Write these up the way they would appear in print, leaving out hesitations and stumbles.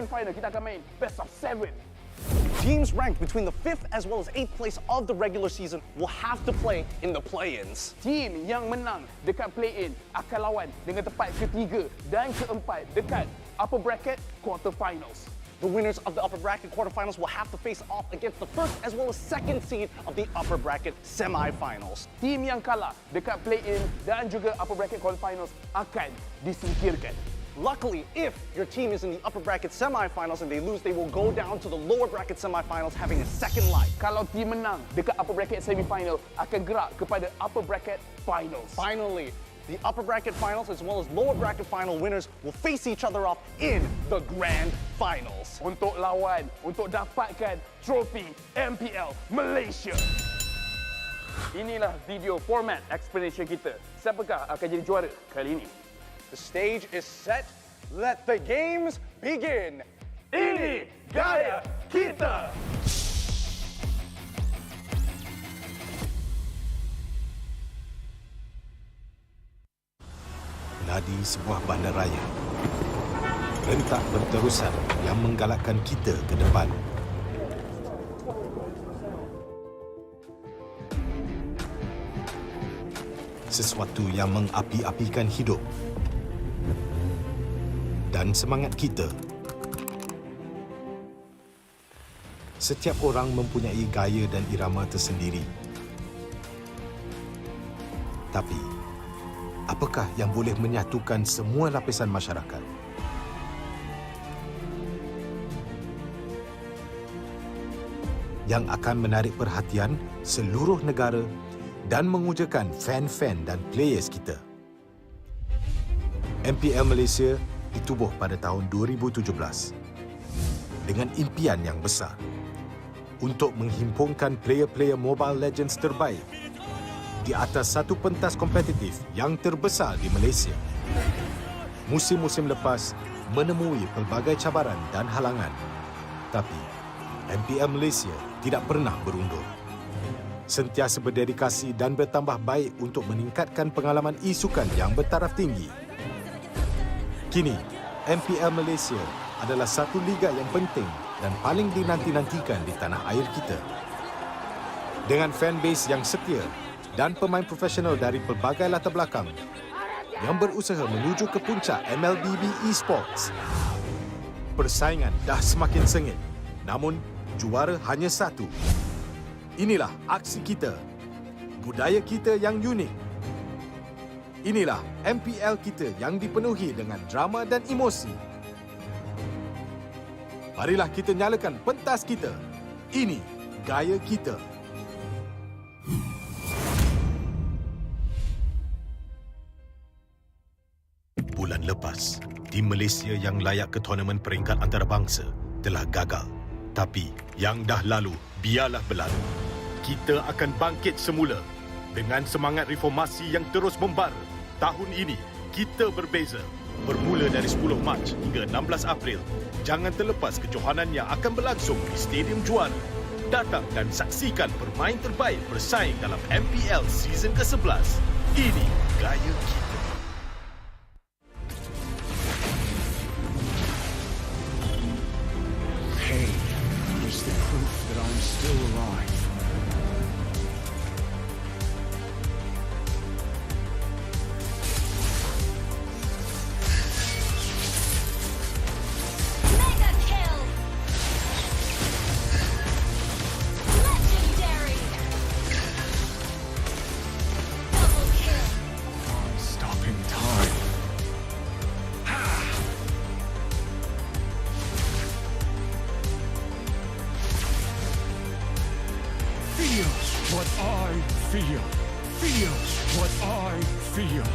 Final kita akan main best of 7. Teams ranked between the 5th as well as 8th place of the regular season will have to play in the play-ins. Team yang menang dekat play-in akan lawan dengan tempat ketiga dan keempat dekat upper bracket quarterfinals. The winners of the upper bracket quarterfinals will have to face off against the first as well as second seed of the upper bracket semifinals. Team yang kalah dekat play-in dan juga upper bracket quarterfinals akan disingkirkan. Luckily, if your team is in the upper bracket semifinals and they lose, they will go down to the lower bracket semifinals having a second life. Kalau team menang dekat upper bracket semifinal akan gerak kepada upper bracket finals. Finally, the upper bracket finals as well as lower bracket final winners will face each other off in the grand finals. Untuk lawan, untuk dapatkan trofi MPL Malaysia. Inilah video format explanation kita. Siapakah akan jadi juara kali ini? The stage is set. Let the games begin. Ini gaya kita. Nadi sebuah bandaraya. Rentak berterusan yang menggalakkan kita ke depan. Sesuatu yang mengapi-apikan hidup dan semangat kita. Setiap orang mempunyai gaya dan irama tersendiri. Tapi, apakah yang boleh menyatukan semua lapisan masyarakat? Yang akan menarik perhatian seluruh negara dan mengujakan fan-fan dan players kita. MPL Malaysia ditubuh pada tahun 2017 dengan impian yang besar untuk menghimpunkan player-player Mobile Legends terbaik di atas satu pentas kompetitif yang terbesar di Malaysia. Musim-musim lepas menemui pelbagai cabaran dan halangan, tapi MPL Malaysia tidak pernah berundur. Sentiasa berdedikasi dan bertambah baik untuk meningkatkan pengalaman e-sukan yang bertaraf tinggi. Kini, MPL Malaysia adalah satu liga yang penting dan paling dinanti-nantikan di tanah air kita. Dengan fanbase yang setia dan pemain profesional dari pelbagai latar belakang yang berusaha menuju ke puncak MLBB Esports. Persaingan dah semakin sengit, namun juara hanya satu. Inilah aksi kita, budaya kita yang unik. Inilah MPL kita yang dipenuhi dengan drama dan emosi. Marilah kita nyalakan pentas kita. Ini gaya kita. Bulan lepas, tim Malaysia yang layak ke tournament peringkat antarabangsa telah gagal. Tapi yang dah lalu, biarlah berlalu. Kita akan bangkit semula dengan semangat reformasi yang terus membara. Tahun ini, kita berbeza. Bermula dari 10 Mac hingga 16 April, jangan terlepas kejohanan yang akan berlangsung di Stadium Juara. Datang dan saksikan pemain terbaik bersaing dalam MPL season ke-11. Ini gaya kita. Pain is the proof that I'm still alive. What I feel. Feel what I feel.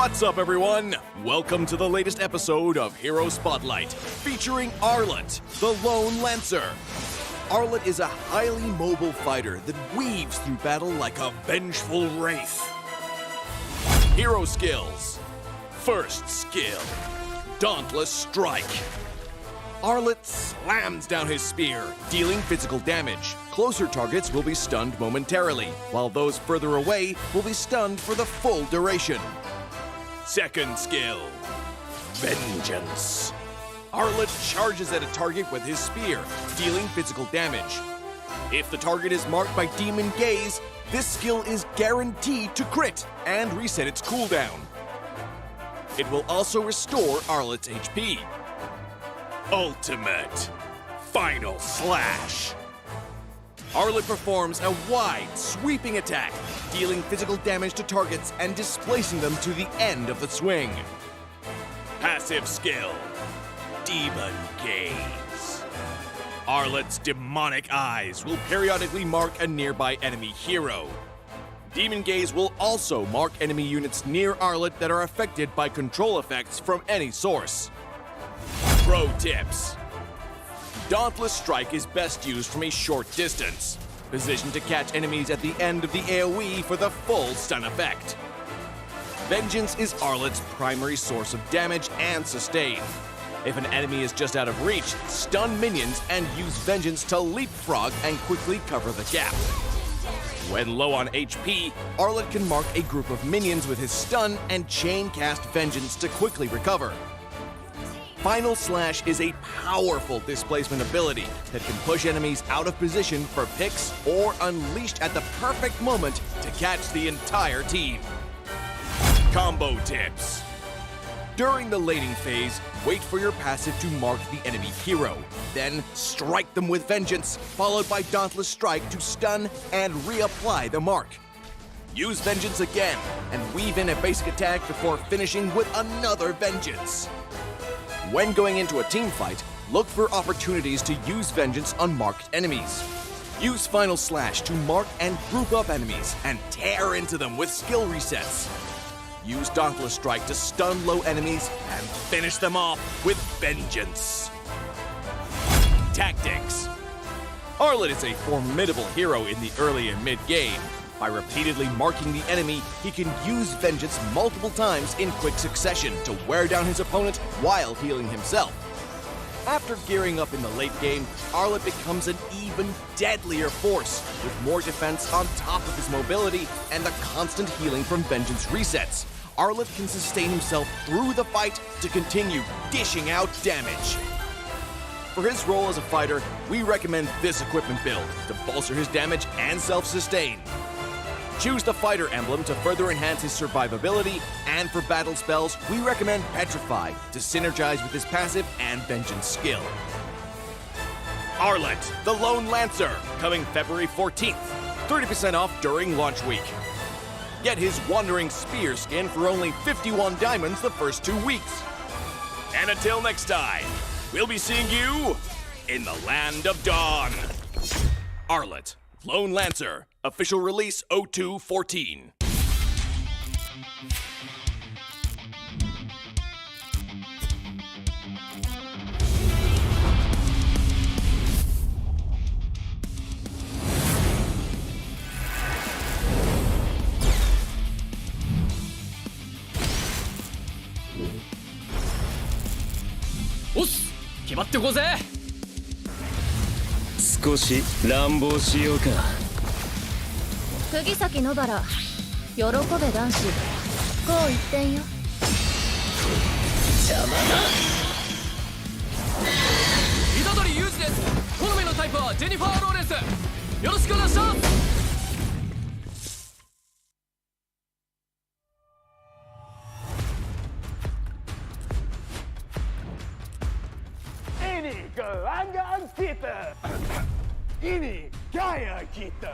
What's up, everyone? Welcome to the latest episode of Hero Spotlight, featuring Arlet, the Lone Lancer. Arlet is a highly mobile fighter that weaves through battle like a vengeful wraith. Hero skills. First skill, Dauntless Strike. Arlet slams down his spear, dealing physical damage. Closer targets will be stunned momentarily, while those further away will be stunned for the full duration. Second skill, Vengeance. Arlet charges at a target with his spear, dealing physical damage. If the target is marked by Demon Gaze, this skill is guaranteed to crit and reset its cooldown. It will also restore Arlet's HP. Ultimate Final Slash. Arlet performs a wide, sweeping attack, dealing physical damage to targets and displacing them to the end of the swing. Passive skill, Demon Gaze. Arlet's demonic eyes will periodically mark a nearby enemy hero. Demon Gaze will also mark enemy units near Arlet that are affected by control effects from any source. Pro tips. Dauntless Strike is best used from a short distance, positioned to catch enemies at the end of the AoE for the full stun effect. Vengeance is Arlet's primary source of damage and sustain. If an enemy is just out of reach, stun minions and use Vengeance to leapfrog and quickly cover the gap. When low on HP, Arlet can mark a group of minions with his stun and chain cast Vengeance to quickly recover. Final Slash is a powerful displacement ability that can push enemies out of position for picks or unleashed at the perfect moment to catch the entire team. Combo tips. During the laning phase, wait for your passive to mark the enemy hero. Then strike them with Vengeance, followed by Dauntless Strike to stun and reapply the mark. Use Vengeance again and weave in a basic attack before finishing with another Vengeance. When going into a team fight, look for opportunities to use Vengeance on marked enemies. Use Final Slash to mark and group up enemies and tear into them with skill resets. Use Dauntless Strike to stun low enemies and finish them off with Vengeance. Tactics. Arlet is a formidable hero in the early and mid-game. By repeatedly marking the enemy, he can use Vengeance multiple times in quick succession to wear down his opponent while healing himself. After gearing up in the late game, Arlet becomes an even deadlier force, with more defense on top of his mobility and the constant healing from Vengeance resets. Arlet can sustain himself through the fight to continue dishing out damage. For his role as a fighter, we recommend this equipment build to bolster his damage and self-sustain. Choose the fighter emblem to further enhance his survivability, and for battle spells, we recommend Petrify to synergize with his passive and Vengeance skill. Arlet, the Lone Lancer, coming February 14th. 30% off during launch week. Get his Wandering Spear skin for only 51 diamonds the first 2 weeks. And until next time, we'll be seeing you in the Land of Dawn. Arlet, Lone Lancer, official release 0214. Oss! 決まってこうぜ! 少し乱暴しようか。釘崎野原喜べ男子こう一点よ。邪魔だ。虎杖裕二です。好みのタイプはジェニファー・ローレンス。よろしくお願いします。Ini kelanggaan kita. Ini gaya kita.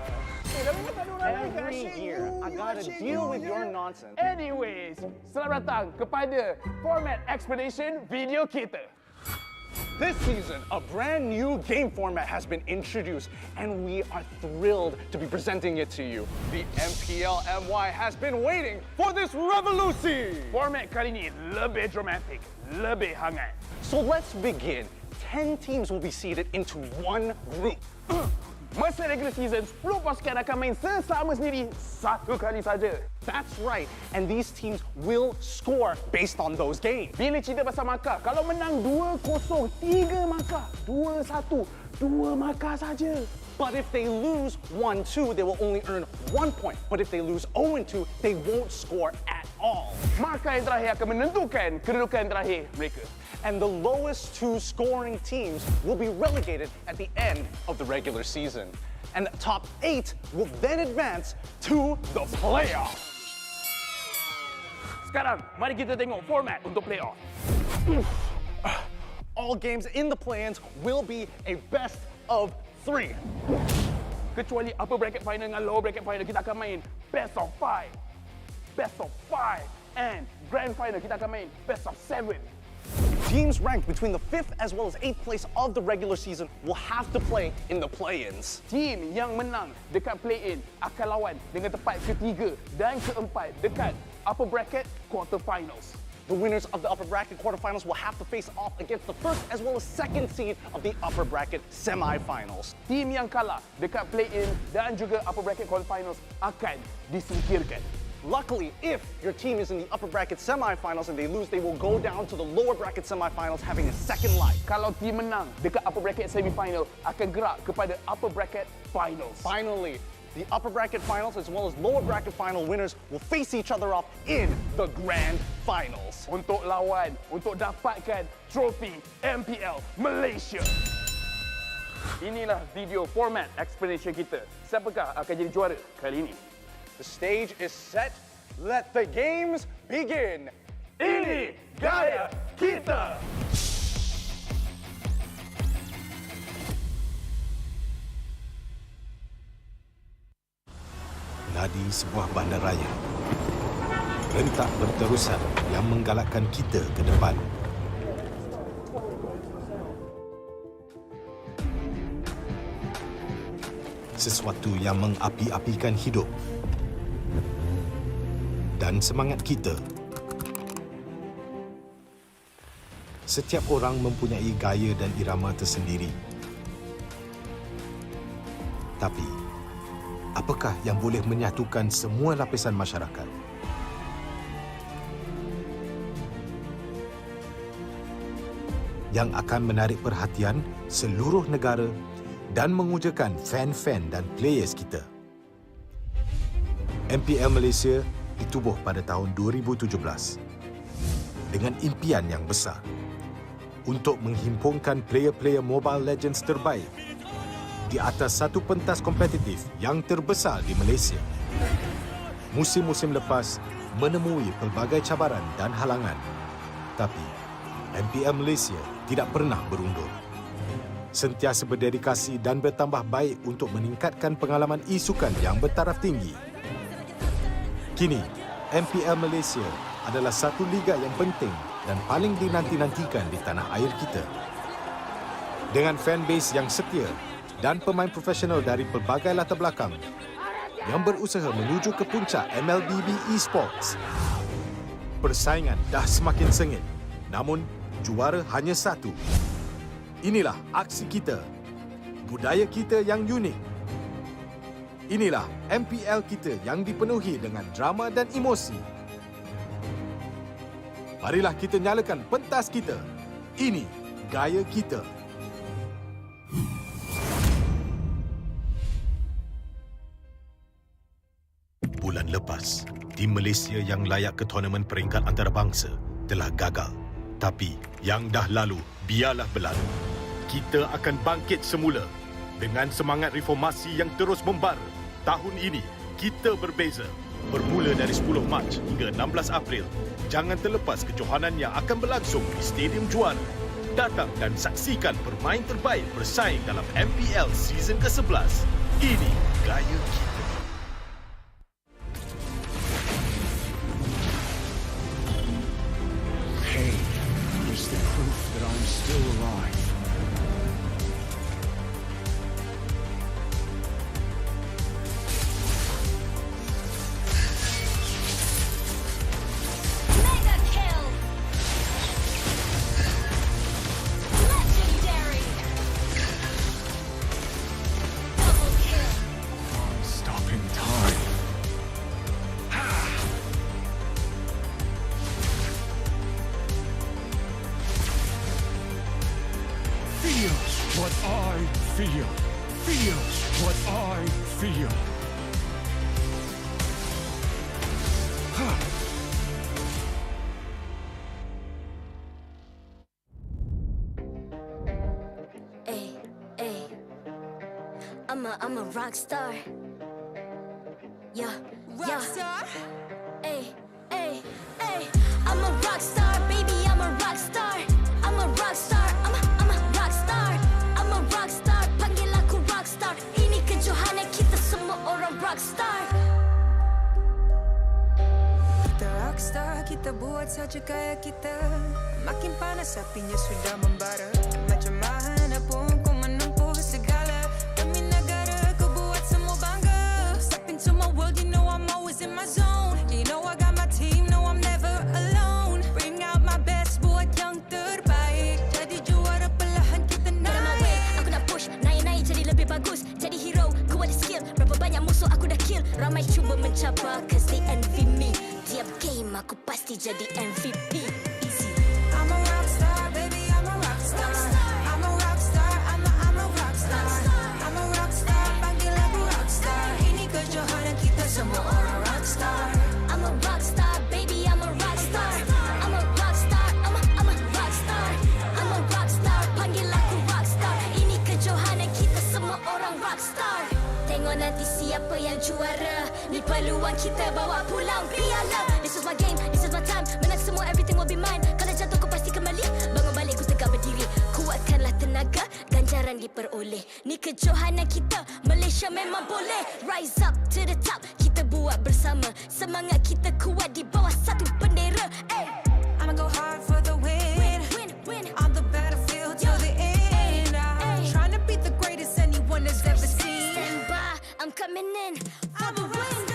Every year, I gotta deal with your nonsense. Anyways, selamat datang kepada format explanation video kita. This season, a brand new game format has been introduced, and we are thrilled to be presenting it to you. The MPL MY has been waiting for this revolution. Format kali ini lebih dramatic, lebih hangat. So let's begin. 10 teams will be seeded into one group. Masa regular season, 10 pasukan akan main sesama sendiri satu kali saja. That's right, and these teams will score based on those games. Bila cerita pasal markah, kalau menang 2-0, 3 markah. 2-1, 2 markah saja. But if they lose 1-2, they will only earn 1 point. But if they lose 0-2, they won't score at all. Markah yang terakhir akan menentukan kedudukan terakhir mereka. And the lowest 2 scoring teams will be relegated at the end of the regular season. And the top 8 will then advance to the playoffs. Sekarang, mari kita tengok format untuk playoff. All games in the play-ins will be a best of 3. Kecuali upper bracket final dengan lower bracket final, kita akan main best of 5. Best of 5. And grand final, kita akan main best of 7. Teams ranked between the 5th as well as 8th place of the regular season will have to play in the play-ins. Team yang menang dekat play-in akan lawan dengan tempat ketiga dan keempat dekat upper bracket quarterfinals. The winners of the upper bracket quarterfinals will have to face off against the first as well as second seed of the upper bracket semifinals. Team yang kalah dekat play-in dan juga upper bracket quarterfinals akan disingkirkan. Luckily, if your team is in the upper bracket semifinals and they lose, they will go down to the lower bracket semifinals having a second life. Kalau team menang dekat upper bracket semifinal, akan gerak kepada upper bracket finals. Finally, the upper bracket finals as well as lower bracket final winners will face each other off in the grand finals. Untuk lawan, untuk dapatkan trofi MPL Malaysia. Inilah video format explanation kita. Siapakah akan jadi juara kali ini? The stage is set. Let the games begin. Ini gaya kita. Nadi sebuah bandaraya. Rentak berterusan yang menggalakkan kita ke depan. Sesuatu yang mengapi-apikan hidup dan semangat kita. Setiap orang mempunyai gaya dan irama tersendiri. Tapi, apakah yang boleh menyatukan semua lapisan masyarakat? Yang akan menarik perhatian seluruh negara dan mengujakan fan-fan dan players kita. MPL Malaysia ditubuh pada tahun 2017 dengan impian yang besar untuk menghimpunkan player-player Mobile Legends terbaik di atas satu pentas kompetitif yang terbesar di Malaysia. Musim-musim lepas menemui pelbagai cabaran dan halangan, tapi MPL Malaysia tidak pernah berundur. Sentiasa berdedikasi dan bertambah baik untuk meningkatkan pengalaman e-sukan yang bertaraf tinggi. Kini, MPL Malaysia adalah satu liga yang penting dan paling dinanti-nantikan di tanah air kita. Dengan fanbase yang setia dan pemain profesional dari pelbagai latar belakang yang berusaha menuju ke puncak MLBB Esports, persaingan dah semakin sengit, namun juara hanya satu. Inilah aksi kita, budaya kita yang unik. Inilah MPL kita yang dipenuhi dengan drama dan emosi. Marilah kita nyalakan pentas kita. Ini gaya kita. Bulan lepas, tim Malaysia yang layak ke tournament peringkat antarabangsa telah gagal. Tapi yang dah lalu, biarlah berlalu. Kita akan bangkit semula dengan semangat reformasi yang terus membara. Tahun ini, kita berbeza. Bermula dari 10 Mac hingga 16 April, jangan terlepas kejohanan yang akan berlangsung di Stadium Juara. Datang dan saksikan permain terbaik bersaing dalam MPL season ke-11. Ini gaya kita. Pain is the proof that I'm still alive. what I feel. Feel what I feel. Ay, ay. I'm a rock star. Yeah, rock star. Ay, ay, ay. I'm a rock star, baby. I'm a rock star. I'm a rock star. I'm a rock star. I'm a rock star. Panggil aku rock star. Ini kejohanan kita semua orang rock star. Kita rock star, kita buat saja gaya kita. Makin panas apinya sudah membara. Macam mana pun kau menempuh segala. Demi negara kau buat semua bangga. Step into my world, you know I'm always in my zone. You know I got my team, no I'm never alone. Bring out my best, buat yang terbaik. Jadi juara perlahan kita naik. Aku nak push, naik-naik jadi lebih bagus. Jadi hero, ku ada skill. Berapa banyak musuh aku dah kill. Ramai cuba mencapai, cause they envy me. Tiap game aku pasti jadi MVP. Easy. I'm a rock star, baby, I'm a rock star. I'm a rock star, I'm a rock star. I'm a rock star, panggil aku rock star. Ini kejohanan kita semua orang rock star. I'm a rock star, baby, I'm a rock star. I'm a rock star, I'm a rock star. I'm a rock star, panggil aku rock star. Ini kejohanan kita semua orang rock star. Tengok nanti siapa yang juara. Ni peluang kita bawa pulang piala. This is my game, this is my time. Menang semua, everything will be mine. Kalau jatuh kau pasti kembali. Bangun balik ku tegak berdiri. Kuatkanlah tenaga, ganjaran diperoleh. Ni kejohanan kita, Malaysia memang boleh. Rise up to the top, kita buat bersama. Semangat kita kuat di bawah satu bendera. Ay. I'ma go hard for the win. Win. On the battlefield till the end. I'm trying to beat the greatest anyone has ever seen. Stand by, I'm coming in for the win.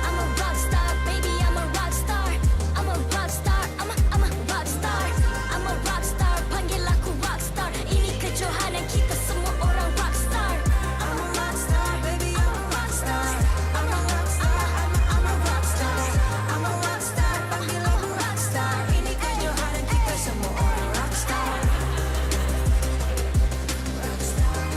I'm a rock star, baby, I'm a rock star. I'm a rock star, I'm a rock star. I'm a rock star, panggil aku rock star. Ini kejohanan kita semua orang rock star. I'm a rock star, baby, I'm a rock star. I'm a rock star, I'm a rock star. I'm a rock star, panggil aku rock star. Ini kejohanan kita semua orang rock star. Rock star.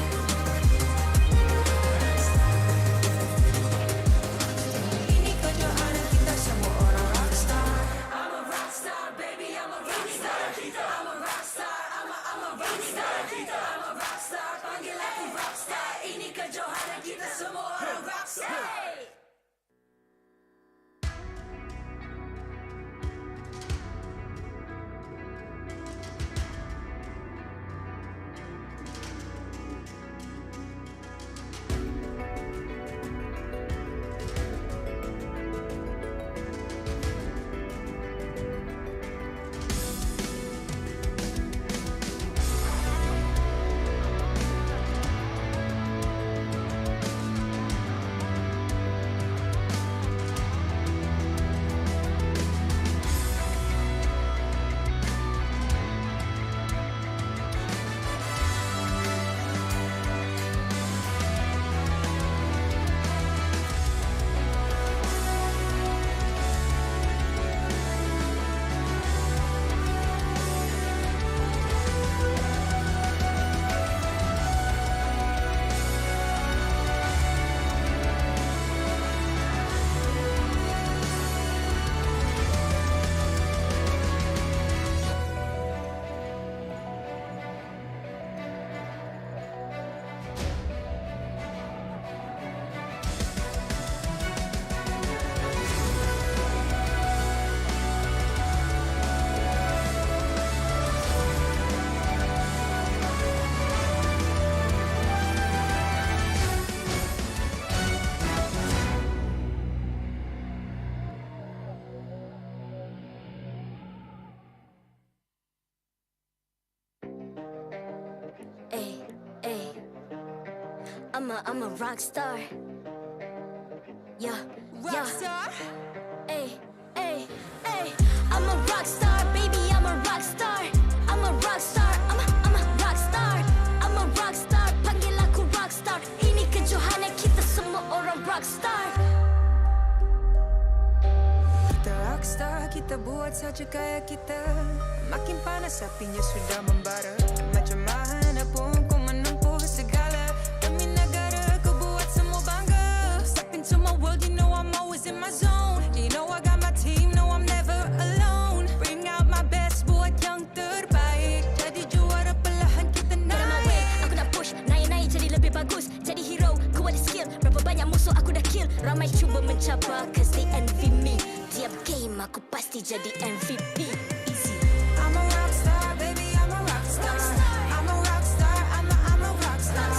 Ini kejohanan kita semua orang rock star. I'm a rock star, baby, I'm a rock star. I'm a rock star, I'm a rock star. I'm a rock star, panggil aku rock star. Ini kejohanan kita semua orang rock star. I'm a rock star. Yeah, Rock star. Ay. I'm a rock star, baby, I'm a rock star. I'm a rock star, I'm a rock star. I'm a rock star, panggil aku rock star. Ini kejohanan kita semua orang rock star. Kita rock star, kita buat saja gaya kita. Makin panas apinya sudah membara. Macam mana pun kau menang musuh aku dah kill. Ramai cuba mencabar cause they envy me. Tiap game aku pasti jadi MVP. Easy. I'm a rockstar, baby, I'm a rockstar. I'm a rockstar, I'm a rockstar.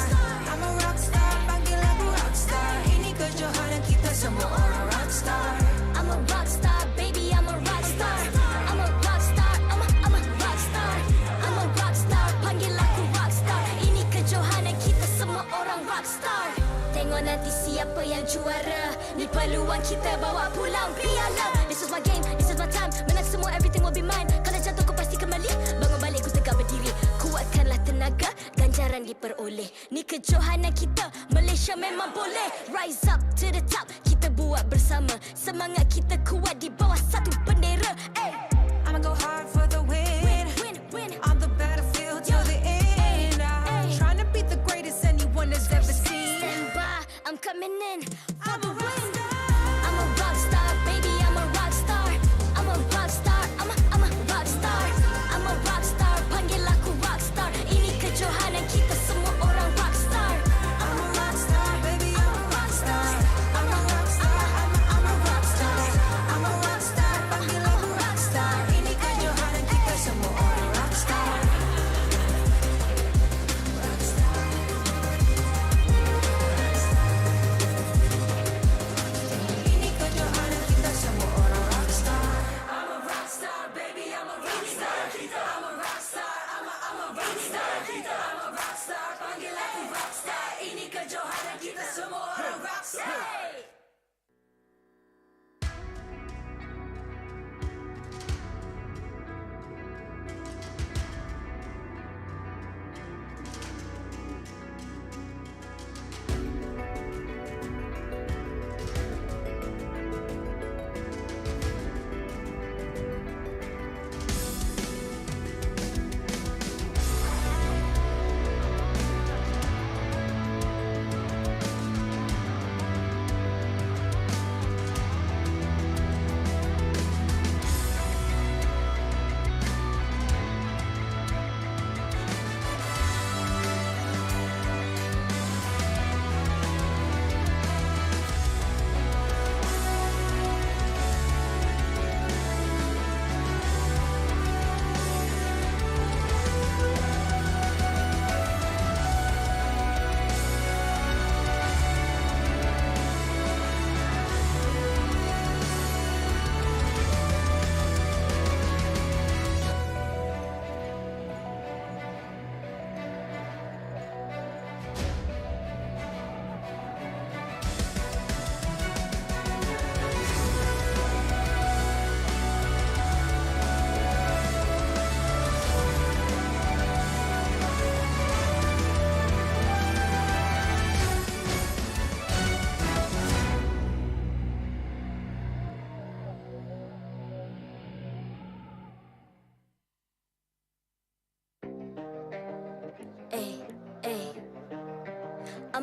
I'm a rockstar, panggil aku rockstar. Ini kejohanan kita semua orang rockstar. I'm a rockstar, baby, I'm a rockstar. I'm a rockstar, I'm a rockstar. I'm a rockstar, panggil aku rockstar. Ini kejohanan kita semua orang rockstar. Tengok nanti siapa yang juara. Ni peluang kita bawa pulang piala. This is my game, this is my time. Menang semua, everything will be mine. Kalau jatuh kau pasti kembali. Bangun balik ku tegak berdiri. Kuatkanlah tenaga, ganjaran diperoleh. Ni kejohanan kita, Malaysia memang boleh. Rise up to the top, kita buat bersama. Semangat kita kuat di bawah satu bendera. Hey. I'ma go hard for the win. Win. On the battlefield till the end. I'm trying to beat the greatest anyone has ever seen. Stand by, I'm coming in for the win. I'm a rockstar, baby, I'm a rockstar. I'm a rockstar, I'm a rockstar. I'm a rockstar, panggil aku rockstar. Ini kejohanan kita semua orang rockstar. I'm a rockstar, baby, I'm a rockstar. I'm a rockstar, I'm a rockstar. I'm a rockstar, panggil aku rockstar. Ini kejohanan kita semua orang rockstar. Ini kejohanan kita semua orang rockstar. I'm a rockstar, baby, I'm a rockstar. I'm a rockstar, I'm a rockstar. I'm a rockstar, panggil aku rockstar. Ini kejohanan kita semua orang rockstar.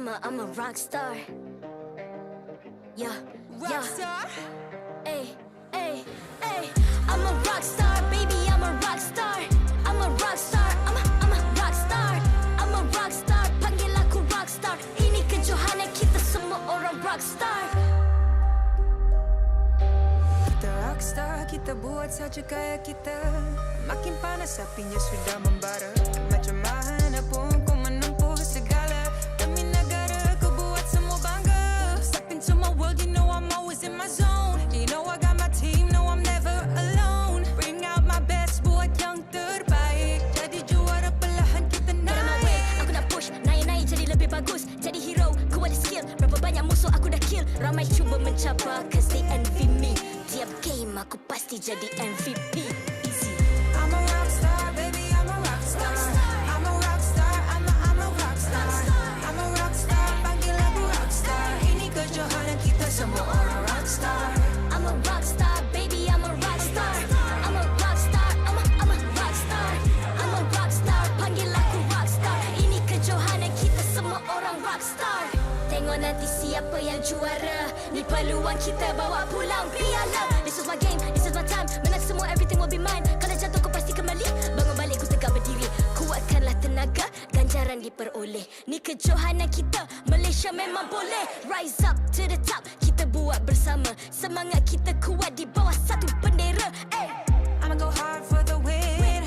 I'm a rock star. Yeah. Rockstar? Ay. I'm a rock star, baby, I'm a rock star. I'm a rock star, I'm a rock star. I'm a rock star, panggil aku rock star. Ini kejohanan kita semua orang rock star. Kita rockstar, kita buat saja gaya kita. Makin panas apinya sudah membara. Macam mana pun kau menempuh segala. Demi negara kau buat semua bangga. Step into my world, you know I'm always in my zone. You know I got my team, no I'm never alone. Bring out my best, buat yang terbaik. Jadi juara perlahan kita naik. Get on my way, aku nak push, naik jadi lebih bagus. Jadi hero, ku ada skill. Berapa banyak musuh aku dah kill. Ramai cuba mencabar cause they envy me. Tiap game aku pasti jadi MVP. Easy. I'm a rockstar, baby, I'm a rockstar. I'm a rockstar, I'm a rockstar. I'm a rockstar, panggil aku rockstar. Ini kejohanan kita semua orang rockstar. I'm a rockstar, baby, I'm a rockstar. I'm a rockstar, I'm a rockstar. I'm a rockstar, panggil aku rockstar. Ini kejohanan kita semua orang rockstar. Tengok nanti siapa yang juara. Ni peluang kita bawa pulang piala. This is my game, this is my time. Menang semua, everything will be mine. Kalau jatuh kau pasti kembali. Bangun balik ku tegak berdiri. Kuatkanlah tenaga, ganjaran ganjaran diperoleh. Ni kejohanan kita, Malaysia memang boleh. Rise up to the top, kita buat bersama. Semangat kita kuat di bawah satu bendera. I'ma go hard for the win.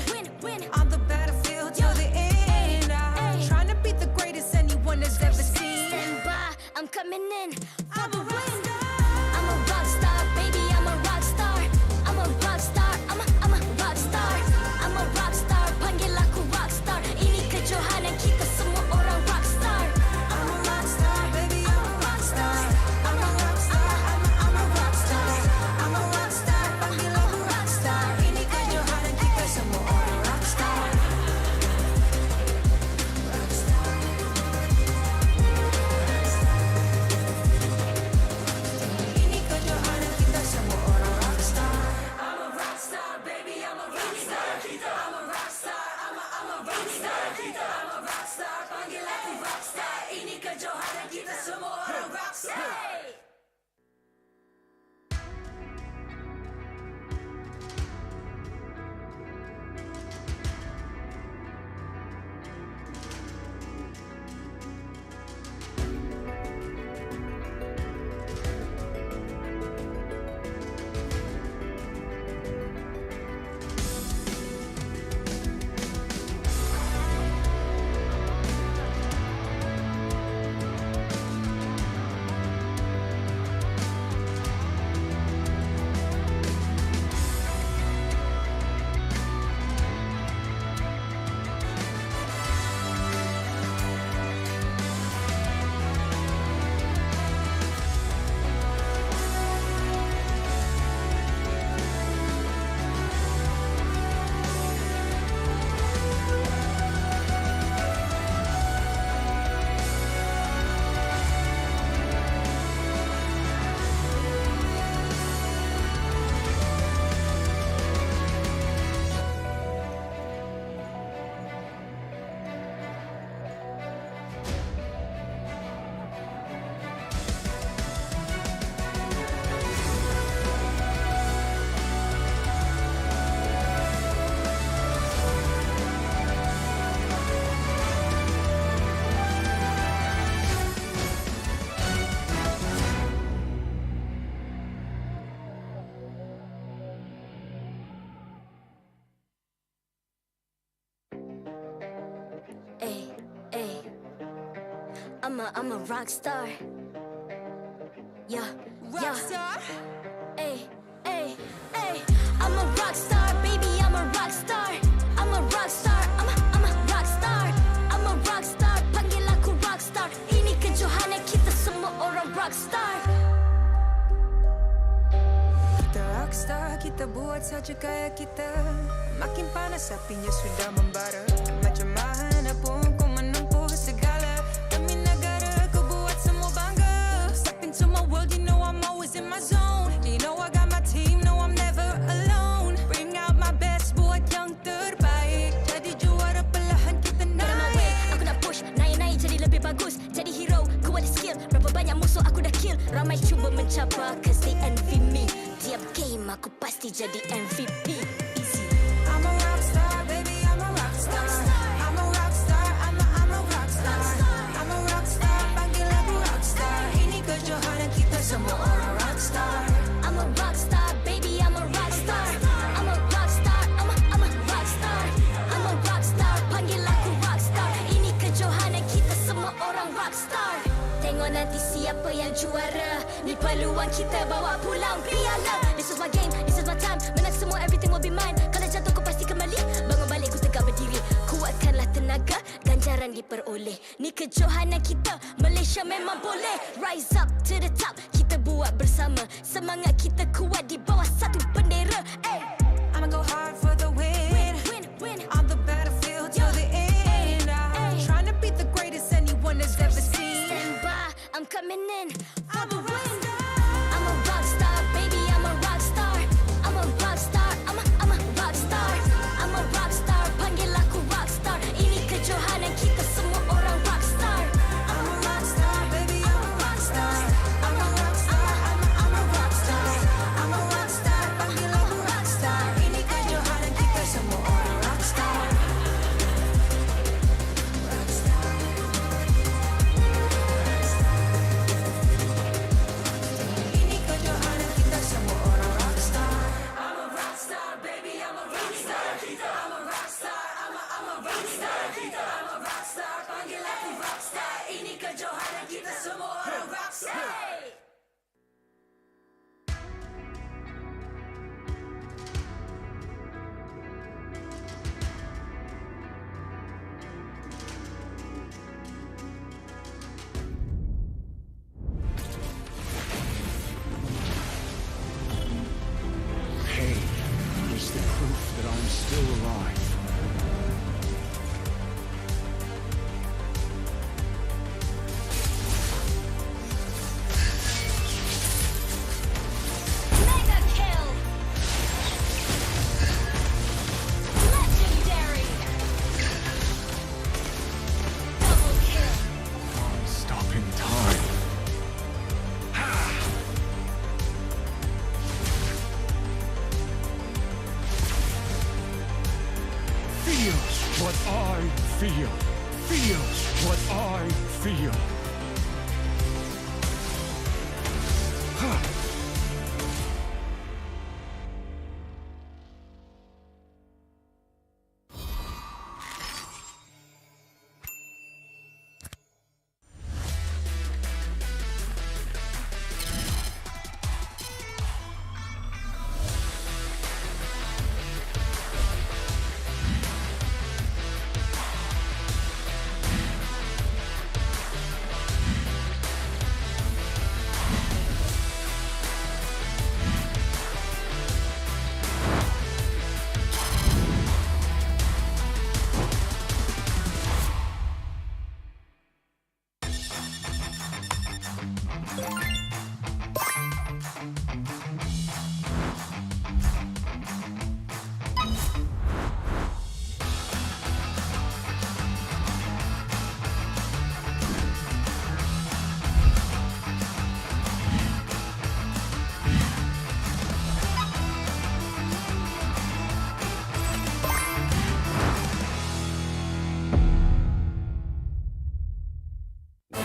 On the battlefield till the end. I'm trying to beat the greatest anyone has ever seen. Stand by, I'm coming in for the win. I'm a rock star, baby, I'm a rock star. I'm a rock star, I'm a rock star. I'm a rock star, panggil aku rock star. Ini kejohanan kita semua orang rock star. I'm a rock star, baby, I'm a rock star. I'm a rock star, I'm a rock star. I'm a rock star, panggil aku rock star. Ini kejohanan kita semua orang rock star. Rock star. Ini kejohanan kita semua orang rock star. I'm a rock star, baby, I'm a rock star. I'm a rock star, I'm a rock star. I'm a rock star, panggil aku rock star. Ini kejohanan kita semua orang rock star. I'm a rock star. Yeah, Rock star. Ay. I'm a rock star, baby, I'm a rock star. I'm a rock star, I'm a rock star. I'm a rock star, panggil aku rock star. Ini kejohanan kita semua orang rock star. Kita rockstar, kita buat saja gaya kita. Makin panas apinya sudah membara. Macam mana pun kau menempuh segala. Demi negara kau buat semua bangga. Step into my world, you know I'm always in my zone. You know I got my team, no I'm never alone. Bring out my best, buat yang terbaik. Jadi juara perlahan kita naik. Aku nak push, naik jadi lebih bagus. Jadi hero, ku ada skill. Berapa banyak musuh aku dah kill. Ramai cuba mencabar, cause they envy me. Tiap game aku pasti jadi MVP. Easy. I'm a rockstar, baby, I'm a rockstar. I'm a rockstar, I'm a rockstar. I'm a rockstar, panggil aku rockstar. Ini kejohanan kita semua orang rockstar. I'm a rockstar, baby, I'm a rockstar. I'm a rockstar, I'm a rockstar. I'm a rockstar, panggil aku rockstar. Ini kejohanan kita semua orang rockstar. Tengok nanti siapa yang juara. Ni peluang kita bawa pulang piala. This is my game, this is my time. Menang semua, everything will be mine. Kalau jatuh kau pasti kembali. Bangun balik ku tegak berdiri. Kuatkanlah tenaga, ganjaran diperoleh. Ni kejohanan kita, Malaysia memang boleh. Rise up to the top, kita buat bersama. Semangat kita kuat di bawah satu bendera. I'ma go hard for the win. On the battlefield till the end. I'm trying to beat the greatest anyone has ever seen. Stand by, I'm coming in for the win. I'm a rock star, baby, I'm a rock star. I'm a rock star, I'm a rock star. I'm a rock star, panggil aku rock star. Ini kejohanan kita semua orang rock star. I'm a rockstar, baby, I'm a rockstar. I'm a rockstar, I'm a rockstar. I'm a rockstar, panggil aku rockstar. Ini kejohanan kita semua orang rockstar. Rockstar. Pain is the proof that I'm still alive. Mega kill! Legendary! Double kill! I'm stopping time. Feel what I feel. Feel what I feel.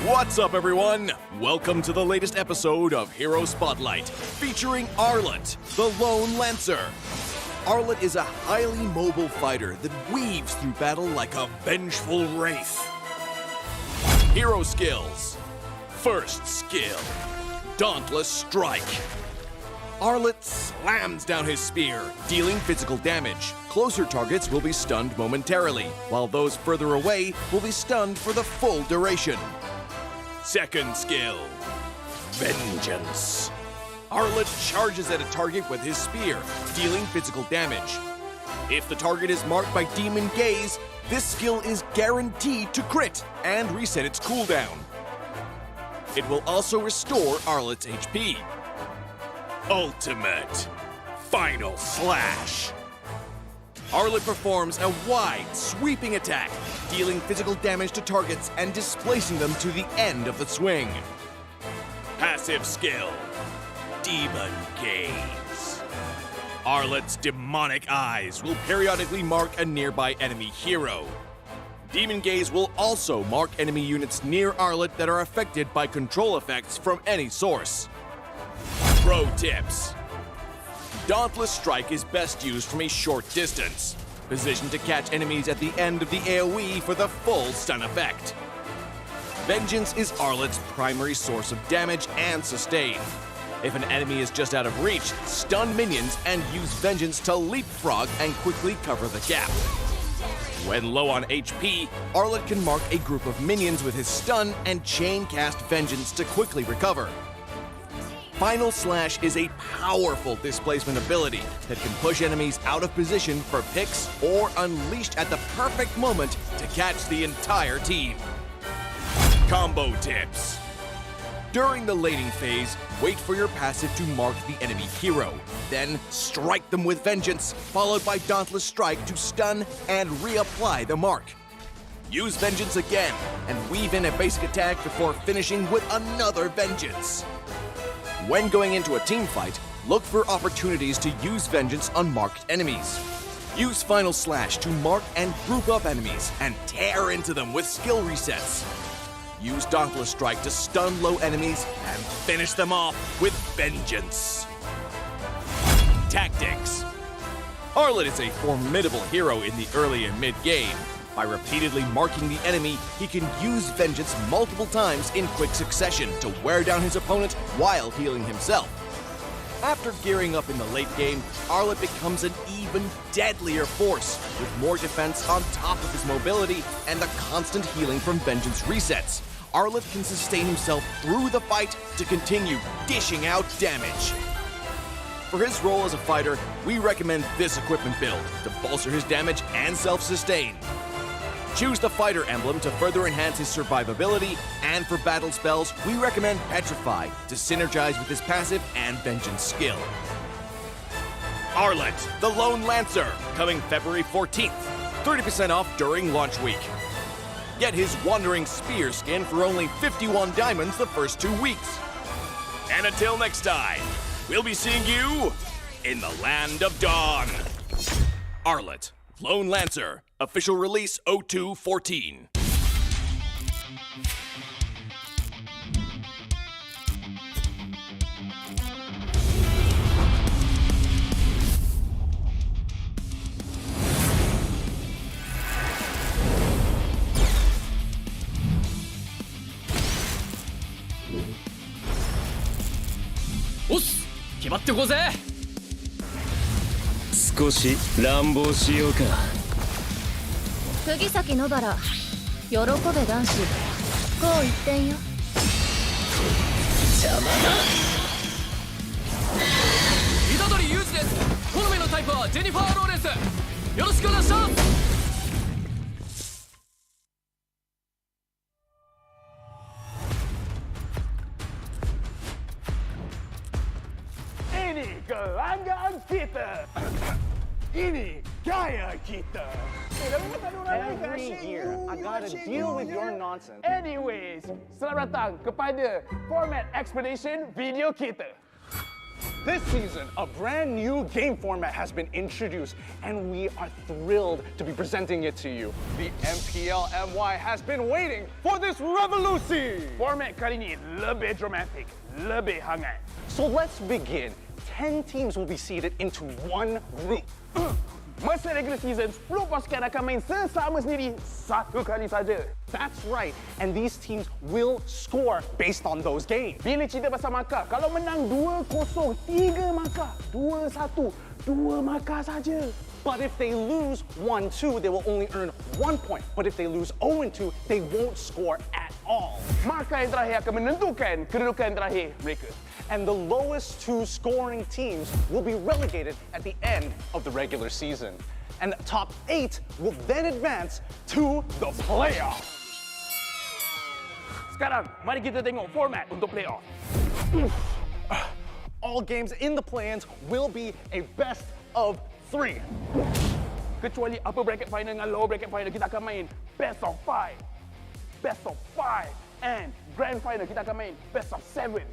What's up, everyone? Welcome to the latest episode of Hero Spotlight, featuring Arlet, the Lone Lancer. Arlet is a highly mobile fighter that weaves through battle like a vengeful wraith. Hero skills. First skill, Dauntless Strike. Arlet slams down his spear, dealing physical damage. Closer targets will be stunned momentarily, while those further away will be stunned for the full duration. Second skill, Vengeance. Arlet charges at a target with his spear, dealing physical damage. If the target is marked by Demon Gaze, this skill is guaranteed to crit and reset its cooldown. It will also restore Arlet's HP. Ultimate Final Slash. Arlet performs a wide, sweeping attack, dealing physical damage to targets and displacing them to the end of the swing. Passive skill, Demon Gaze. Arlet's demonic eyes will periodically mark a nearby enemy hero. Demon Gaze will also mark enemy units near Arlet that are affected by control effects from any source. Pro tips. Dauntless Strike is best used from a short distance, positioned to catch enemies at the end of the AoE for the full stun effect. Vengeance is Arlet's primary source of damage and sustain. If an enemy is just out of reach, stun minions and use Vengeance to leapfrog and quickly cover the gap. When low on HP, Arlet can mark a group of minions with his stun and chain cast Vengeance to quickly recover. Final Slash is a powerful displacement ability that can push enemies out of position for picks or unleashed at the perfect moment to catch the entire team. Combo tips. During the laning phase, wait for your passive to mark the enemy hero. Then strike them with Vengeance, followed by Dauntless Strike to stun and reapply the mark. Use Vengeance again and weave in a basic attack before finishing with another Vengeance. When going into a team fight, look for opportunities to use Vengeance on marked enemies. Use Final Slash to mark and group up enemies and tear into them with skill resets. Use Dauntless Strike to stun low enemies and finish them off with Vengeance. Tactics. Arlet is a formidable hero in the early and mid game. By repeatedly marking the enemy, he can use vengeance multiple times in quick succession to wear down his opponent while healing himself. After gearing up in the late game, Arlet becomes an even deadlier force, with more defense on top of his mobility and the constant healing from vengeance resets. Arlet can sustain himself through the fight to continue dishing out damage. For his role as a fighter, we recommend this equipment build to bolster his damage and self-sustain. Choose the fighter emblem to further enhance his survivability, and for battle spells, we recommend Petrify to synergize with his passive and vengeance skill. Arlet, the Lone Lancer, coming February 14th, 30% off during launch week. Get his Wandering Spear skin for only 51 diamonds the first 2 weeks. And until next time, we'll be seeing you in the Land of Dawn. Arlet, Lone Lancer, official release 0214. Oss! 決まってこうぜ。少し乱暴しようか。釘崎野原喜べ男子こう一点よ。邪魔だ。虎杖裕二です。好みのタイプはジェニファー・ローレンス。よろしくお願いします。Ini kelanggaan kita. Ini gaya kita. Every year, I gotta deal with your nonsense. Anyways, selamat datang kepada format explanation video kita. This season, a brand new game format has been introduced, and we are thrilled to be presenting it to you. The MPL MY has been waiting for this revolution! Format kali ini lebih dramatic, lebih hangat. So let's begin. 10 teams will be seeded into one group. Masa regular season, 10 pasukan akan main sesama sendiri satu kali saja. That's right, and these teams will score based on those games. Bila cerita pasal markah, kalau menang 2-0, 3 markah. 2-1, 2 markah saja. But if they lose 1-2, they will only earn 1 point. But if they lose 0-2, they won't score at all. Markah yang terakhir akan menentukan kedudukan terakhir mereka. And the lowest 2 scoring teams will be relegated at the end of the regular season. And the top 8 will then advance to the playoffs. Sekarang, mari kita tengok format untuk playoff. All games in the play-ins will be a best of 3. Kecuali upper bracket final dengan lower bracket final, kita akan main best of 5. Best of 5. And grand final, kita akan main best of 7.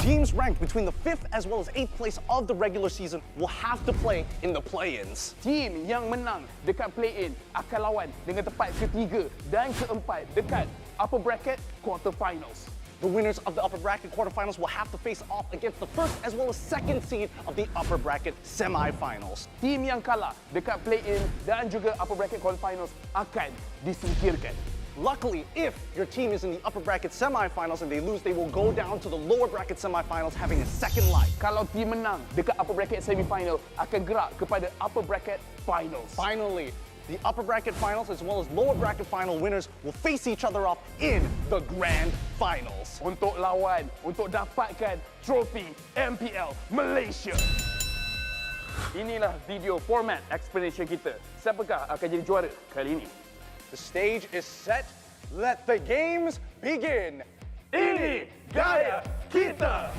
Teams ranked between the 5th as well as 8th place of the regular season will have to play in the play-ins. Team yang menang dekat play-in akan lawan dengan tempat ketiga dan keempat dekat upper bracket quarterfinals. The winners of the upper bracket quarterfinals will have to face off against the first as well as second seed of the upper bracket semifinals. Team yang kalah dekat play-in dan juga upper bracket quarterfinals akan disingkirkan. Luckily, if your team is in the upper bracket semifinals and they lose, they will go down to the lower bracket semifinals having a second life. Kalau team menang dekat upper bracket semifinal, akan gerak kepada upper bracket finals. Finally, the upper bracket finals as well as lower bracket final winners will face each other off in the grand finals. Untuk lawan, untuk dapatkan trofi MPL Malaysia. Inilah video format explanation kita. Siapakah akan jadi juara kali ini? The stage is set. Let the games begin. Ini gaya kita.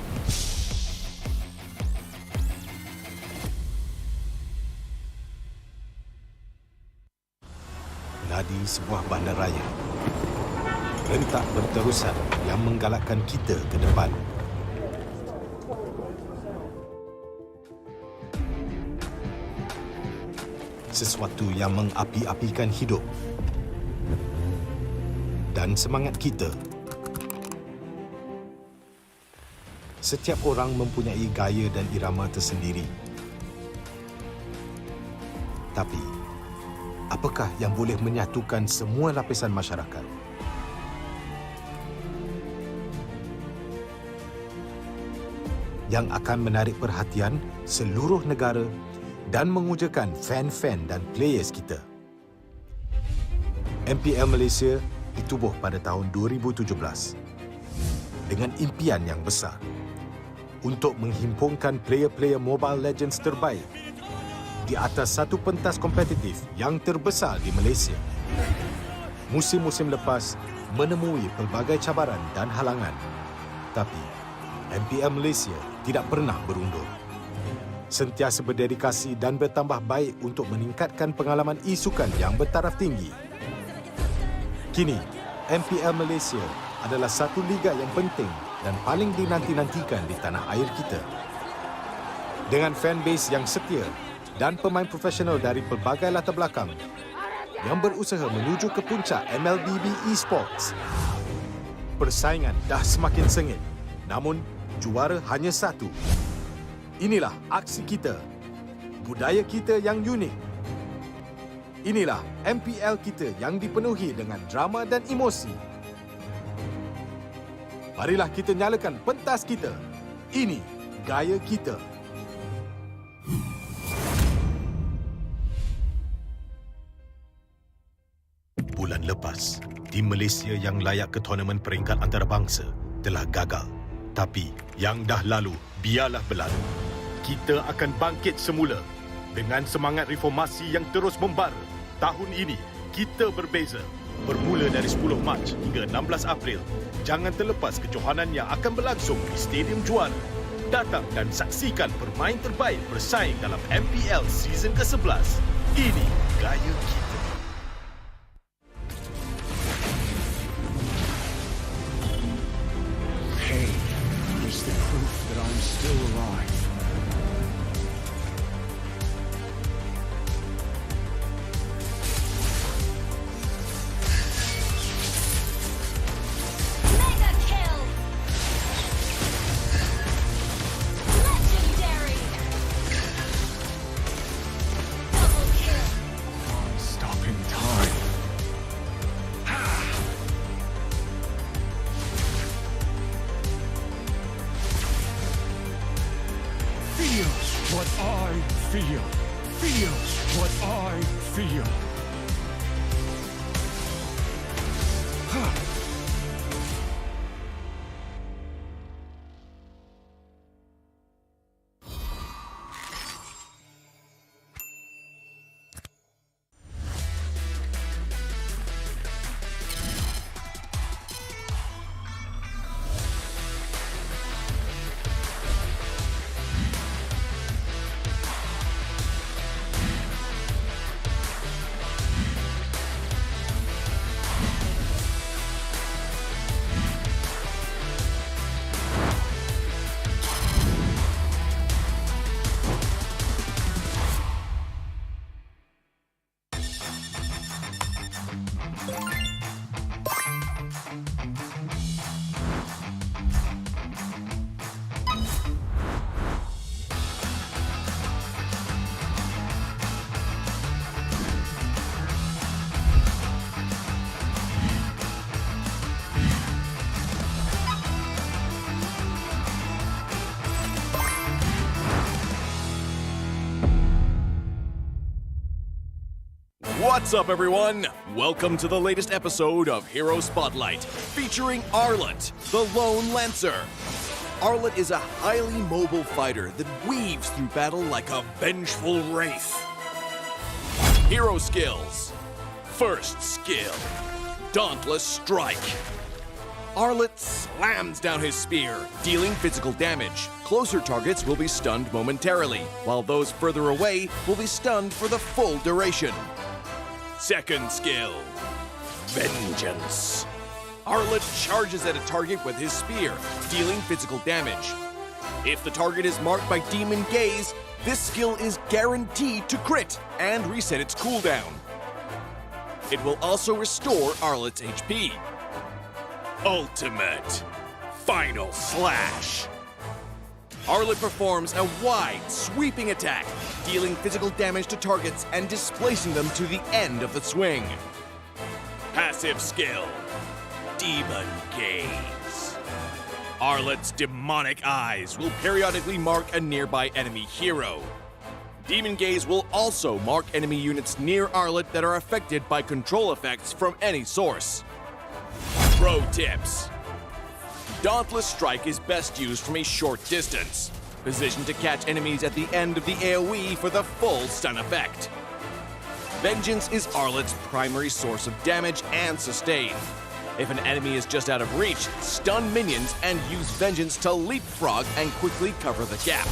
Ladi sebuah bandaraya. Rentak berterusan yang menggalakkan kita ke depan. Sesuatu yang mengapi-apikan hidup dan semangat kita. Setiap orang mempunyai gaya dan irama tersendiri. Tapi apakah yang boleh menyatukan semua lapisan masyarakat? Yang akan menarik perhatian seluruh negara dan mengujakan fan-fan dan players kita. MPL Malaysia ditubuh pada tahun 2017 dengan impian yang besar untuk menghimpunkan player-player Mobile Legends terbaik di atas satu pentas kompetitif yang terbesar di Malaysia. Musim-musim lepas menemui pelbagai cabaran dan halangan, tapi MPL Malaysia tidak pernah berundur. Sentiasa berdedikasi dan bertambah baik untuk meningkatkan pengalaman e-sukan yang bertaraf tinggi. Kini, MPL Malaysia adalah satu liga yang penting dan paling dinanti-nantikan di tanah air kita. Dengan fanbase yang setia dan pemain profesional dari pelbagai latar belakang yang berusaha menuju ke puncak MLBB Esports. Persaingan dah semakin sengit, namun juara hanya satu. Inilah aksi kita, budaya kita yang unik. Inilah MPL kita yang dipenuhi dengan drama dan emosi. Marilah kita nyalakan pentas kita. Ini gaya kita. Bulan lepas, tim Malaysia yang layak ke tournament peringkat antarabangsa telah gagal. Tapi yang dah lalu, biarlah berlalu. Kita akan bangkit semula dengan semangat reformasi yang terus membara. Tahun ini, kita berbeza. Bermula dari 10 Mac hingga 16 April, jangan terlepas kejohanan yang akan berlangsung di Stadium Juara. Datang dan saksikan pemain terbaik bersaing dalam MPL season ke-11. Ini gaya kita. Pain is the proof that I'm still alive. Mega kill! Legendary! Double kill! Stopping time. Feel what I feel. Feel what I feel. What's up, everyone? Welcome to the latest episode of Hero Spotlight, featuring Arlet, the Lone Lancer. Arlet is a highly mobile fighter that weaves through battle like a vengeful wraith. Hero skills. First skill, Dauntless Strike. Arlet slams down his spear, dealing physical damage. Closer targets will be stunned momentarily, while those further away will be stunned for the full duration. Second skill, Vengeance. Arlet charges at a target with his spear, dealing physical damage. If the target is marked by Demon Gaze, this skill is guaranteed to crit and reset its cooldown. It will also restore Arlet's HP. Ultimate, Final Slash. Arlet performs a wide, sweeping attack, dealing physical damage to targets and displacing them to the end of the swing. Passive skill, Demon Gaze. Arlet's demonic eyes will periodically mark a nearby enemy hero. Demon Gaze will also mark enemy units near Arlet that are affected by control effects from any source. Pro tips. Dauntless Strike is best used from a short distance, positioned to catch enemies at the end of the AoE for the full stun effect. Vengeance is Arlet's primary source of damage and sustain. If an enemy is just out of reach, stun minions and use Vengeance to leapfrog and quickly cover the gap.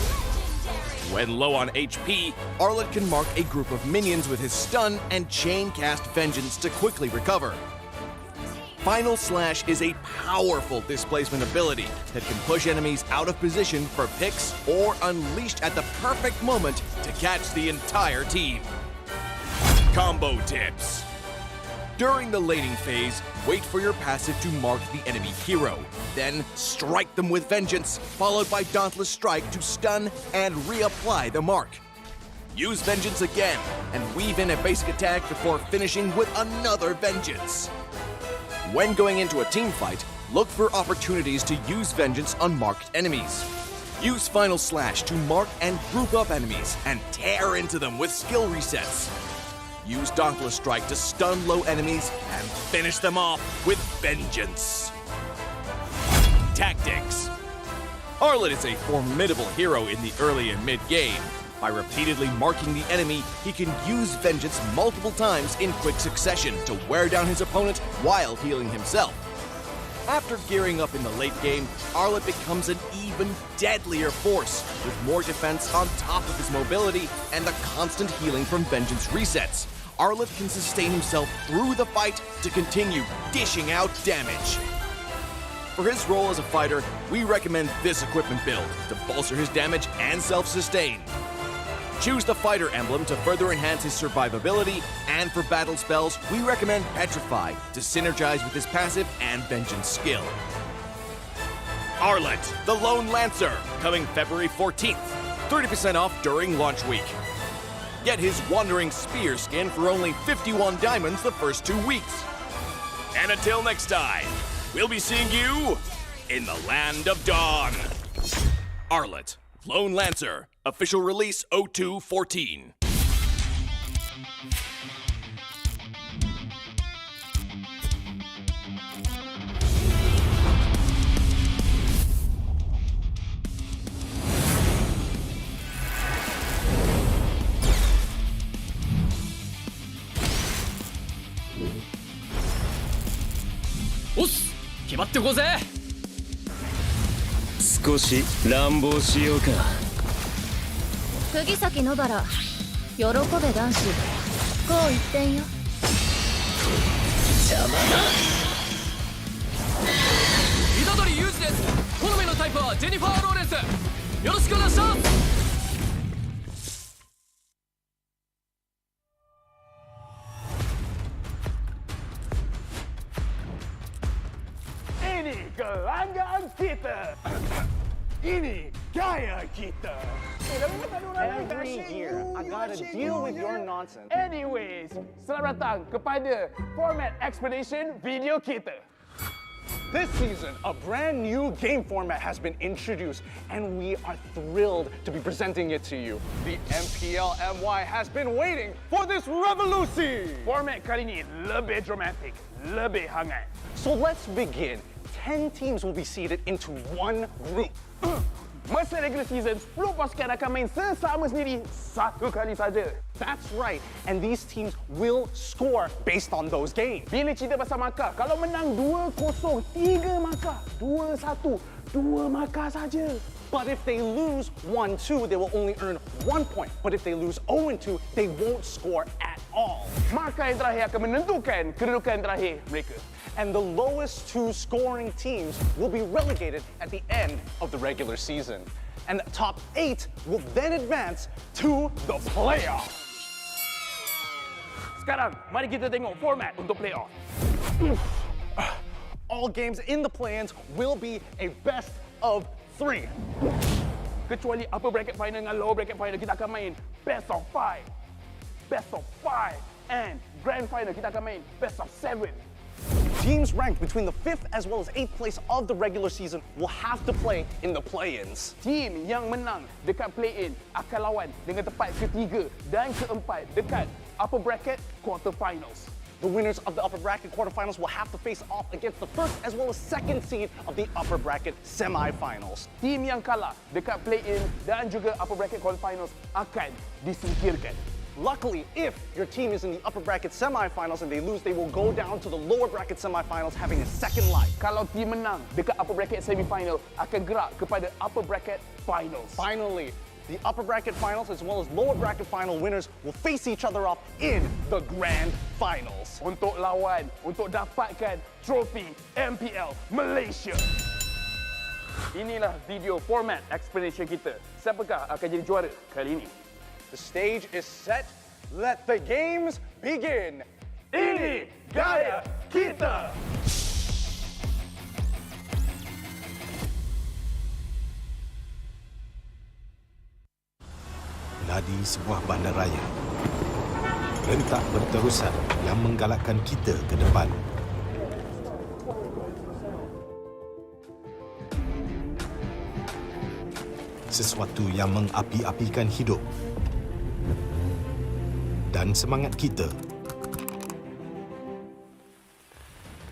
When low on HP, Arlet can mark a group of minions with his stun and chain cast Vengeance to quickly recover. Final Slash is a powerful displacement ability that can push enemies out of position for picks or unleashed at the perfect moment to catch the entire team. Combo tips. During the laning phase, wait for your passive to mark the enemy hero. Then strike them with Vengeance, followed by Dauntless Strike to stun and reapply the mark. Use Vengeance again and weave in a basic attack before finishing with another Vengeance. When going into a team fight, look for opportunities to use Vengeance on marked enemies. Use Final Slash to mark and group up enemies and tear into them with skill resets. Use Dauntless Strike to stun low enemies and finish them off with Vengeance. Tactics. Arlet is a formidable hero in the early and mid-game. By repeatedly marking the enemy, he can use Vengeance multiple times in quick succession to wear down his opponent while healing himself. After gearing up in the late game, Arlet becomes an even deadlier force, with more defense on top of his mobility and the constant healing from Vengeance resets. Arlet can sustain himself through the fight to continue dishing out damage. For his role as a fighter, we recommend this equipment build to bolster his damage and self-sustain. Choose the fighter emblem to further enhance his survivability, and for battle spells, we recommend Petrify to synergize with his passive and Vengeance skill. Arlet, the Lone Lancer, coming February 14th, 30% off during launch week. Get his Wandering Spear skin for only 51 diamonds the first 2 weeks. And until next time, we'll be seeing you in the Land of Dawn. Arlet, Lone Lancer, official release 0214. Oss! 決まってこうぜ少し乱暴しようか釘崎野原喜べ男子こう一点よ邪魔だ虎杖裕二です好みのタイプはジェニファー・ローレンスよろしくお願いします Ini kelanggaan kita. Ini gaya kita. Every year, I gotta deal with your nonsense. Anyways, selamat datang kepada format explanation video kita. This season, a brand new game format has been introduced, and we are thrilled to be presenting it to you. The MPL MY has been waiting for this revolution! Format kali ini lebih dramatic, lebih hangat. So let's begin. 10 teams will be seated into one group. Masa regular season, 10 pasukan akan main sesama sendiri satu kali saja. That's right, and these teams will score based on those games. Bila cerita pasal markah, kalau menang 2-0, 3 markah. 2-1, 2 markah saja. But if they lose 1-2, they will only earn 1 point. But if they lose 0-2, they won't score at all. Markah yang terakhir akan menentukan kedudukan terakhir mereka. And the lowest 2 scoring teams will be relegated at the end of the regular season. And the top 8 will then advance to the playoffs. Sekarang, mari kita tengok format untuk playoff. All games in the play-ins will be a best of 3. Kecuali upper bracket final dengan lower bracket final, kita akan main best of 5. Best of 5. And grand final, kita akan main best of 7. Teams ranked between the 5th as well as 8th place of the regular season will have to play in the play-ins. Team yang menang dekat play-in akan lawan dengan tempat ketiga dan keempat dekat upper bracket quarter finals. The winners of the upper bracket quarterfinals will have to face off against the first as well as second seed of the upper bracket semifinals. Team yang kalah dekat play-in dan juga upper bracket quarterfinals akan disingkirkan. Luckily, if your team is in the upper bracket semifinals and they lose, they will go down to the lower bracket semifinals having a second life. Kalau team menang dekat upper bracket semifinal, akan gerak kepada upper bracket finals. Finally, the upper bracket finals as well as lower bracket final winners will face each other off in the grand finals. Untuk lawan, untuk dapatkan trofi MPL Malaysia. Inilah video format explanation kita. Siapakah akan jadi juara kali ini? The stage is set. Let the games begin. Ini gaya kita. Ladi sebuah bandaraya. Rentak berterusan yang menggalakkan kita ke depan. Sesuatu yang mengapi-apikan hidup dan semangat kita.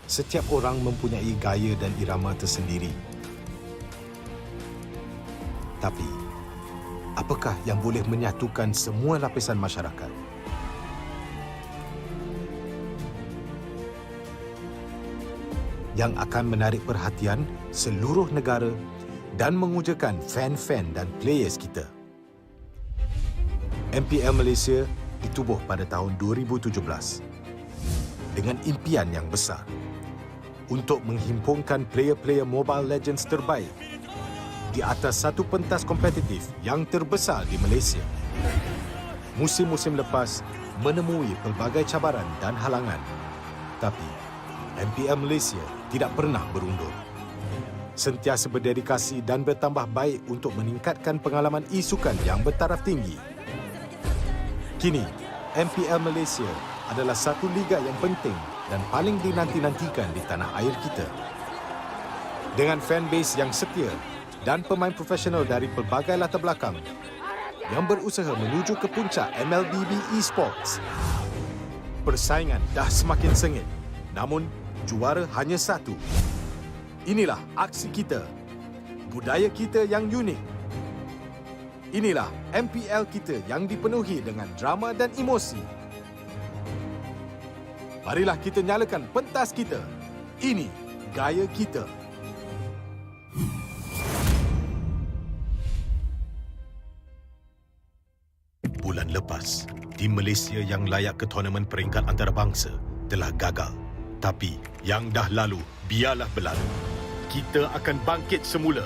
Setiap orang mempunyai gaya dan irama tersendiri. Tapi, apakah yang boleh menyatukan semua lapisan masyarakat? Yang akan menarik perhatian seluruh negara dan mengujakan fan-fan dan players kita. MPL Malaysia ditubuh pada tahun 2017 dengan impian yang besar untuk menghimpunkan player-player Mobile Legends terbaik di atas satu pentas kompetitif yang terbesar di Malaysia. Musim-musim lepas menemui pelbagai cabaran dan halangan, tapi MPL Malaysia tidak pernah berundur. Sentiasa berdedikasi dan bertambah baik untuk meningkatkan pengalaman e-sukan yang bertaraf tinggi. Kini, MPL Malaysia adalah satu liga yang penting dan paling dinanti-nantikan di tanah air kita. Dengan fanbase yang setia dan pemain profesional dari pelbagai latar belakang yang berusaha menuju ke puncak MLBB Esports. Persaingan dah semakin sengit, namun juara hanya satu. Inilah aksi kita, budaya kita yang unik. Inilah MPL kita yang dipenuhi dengan drama dan emosi. Marilah kita nyalakan pentas kita. Ini gaya kita. Bulan lepas, tim Malaysia yang layak ke tournament peringkat antarabangsa telah gagal. Tapi yang dah lalu, biarlah berlalu. Kita akan bangkit semula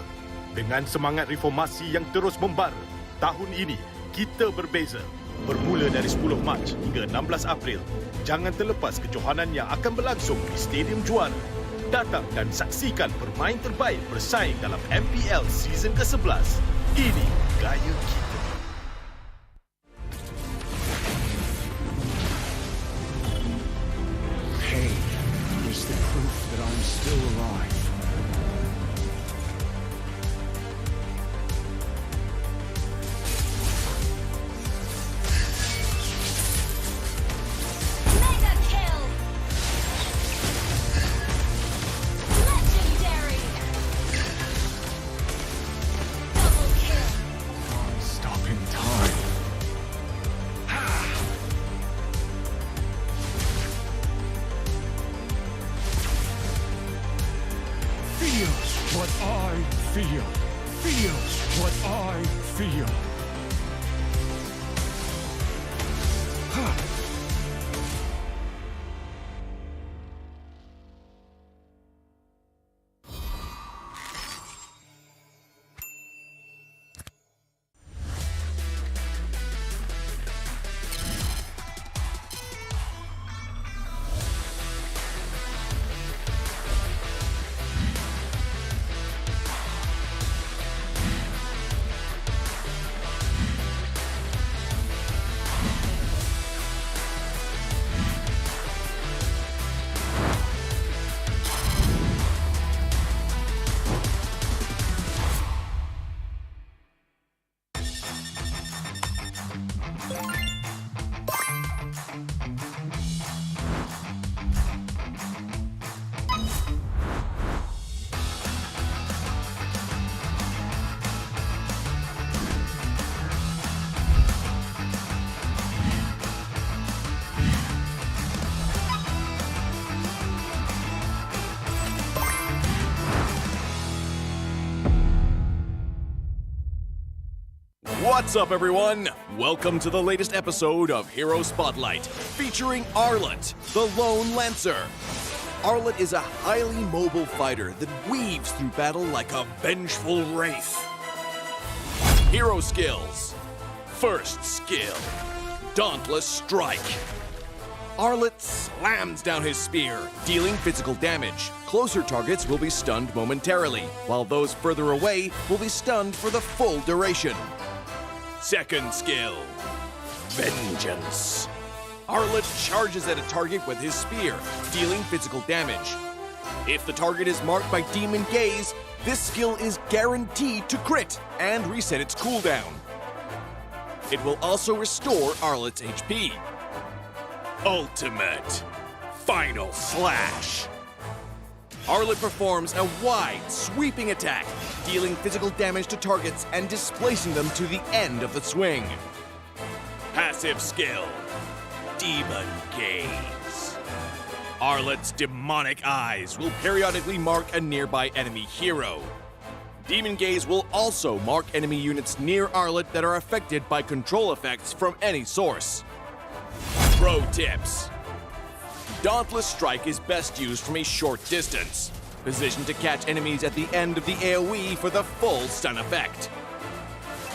dengan semangat reformasi yang terus membara. Tahun ini, kita berbeza. Bermula dari 10 Mac hingga 16 April, jangan terlepas kejohanan yang akan berlangsung di Stadium Juara. Datang dan saksikan permain terbaik bersaing dalam MPL season ke-11. Ini gaya kita. Pain is the proof that I'm still alive. Mega kill! Legendary! Double kill! I'm stopping time. Feel what I feel. Feel what I feel. What's up, everyone? Welcome to the latest episode of Hero Spotlight, featuring Arlet, the Lone Lancer. Arlet is a highly mobile fighter that weaves through battle like a vengeful wraith. Hero skills. First skill, Dauntless Strike. Arlet slams down his spear, dealing physical damage. Closer targets will be stunned momentarily, while those further away will be stunned for the full duration. Second skill, Vengeance. Arlet charges at a target with his spear, dealing physical damage. If the target is marked by Demon Gaze, this skill is guaranteed to crit and reset its cooldown. It will also restore Arlet's HP. Ultimate Final Slash. Arlet performs a wide, sweeping attack, dealing physical damage to targets and displacing them to the end of the swing. Passive skill, Demon Gaze. Arlet's demonic eyes will periodically mark a nearby enemy hero. Demon Gaze will also mark enemy units near Arlet that are affected by control effects from any source. Pro tips. Dauntless Strike is best used from a short distance, positioned to catch enemies at the end of the AoE for the full stun effect.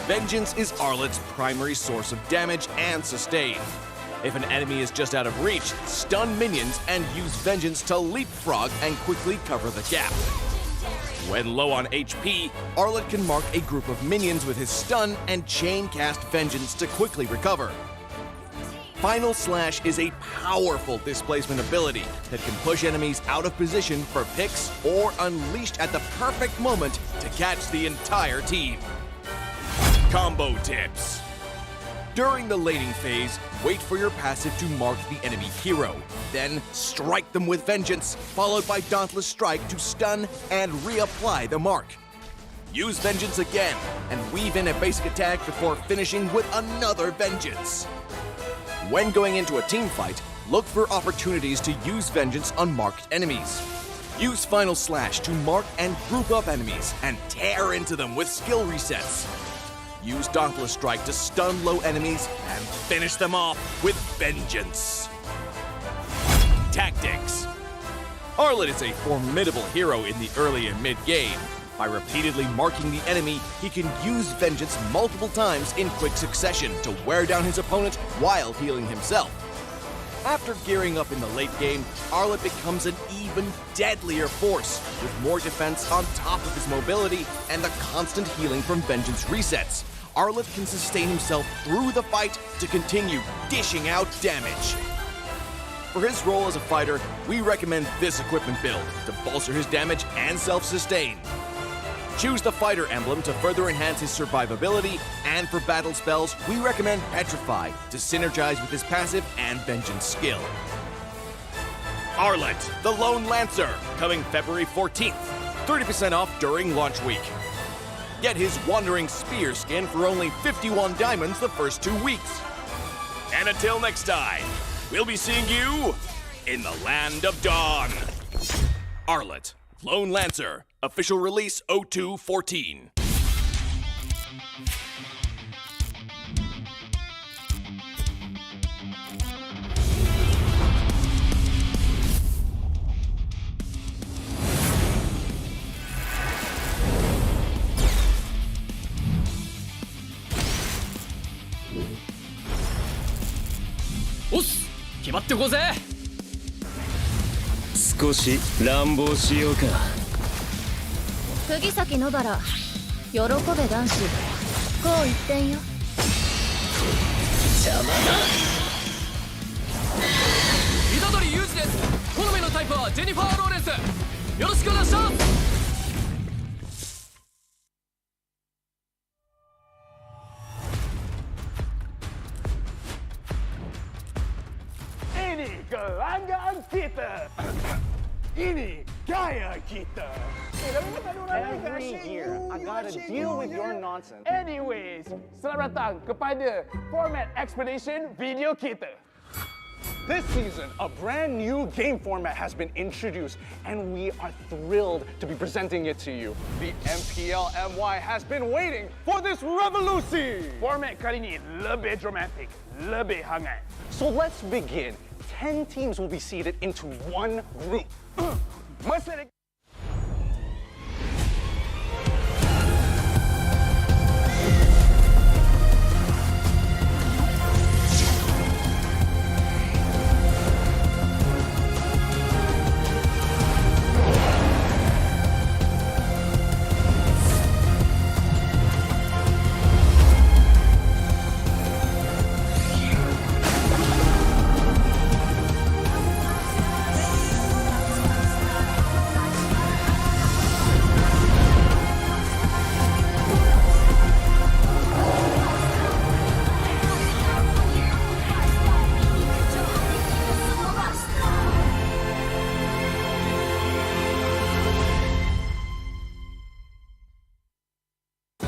Vengeance is Arlet's primary source of damage and sustain. If an enemy is just out of reach, stun minions and use Vengeance to leapfrog and quickly cover the gap. When low on HP, Arlet can mark a group of minions with his stun and chain cast Vengeance to quickly recover. Final Slash is a powerful displacement ability that can push enemies out of position for picks or unleashed at the perfect moment to catch the entire team. Combo tips. During the laning phase, wait for your passive to mark the enemy hero. Then strike them with Vengeance, followed by Dauntless Strike to stun and reapply the mark. Use Vengeance again and weave in a basic attack before finishing with another Vengeance. When going into a team fight, look for opportunities to use Vengeance on marked enemies. Use Final Slash to mark and group up enemies and tear into them with skill resets. Use Dauntless Strike to stun low enemies and finish them off with Vengeance. Tactics. Arlet is a formidable hero in the early and mid-game. By repeatedly marking the enemy, he can use Vengeance multiple times in quick succession to wear down his opponent while healing himself. After gearing up in the late game, Arlet becomes an even deadlier force, with more defense on top of his mobility and the constant healing from Vengeance resets. Arlet can sustain himself through the fight to continue dishing out damage. For his role as a fighter, we recommend this equipment build to bolster his damage and self-sustain. Choose the fighter emblem to further enhance his survivability, and for battle spells, we recommend Petrify to synergize with his passive and Vengeance skill. Arlet, the Lone Lancer, coming February 14th, 30% off during launch week. Get his Wandering Spear skin for only 51 diamonds the first 2 weeks. And until next time, we'll be seeing you in the Land of Dawn. Arlet, Lone Lancer, official release 0214. Oss! 決まってこうぜ少し乱暴しようか釘崎野原喜べ男子こう一点よ邪魔だ虎杖裕二です好みのタイプはジェニファー・ローレンスよろしくお願いします Ini kelanggaan kita. Ini gaya kita. Every year, I gotta deal with your nonsense. Anyways, selamat datang kepada format explanation video kita. This season, a brand new game format has been introduced, and we are thrilled to be presenting it to you. The MPL MY has been waiting for this revolution. Format kali ni lebih dramatic, lebih hangat. So let's begin. 10 teams will be seeded into one group. Masa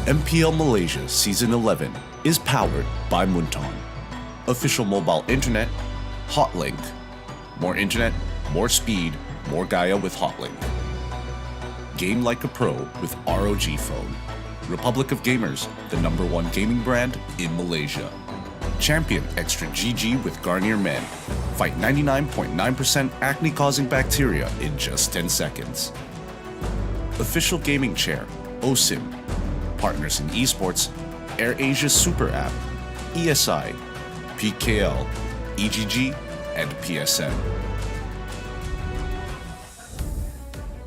MPL Malaysia Season 11 is powered by Munton. Official mobile internet, Hotlink. More internet, more speed, more Gaia with Hotlink. Game like a pro with ROG phone. Republic of Gamers, the #1 gaming brand in Malaysia. Champion Extra GG with Garnier Men. Fight 99.9% acne-causing bacteria in just 10 seconds. Official gaming chair, OSIM. Partners in Esports, AirAsia Super App, ESI, PKL, EGG, and PSN.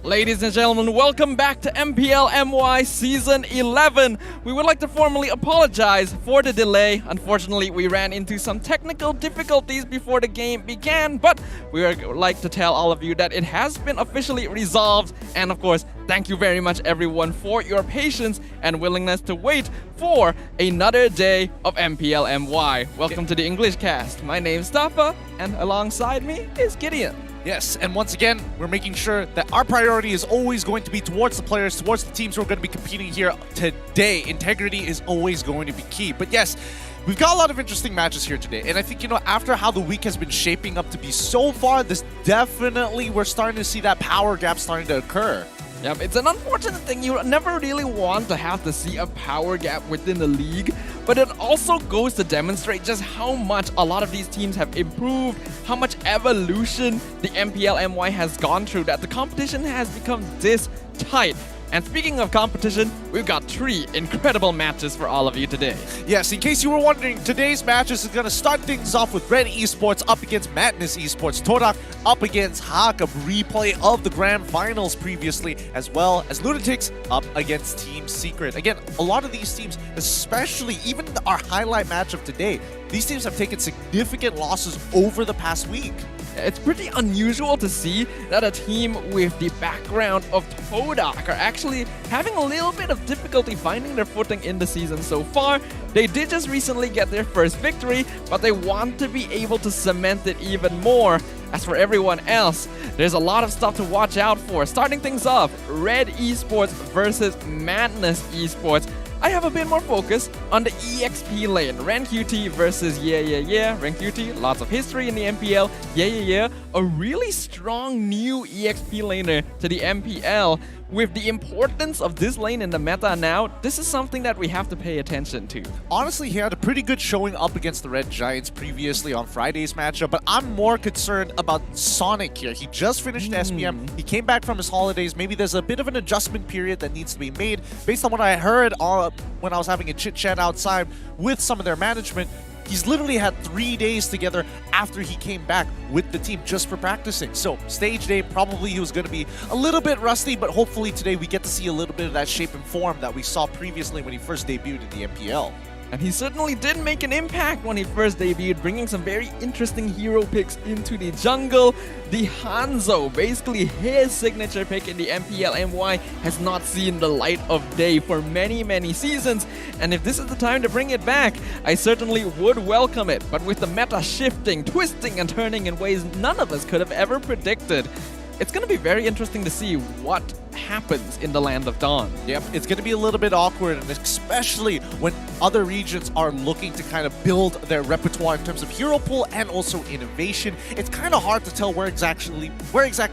Ladies and gentlemen, welcome back to MPL MY Season 11. We would like to formally apologize for the delay. Unfortunately, we ran into some technical difficulties before the game began, but we would like to tell all of you that it has been officially resolved. And of course, thank you very much everyone for your patience and willingness to wait for another day of MPL MY. Welcome to the English cast. My name's Tafa, and alongside me is Gideon. Yes, and once again, we're making sure that our priority is always going to be towards the players, towards the teams who are going to be competing here today. Integrity is always going to be key. But yes, we've got a lot of interesting matches here today. And I think, after how the week has been shaping up to be so far, we're starting to see that power gap starting to occur. Yep, it's an unfortunate thing. You never really want to have to see a power gap within the league, but it also goes to demonstrate just how much a lot of these teams have improved, how much evolution the MPL MY has gone through, that the competition has become this tight. And speaking of competition, we've got 3 incredible matches for all of you today. Yes, in case you were wondering, today's matches is going to start things off with Red Esports up against Madness Esports, Todak up against HAQ, a replay of the grand finals previously, as well as Lunatix up against Team Secret. Again, a lot of these teams, especially even our highlight match of today, these teams have taken significant losses over the past week. It's pretty unusual to see that a team with the background of Todak are actually having a little bit of difficulty finding their footing in the season so far. They did just recently get their first victory, but they want to be able to cement it even more. As for everyone else, there's a lot of stuff to watch out for. Starting things off, Red Esports versus Madness Esports. I have a bit more focus on the EXP lane. RenQT versus RenQT, lots of history in the MPL. A really strong new EXP laner to the MPL. With the importance of this lane in the meta now, this is something that we have to pay attention to. Honestly, he had a pretty good showing up against the Red Giants previously on Friday's matchup, but I'm more concerned about Sonic here. He just finished SPM. He came back from his holidays. Maybe there's a bit of an adjustment period that needs to be made. Based on what I heard when I was having a chit-chat outside with some of their management, he's literally had 3 days together after he came back with the team just for practicing. So stage day, probably he was going to be a little bit rusty, but hopefully today we get to see a little bit of that shape and form that we saw previously when he first debuted in the MPL. And he certainly did make an impact when he first debuted, bringing some very interesting hero picks into the jungle. The Hanzo, basically his signature pick in the MPL MY, has not seen the light of day for many, many seasons. And if this is the time to bring it back, I certainly would welcome it. But with the meta shifting, twisting and turning in ways none of us could have ever predicted, it's going to be very interesting to see what happens in the Land of Dawn. Yep, it's going to be a little bit awkward, and especially when other regions are looking to kind of build their repertoire in terms of hero pool and also innovation. It's kind of hard to tell where exactly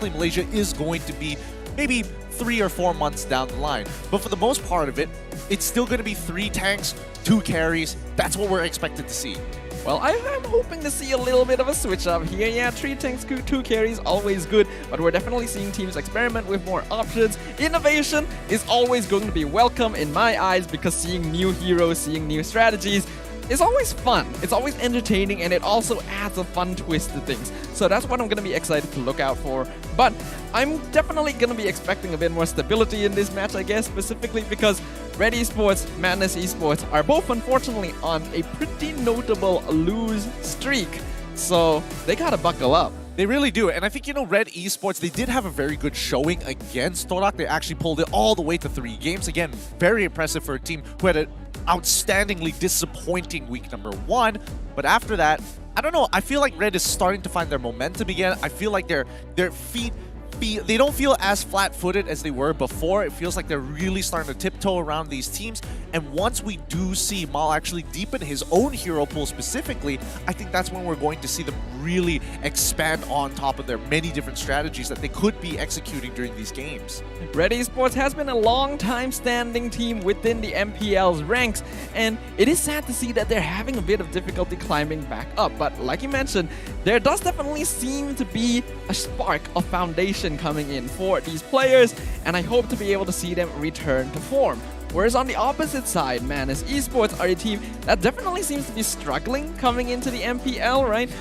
Malaysia is going to be maybe 3 or 4 months down the line. But for the most part of it, it's still going to be 3 tanks, 2 carries. That's what we're expected to see. Well, I'm hoping to see a little bit of a switch up here. Yeah, 3 tanks, 2 carries, always good, but we're definitely seeing teams experiment with more options. Innovation is always going to be welcome in my eyes, because seeing new heroes, seeing new strategies is always fun. It's always entertaining, and it also adds a fun twist to things. So that's what I'm going to be excited to look out for. But I'm definitely going to be expecting a bit more stability in this match, I guess, specifically because Red Esports, Madness Esports are both unfortunately on a pretty notable lose streak. So they gotta buckle up. They really do. And I think, Red Esports, they did have a very good showing against Todak. They actually pulled it all the way to 3 games. Again, very impressive for a team who had an outstandingly disappointing week number 1. But after that, I don't know. I feel like Red is starting to find their momentum again. I feel like their feet, they don't feel as flat-footed as they were before. It feels like they're really starting to tiptoe around these teams. And once we do see Mal actually deepen his own hero pool specifically, I think that's when we're going to see them really expand on top of their many different strategies that they could be executing during these games. Red Esports has been a long time standing team within the MPL's ranks, and it is sad to see that they're having a bit of difficulty climbing back up. But like you mentioned, there does definitely seem to be a spark of foundation coming in for these players, and I hope to be able to see them return to form. Whereas on the opposite side, Madness Esports are a team that definitely seems to be struggling coming into the MPL, right?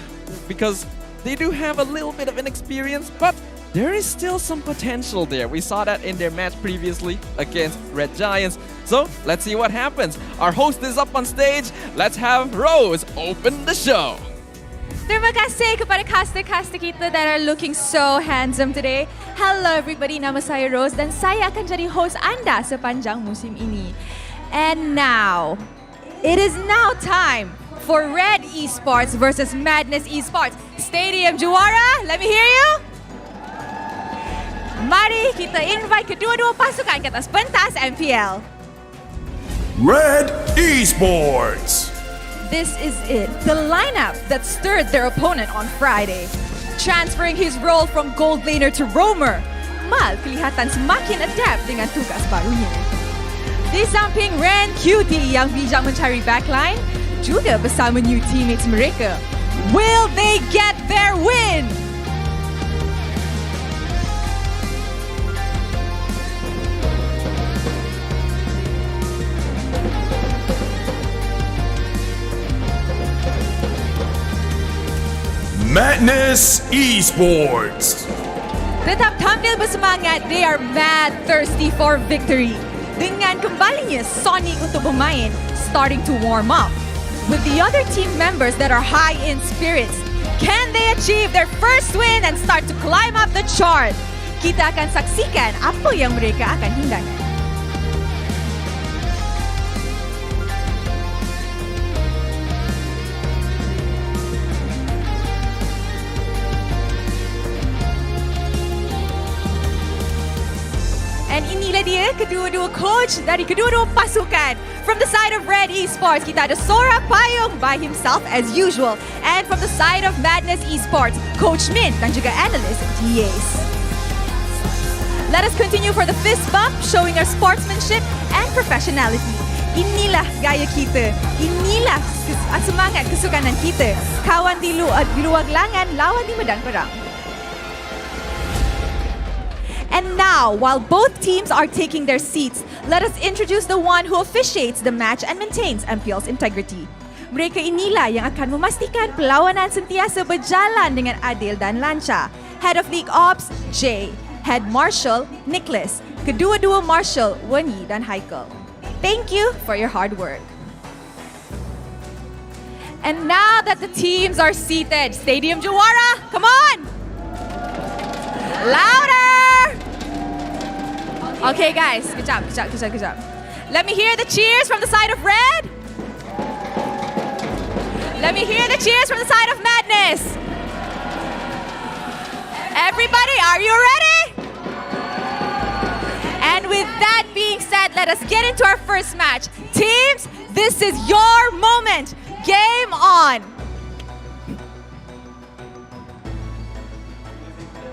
Because they do have a little bit of inexperience, but there is still some potential there. We saw that in their match previously against Red Giants. So let's see what happens. Our host is up on stage. Let's have Rose open the show. Terima kasih kepada caster-caster kita that are looking so handsome today. Hello everybody, nama saya Rose dan saya akan jadi host anda sepanjang musim ini. And now, it is now time for Red Esports versus Madness Esports. Stadium Juara, let me hear you. Mari kita invite kedua-dua pasukan ke atas pentas MPL. Red Esports. This is it, the lineup that stirred their opponent on Friday. Transferring his role from gold laner to roamer, Mal kelihatan semakin adept dengan tugas barunya. Di samping Ren QD yang bijak mencari backline, juga bersama new teammates mereka. Will they get their win? Madness Esports. Tetap tampil bersemangat, they are mad thirsty for victory. Dengan kembalinya Sonic untuk bermain, starting to warm up. With the other team members that are high in spirits, can they achieve their first win and start to climb up the chart? Kita akan saksikan apa yang mereka akan hindari. And inilah dia kedua-dua coach dari kedua-dua pasukan. From the side of Red Esports, kita ada Sora Payung by himself as usual. And from the side of Madness Esports, Coach Min dan juga analyst TAs. Let us continue for the fist bump, showing our sportsmanship and professionality. Inilah gaya kita. Inilah semangat kesukanan kita. Kawan di luar gelangan, lawan di medan perang. And now, while both teams are taking their seats, let us introduce the one who officiates the match and maintains MPL's integrity. Mereka inilah yang akan memastikan perlawanan sentiasa berjalan dengan adil dan lancar. Head of League Ops, Jay. Head Marshal, Nicholas. Kedua-dua Marshal, Wenyi dan Haikal. Thank you for your hard work. And now that the teams are seated, Stadium Juara, come on! Louder! Okay guys, good job. Let me hear the cheers from the side of Red. Let me hear the cheers from the side of Madness. Everybody Are you ready? And with that being said, let us get into our first match. Teams, this is your moment. Game on.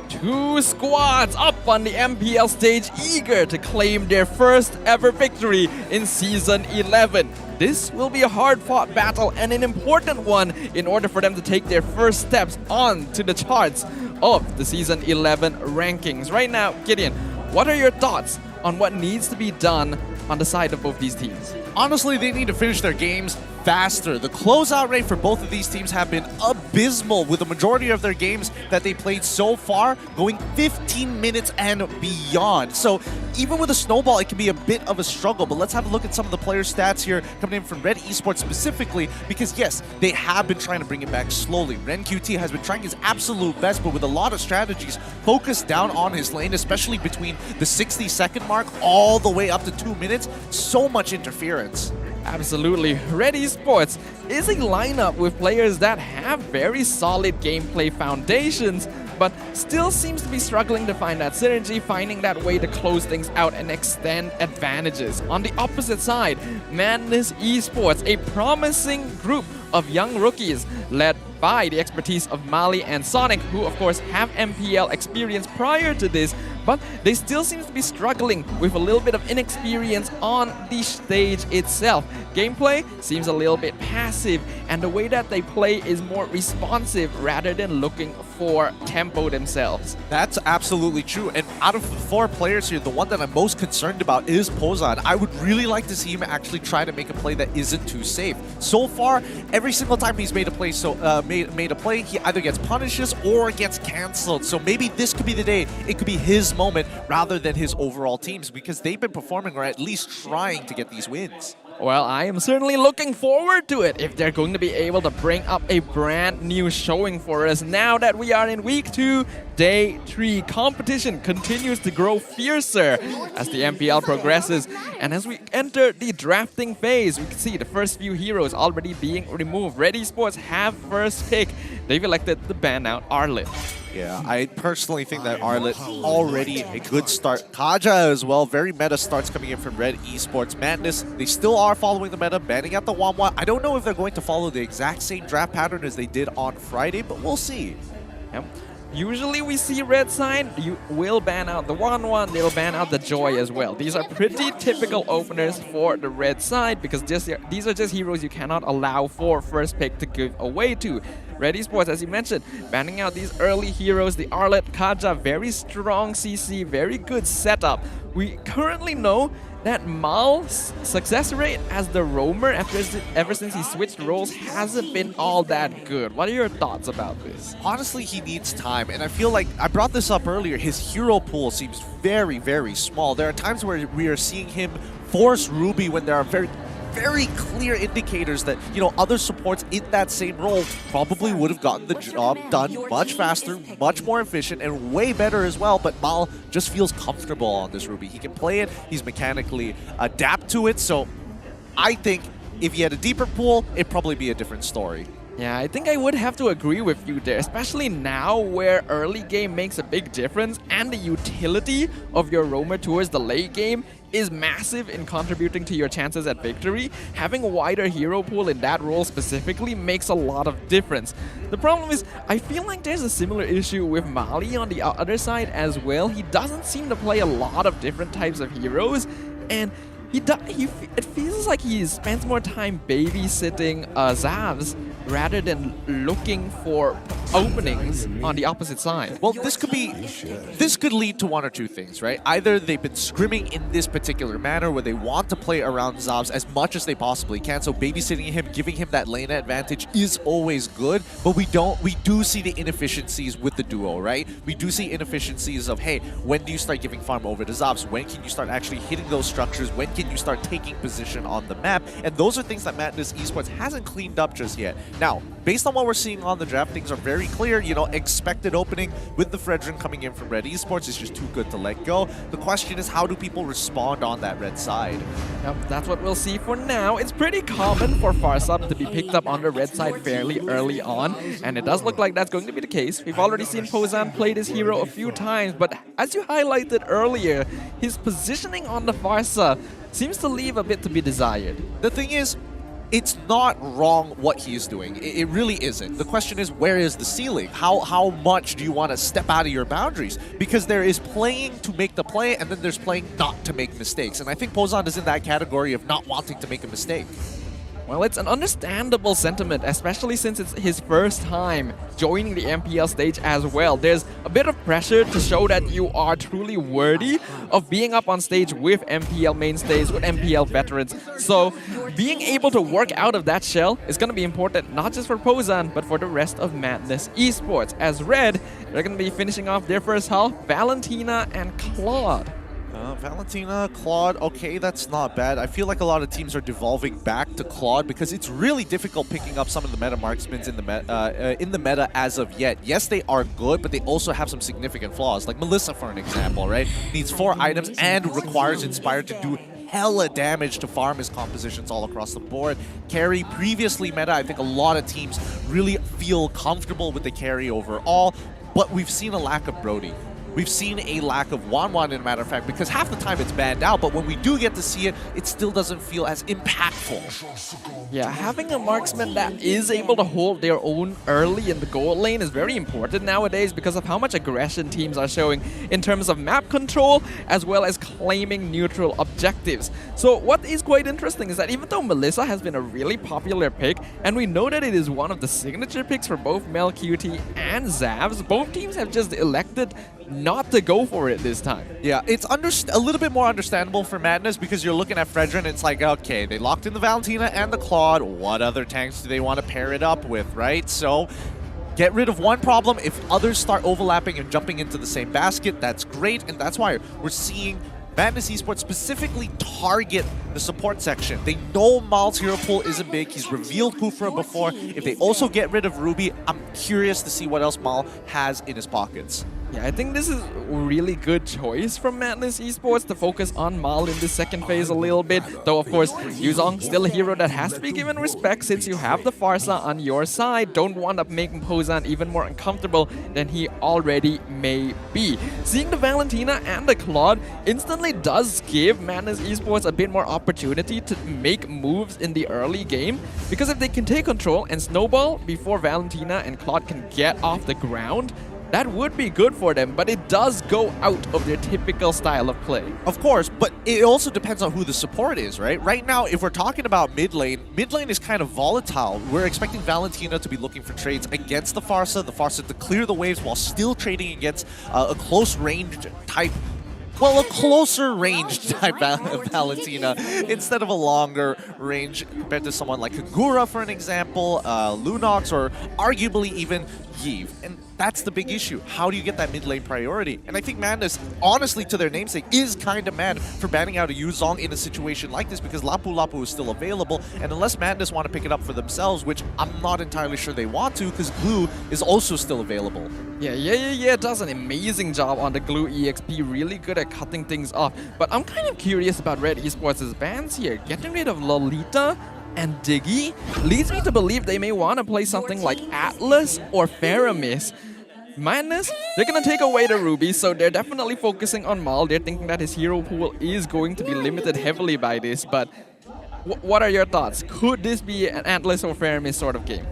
Two squads up on the MPL stage, eager to claim their first ever victory in Season 11. This will be a hard-fought battle and an important one in order for them to take their first steps on to the charts of the Season 11 rankings. Right now, Gideon, what are your thoughts on what needs to be done on the side of both these teams? Honestly, they need to finish their games faster. The closeout rate for both of these teams have been abysmal, with the majority of their games that they played so far going 15 minutes and beyond. So even with a snowball, it can be a bit of a struggle. But let's have a look at some of the player stats here coming in from Red Esports specifically, because yes, they have been trying to bring it back slowly. Ren QT has been trying his absolute best, but with a lot of strategies focused down on his lane, especially between the 60-second mark all the way up to 2 minutes. So much interference. Absolutely. Red Esports is a lineup with players that have very solid gameplay foundations, but still seems to be struggling to find that synergy, finding that way to close things out and extend advantages. On the opposite side, Madness Esports, a promising group of young rookies led by the expertise of Mali and Sonic, who of course have MPL experience prior to this, but they still seem to be struggling with a little bit of inexperience on the stage itself. Gameplay seems a little bit passive, and the way that they play is more responsive rather than looking for tempo themselves. That's absolutely true. And out of the 4 players here, the one that I'm most concerned about is Pozan. I would really like to see him actually try to make a play that isn't too safe. So far, every single time he's made a play, made a play, he either gets punishes or gets cancelled. So maybe this could be the day. It could be his moment rather than his overall team's, because they've been performing, or at least trying to get these wins. Well, I am certainly looking forward to it if they're going to be able to bring up a brand new showing for us. Now that we are in week 2, day 3, competition continues to grow fiercer as the MPL progresses. And as we enter the drafting phase, we can see the first few heroes already being removed. Red Esports have first pick. They've elected to ban out Arlit. Yeah, I personally think that Arlit already a good start. Kaja as well, very meta starts coming in from Red Esports. Madness, they still are following the meta, banning out the Wanwa. I don't know if they're going to follow the exact same draft pattern as they did on Friday, but we'll see. Yep. Usually we see red side, you will ban out the 1-1, they'll ban out the Joy as well. These are pretty typical openers for the red side, because these are just heroes you cannot allow for first pick to give away to. Red Esports, as you mentioned, banning out these early heroes, the Arlit, Kaja, very strong CC, very good setup. We currently know that Mal's success rate as the roamer ever since he switched roles hasn't been all that good. What are your thoughts about this? Honestly, he needs time, and I feel like I brought this up earlier. His hero pool seems very, very small. There are times where we are seeing him force Ruby when there are very clear indicators that, you know, other supports in that same role probably would have gotten the job done much faster, much more efficient, and way better as well. But Mal just feels comfortable on this Ruby. He can play it, he's mechanically adapt to it. So I think if he had a deeper pool, it'd probably be a different story. Yeah, I think I would have to agree with you there, especially now where early game makes a big difference and the utility of your roamer towards the late game is massive in contributing to your chances at victory. Having a wider hero pool in that role specifically makes a lot of difference. The problem is, I feel like there's a similar issue with Mali on the other side as well. He doesn't seem to play a lot of different types of heroes, and it feels like he spends more time babysitting Zavs rather than looking for openings on the opposite side. Well, this could lead to one or two things, right? Either they've been scrimming in this particular manner where they want to play around Zavs as much as they possibly can, so babysitting him, giving him that lane advantage is always good, but we do see the inefficiencies with the duo, right? We do see inefficiencies of, hey, when do you start giving farm over to Zavs? When can you start actually hitting those structures? When can second you start taking position on the map. And those are things that Madness Esports hasn't cleaned up just yet. Now, based on what we're seeing on the draft, things are very clear. You know, expected opening with the Fredrin coming in from Red Esports is just too good to let go. The question is, how do people respond on that red side? Yep, that's what we'll see for now. It's pretty common for Farsub to be picked up on the red side fairly early on, and it does look like that's going to be the case. We've already seen Pozan play this hero a few times, but as you highlighted earlier, his positioning on the Farsa seems to leave a bit to be desired. The thing is, it's not wrong what he's doing. It really isn't. The question is, where is the ceiling? How much do you want to step out of your boundaries? Because there is playing to make the play, and then there's playing not to make mistakes. And I think Pozan is in that category of not wanting to make a mistake. Well, it's an understandable sentiment, especially since it's his first time joining the MPL stage as well. There's a bit of pressure to show that you are truly worthy of being up on stage with MPL mainstays, with MPL veterans. So being able to work out of that shell is going to be important, not just for Pozan, but for the rest of Madness Esports. As Red, they're going to be finishing off their first half, Valentina and Claude. Valentina, Claude, okay, that's not bad. I feel like a lot of teams are devolving back to Claude because it's really difficult picking up some of the meta marksmen in the meta as of yet. Yes, they are good, but they also have some significant flaws. Like Melissa, for an example, right? Needs 4 items and requires Inspire to do hella damage to farm his compositions all across the board. Carry, previously meta, I think a lot of teams really feel comfortable with the carry overall, but we've seen a lack of Brody. We've seen a lack of Wanwan, in a matter of fact, because half the time it's banned out, but when we do get to see it, it still doesn't feel as impactful. Yeah, having a marksman that is able to hold their own early in the gold lane is very important nowadays because of how much aggression teams are showing in terms of map control as well as claiming neutral objectives. So what is quite interesting is that even though Melissa has been a really popular pick, and we know that it is one of the signature picks for both MelQT and Zavs, both teams have just elected not to go for it this time. Yeah, it's a little bit more understandable for Madness because you're looking at Fredrin, it's like, okay, they locked in the Valentina and the Claude. What other tanks do they want to pair it up with, right? So get rid of one problem. If others start overlapping and jumping into the same basket, that's great. And that's why we're seeing Madness Esports specifically target the support section. They know Mal's hero pool isn't big. He's revealed Kufra before. If they also get rid of Ruby, I'm curious to see what else Mal has in his pockets. Yeah, I think this is a really good choice from Madness Esports to focus on Mal in the second phase a little bit. Though, of course, Yuzong still a hero that has to be given respect since you have the Farsa on your side. Don't want to make Pozan even more uncomfortable than he already may be. Seeing the Valentina and the Claude instantly does give Madness Esports a bit more opportunity to make moves in the early game. Because if they can take control and snowball before Valentina and Claude can get off the ground, that would be good for them, but it does go out of their typical style of play. Of course, but it also depends on who the support is, right? Right now, if we're talking about mid lane is kind of volatile. We're expecting Valentina to be looking for trades against the Farsa to clear the waves while still trading against a close range type. Well, a closer range type Valentina instead of a longer range compared to someone like Kagura, for an example, Lunox, or arguably even Yves. And that's the big issue. How do you get that mid lane priority? And I think Madness, honestly, to their namesake, is kind of mad for banning out a Yuzong in a situation like this because Lapu Lapu is still available. And unless Madness want to pick it up for themselves, which I'm not entirely sure they want to because Glue is also still available. Yeah, does an amazing job on the Glue EXP, really good at cutting things off. But I'm kind of curious about Red Esports' bans here. Getting rid of Lolita and Diggy leads me to believe they may want to play something like Atlas or Faramis. Madness, they're going to take away the Ruby, so they're definitely focusing on Mal. They're thinking that his hero pool is going to be limited heavily by this, but what are your thoughts? Could this be an Atlas or Faramis sort of game?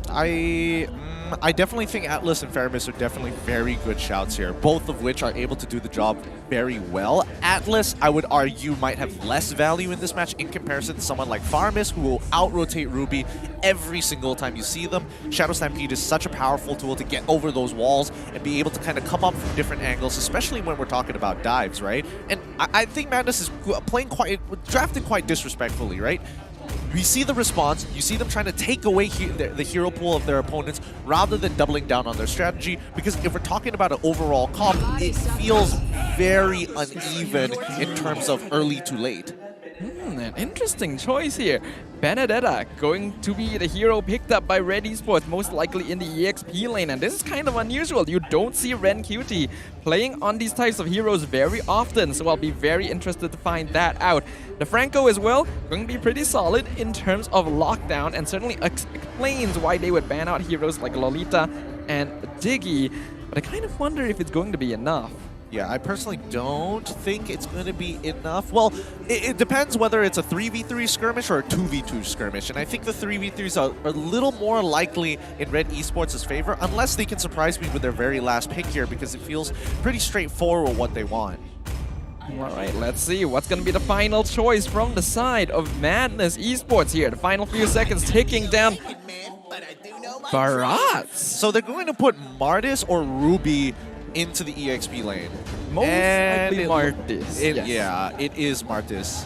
I definitely think Atlas and Faramis are definitely very good shouts here, both of which are able to do the job very well. Atlas, I would argue, might have less value in this match in comparison to someone like Faramis, who will out-rotate Ruby every single time you see them. Shadow Stampede is such a powerful tool to get over those walls and be able to kind of come up from different angles, especially when we're talking about dives, right? And I think Madness is drafting quite disrespectfully, right? We see the response, you see them trying to take away the hero pool of their opponents rather than doubling down on their strategy, because if we're talking about an overall comp, it feels very uneven in terms of early to late. An interesting choice here. Benedetta going to be the hero picked up by Red Esports, most likely in the EXP lane, and this is kind of unusual. You don't see Ren QT playing on these types of heroes very often, so I'll be very interested to find that out. The Franco as well, going to be pretty solid in terms of lockdown, and certainly explains why they would ban out heroes like Lolita and Diggy, but I kind of wonder if it's going to be enough. Yeah, I personally don't think it's going to be enough. Well, it depends whether it's a 3v3 skirmish or a 2v2 skirmish. And I think the 3v3s are a little more likely in Red Esports' favor, unless they can surprise me with their very last pick here, because it feels pretty straightforward what they want. All right, let's see what's going to be the final choice from the side of Madness Esports here. The final few seconds ticking down. Barats. So they're going to put Martis or Ruby into the EXP lane. Most likely Martis. Yes. Yeah, it is Martis.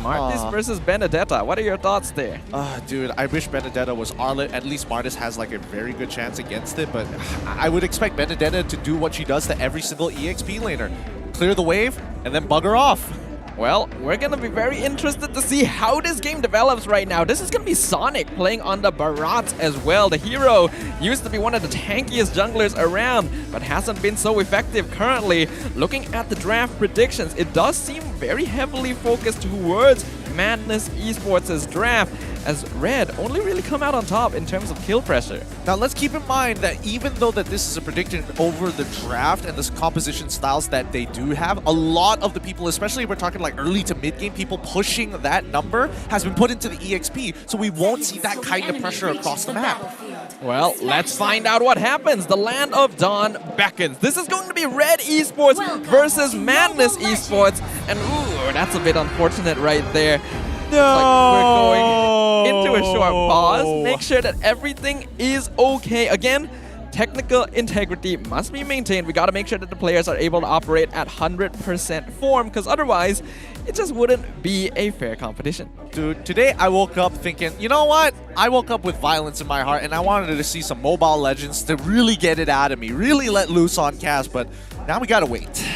Martis versus Benedetta. What are your thoughts there? Dude, I wish Benedetta was Arlet. At least Martis has like a very good chance against it, but I would expect Benedetta to do what she does to every single EXP laner. Clear the wave and then bugger off. Well, we're going to be very interested to see how this game develops right now. This is going to be Sonic playing on the Barats as well. The hero used to be one of the tankiest junglers around, but hasn't been so effective currently. Looking at the draft predictions, it does seem very heavily focused towards Madness Esports' draft, as Red only really come out on top in terms of kill pressure. Now let's keep in mind that even though that this is a prediction over the draft and the composition styles that they do have, a lot of the people, especially if we're talking like early to mid game, people pushing that number has been put into the EXP, so we won't see that kind of pressure across the map. Well, let's find out what happens. The Land of Dawn beckons. This is going to be Red Esports versus Madness Esports, and ooh, that's a bit unfortunate right there. No! Like we're going into a short pause. Make sure that everything is okay. Again, technical integrity must be maintained. We got to make sure that the players are able to operate at 100% form, because otherwise, it just wouldn't be a fair competition. Dude, today I woke up thinking, you know what? I woke up with violence in my heart, and I wanted to see some Mobile Legends to really get it out of me, really let loose on Cass, but now we gotta wait.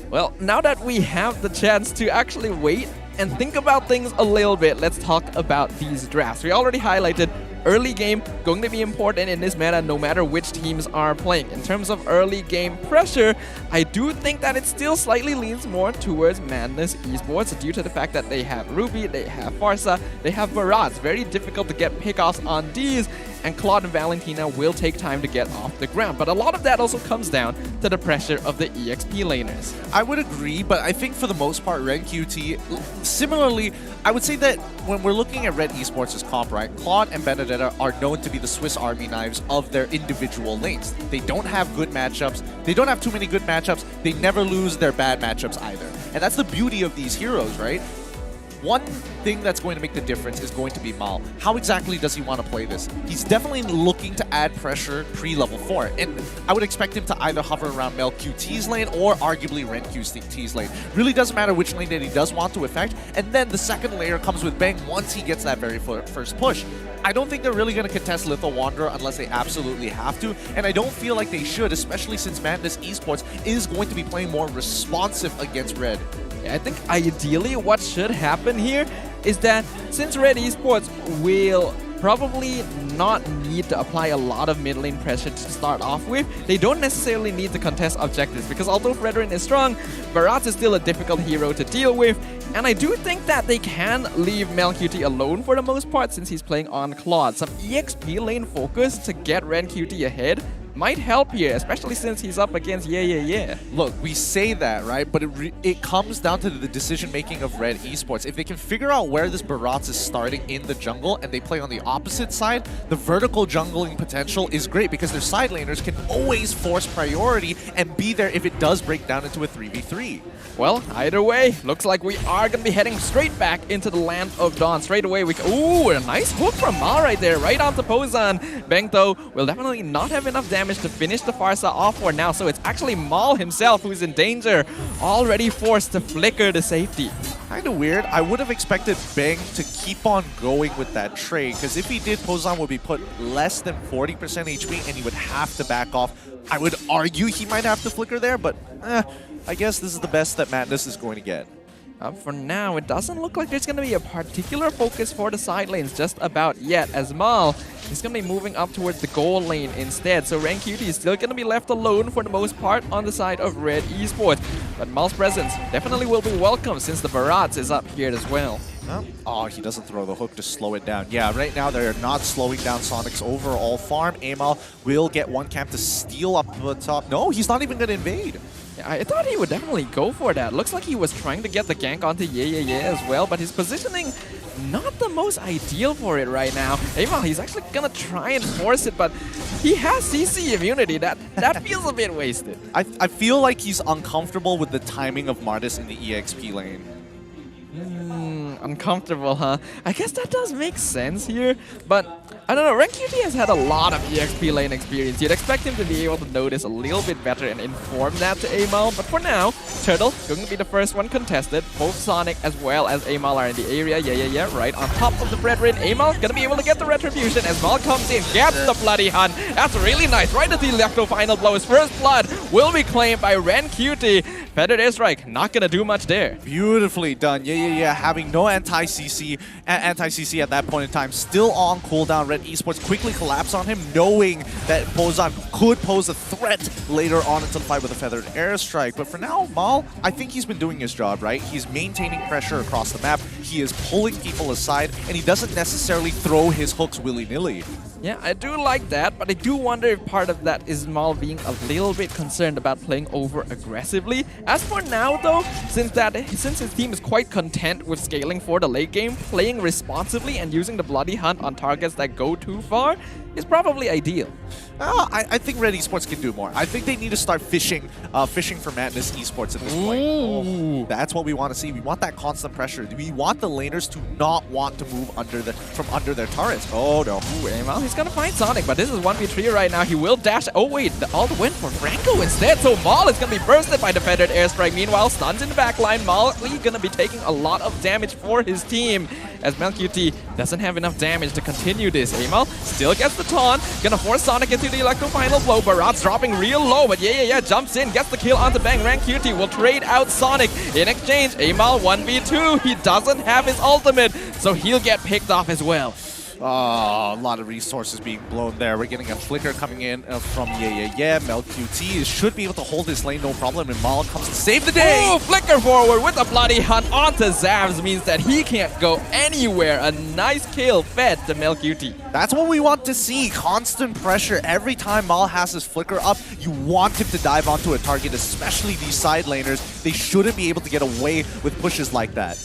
Well, now that we have the chance to actually wait and think about things a little bit, let's talk about these drafts. We already highlighted early game going to be important in this meta no matter which teams are playing. In terms of early game pressure, I do think that it still slightly leans more towards Madness Esports due to the fact that they have Ruby, they have Farsa, they have Barats. Very difficult to get pickoffs on these, and Claude and Valentina will take time to get off the ground. But a lot of that also comes down to the pressure of the EXP laners. I would agree, but I think for the most part, Red QT, similarly, I would say that when we're looking at Red Esports' comp, right, Claude and Benedetta are known to be the Swiss Army knives of their individual lanes. They don't have good matchups. They don't have too many good matchups. They never lose their bad matchups either. And that's the beauty of these heroes, right? One thing that's going to make the difference is going to be Mal. How exactly does he want to play this? He's definitely looking to add pressure pre-level 4, and I would expect him to either hover around Mel QT's lane or arguably Ren QT's lane. Really doesn't matter which lane that he does want to affect, and then the second layer comes with Bang once he gets that very first push. I don't think they're really going to contest Lethal Wanderer unless they absolutely have to, and I don't feel like they should, especially since Madness Esports is going to be playing more responsive against Red. I think ideally what should happen here is that since Red Esports will probably not need to apply a lot of mid lane pressure to start off with, they don't necessarily need to contest objectives, because although Fredrin is strong, Barats is still a difficult hero to deal with, and I do think that they can leave MelQT alone for the most part since he's playing on Claude. Some EXP lane focus to get Ren QT ahead might help here, especially since he's up against Yeah. Look, we say that, right? But it comes down to the decision-making of Red Esports. If they can figure out where this Barats is starting in the jungle and they play on the opposite side, the vertical jungling potential is great because their side laners can always force priority and be there if it does break down into a 3v3. Well, either way, looks like we are going to be heading straight back into the Land of Dawn. Straight away, ooh, a nice hook from Mal right there, right onto Pozan. Bang, though, will definitely not have enough damage to finish the Farsa off for now, so it's actually Mal himself who's in danger, already forced to flicker to safety. Kinda weird. I would have expected Bang to keep on going with that trade, because if he did, Pozan would be put less than 40% HP and he would have to back off. I would argue he might have to flicker there, but I guess this is the best that Madness is going to get. For now, it doesn't look like there's going to be a particular focus for the side lanes just about yet, as Mal is going to be moving up towards the gold lane instead. So RenQT is still going to be left alone for the most part on the side of Red Esports. But Mal's presence definitely will be welcome since the Barats is up here as well. Oh, he doesn't throw the hook to slow it down. Yeah, right now they're not slowing down Sonic's overall farm. Amal will get one camp to steal up the top. No, he's not even going to invade. Yeah, I thought he would definitely go for that. Looks like he was trying to get the gank onto Yeah as well, but his positioning not the most ideal for it right now. Amal, he's actually going to try and force it, but he has CC immunity. That feels a bit wasted. I feel like he's uncomfortable with the timing of Martis in the EXP lane. Uncomfortable, huh? I guess that does make sense here, but I don't know, RenQT has had a lot of EXP lane experience. You'd expect him to be able to notice a little bit better and inform that to Amal, but for now, Turtle going to be the first one contested. Both Sonic as well as Amal are in the area. Yeah, right on top of the Brethren. Amal gonna be able to get the retribution as Mal comes in, gets the bloody hunt. That's really nice. Right at the electro final blow. His first blood will be claimed by RenQT. Feathered Airstrike not gonna do much there. Beautifully done. Yeah. Having no anti-CC at that point in time. Still on cooldown. Red Esports quickly collapse on him, knowing that Pozan could pose a threat later on into the fight with a Feathered Airstrike. But for now, Mal, I think he's been doing his job, right? He's maintaining pressure across the map. He is pulling people aside, and he doesn't necessarily throw his hooks willy-nilly. Yeah, I do like that, but I do wonder if part of that is Mal being a little bit concerned about playing over aggressively. As for now though, since his team is quite content with scaling for the late game, playing responsibly and using the Bloody Hunt on targets that go too far is probably ideal. I think Red Esports can do more. I think they need to start fishing for Madness Esports at this point. Oh, that's what we want to see. We want that constant pressure. We want the laners to not want to move from under their turrets. Oh no. Well, he's gonna find Sonic, but this is 1v3 right now. He will dash. Oh wait, the ult went for Franco instead. So Mal is gonna be bursted by the Feathered Airstrike. Meanwhile, stuns in the backline. Mal gonna be taking a lot of damage for his team, as MLQT doesn't have enough damage to continue this. Amal still gets the taunt, gonna force Sonic into the electro final blow. Barat's dropping real low, but yeah, jumps in, gets the kill onto Bang. RenQT will trade out Sonic. In exchange, Amal 1v2. He doesn't have his ultimate, so he'll get picked off as well. Oh, a lot of resources being blown there. We're getting a flicker coming in from MLQT should be able to hold this lane no problem, and Mal comes to save the day. Oh, flicker forward with a bloody hunt onto Zavs means that he can't go anywhere. A nice kill fed to MLQT. That's what we want to see. Constant pressure. Every time Mal has his flicker up, you want him to dive onto a target, especially these side laners. They shouldn't be able to get away with pushes like that.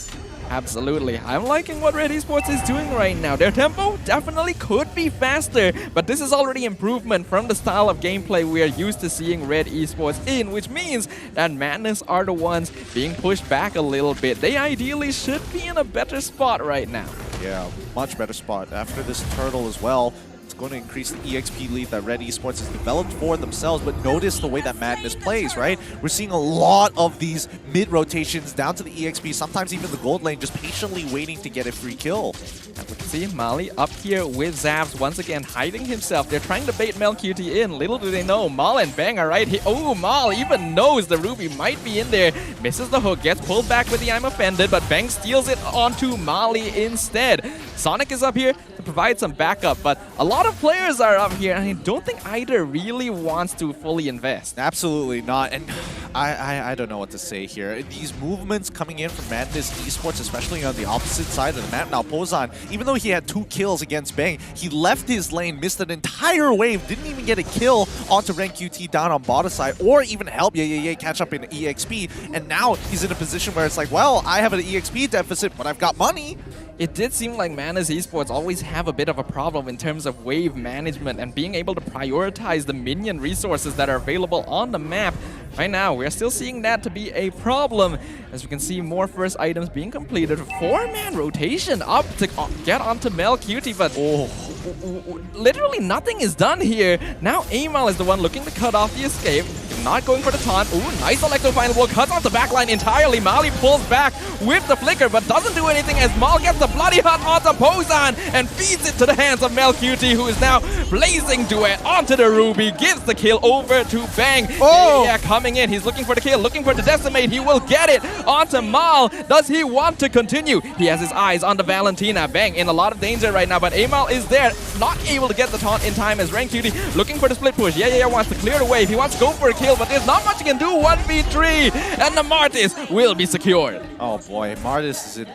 Absolutely. I'm liking what Red Esports is doing right now. Their tempo definitely could be faster, but this is already improvement from the style of gameplay we are used to seeing Red Esports in, which means that Madness are the ones being pushed back a little bit. They ideally should be in a better spot right now. Yeah, much better spot. After this turtle as well, it's going to increase the EXP lead that Red Esports has developed for themselves, but notice the way that Madness plays, right? We're seeing a lot of these mid-rotations down to the EXP, sometimes even the gold lane, just patiently waiting to get a free kill. And we can see Mali up here with Zavs once again hiding himself. They're trying to bait MLQT in. Little do they know, Mal and Bang are right here. Oh, Mal even knows the Ruby might be in there. Misses the hook, gets pulled back with the I'm offended, but Bang steals it onto Mali instead. Sonic is up here to provide some backup, but a lot of players are up here, and I don't think either really wants to fully invest. Absolutely not, and I don't know what to say here. These movements coming in from Madness Esports, especially on the opposite side of the map. Now, Pozan, even though he had 2 kills against Bang, he left his lane, missed an entire wave, didn't even get a kill onto RenQT down on bottom side, or even help catch up in EXP, and now he's in a position where it's like, well, I have an EXP deficit, but I've got money. It did seem like Madness Esports always have a bit of a problem in terms of wave management and being able to prioritize the minion resources that are available on the map. Right now, we're still seeing that to be a problem. As we can see, more first items being completed. 4-man rotation up to get onto MLQT, but literally nothing is done here. Now Amal is the one looking to cut off the escape. not going for the taunt. Ooh, nice electro final blow, cuts off the backline entirely. Mali pulls back with the flicker, but doesn't do anything as Mal gets the bloody hunt onto Pozan and feeds it to the hands of MLQT, who is now blazing duet onto the Ruby, gives the kill over to Bang. Oh! Yeah, coming in, he's looking for the kill, looking for the decimate. He will get it onto Mal. Does he want to continue? He has his eyes on the Valentina. Bang in a lot of danger right now, but Amal is there, not able to get the taunt in time as RenQt looking for the split push. Yeah, wants to clear the wave. He wants to go for a kill, but there's not much he can do. 1v3, and the Martis will be secured. Oh boy, Martis is in.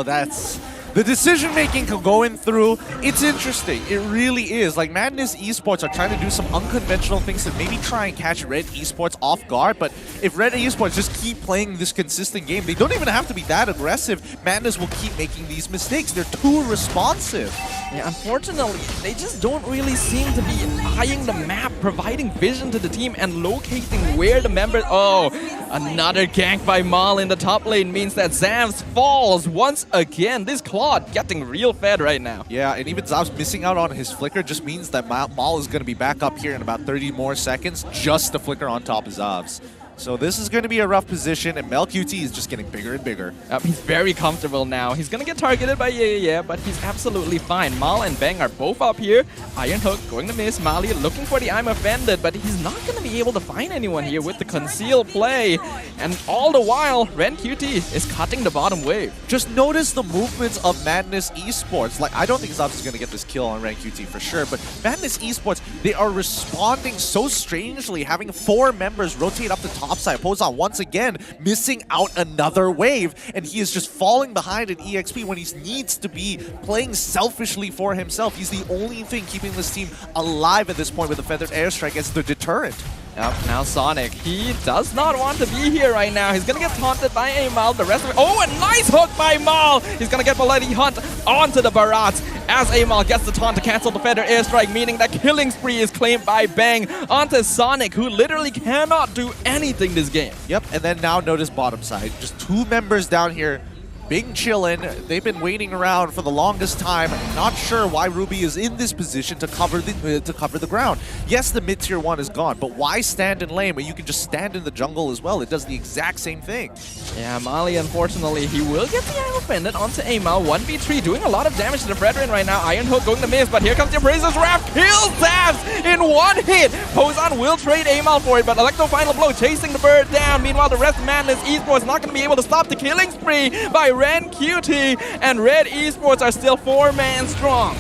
That's. The decision-making going through, it's interesting. It really is. Like, Madness Esports are trying to do some unconventional things to maybe try and catch Red Esports off guard, but if Red Esports just keep playing this consistent game, they don't even have to be that aggressive. Madness will keep making these mistakes. They're too responsive. Yeah, unfortunately, they just don't really seem to be eyeing the map, providing vision to the team and locating where the members... Oh, another gank by Mal in the top lane means that Zavs falls once again. This Claude getting real fed right now. Yeah, and even Zavs missing out on his flicker just means that Mal is going to be back up here in about 30 more seconds just to flicker on top of Zavs. So this is going to be a rough position, and MLQT is just getting bigger and bigger. He's very comfortable now. He's going to get targeted by Yeah, but he's absolutely fine. Mal and Bang are both up here. Iron Hook going to miss. Mali looking for the I'm offended, but he's not going to be able to find anyone here with the conceal play. And all the while, RenQt is cutting the bottom wave. Just notice the movements of Madness Esports. Like, I don't think Zavs is going to get this kill on RenQt for sure, but Madness Esports, they are responding so strangely, having 4 members rotate up the top side. Pozan once again missing out another wave, and he is just falling behind in EXP when he needs to be playing selfishly for himself. He's the only thing keeping this team alive at this point with the Feathered Airstrike as the deterrent. Yep, now Sonic, he does not want to be here right now. He's going to get taunted by Amal. The rest of it... Oh, a nice hook by Mal! He's going to get Bloody Hunt onto the Barats as Amal gets the taunt to cancel the Feather Airstrike, meaning that killing spree is claimed by Bang onto Sonic, who literally cannot do anything this game. Yep, and then now notice bottom side. Just 2 members down here. Big chillin'. They've been waiting around for the longest time. Not sure why Ruby is in this position to cover the ground. Yes, the mid-tier 1 is gone, but why stand in lane when you can just stand in the jungle as well? It does the exact same thing. Yeah, Mali, unfortunately, he will get the I'm offended onto Amal. 1v3, doing a lot of damage to the Brethren right now. Iron Hook going to miss, but here comes the Appraiser's Wrath. Kills Zavs in 1 hit. Pozan will trade Amal for it, but Electro Final Blow chasing the bird down. Meanwhile, the rest of Madness Esports not going to be able to stop the killing spree by RenQt, and Red Esports are still 4-man strong.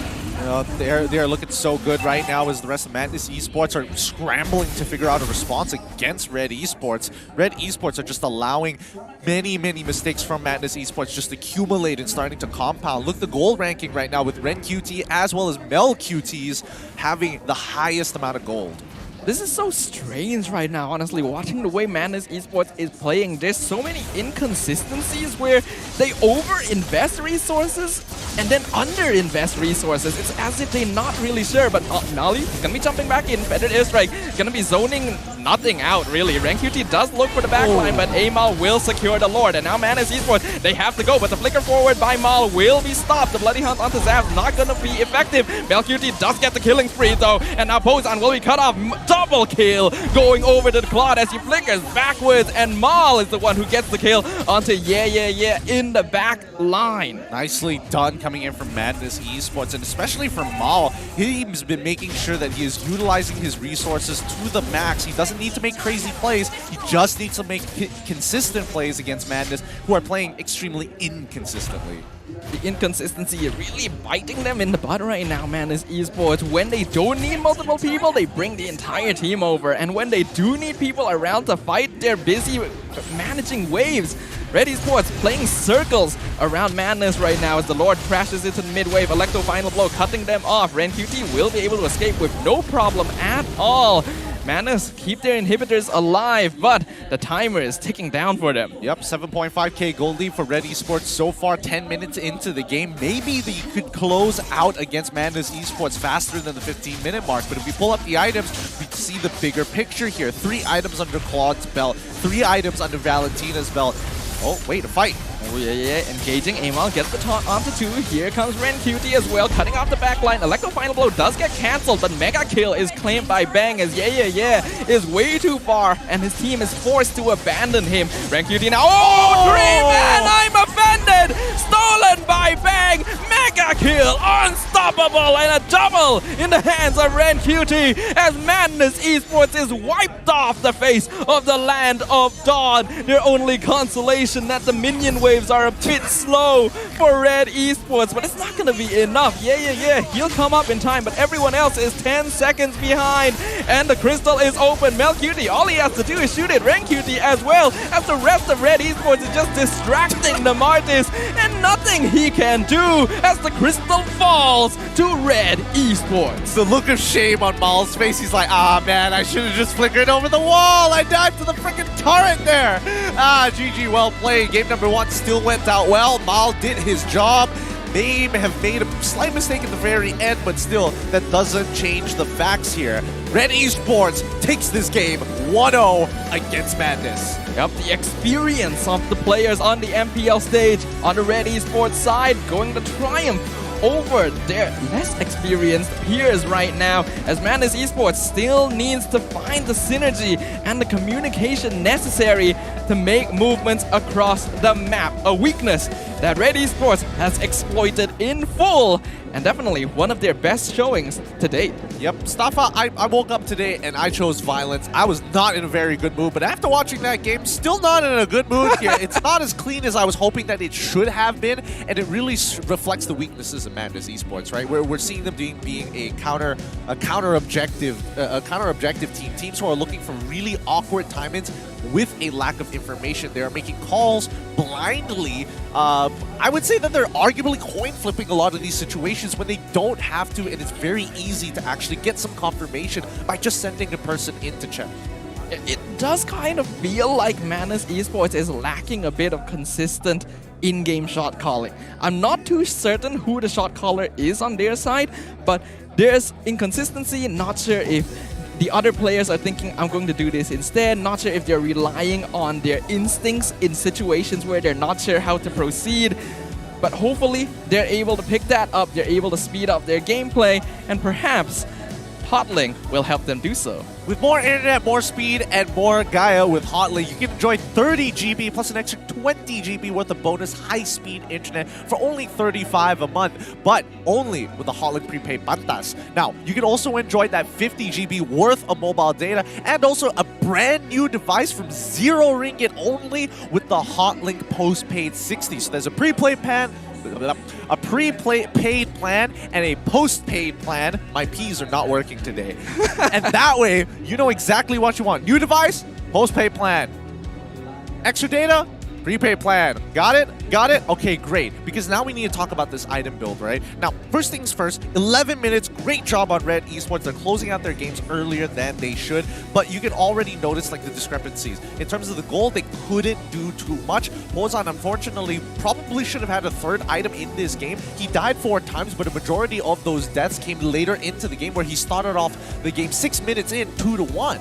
They're looking so good right now as the rest of Madness Esports are scrambling to figure out a response against Red Esports. Red Esports are just allowing many mistakes from Madness Esports just accumulate and starting to compound. Look, the gold ranking right now with RenQt as well as MelQTs having the highest amount of gold. This is so strange right now, honestly, watching the way Madness Esports is playing. There's so many inconsistencies where they over-invest resources and then under-invest resources. It's as if they're not really sure, but Nali is going to be jumping back in. Feathered Airstrike going to be zoning nothing out, really. RenQt does look for the backline, but Amal will secure the Lord. And now Madness Esports, they have to go, but the flicker forward by Mal will be stopped. The Bloody Hunt onto Zav not going to be effective. MelQt does get the killing spree, though, and now Pozan will be cut off. Double kill going over to the Claude as he flickers backwards, and Mal is the one who gets the kill onto Yeah in the back line. Nicely done coming in from Madness Esports, and especially from Mal. He's been making sure that he is utilizing his resources to the max. He doesn't need to make crazy plays. He just needs to make consistent plays against Madness, who are playing extremely inconsistently. The inconsistency is really biting them in the butt right now, Madness Esports. When they don't need multiple people, they bring the entire team over. And when they do need people around to fight, they're busy managing waves. Red Esports playing circles around Madness right now as the Lord crashes into the mid-wave. Electro Final Blow cutting them off. RenQt will be able to escape with no problem at all. Madness keep their inhibitors alive, but the timer is ticking down for them. Yep, 7.5k gold lead for Red Esports so far, 10 minutes into the game. Maybe they could close out against Madness Esports faster than the 15-minute mark, but if we pull up the items, we see the bigger picture here. 3 items under Claude's belt, 3 items under Valentina's belt. Oh, wait, a fight. Oh yeah, engaging. Amal gets the taunt onto 2. Here comes Ren Cutie as well, cutting off the backline. Electro Final Blow does get cancelled, but Mega Kill is claimed by Bang as is way too far, and his team is forced to abandon him. Ren Cutie now. Oh, Dream, I'm offended! Stolen by Bang! Mega Kill, unstoppable, and a double in the hands of Ren Cutie as Madness Esports is wiped off the face of the land of Dawn. Their only consolation that the minion waves are a bit slow for Red Esports, but it's not going to be enough. He'll come up in time, but everyone else is 10 seconds behind, and the crystal is open. Mel Cutie, all he has to do is shoot it. Ren Cutie as well, as the rest of Red Esports is just distracting the Martis, and nothing he can do as the crystal falls to Red Esports. The look of shame on Mal's face, he's like, ah man, I should have just flickered over the wall. I died to the freaking turret there. GG, well played. Game number 1 still went out well. Mal did his job. May have made a slight mistake at the very end, but still, that doesn't change the facts here. Red Esports takes this game 1-0 against Madness. Yep, the experience of the players on the MPL stage on the Red Esports side going to triumph over their less experienced peers right now, as Madness Esports still needs to find the synergy and the communication necessary to make movements across the map. A weakness that Red Esports has exploited in full, and definitely one of their best showings to date. Yep, Staffa, I woke up today and I chose violence. I was not in a very good mood, but after watching that game, still not in a good mood here. It's not as clean as I was hoping that it should have been, and it really reflects the weaknesses of Madness Esports, right? We're seeing them being a counter objective team. Teams who are looking for really awkward timings with a lack of information. They are making calls blindly. I would say that they're arguably coin flipping a lot of these situations when they don't have to, and it's very easy to actually get some confirmation by just sending a person into chat. It does kind of feel like Madness Esports is lacking a bit of consistent in-game shot calling. I'm not too certain who the shot caller is on their side, but there's inconsistency. Not sure if the other players are thinking, I'm going to do this instead. Not sure if they're relying on their instincts in situations where they're not sure how to proceed. But hopefully, they're able to pick that up. They're able to speed up their gameplay, and perhaps Hotlink will help them do so. With more internet, more speed, and more Gaia with Hotlink, you can enjoy 30 GB plus an extra 20 GB worth of bonus high-speed internet for only $35 a month, but only with the Hotlink prepaid Pantas. Now, you can also enjoy that 50 GB worth of mobile data and also a brand new device from 0 ringgit only with the Hotlink postpaid 60. So there's a prepaid plan, and a postpaid plan. My P's are not working today. And that way, you know exactly what you want. New device, postpaid plan. Extra data, prepaid plan. Got it? Got it? Okay, great. Because now we need to talk about this item build, right? Now, first things first, 11 minutes. Great job on Red Esports. They're closing out their games earlier than they should. But you can already notice like the discrepancies. In terms of the goal, they couldn't do too much. Pozan, unfortunately, probably should have had a third item in this game. He died 4 times, but a majority of those deaths came later into the game, where he started off the game 6 minutes in, 2-1.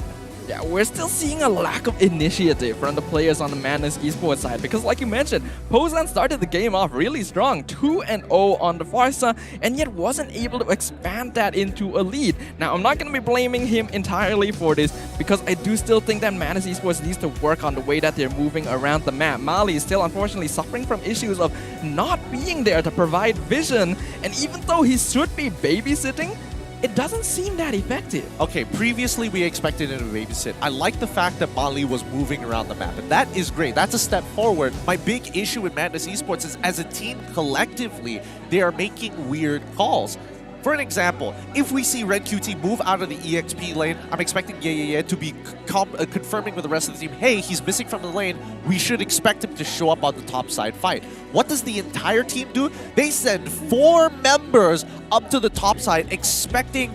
Yeah, we're still seeing a lack of initiative from the players on the Madness Esports side, because like you mentioned, Pozan started the game off really strong, 2-0 on the Farsa, and yet wasn't able to expand that into a lead. Now, I'm not going to be blaming him entirely for this, because I do still think that Madness Esports needs to work on the way that they're moving around the map. Mali is still unfortunately suffering from issues of not being there to provide vision, and even though he should be babysitting, it doesn't seem that effective. Okay, previously we expected him to babysit. I like the fact that Mali was moving around the map, and that is great. That's a step forward. My big issue with Madness Esports is, as a team collectively, they are making weird calls. For an example, if we see Red QT move out of the EXP lane, I'm expecting to be confirming with the rest of the team, hey, he's missing from the lane, we should expect him to show up on the top side fight. What does the entire team do? They send 4 members up to the top side expecting,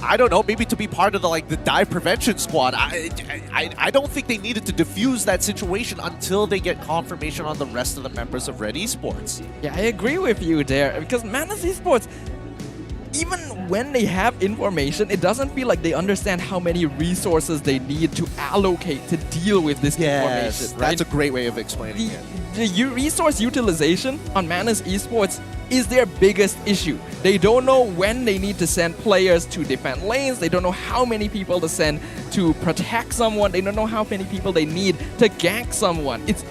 I don't know, maybe to be part of the dive prevention squad. I don't think they needed to defuse that situation until they get confirmation on the rest of the members of Red Esports. Yeah, I agree with you there, because Madness Esports, even when they have information, it doesn't feel like they understand how many resources they need to allocate to deal with this information. Right? That's a great way of explaining it. The resource utilization on Madness Esports is their biggest issue. They don't know when they need to send players to defend lanes. They don't know how many people to send to protect someone. They don't know how many people they need to gank someone. It's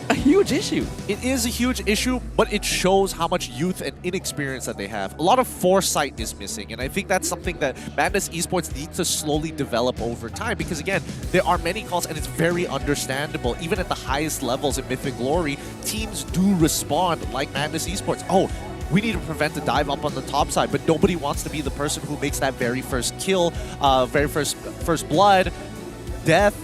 a huge issue. It is a huge issue, but it shows how much youth and inexperience that they have. A lot of foresight is missing, and I think that's something that Madness Esports needs to slowly develop over time, because again, there are many calls and it's very understandable. Even at the highest levels in Mythic Glory, teams do respond like Madness Esports. Oh, we need to prevent the dive up on the top side, but nobody wants to be the person who makes that very first kill, very first blood, death,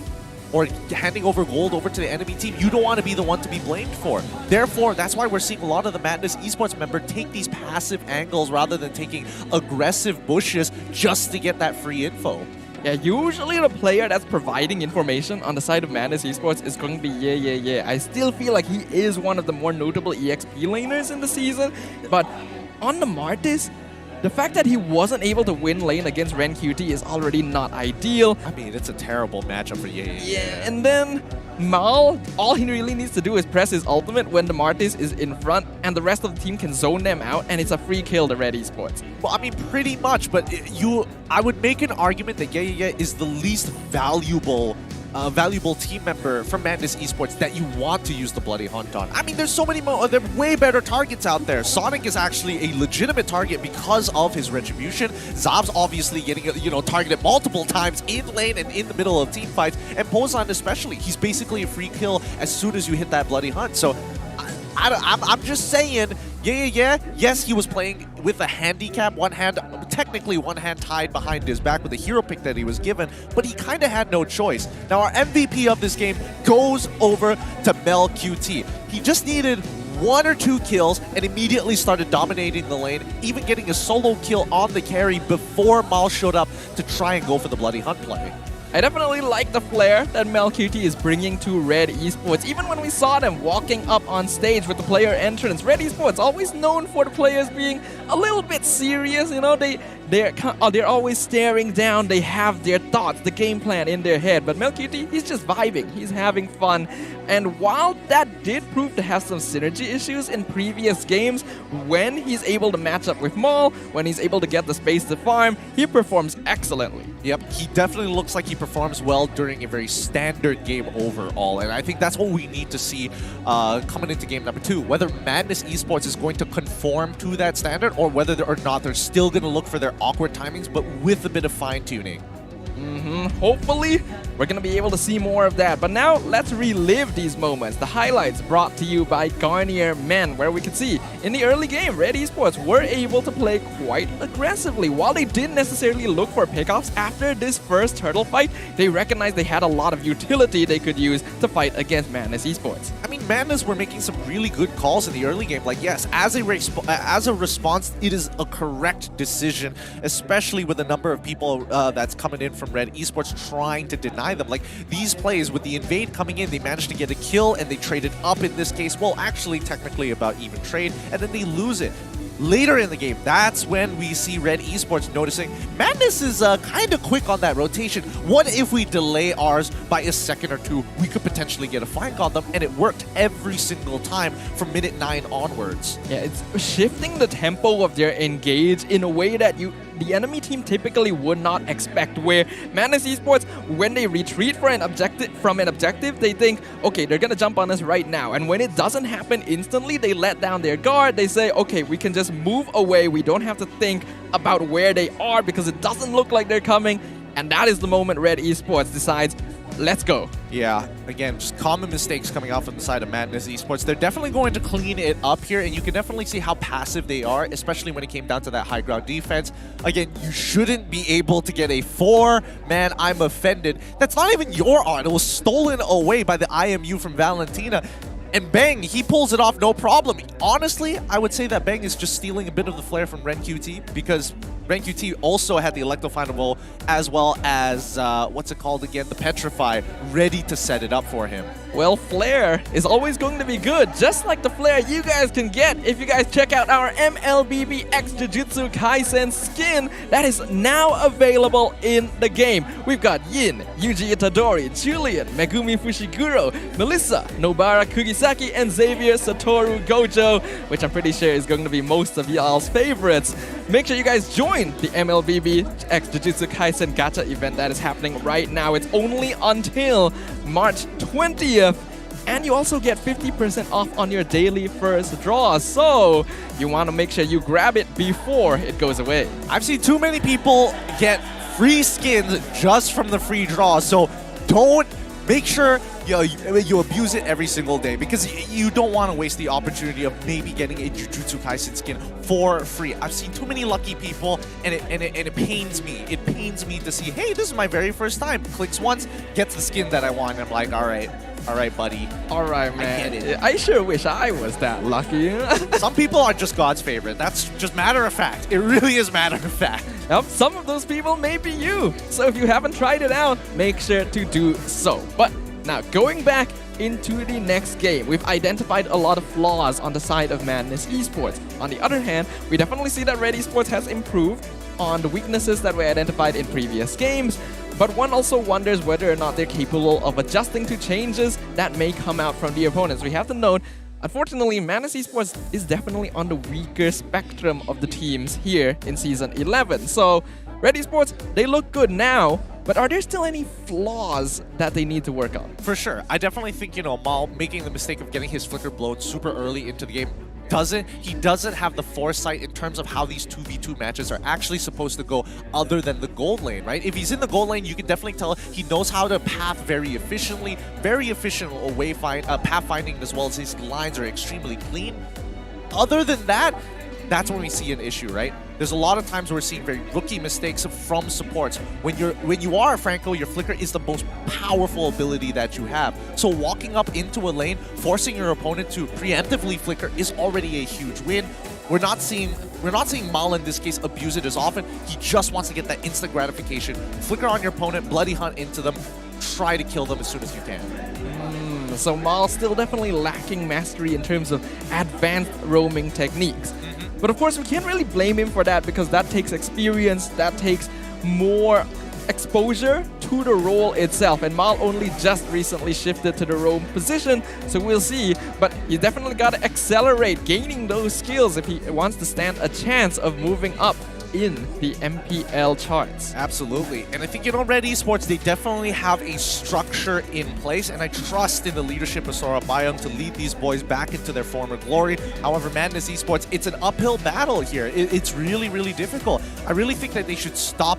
or handing over gold over to the enemy team. You don't want to be the one to be blamed for. Therefore, that's why we're seeing a lot of the Madness Esports member take these passive angles rather than taking aggressive bushes just to get that free info. Yeah, usually the player that's providing information on the side of Madness Esports is going to be Yeah. I still feel like he is one of the more notable EXP laners in the season, but on the Martis, the fact that he wasn't able to win lane against Ren QT is already not ideal. I mean, it's a terrible matchup for Yeah. And then Mal, all he really needs to do is press his ultimate when the Martis is in front, and the rest of the team can zone them out, and it's a free kill to Red Esports. Well, I mean, pretty much, but I would make an argument that Yeah is the least valuable team member from Madness Esports that you want to use the Bloody Hunt on. I mean, there's so many more, there are way better targets out there. Sonic is actually a legitimate target because of his retribution. Zav's obviously getting, targeted multiple times in lane and in the middle of team fights, and Pozan especially. He's basically a free kill as soon as you hit that Bloody Hunt. So I'm just saying, Yeah, yes, he was playing with a handicap, technically one hand tied behind his back with the hero pick that he was given, but he kind of had no choice. Now our MVP of this game goes over to Mel QT. He just needed 1 or 2 kills and immediately started dominating the lane, even getting a solo kill on the carry before Mal showed up to try and go for the Bloody Hunt play. I definitely like the flair that Mel QT is bringing to Red Esports. Even when we saw them walking up on stage with the player entrance, Red Esports always known for the players being a little bit serious. They're always staring down. They have their thoughts, the game plan in their head. But Mel QT, he's just vibing. He's having fun. And while that did prove to have some synergy issues in previous games, when he's able to match up with Maul, when he's able to get the space to farm, he performs excellently. Yep, he definitely looks like he performs well during a very standard game overall, and I think that's what we need to see coming into game number 2. Whether Madness Esports is going to conform to that standard, or whether or not they're still going to look for their awkward timings, but with a bit of fine-tuning. Hopefully, we're going to be able to see more of that. But now, let's relive these moments. The highlights brought to you by Garnier Men, where we can see in the early game, Red Esports were able to play quite aggressively. While they didn't necessarily look for pickoffs after this first turtle fight, they recognized they had a lot of utility they could use to fight against Madness Esports. I mean, Madness were making some really good calls in the early game. Like, yes, as a response, it is a correct decision, especially with the number of people that's coming in from Red Esports trying to deny them. Like, these plays with the invade coming in, they managed to get a kill and they traded up in this case. Well, actually, technically about even trade, and then they lose it. Later in the game, that's when we see Red Esports noticing Madness is kind of quick on that rotation. What if we delay ours by a second or 2? We could potentially get a flank on them, and it worked every single time from minute 9 onwards. Yeah, it's shifting the tempo of their engage in a way that the enemy team typically would not expect, where Madness Esports, when they retreat from an objective, they think, okay, they're gonna jump on us right now. And when it doesn't happen instantly, they let down their guard. They say, okay, we can just move away. We don't have to think about where they are because it doesn't look like they're coming. And that is the moment Red Esports decides, let's go. Yeah, again, just common mistakes coming out from the side of Madness Esports. They're definitely going to clean it up here, and you can definitely see how passive they are, especially when it came down to that high ground defense. Again, you shouldn't be able to get a 4. Man, I'm offended. That's not even your art. It was stolen away by the IMU from Valentina. And Bang, he pulls it off no problem. Honestly, I would say that Bang is just stealing a bit of the flair from Ren QT, because Rank UT also had the Electivo as well as, what's it called again? The Petrify, ready to set it up for him. Well, Flare is always going to be good, just like the Flare you guys can get if you guys check out our MLBB X Jujutsu Kaisen skin that is now available in the game. We've got Yin, Yuji Itadori, Julian, Megumi Fushiguro, Melissa, Nobara Kugisaki, and Xavier Satoru Gojo, which I'm pretty sure is going to be most of y'all's favorites. Make sure you guys join the MLBB X Jujutsu Kaisen Gacha event that is happening right now. It's only until March 20th. And you also get 50% off on your daily first draw. So you want to make sure you grab it before it goes away. I've seen too many people get free skins just from the free draw. So don't make sure you abuse it every single day, because you don't want to waste the opportunity of maybe getting a Jujutsu Kaisen skin for free. I've seen too many lucky people, and it pains me. It pains me to see, hey, this is my very first time. Clicks once, gets the skin that I want, and I'm like, all right, buddy. All right, man. I get it. I sure wish I was that lucky. Some people are just God's favorite. That's just matter of fact. It really is matter of fact. Yep, some of those people may be you. So if you haven't tried it out, make sure to do so. But now, going back into the next game, we've identified a lot of flaws on the side of Madness Esports. On the other hand, we definitely see that Red Esports has improved on the weaknesses that were identified in previous games, but one also wonders whether or not they're capable of adjusting to changes that may come out from the opponents. We have to note, unfortunately, Madness Esports is definitely on the weaker spectrum of the teams here in Season 11. So, Red Esports, they look good now, but are there still any flaws that they need to work on? For sure. I definitely think, Mal making the mistake of getting his flicker blown super early into the game, he doesn't have the foresight in terms of how these 2v2 matches are actually supposed to go other than the gold lane, right? If he's in the gold lane, you can definitely tell he knows how to path very efficiently, very efficient path finding, as well as his lines are extremely clean. Other than that, that's when we see an issue, right? There's a lot of times we're seeing very rookie mistakes from supports. When you are Franco, your flicker is the most powerful ability that you have. So walking up into a lane, forcing your opponent to preemptively flicker is already a huge win. We're not seeing Mal in this case abuse it as often. He just wants to get that instant gratification. Flicker on your opponent, bloody hunt into them, try to kill them as soon as you can. So Mal still definitely lacking mastery in terms of advanced roaming techniques. But of course, we can't really blame him for that, because that takes experience, that takes more exposure to the role itself. And Mal only just recently shifted to the roam position, so we'll see. But you definitely got to accelerate gaining those skills if he wants to stand a chance of moving up in the MPL charts. Absolutely. And I think, Red Esports, they definitely have a structure in place, and I trust in the leadership of Sora Bayong to lead these boys back into their former glory. However, Madness Esports, it's an uphill battle here. It's really, really difficult. I really think that they should stop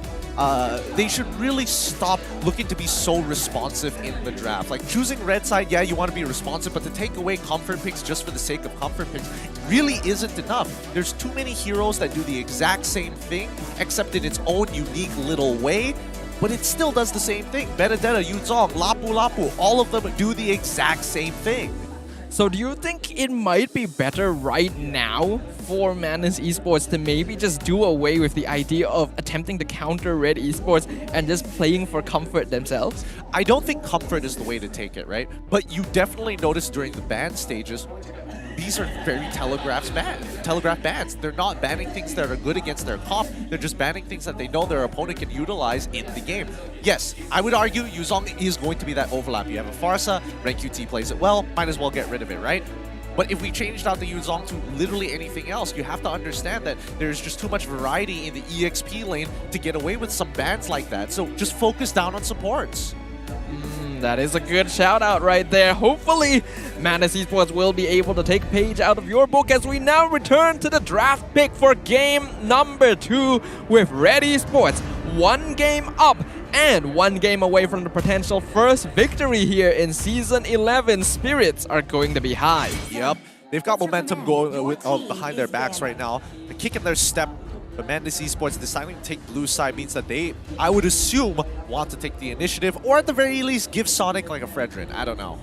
really stop looking to be so responsive in the draft. Like, choosing red side, yeah, you want to be responsive, but to take away comfort picks just for the sake of comfort picks really isn't enough. There's too many heroes that do the exact same thing, except in its own unique little way, but it still does the same thing. Benedetta, Yuzong, Lapu, all of them do the exact same thing. So do you think it might be better right now for Madness Esports to maybe just do away with the idea of attempting to counter Red Esports and just playing for comfort themselves? I don't think comfort is the way to take it, right? But you definitely notice during the ban stages, these are very telegraphed bans. They're not banning things that are good against their comp. They're just banning things that they know their opponent can utilize in the game. Yes, I would argue Yuzong is going to be that overlap. You have a Farsa, Rank QT plays it well, might as well get rid of it, right? But if we changed out the Yuzong to literally anything else, you have to understand that there's just too much variety in the EXP lane to get away with some bans like that. So just focus down on supports. That is a good shout out right there. Hopefully, Madness Esports will be able to take a page out of your book as we now return to the draft pick for game number 2 with Red Esports. 1 game up and 1 game away from the potential first victory here in Season 11. Spirits are going to be high. Yep, they've got momentum going behind their backs right now. They're kicking their step. But Madness Esports deciding to take blue side means that they, I would assume, want to take the initiative, or at the very least, give Sonic like a Fredrin. I don't know.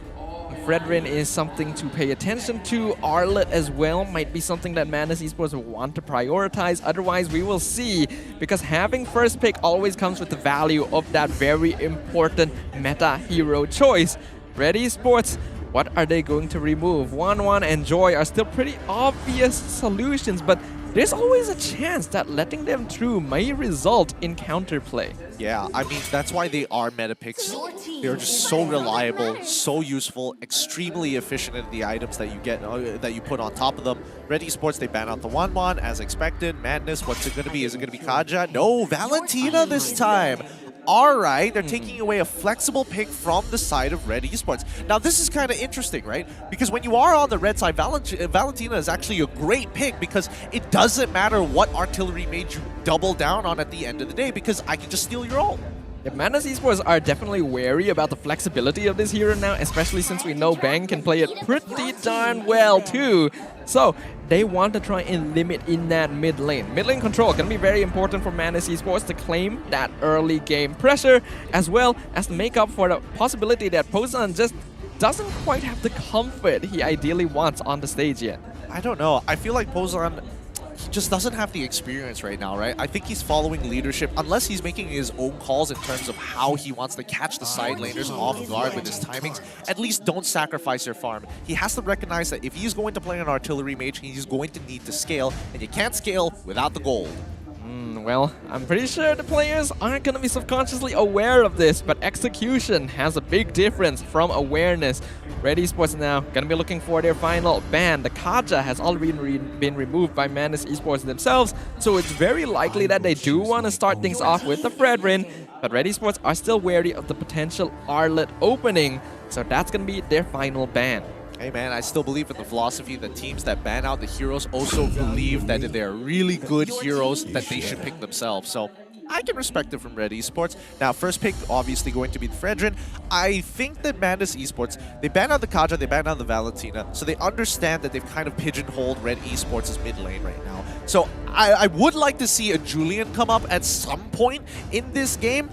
Fredrin is something to pay attention to. Arlet as well might be something that Madness Esports will want to prioritize. Otherwise, we will see, because having first pick always comes with the value of that very important meta hero choice. Red Esports, what are they going to remove? 1-1 and Joy are still pretty obvious solutions, but there's always a chance that letting them through may result in counterplay. Yeah, I mean, that's why they are meta picks. They're just so reliable, so useful, extremely efficient in the items that you get, that you put on top of them. Red Esports, they ban out the 1-1 as expected. Madness, what's it going to be? Is it going to be Kaja? No, Valentina this time. All right, they're taking away a flexible pick from the side of Red Esports. Now, this is kind of interesting, right? Because when you are on the red side, Valentina is actually a great pick because it doesn't matter what artillery mage you double down on at the end of the day, because I can just steal your ult. Yeah, Madness Esports are definitely wary about the flexibility of this hero now, especially since we know Bang can play it pretty darn well too. So they want to try and limit in that mid lane. Mid lane control going to be very important for Madness Esports to claim that early game pressure, as well as to make up for the possibility that Pozan just doesn't quite have the comfort he ideally wants on the stage yet. I don't know. I feel like Pozan, he just doesn't have the experience right now, right? I think he's following leadership, unless he's making his own calls in terms of how he wants to catch the side laners off guard with his timings. At least don't sacrifice your farm. He has to recognize that if he's going to play an artillery mage, he's going to need to scale, and you can't scale without the gold. Well, I'm pretty sure the players aren't going to be subconsciously aware of this, but execution has a big difference from awareness. Red Esports now going to be looking for their final ban. The Kaja has already been removed by Madness Esports themselves, so it's very likely that they do want to start things off with the Fredrin, but Red Esports are still wary of the potential Arlet opening, so that's going to be their final ban. Hey man, I still believe in the philosophy that teams that ban out the heroes also believe that if they're really good heroes, that they should pick themselves. So I can respect it from Red Esports. Now, first pick obviously going to be the Fredrin. I think that Madness Esports, they ban out the Kaja, they ban out the Valentina, so they understand that they've kind of pigeonholed Red Esports' mid lane right now. So I would like to see a Julian come up at some point in this game.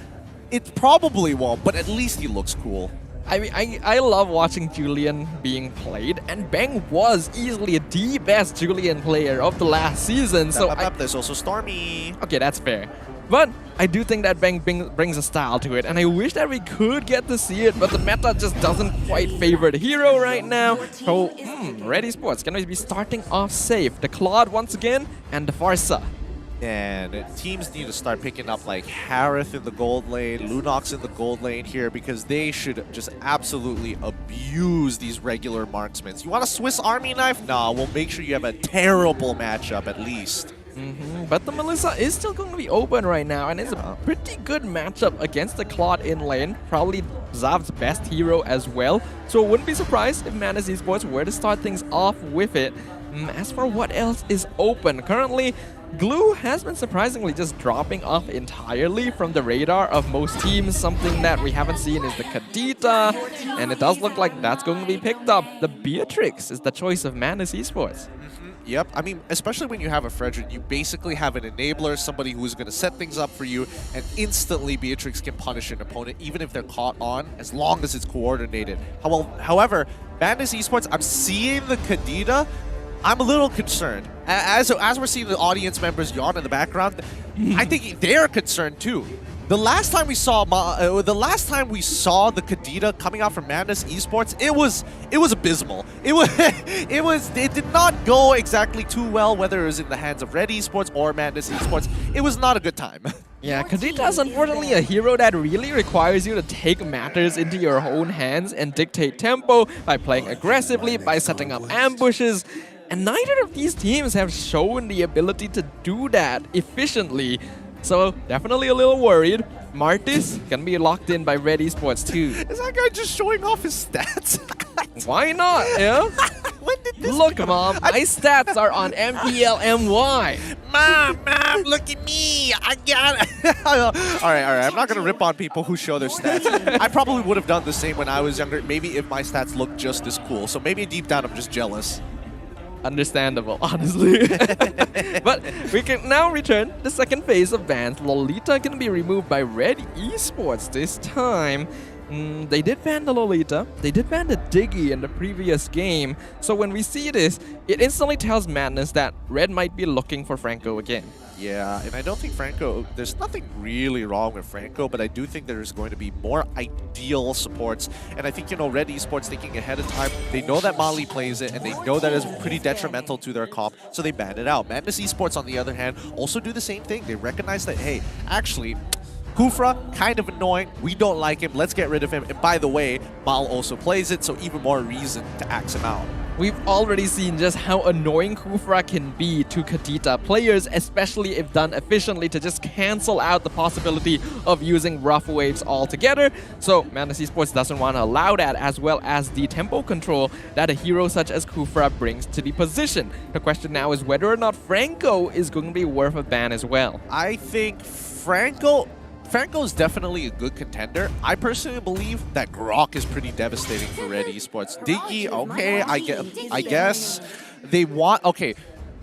It probably won't, but at least he looks cool. I mean, I love watching Julian being played, and Bang was easily the best Julian player of the last season. So there's also Stormy. Okay, that's fair. But I do think that Bang brings a style to it, and I wish that we could get to see it, but the meta just doesn't quite favor the hero right now. So, Red Esports going to be starting off safe. The Claude once again, and the Farsa. And teams need to start picking up like Harith in the gold lane, Lunox in the gold lane here, because they should just absolutely abuse these regular marksmen. You want a Swiss Army knife? Nah, we'll make sure you have a terrible matchup at least. But the Melissa is still going to be open right now, and it's a pretty good matchup against the Claude in lane. Probably Zav's best hero as well. So I wouldn't be surprised if Madness Esports were to start things off with it. As for what else is open, currently Glue has been surprisingly just dropping off entirely from the radar of most teams. Something that we haven't seen is the Kadita, and it does look like that's going to be picked up. The Beatrix is the choice of Madness Esports. Yep, I mean, especially when you have a Fredrin, you basically have an enabler, somebody who's going to set things up for you, and instantly Beatrix can punish an opponent, even if they're caught on, as long as it's coordinated. However, Madness Esports, I'm seeing the Kadita. I'm a little concerned. As we're seeing the audience members yawn in the background, I think they're concerned too. The last time we saw the Kadita coming out from Madness Esports, it was abysmal. It did not go exactly too well, whether it was in the hands of Red Esports or Madness Esports. It was not a good time. Yeah, Kadita is unfortunately a hero that really requires you to take matters into your own hands and dictate tempo by playing aggressively, by setting up ambushes. And neither of these teams have shown the ability to do that efficiently. So definitely a little worried. Martis can be locked in by Red Esports too. Is that guy just showing off his stats? Why not, yeah? When did this Look, Mom, my stats are on MPL MY. Mom, look at me. I got it. All right. I'm not going to rip on people who show their stats. I probably would have done the same when I was younger, maybe if my stats looked just as cool. So maybe deep down I'm just jealous. Understandable, honestly. But we can now return to the second phase of bans. Lolita can be removed by Red Esports this time. They did ban the Lolita, they did ban the Diggy in the previous game, so when we see this, it instantly tells Madness that Red might be looking for Franco again. Yeah, and I don't think Franco, there's nothing really wrong with Franco, but I do think there's going to be more ideal supports. And I think, you know, Red Esports thinking ahead of time, they know that Mali plays it, and they know that it's pretty detrimental to their comp, so they ban it out. Madness Esports, on the other hand, also do the same thing. They recognize that, hey, actually, Kufra, kind of annoying, we don't like him, let's get rid of him. And by the way, Mal also plays it, so even more reason to axe him out. We've already seen just how annoying Kufra can be to Kadita players, especially if done efficiently, to just cancel out the possibility of using rough waves altogether. So Madness Esports doesn't want to allow that, as well as the tempo control that a hero such as Kufra brings to the position. The question now is whether or not Franco is going to be worth a ban as well. I think Franco's definitely a good contender. I personally believe that Grok is pretty devastating for Red Esports. Diggy, okay, I guess they want... Okay,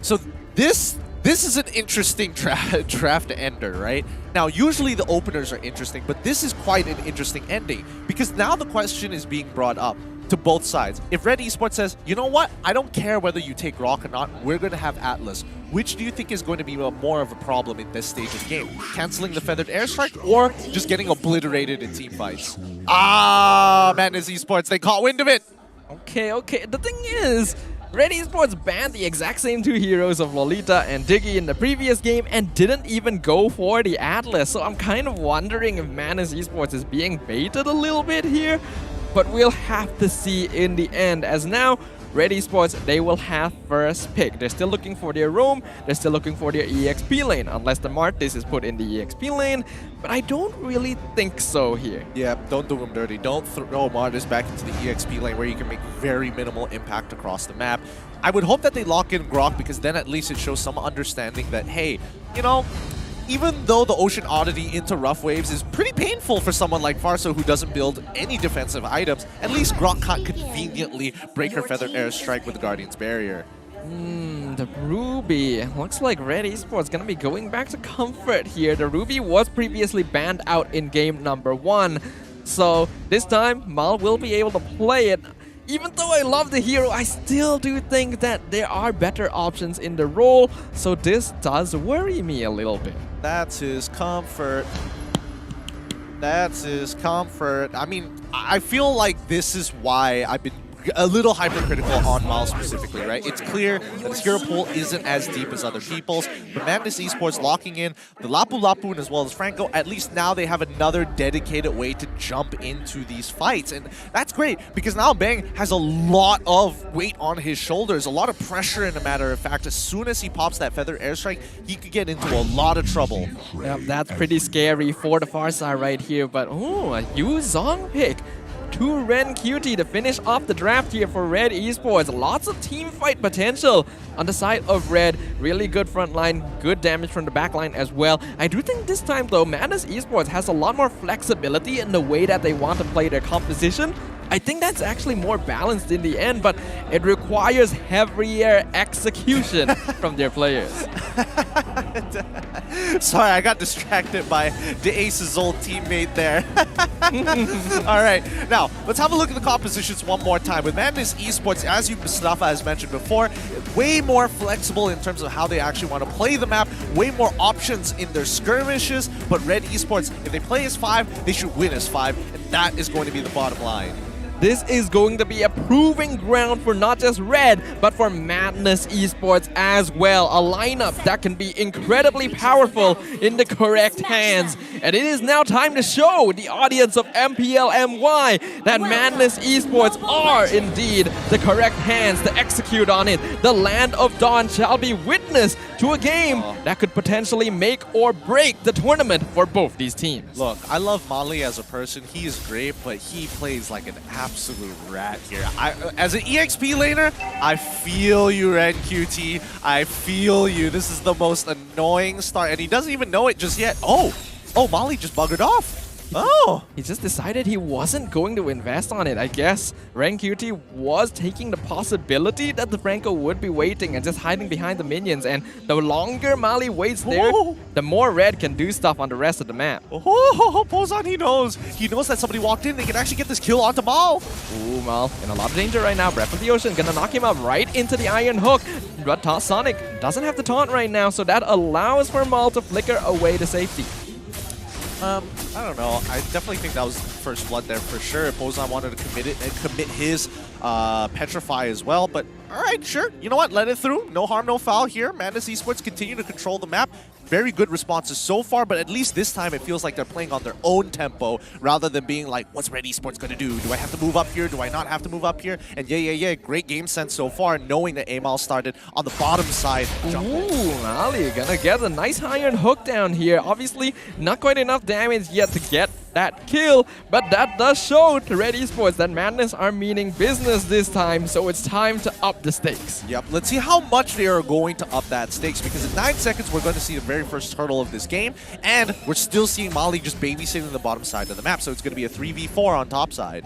so this is an interesting draft ender, right? Now, usually the openers are interesting, but this is quite an interesting ending, because now the question is being brought up to both sides. If Red Esports says, you know what, I don't care whether you take Grok or not, we're going to have Atlas. Which do you think is going to be more of a problem in this stage of the game? Canceling the Feathered Airstrike or just getting obliterated in team fights? Madness Esports, they caught wind of it! Okay. The thing is, Red Esports banned the exact same two heroes of Lolita and Diggy in the previous game and didn't even go for the Atlas. So I'm kind of wondering if Madness Esports is being baited a little bit here. But we'll have to see in the end, as now Red Esports, they will have first pick. They're still looking for their roam, they're still looking for their EXP lane, unless the Martis is put in the EXP lane, but I don't really think so here. Yeah, don't do him dirty. Don't throw Martis back into the EXP lane where you can make very minimal impact across the map. I would hope that they lock in Grok, because then at least it shows some understanding that, hey, you know, even though the Ocean Oddity into rough waves is pretty painful for someone like Farso who doesn't build any defensive items, at least Grok can't conveniently break her Feathered Airstrike with the Guardian's Barrier. The Ruby. Looks like Red Esports gonna be going back to comfort here. The Ruby was previously banned out in game number 1. So this time, Mal will be able to play it. Even though I love the hero, I still do think that there are better options in the role, so this does worry me a little bit. That's his comfort. That's his comfort. I mean, I feel like this is why I've been a little hypercritical on Mal specifically, right? It's clear that his hero pool isn't as deep as other people's, but Madness Esports locking in the Lapu Lapu as well as Franco, at least now they have another dedicated way to jump into these fights, and that's great because now Bang has a lot of weight on his shoulders, a lot of pressure in a matter of fact. As soon as he pops that Feather Airstrike, he could get into a lot of trouble. Yep, that's pretty scary for the far side right here, but ooh, a Yu Zong pick. 2 Ren QT to finish off the draft here for Red Esports. Lots of team fight potential on the side of Red. Really good front line, good damage from the back line as well. I do think this time though, Madness Esports has a lot more flexibility in the way that they want to play their composition. I think that's actually more balanced in the end, but it requires heavier execution from their players. Sorry, I got distracted by the Ace's old teammate there. All right, now let's have a look at the compositions one more time. With Madness Esports, as Mustafa has mentioned before, way more flexible in terms of how they actually want to play the map, way more options in their skirmishes, but Red Esports, if they play as 5, they should win as 5, and that is going to be the bottom line. This is going to be a proving ground for not just Red, but for Madness Esports as well. A lineup that can be incredibly powerful in the correct hands. And it is now time to show the audience of MPL MY that Madness Esports are indeed the correct hands to execute on it. The Land of Dawn shall be witness to a game that could potentially make or break the tournament for both these teams. Look, I love Mali as a person. He is great, but he plays like an absolute rat here. As an EXP laner, I feel you, Red QT. I feel you. This is the most annoying start, and he doesn't even know it just yet. Oh, Mali just buggered off. He just decided he wasn't going to invest on it. I guess RenQT was taking the possibility that the Franco would be waiting and just hiding behind the minions. And the longer Mali waits there, the more Red can do stuff on the rest of the map. Pozan, he knows. He knows that somebody walked in. They can actually get this kill onto Mal. Ooh, Mal in a lot of danger right now. Breath of the Ocean gonna knock him out right into the Iron Hook. But Sonic doesn't have the taunt right now, so that allows for Mal to flicker away to safety. I don't know. I definitely think that was first blood there for sure. Pozan wanted to commit his Petrify as well, but all right, sure. You know what? Let it through. No harm, no foul here. Madness Esports continue to control the map. Very good responses so far, but at least this time it feels like they're playing on their own tempo rather than being like, what's Red Esports going to do? Do I have to move up here? Do I not have to move up here? And yeah, great game sense so far, knowing that Amal started on the bottom side. Ooh, Mali gonna get a nice Iron Hook down here. Obviously, not quite enough damage yet to get that kill, but that does show to Red Esports that Madness are meaning business this time, so it's time to up the stakes. Yep, let's see how much they are going to up that stakes, because in 9 seconds we're going to see the very first turtle of this game, and we're still seeing Mali just babysitting the bottom side of the map, so it's going to be a 3v4 on top side.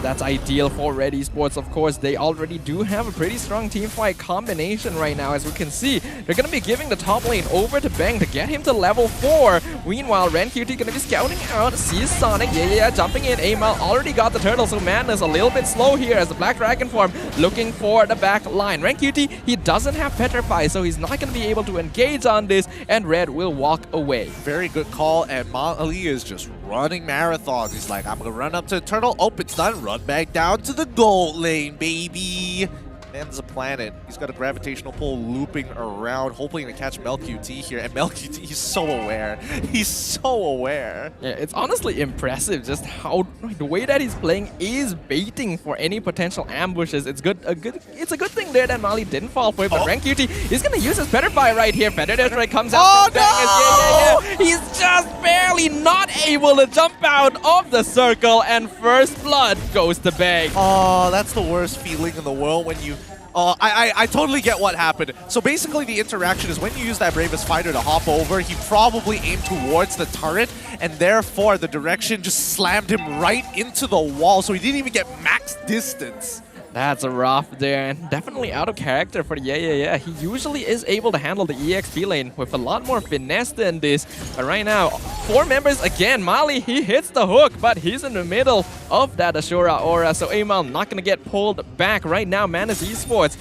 That's ideal for Red Esports, of course. They already do have a pretty strong team fight combination right now, as we can see. They're going to be giving the top lane over to Bang to get him to level 4. Meanwhile, RenQT going to be scouting out, sees Sonic, jumping in. Amal already got the turtle, so Madness a little bit slow here as the Black Dragon form looking for the back line. RenQT, he doesn't have Petrify, so he's not going to be able to engage on this, and Red will walk away. Very good call, and Mali is just running marathons. He's like, I'm going to run up to the turtle. Oh, it's done. Run back down to the gold lane, baby. Man's a planet. He's got a gravitational pull looping around, hoping to catch MLQT here. And MLQT, he's so aware. He's so aware. Yeah, it's honestly impressive just how the way that he's playing is baiting for any potential ambushes. It's a good thing there that Mali didn't fall for it, but RenQT is gonna use his Petrify right here. Petrify comes out. Oh no! He's just barely not able to jump out of the circle, and first blood goes to Bang. Oh, that's the worst feeling in the world when you... Oh, I totally get what happened. So basically the interaction is when you use that Bravest Fighter to hop over, he probably aimed towards the turret, and therefore the direction just slammed him right into the wall, so he didn't even get max distance. That's a rough there, and definitely out of character for the He usually is able to handle the EXP lane with a lot more finesse than this. But right now, 4 members again. Mali, he hits the hook, but he's in the middle of that Ashura aura, so Amal not going to get pulled back. Right now, Madness Esports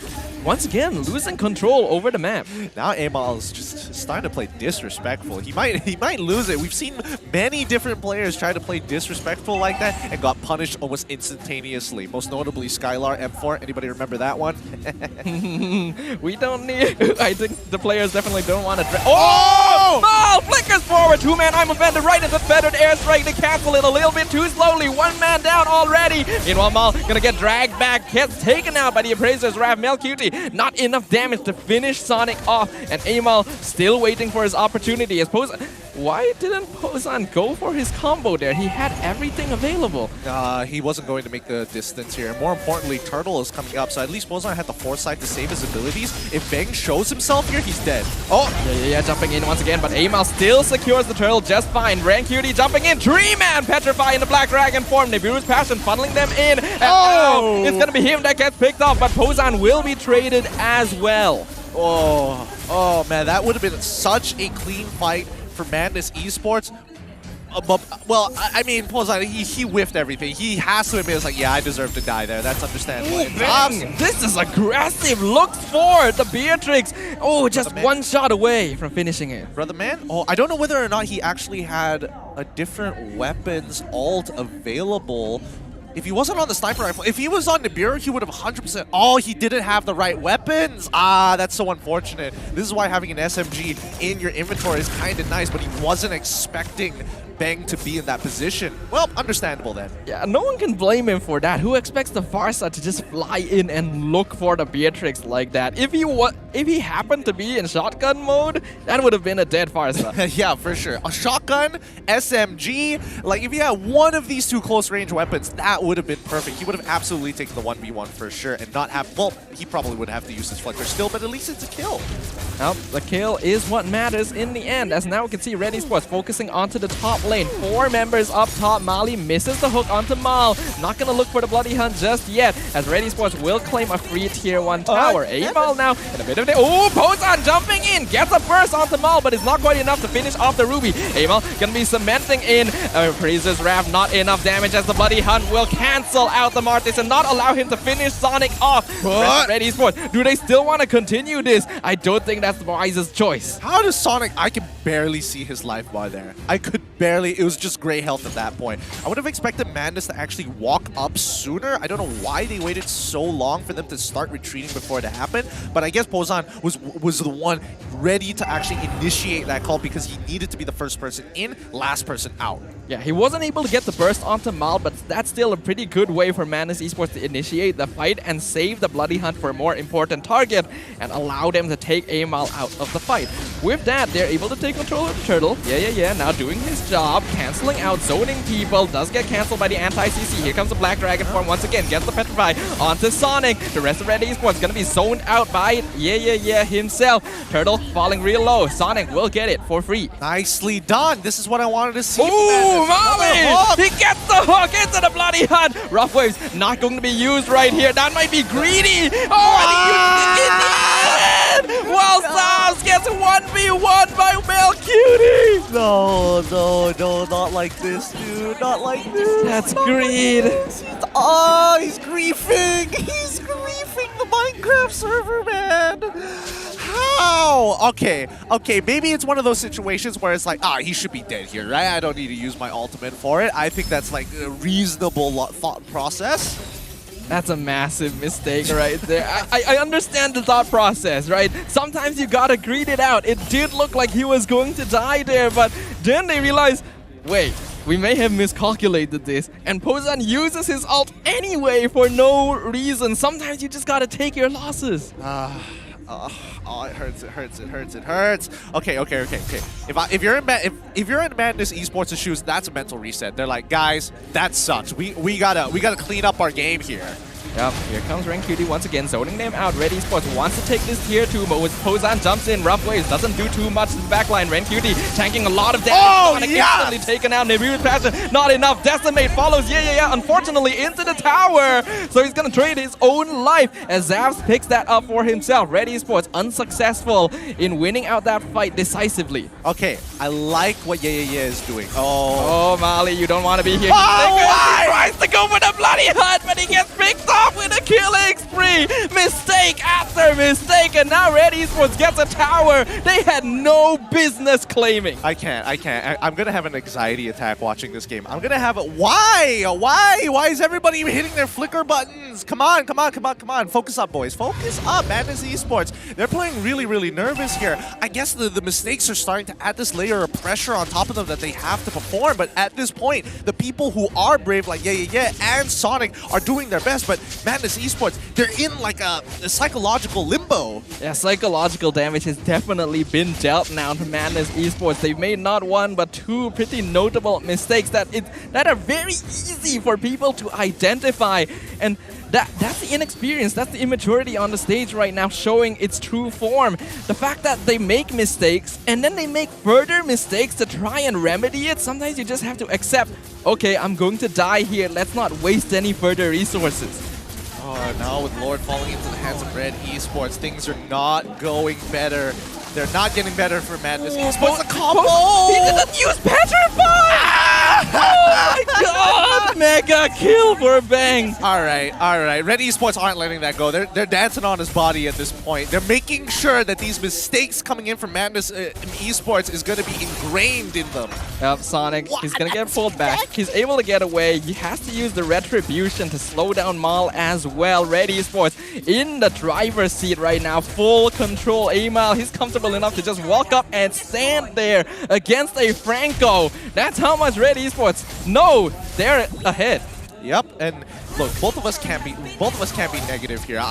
once again losing control over the map. Now Amal is just starting to play disrespectful. He might lose it. We've seen many different players try to play disrespectful like that and got punished almost instantaneously. Most notably Skylar M4. Anybody remember that one? We don't need... I think the players definitely don't want to... Oh! Mal flickers forward. 2-man I'm offended right into the feathered airstrike to cancel it a little bit too slowly. 1 man down already. Meanwhile, Mal gonna get dragged back, gets taken out by the Appraiser's Wrath. MLQT, not enough damage to finish Sonic off, and Amal still waiting for his opportunity. As why didn't Pozan go for his combo there? He had everything available. He wasn't going to make the distance here. And more importantly, Turtle is coming up, so at least Pozan had the foresight to save his abilities. If Bang shows himself here, he's dead. Oh, yeah, jumping in once again, but Amal still secures the turtle just fine. RenQT jumping in, 3-man Petrify in the Black Dragon form. Nibiru's Passion funneling them in, and now it's gonna be him that gets picked up, but Pozan will be traded as well. Oh man, that would have been such a clean fight for Madness Esports. Well, I mean, Pozan, he whiffed everything. He has to admit, it's like, yeah, I deserve to die there. That's understandable. Ooh, this is aggressive. Looks for the Beatrix. Oh, just 1 shot away from finishing it. Brother man, I don't know whether or not he actually had a different weapons alt available. If he wasn't on the sniper rifle, if he was on Nibiru, he would have 100%. Oh, he didn't have the right weapons. That's so unfortunate. This is why having an SMG in your inventory is kind of nice, but he wasn't expecting Bang to be in that position. Well, understandable then. Yeah, no one can blame him for that. Who expects the Farsa to just fly in and look for the Beatrix like that? If he if he happened to be in shotgun mode, that would have been a dead farsa. Yeah, for sure. A shotgun, SMG, like if he had one of these two close range weapons, that would have been perfect. He would have absolutely taken the 1v1 for sure and not have, well, he probably would have to use his flicker still, but at least it's a kill. Well, the kill is what matters in the end, as now we can see Red Esports focusing onto the top lane. 4 members up top. Mali misses the hook onto Mal. Not gonna look for the bloody hunt just yet, as Red Esports will claim a free tier 1 tower. Amal now in a bit of the... Oh, Pozan jumping in! Gets a burst onto Mal, but it's not quite enough to finish off the Ruby. Amal gonna be cementing in. Freezer's Wrath, not enough damage, as the bloody hunt will cancel out the Martis and not allow him to finish Sonic off. Red Esports, do they still want to continue this? I don't think that's the wisest choice. How does Sonic... I can barely see his life bar there. I could barely... It was just gray health at that point. I would have expected Madness to actually walk up sooner. I don't know why they waited so long for them to start retreating before it happened, but I guess Pozan was the one ready to actually initiate that call because he needed to be the first person in, last person out. Yeah, he wasn't able to get the burst onto Mal, but that's still a pretty good way for Madness Esports to initiate the fight and save the bloody hunt for a more important target and allow them to take Amal out of the fight. With that, they're able to take control of the turtle. Yeah, now doing his job, canceling out, zoning people, does get cancelled by the anti-CC. Here comes the Black Dragon form once again, gets the Petrify onto Sonic. The rest of Red Esports gonna be zoned out by himself. Turtle falling real low. Sonic will get it for free. Nicely done. This is what I wanted to see. Ooh, Mali! He gets the hook into the bloody hunt. Rough Waves not going to be used right here. That might be greedy. Oh, and he used it in the end! While Sams gets 1v1 by Mel Cutie! No, not like this, dude. Not like this. That's greed. Oh, he's griefing. He's griefing the Minecraft server, man. How? Okay, maybe it's one of those situations where it's like, he should be dead here, right? I don't need to use my ultimate for it. I think that's like a reasonable thought process. That's a massive mistake right there. I understand the thought process, right? Sometimes you gotta greed it out. It did look like he was going to die there, but then they realized, wait, we may have miscalculated this, and Pozan uses his ult anyway for no reason. Sometimes you just gotta take your losses. Oh, it hurts. Okay. If you're in Madness Esports' shoes, that's a mental reset. They're like, guys, that sucks. We gotta clean up our game here. Yep, here comes Rencuti once again, zoning them out. Red Esports wants to take this tier 2, but when Pozan jumps in, Rough Waves doesn't do too much to the backline. Rencuti tanking a lot of damage. Oh, Instantly taken out. Nebiru's passion, not enough. Decimate follows, unfortunately, into the tower. So he's gonna trade his own life as Zavs picks that up for himself. Red Esports unsuccessful in winning out that fight decisively. Okay, I like what is doing. Oh, Mali, you don't want to be here. Why? He tries to go for the bloody hunt, but he gets picked off with a killing spree. Mistake after mistake, and now Red Esports gets a tower they had no business claiming. I can't. I'm gonna have an anxiety attack watching this game. I'm gonna have a why is everybody hitting their flicker buttons? Come on. Focus up, boys. Focus up. Madness Esports, they're playing really nervous here. I guess the mistakes are starting to add this layer of pressure on top of them that they have to perform, but at this point, the people who are brave like and Sonic are doing their best, but Madness Esports, they're in like a psychological limbo. Yeah, psychological damage has definitely been dealt now to Madness Esports. They've made not one but 2 pretty notable mistakes that are very easy for people to identify, and that's the inexperience, that's the immaturity on the stage right now showing its true form. The fact that they make mistakes and then they make further mistakes to try and remedy it, sometimes you just have to accept, okay, I'm going to die here, let's not waste any further resources. Oh, now with Lord falling into the hands of Red Esports, things are not going better. They're not getting better for Madness Esports. The combo! He didn't use Petrify! Oh my god! Mega kill for Bang! Alright. Red Esports aren't letting that go. They're dancing on his body at this point. They're making sure that these mistakes coming in from Madness Esports is going to be ingrained in them. Yep, Sonic, he's going to get pulled back. He's able to get away. He has to use the Retribution to slow down Mal as well. Red Esports in the driver's seat right now. Full control. Amal, he's comfortable enough to just walk up and stand there against a Franco. That's how much Red Esports know they're ahead. Yep, and look, both of us can't be negative here.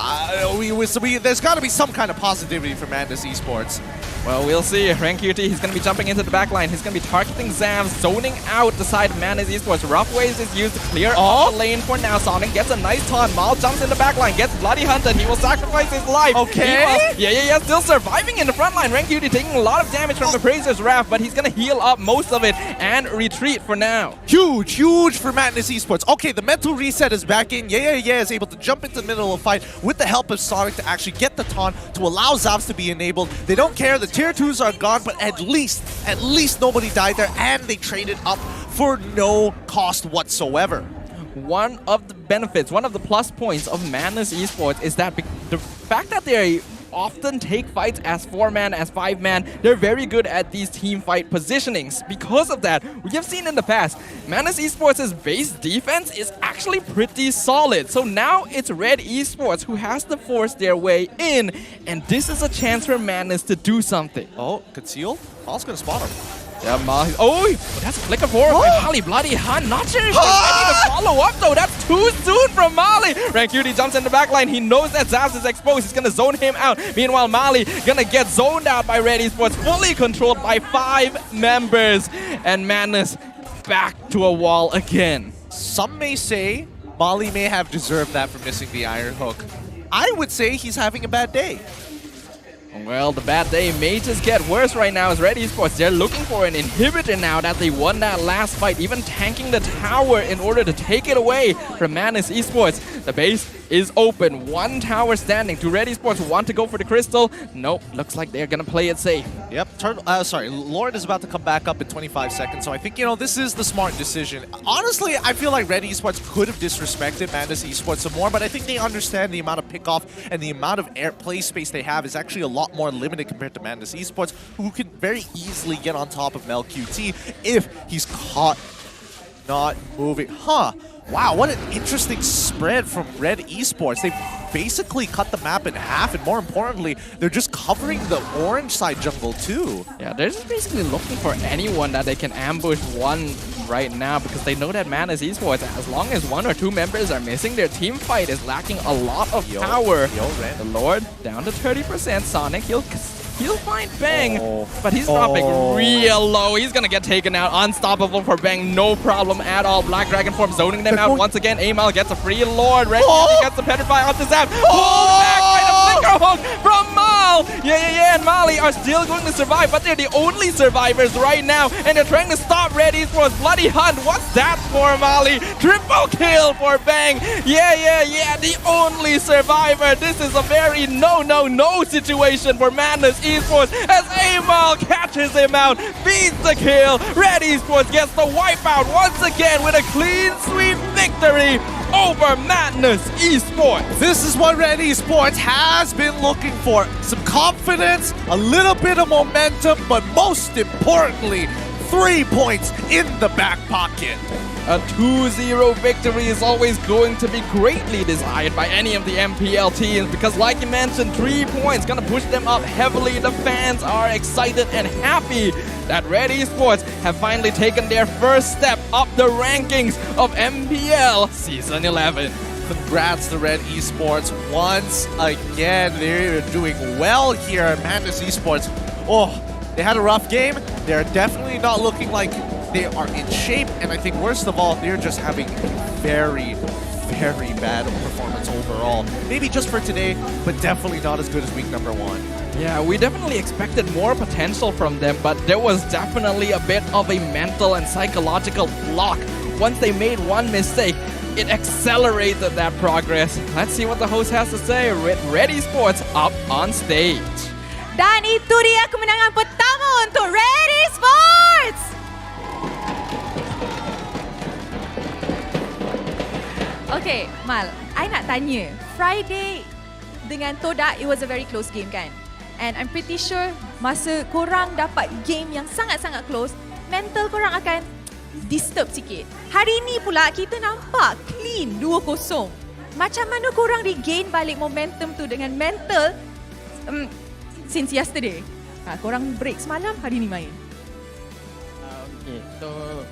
There's got to be some kind of positivity for Madness Esports. Well, we'll see. Rank QT, he's going to be jumping into the backline. He's going to be targeting Zam, zoning out the side of Madness Esports. Rough Waves is used to clear off the lane for now. Sonic gets a nice taunt. Mal jumps in the backline, gets bloody hunted. He will sacrifice his life. Okay. Yeah. Still surviving in the front line. Rank QT taking a lot of damage from the Praetor's Wrath, but he's going to heal up most of it and retreat for now. Huge for Madness Esports. Okay, the mental reset is back in. Yeah is able to jump into the middle of the fight with the help of Sonic to actually get the taunt to allow Zavs to be enabled. They don't care. The tier 2s are gone, but at least nobody died there, and they traded up for no cost whatsoever. One of the benefits, one of the plus points of Madness Esports is that the fact that they often take fights as 4-man, as 5-man, they're very good at these team fight positionings. Because of that, we have seen in the past, Madness Esports' base defense is actually pretty solid. So now it's Red Esports who has to force their way in, and this is a chance for Madness to do something. Oh, conceal? Mal's gonna spot him. Yeah, Mali. Oh, that's a flicker forward by Mali. Bloody Hunt. Not sure if they're ready to follow up, though. That's too soon from Mali. Rank QT jumps in the backline. He knows that Zavs is exposed. He's going to zone him out. Meanwhile, Mali going to get zoned out by Red Esports, fully controlled by 5 members. And Madness back to a wall again. Some may say Mali may have deserved that for missing the Iron Hook. I would say he's having a bad day. Well, the bad day may just get worse right now as Red Esports. They're looking for an inhibitor now that they won that last fight, even tanking the tower in order to take it away from Madness Esports. The base is open. 1 tower standing. Do Red Esports want to go for the crystal? Nope. Looks like they're going to play it safe. Yep. Lord is about to come back up in 25 seconds, so I think, this is the smart decision. Honestly, I feel like Red Esports could have disrespected Madness Esports some more, but I think they understand the amount of pickoff and the amount of play space they have is actually a lot more limited compared to Madness Esports, who can very easily get on top of MLQT if he's caught not moving. Wow, what an interesting spread from Red Esports. They basically cut the map in half, and more importantly, they're just covering the orange side jungle too. Yeah, they're just basically looking for anyone that they can ambush one right now, because they know that Madness Esports, as long as 1 or 2 members are missing, their team fight is lacking a lot of power. The Lord down to 30%. Sonic, he'll find Bang, but he's dropping real low. He's gonna get taken out. Unstoppable for Bang, no problem at all. Black Dragon Form zoning them out once again. Amal gets a free Lord. Red gets the Petrify onto Zap. Pulled back by the flicker hook from Mal. Yeah, and Mali are still going to survive, but they're the only survivors right now, and they're trying to stop Red Esports. Bloody Hunt, what's that for Mali? Triple kill for Bang. Yeah, the only survivor. This is a very no situation for Madness Esports as Amal catches him out, beats the kill. Red Esports gets the wipeout once again with a clean sweep victory over Madness Esports. This is what Red Esports has been looking for. Some confidence, a little bit of momentum, but most importantly, 3 points in the back pocket. A 2-0 victory is always going to be greatly desired by any of the MPL teams because, like you mentioned, 3 points gonna push them up heavily. The fans are excited and happy that Red Esports have finally taken their first step up the rankings of MPL Season 11. Congrats to Red Esports once again. They're doing well here. Madness Esports, they had a rough game. They're definitely not looking like they are in shape, and I think worst of all, they're just having a very bad performance overall. Maybe just for today, but definitely not as good as week number 1. Yeah, we definitely expected more potential from them, but there was definitely a bit of a mental and psychological block. Once they made one mistake, it accelerated that progress. Let's see what the host has to say with Red Esports up on stage. Dan itu dia kemenangan pertama untuk Red Esports! Okay, Mal, I nak tanya. Friday dengan Todak, it was a very close game kan? And I'm pretty sure masa korang dapat game yang sangat-sangat close, mental korang akan disturb sikit. Hari ni pula kita nampak clean 2-0. Macam mana korang regain balik momentum tu dengan mental since yesterday? Korang break semalam, hari ni main. Okay, so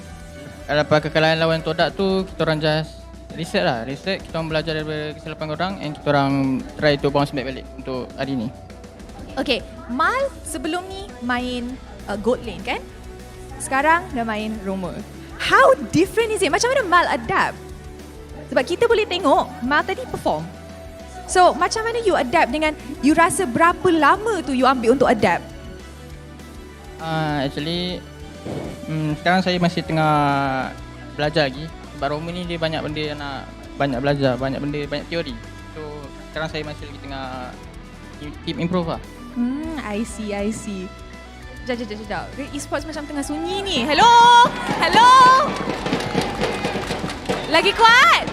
dapat kekalahan lawan Todak tu, kita orang just Reset kita orang belajar daripada kesilapan korang and kita orang try to bounce back balik untuk hari ni. Okay, Mal sebelum ni main gold lane kan? Sekarang dah main roamer. How different is it? Macam mana Mal adapt? Sebab kita boleh tengok Mal tadi perform. So, macam mana you adapt dengan, you rasa berapa lama tu you ambil untuk adapt? Actually, sekarang saya masih tengah belajar lagi. Sebab roamer ni dia banyak benda yang nak banyak belajar, banyak benda, banyak teori. So, sekarang saya masih lagi tengah keep improve lah. I see. Sekejap. Esports macam tengah sunyi ni. Hello? Lagi kuat?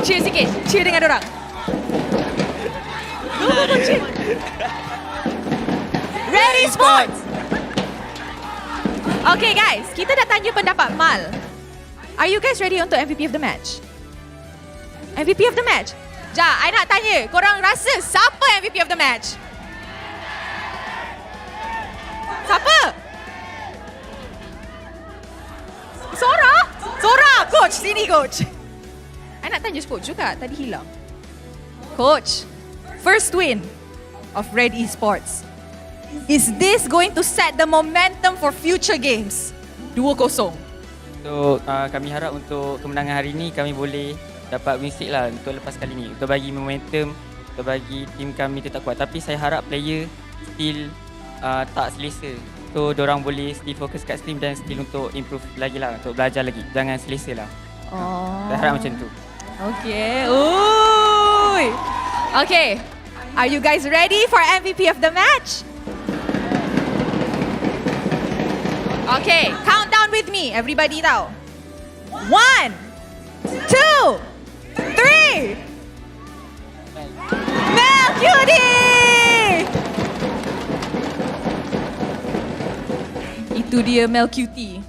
Cheer sikit. Cheer dengan dorang. Go, cheer. Ready, Sports! Okay guys, kita dah tanya pendapat Mal. Are you guys ready untuk MVP of the match? MVP of the match? I nak tanya, korang rasa siapa MVP of the match? Siapa? Sora, coach, sini coach. I nak tanya coach juga, tadi hilang. Coach, first win of Red Esports. Is this going to set the momentum for future games? 2-0. So, kami harap untuk kemenangan hari ini kami boleh dapat win streak lah untuk lepas kali ni. Untuk bagi momentum, untuk bagi tim kami tetap kuat. Tapi saya harap player still tak selesa. So, diorang boleh still fokus kat stream dan still untuk improve lagi lah. Untuk belajar lagi. Jangan selesa lah. Saya harap macam tu. Okay. Okay. Are you guys ready for MVP of the match? Okay, count down with me. Everybody tahu. 1, 2, 3. Mel Cutie! Itu dia Mel Cutie.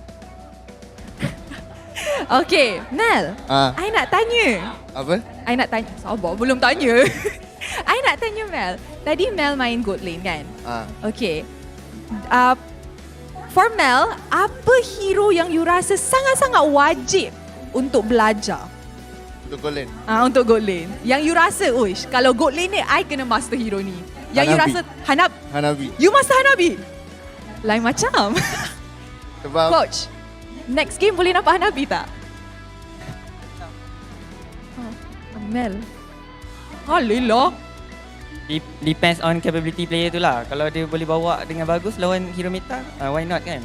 Okay, Mel. I nak tanya. Apa? I nak tanya. Sabar, belum tanya. I nak tanya Mel. Tadi Mel main gold lane kan? Okay. For Mel, apa hero yang you rasa sangat-sangat wajib untuk belajar? Untuk gold lane? Untuk gold lane. Yang you rasa, kalau gold lane ni, I kena master hero ni. Yang you rasa, Hanabi. You master Hanabi? Lain macam. Sebab Coach, next game boleh nampak Hanabi tak? Mel. Halilah. Depends on capability player tu lah. Kalau dia boleh bawa dengan bagus lawan hero meta, why not kan?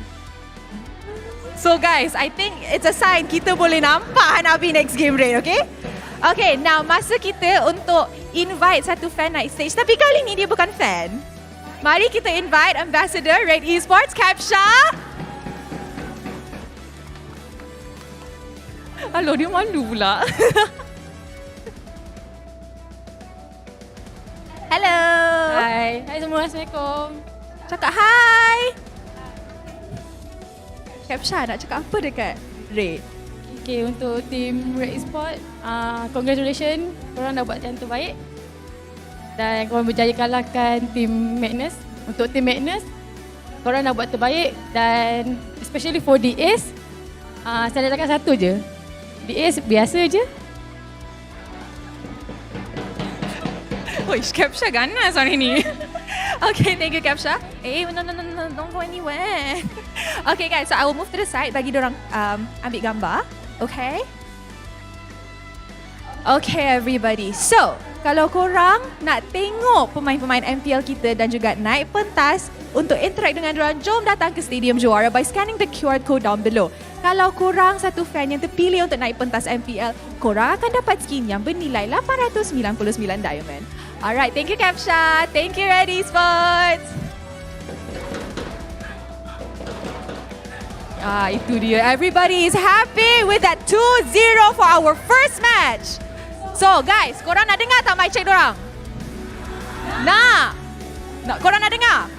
So guys, I think it's a sign kita boleh nampak Hanabi next game rate, okay? Okay, now masa kita untuk invite satu fan naik stage. Tapi kali ni dia bukan fan. Mari kita invite Ambassador Red Esports, Capsha. Aduh, dia malu pula. Hello. Hai semua, Assalamualaikum. Cakap hai. Capsha nak cakap apa dekat Red? Okay, untuk tim Red Esports, congratulations, korang dah buat yang terbaik. Dan korang berjaya kalahkan tim Magnus. Untuk tim Magnus, korang dah buat terbaik. Dan especially for the Ace, saya nak cakap satu je. The Ace biasa je. Capsha ganas hari ni. Okay, thank you Capsha. No, don't go anywhere. Okay guys, so I will move to the side bagi dorang ambil gambar. Okay? Okay everybody. So, kalau korang nak tengok pemain-pemain MPL kita dan juga naik pentas untuk interact dengan dorang, jom datang ke Stadium Juara by scanning the QR code down below. Kalau korang satu fan yang terpilih untuk naik pentas MPL, korang akan dapat skin yang bernilai 899 diamond. Alright, thank you Capsha. Thank you Red Esports. Itu dia. Everybody is happy with that 2-0 for our first match. So guys, korang nak dengar tak mic check dorang? Nak? Korang nak dengar?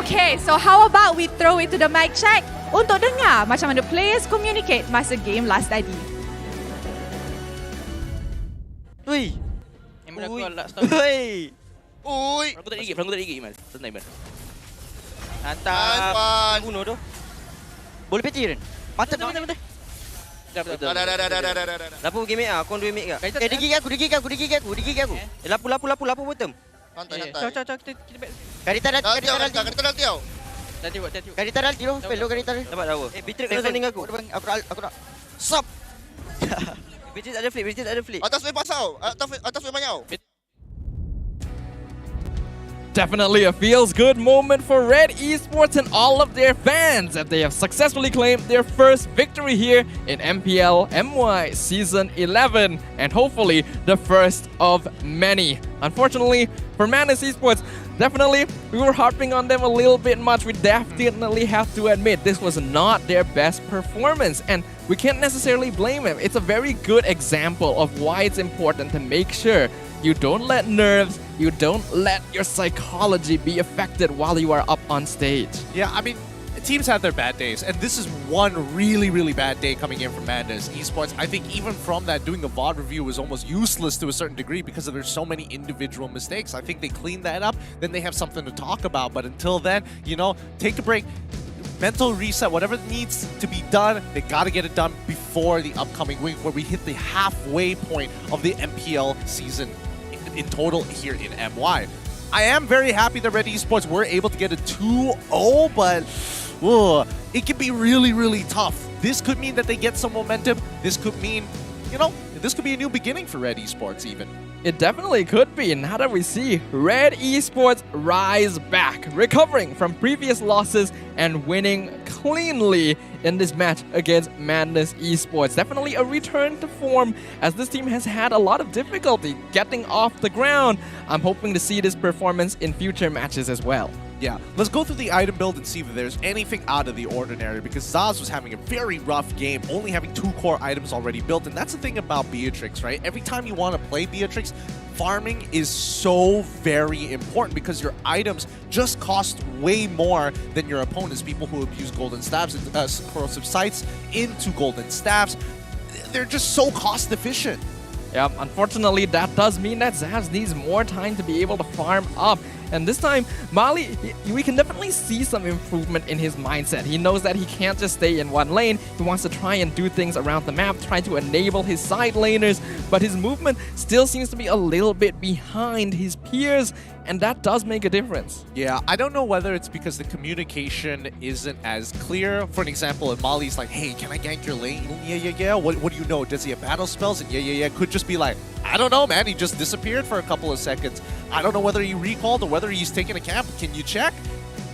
Okay, so how about we throw it to the mic check untuk dengar macam mana players communicate masa game last tadi. Ui. Ui. Aku tak digigit, Iman. Tenang, Iman. Hantar bunuh tu. Boleh peci, Ren. Mantap. Betul. Lapu pergi mid ah, kau 2 mid ke? Digi aku. Lapu bottom. Santai. Karita dah Tiao. Tadi buat. Karita dah tiro, pelo karita. Dapat dah. Bitrix kena sounding aku. Aku nak. Stop. Bitrix ada flip. Atas wave pasau. Atas wave banyak. Definitely a feels-good moment for Red Esports and all of their fans as they have successfully claimed their first victory here in MPL MY Season 11 and hopefully the first of many. Unfortunately, for Madness Esports, definitely we were harping on them a little bit much. We definitely have to admit this was not their best performance and we can't necessarily blame them. It's a very good example of why it's important to make sure you don't let nerves, you don't let your psychology be affected while you are up on stage. Yeah, I mean, teams have their bad days, and this is one really, really bad day coming in from Madness Esports. I think even from that, doing a VOD review was almost useless to a certain degree because there's so many individual mistakes. I think they clean that up, then they have something to talk about. But until then, you know, take a break, mental reset, whatever needs to be done, they got to get it done before the upcoming week where we hit the halfway point of the MPL season in total here in MY. I am very happy that Red Esports were able to get a 2-0, but it can be really, really tough. This could mean that they get some momentum. This could mean, you know, this could be a new beginning for Red Esports even. It definitely could be. Now that we see Red Esports rise back, recovering from previous losses and winning cleanly in this match against Madness Esports. Definitely a return to form as this team has had a lot of difficulty getting off the ground. I'm hoping to see this performance in future matches as well. Yeah, let's go through the item build and see if there's anything out of the ordinary because Zaz was having a very rough game, only having 2 core items already built. And that's the thing about Beatrix, right? Every time you want to play Beatrix, farming is so very important because your items just cost way more than your opponents. People who abuse golden staves and corrosive sights into golden staves, they're just so cost efficient. Yeah, unfortunately, that does mean that Zaz needs more time to be able to farm up. And this time, Mali, we can definitely see some improvement in his mindset. He knows that he can't just stay in one lane. He wants to try and do things around the map, try to enable his side laners, but his movement still seems to be a little bit behind his peers, and that does make a difference. Yeah, I don't know whether it's because the communication isn't as clear. For an example, if Mali's like, hey, can I gank your lane? Yeah. What do you know? Does he have battle spells? And yeah. Could just be like, I don't know, man. He just disappeared for a couple of seconds. I don't know whether he recalled or whether he's taking a camp. Can you check?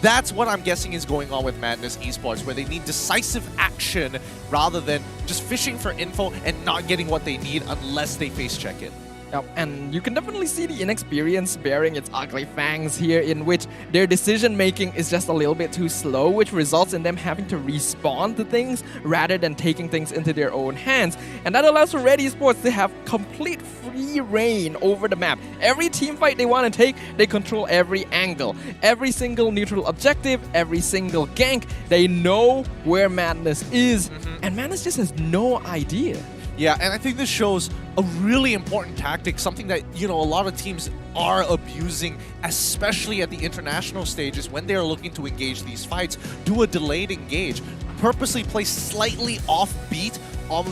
That's what I'm guessing is going on with Madness Esports, where they need decisive action rather than just fishing for info and not getting what they need unless they face check it. Yep, and you can definitely see the inexperience bearing its ugly fangs here, in which their decision making is just a little bit too slow, which results in them having to respond to things rather than taking things into their own hands. And that allows for Red Esports to have complete free reign over the map. Every team fight they want to take, they control every angle, every single neutral objective, every single gank. They know where Madness is, and Madness just has no idea. Yeah, and I think this shows a really important tactic, something that, you know, a lot of teams are abusing, especially at the international stages when they're looking to engage these fights. Do a delayed engage. Purposely play slightly offbeat on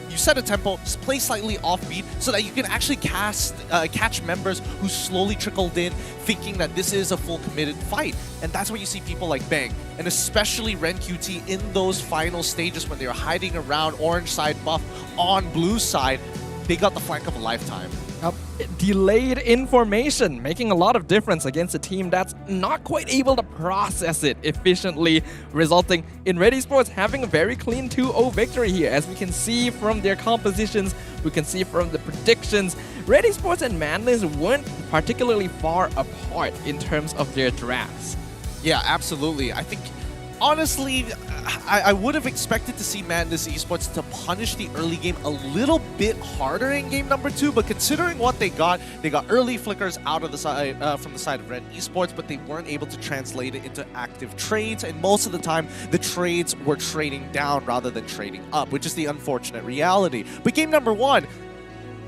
you set a tempo, play slightly offbeat so that you can actually catch members who slowly trickled in thinking that this is a full committed fight. And that's where you see people like Bang, and especially Ren QT in those final stages when they were hiding around orange side buff on blue side. They got the flank of a lifetime. Delayed information, making a lot of difference against a team that's not quite able to process it efficiently, resulting in Red Esports having a very clean 2-0 victory here. As we can see from their compositions, we can see from the predictions, Red Esports and Madness weren't particularly far apart in terms of their drafts. Yeah, absolutely. I think, honestly, I would have expected to see Madness Esports to punish the early game a little bit harder in game number 2, but considering what they got early flickers out of the side from the side of Red Esports, but they weren't able to translate it into active trades, and most of the time the trades were trading down rather than trading up, which is the unfortunate reality. But game number 1,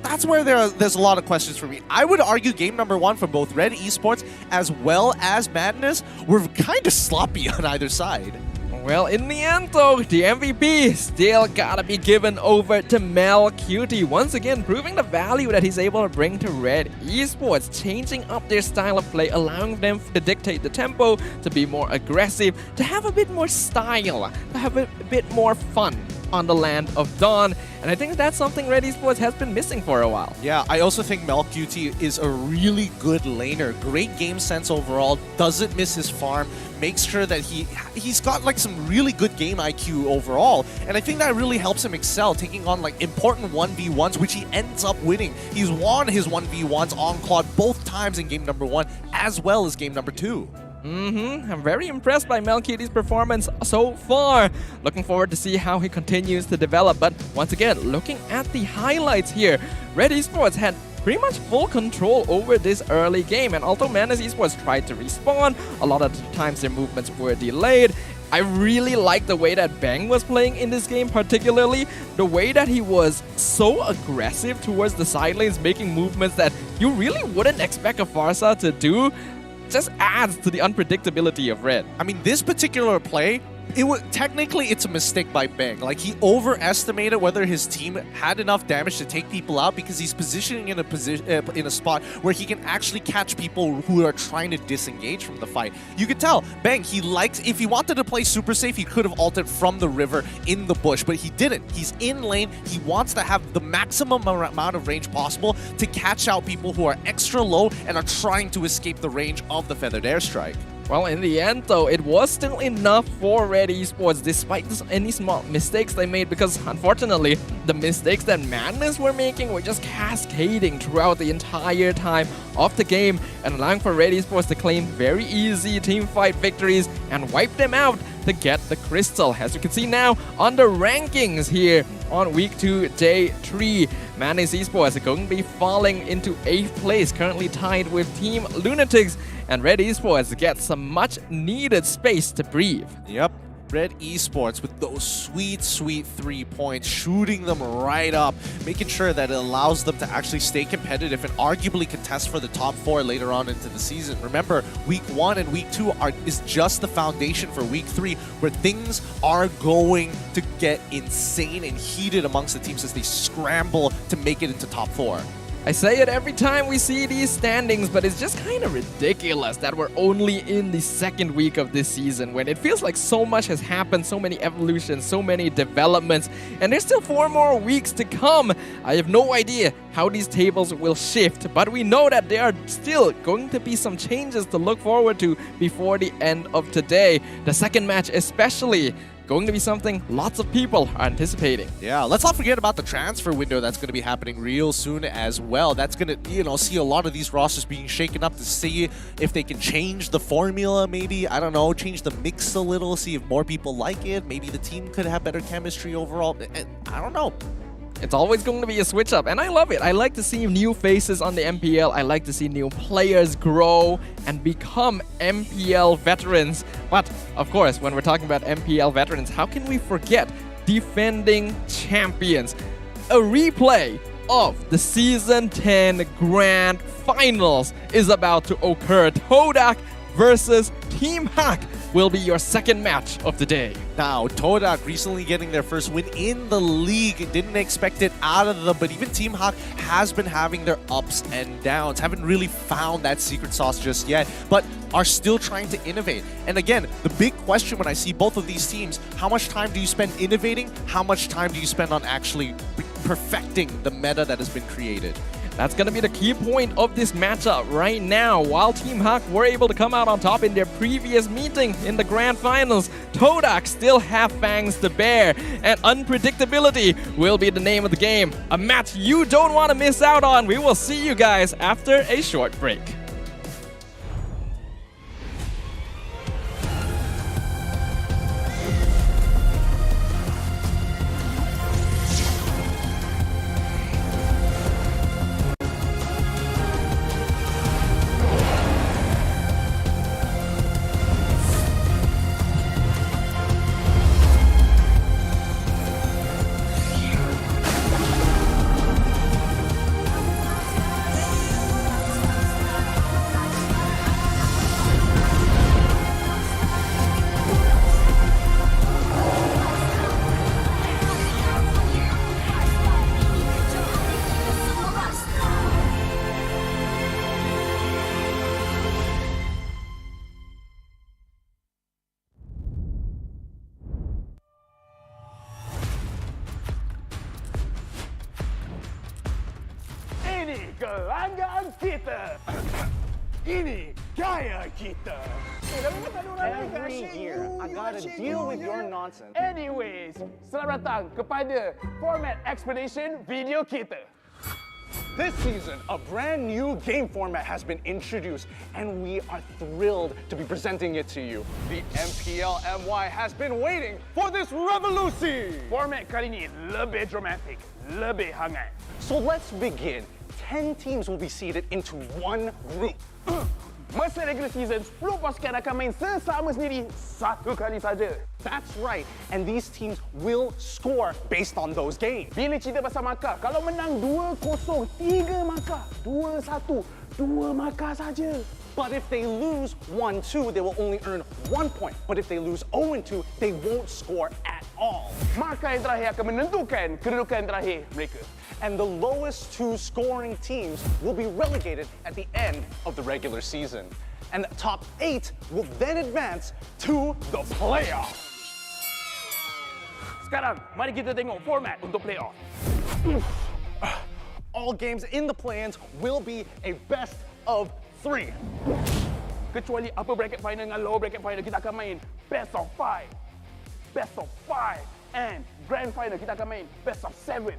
that's where there's a lot of questions for me. I would argue game number 1 from both Red Esports as well as Madness were kind of sloppy on either side. Well, in the end though, the MVP still gotta be given over to MLBB, once again proving the value that he's able to bring to Red Esports, changing up their style of play, allowing them to dictate the tempo, to be more aggressive, to have a bit more style, to have a bit more fun on the land of Dawn. And I think that's something Red Esports has been missing for a while. Yeah, I also think MLBB is a really good laner. Great game sense overall, doesn't miss his farm, makes sure that he's got like some really good game IQ overall. And I think that really helps him excel, taking on like important 1v1s, which he ends up winning. He's won his 1v1s on Claude both times in game number 1, as well as game number 2. I'm very impressed by MLBB's performance so far. Looking forward to see how he continues to develop. But once again, looking at the highlights here, Red Esports had pretty much full control over this early game. And although Madness Esports tried to respawn, a lot of times their movements were delayed. I really like the way that Bang was playing in this game, particularly the way that he was so aggressive towards the side lanes, making movements that you really wouldn't expect a Farsa to do. Just adds to the unpredictability of Red. I mean, this particular play, technically it's a mistake by Bang. Like, he overestimated whether his team had enough damage to take people out because he's positioning in a spot where he can actually catch people who are trying to disengage from the fight. You could tell Bang, he likes, if he wanted to play super safe, he could have ulted from the river in the bush, but he didn't. He's in lane. He wants to have the maximum amount of range possible to catch out people who are extra low and are trying to escape the range of the feathered airstrike. Well, in the end, though, it was still enough for Red Esports, despite any small mistakes they made, because unfortunately, the mistakes that Madness were making were just cascading throughout the entire time of the game, and allowing for Red Esports to claim very easy teamfight victories and wipe them out to get the crystal. As you can see now on the rankings here on week 2, day 3, Madness Esports are going to be falling into 8th place, currently tied with Team Lunatix, and Red Esports get some much needed space to breathe. Yep. Red Esports with those sweet 3 points, shooting them right up, making sure that it allows them to actually stay competitive and arguably contest for the top 4 later on into the season. Remember, week 1 and week 2 is just the foundation for week 3, where things are going to get insane and heated amongst the teams as they scramble to make it into top 4. I say it every time we see these standings, but it's just kind of ridiculous that we're only in the 2nd week of this season, when it feels like so much has happened, so many evolutions, so many developments, and there's still 4 more weeks to come. I have no idea how these tables will shift, but we know that there are still going to be some changes to look forward to before the end of today. The 2nd match especially going to be something lots of people are anticipating. Yeah, let's not forget about the transfer window that's going to be happening real soon as well. That's going to, see a lot of these rosters being shaken up to see if they can change the formula, maybe, I don't know, change the mix a little, see if more people like it. Maybe the team could have better chemistry overall. I don't know. It's always going to be a switch up, and I love it. I like to see new faces on the MPL. I like to see new players grow and become MPL veterans. But, of course, when we're talking about MPL veterans, how can we forget defending champions? A replay of the Season 10 Grand Finals is about to occur. Todak versus Team HAQ will be your 2nd match of the day. Now, Todak recently getting their first win in the league. Didn't expect it out of them, but even Team HAQ has been having their ups and downs. Haven't really found that secret sauce just yet, but are still trying to innovate. And again, the big question when I see both of these teams, how much time do you spend innovating? How much time do you spend on actually perfecting the meta that has been created? That's going to be the key point of this matchup right now. While Team HAQ were able to come out on top in their previous meeting in the Grand Finals, Todak still have fangs to bear, and unpredictability will be the name of the game. A match you don't want to miss out on. We will see you guys after a short break. Gelanggang kita. Ini gaya kita. Every year, I gotta deal with your nonsense. Anyways, selamat datang kepada format explanation video kita. This season, a brand new game format has been introduced, and we are thrilled to be presenting it to you. The MPL MY has been waiting for this revolution. Format kali ini lebih dramatic, lebih hangat. So let's begin. 10 teams will be seeded into one group. Masa regular season, 10 pasukan akan main sesama sendiri satu kali saja. That's right, and these teams will score based on those games. Bila cerita pasal markah, kalau menang 2-0, 3 markah, 2-1, 2 markah saja. But if they lose 1-2, they will only earn 1 point. But if they lose 0-2, they won't score at all. Markah yang terakhir akan menentukan kedudukan terakhir mereka. And the lowest 2 scoring teams will be relegated at the end of the regular season. And the top 8 will then advance to the playoffs. Sekarang, mari kita tengok format untuk playoff. All games in the play-ins will be a best of 3. Kecuali upper bracket final dengan lower bracket final, kita akan main best of 5. Best of 5. And grand final, kita akan main best of 7.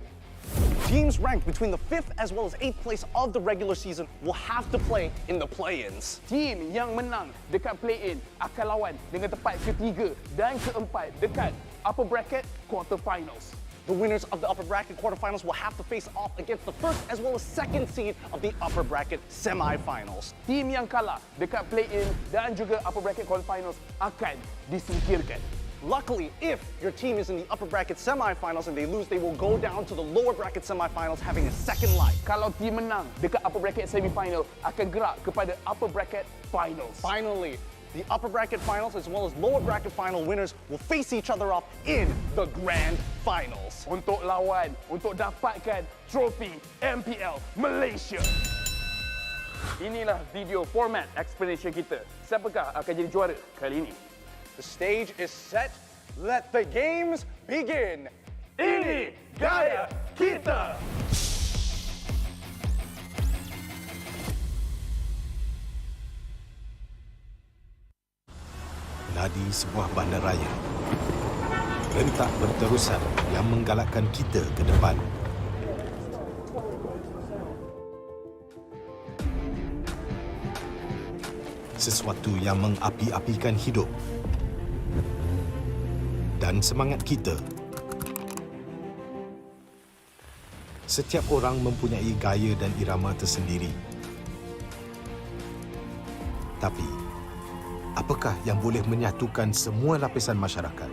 Teams ranked between the 5th as well as 8th place of the regular season will have to play in the play-ins. Team yang menang dekat play-in akan lawan dengan tempat ketiga dan keempat dekat upper bracket quarterfinals. The winners of the upper bracket quarterfinals will have to face off against the first as well as second seed of the upper bracket semifinals. Team yang kalah dekat play-in dan juga upper bracket quarterfinals akan disingkirkan. Luckily, if your team is in the upper bracket semifinals and they lose, they will go down to the lower bracket semifinals having a second life. Kalau team menang dekat upper bracket semifinal, akan gerak kepada upper bracket finals. Finally, the upper bracket finals as well as lower bracket final winners will face each other off in the grand finals. Untuk lawan, untuk dapatkan trofi MPL Malaysia. Inilah video format explanation kita. Siapakah akan jadi juara kali ini? The stage is set. Let the games begin. Ini gaya kita. Ladi sebuah bandaraya. Rentak berterusan yang menggalakkan kita ke depan. Sesuatu yang mengapi-apikan hidup dan semangat kita. Setiap orang mempunyai gaya dan irama tersendiri. Tapi, apakah yang boleh menyatukan semua lapisan masyarakat?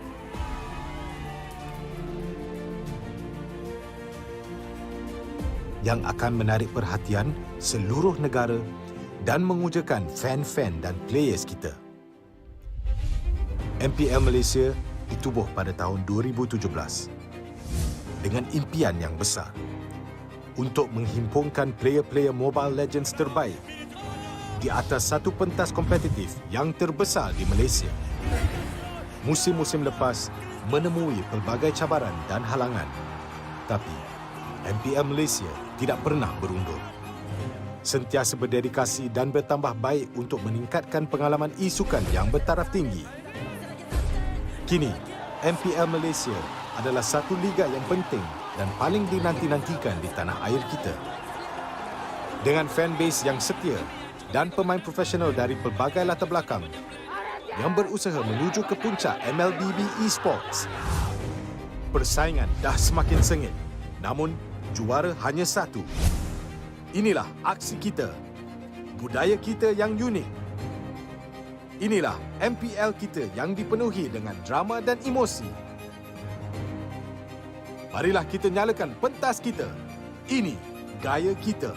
Yang akan menarik perhatian seluruh negara dan mengujakan fan-fan dan players kita. MPL Malaysia ditubuh pada tahun 2017 dengan impian yang besar untuk menghimpunkan player-player Mobile Legends terbaik di atas satu pentas kompetitif yang terbesar di Malaysia. Musim-musim lepas menemui pelbagai cabaran dan halangan, tapi MPL Malaysia tidak pernah berundur. Sentiasa berdedikasi dan bertambah baik untuk meningkatkan pengalaman e-sukan yang bertaraf tinggi. Kini, MPL Malaysia adalah satu liga yang penting dan paling dinanti-nantikan di tanah air kita. Dengan fanbase yang setia dan pemain profesional dari pelbagai latar belakang yang berusaha menuju ke puncak MLBB Esports. Persaingan dah semakin sengit, namun juara hanya satu. Inilah aksi kita, budaya kita yang unik. Inilah MPL kita yang dipenuhi dengan drama dan emosi. Marilah kita nyalakan pentas kita. Ini gaya kita.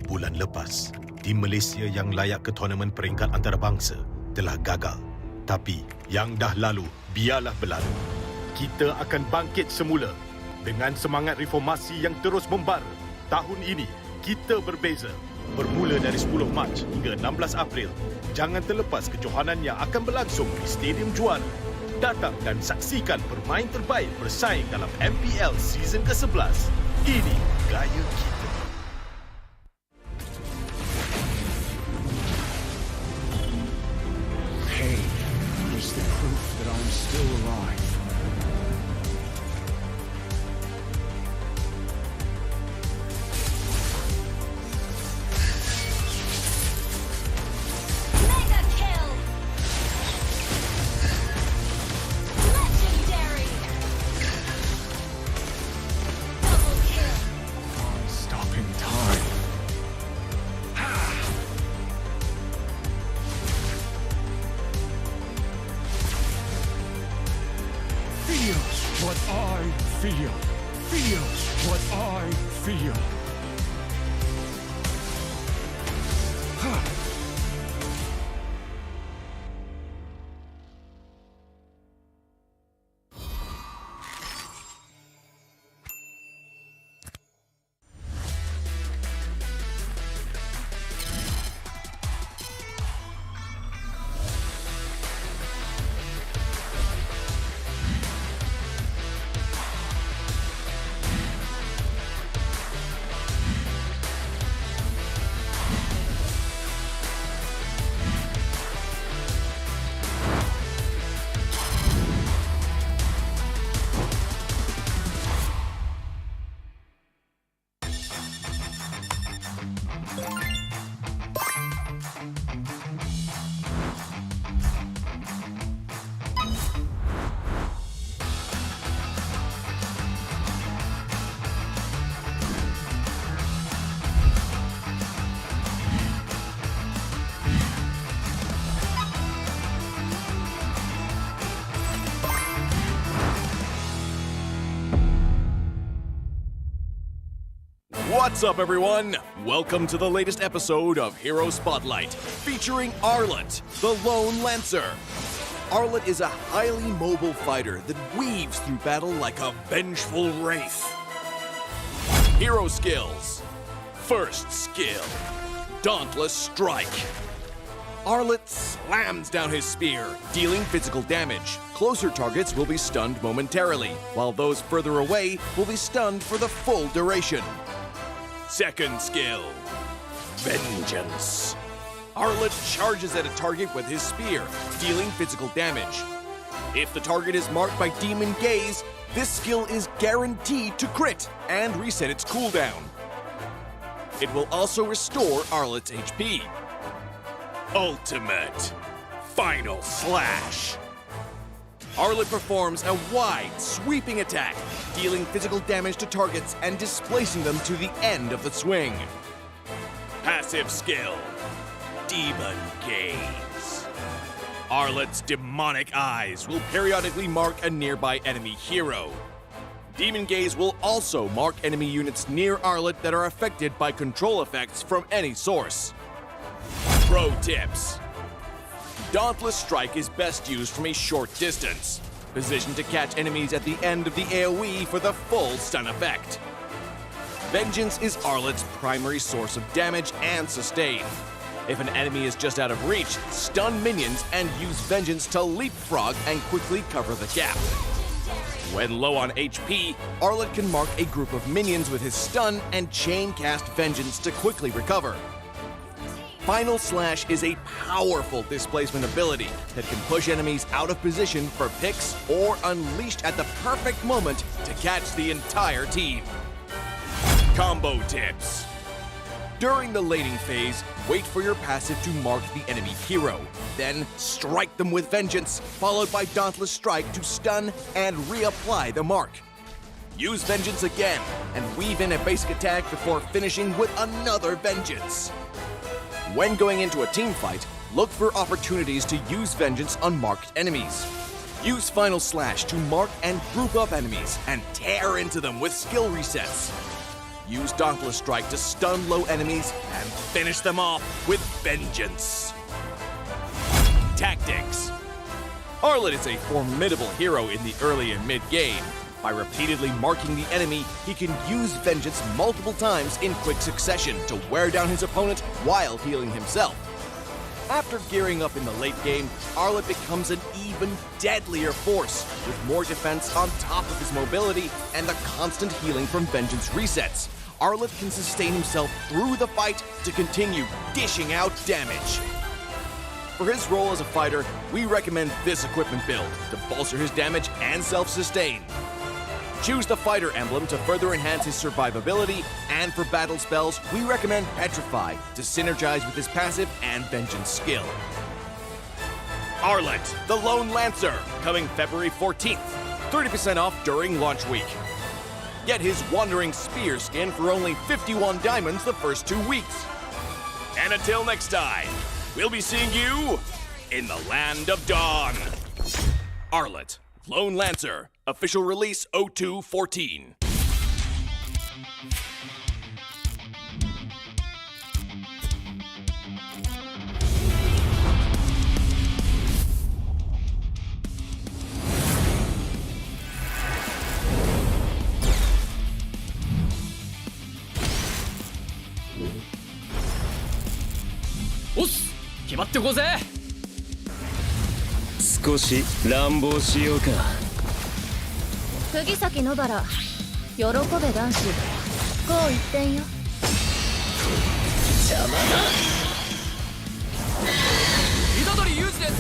Bulan lepas, tim Malaysia yang layak ke tournament peringkat antarabangsa telah gagal. Tapi yang dah lalu, biarlah berlalu. Kita akan bangkit semula dengan semangat reformasi yang terus membara. Tahun ini, kita berbeza. Bermula dari 10 Mac hingga 16 April, jangan terlepas kejohanan yang akan berlangsung di Stadium Juara. Datang dan saksikan pemain terbaik bersaing dalam MPL season ke-11. Ini gaya kita. Pain is the proof that I'm still alive. Mega kill! Legendary! Double kill! Stopping time. Feel what I feel. Feel what I feel. What's up, everyone? Welcome to the latest episode of Hero Spotlight, featuring Arlet, the Lone Lancer. Arlet is a highly mobile fighter that weaves through battle like a vengeful wraith. Hero skills. First skill, Dauntless Strike. Arlet slams down his spear, dealing physical damage. Closer targets will be stunned momentarily, while those further away will be stunned for the full duration. Second skill, Vengeance. Arlet charges at a target with his spear, dealing physical damage. If the target is marked by Demon Gaze, this skill is guaranteed to crit and reset its cooldown. It will also restore Arlet's HP. Ultimate Final Slash. Arlet performs a wide, sweeping attack, dealing physical damage to targets and displacing them to the end of the swing. Passive skill, Demon Gaze. Arlet's demonic eyes will periodically mark a nearby enemy hero. Demon Gaze will also mark enemy units near Arlet that are affected by control effects from any source. Pro tips. Dauntless Strike is best used from a short distance, positioned to catch enemies at the end of the AoE for the full stun effect. Vengeance is Arlet's primary source of damage and sustain. If an enemy is just out of reach, stun minions and use Vengeance to leapfrog and quickly cover the gap. When low on HP, Arlet can mark a group of minions with his stun and chain cast Vengeance to quickly recover. Final Slash is a powerful displacement ability that can push enemies out of position for picks or unleashed at the perfect moment to catch the entire team. Combo tips. During the laning phase, wait for your passive to mark the enemy hero. Then strike them with Vengeance, followed by Dauntless Strike to stun and reapply the mark. Use Vengeance again and weave in a basic attack before finishing with another Vengeance. When going into a team fight, look for opportunities to use Vengeance on marked enemies. Use Final Slash to mark and group up enemies and tear into them with skill resets. Use Dauntless Strike to stun low enemies and finish them off with Vengeance. Tactics. Arlet is a formidable hero in the early and mid-game. By repeatedly marking the enemy, he can use Vengeance multiple times in quick succession to wear down his opponent while healing himself. After gearing up in the late game, Arlet becomes an even deadlier force, with more defense on top of his mobility and the constant healing from Vengeance resets. Arlet can sustain himself through the fight to continue dishing out damage. For his role as a fighter, we recommend this equipment build to bolster his damage and self-sustain. Choose the fighter emblem to further enhance his survivability, and for battle spells, we recommend Petrify to synergize with his passive and Vengeance skill. Arlet, the Lone Lancer, coming February 14th, 30% off during launch week. Get his Wandering Spear skin for only 51 diamonds the first 2 weeks. And until next time, we'll be seeing you in the Land of Dawn. Arlet, Lone Lancer, official release 0214. Oss! 決まってこうぜ。少し乱暴しようか。釘崎野原、喜べ男子、こう一点よ。邪魔だ。虎杖裕二です。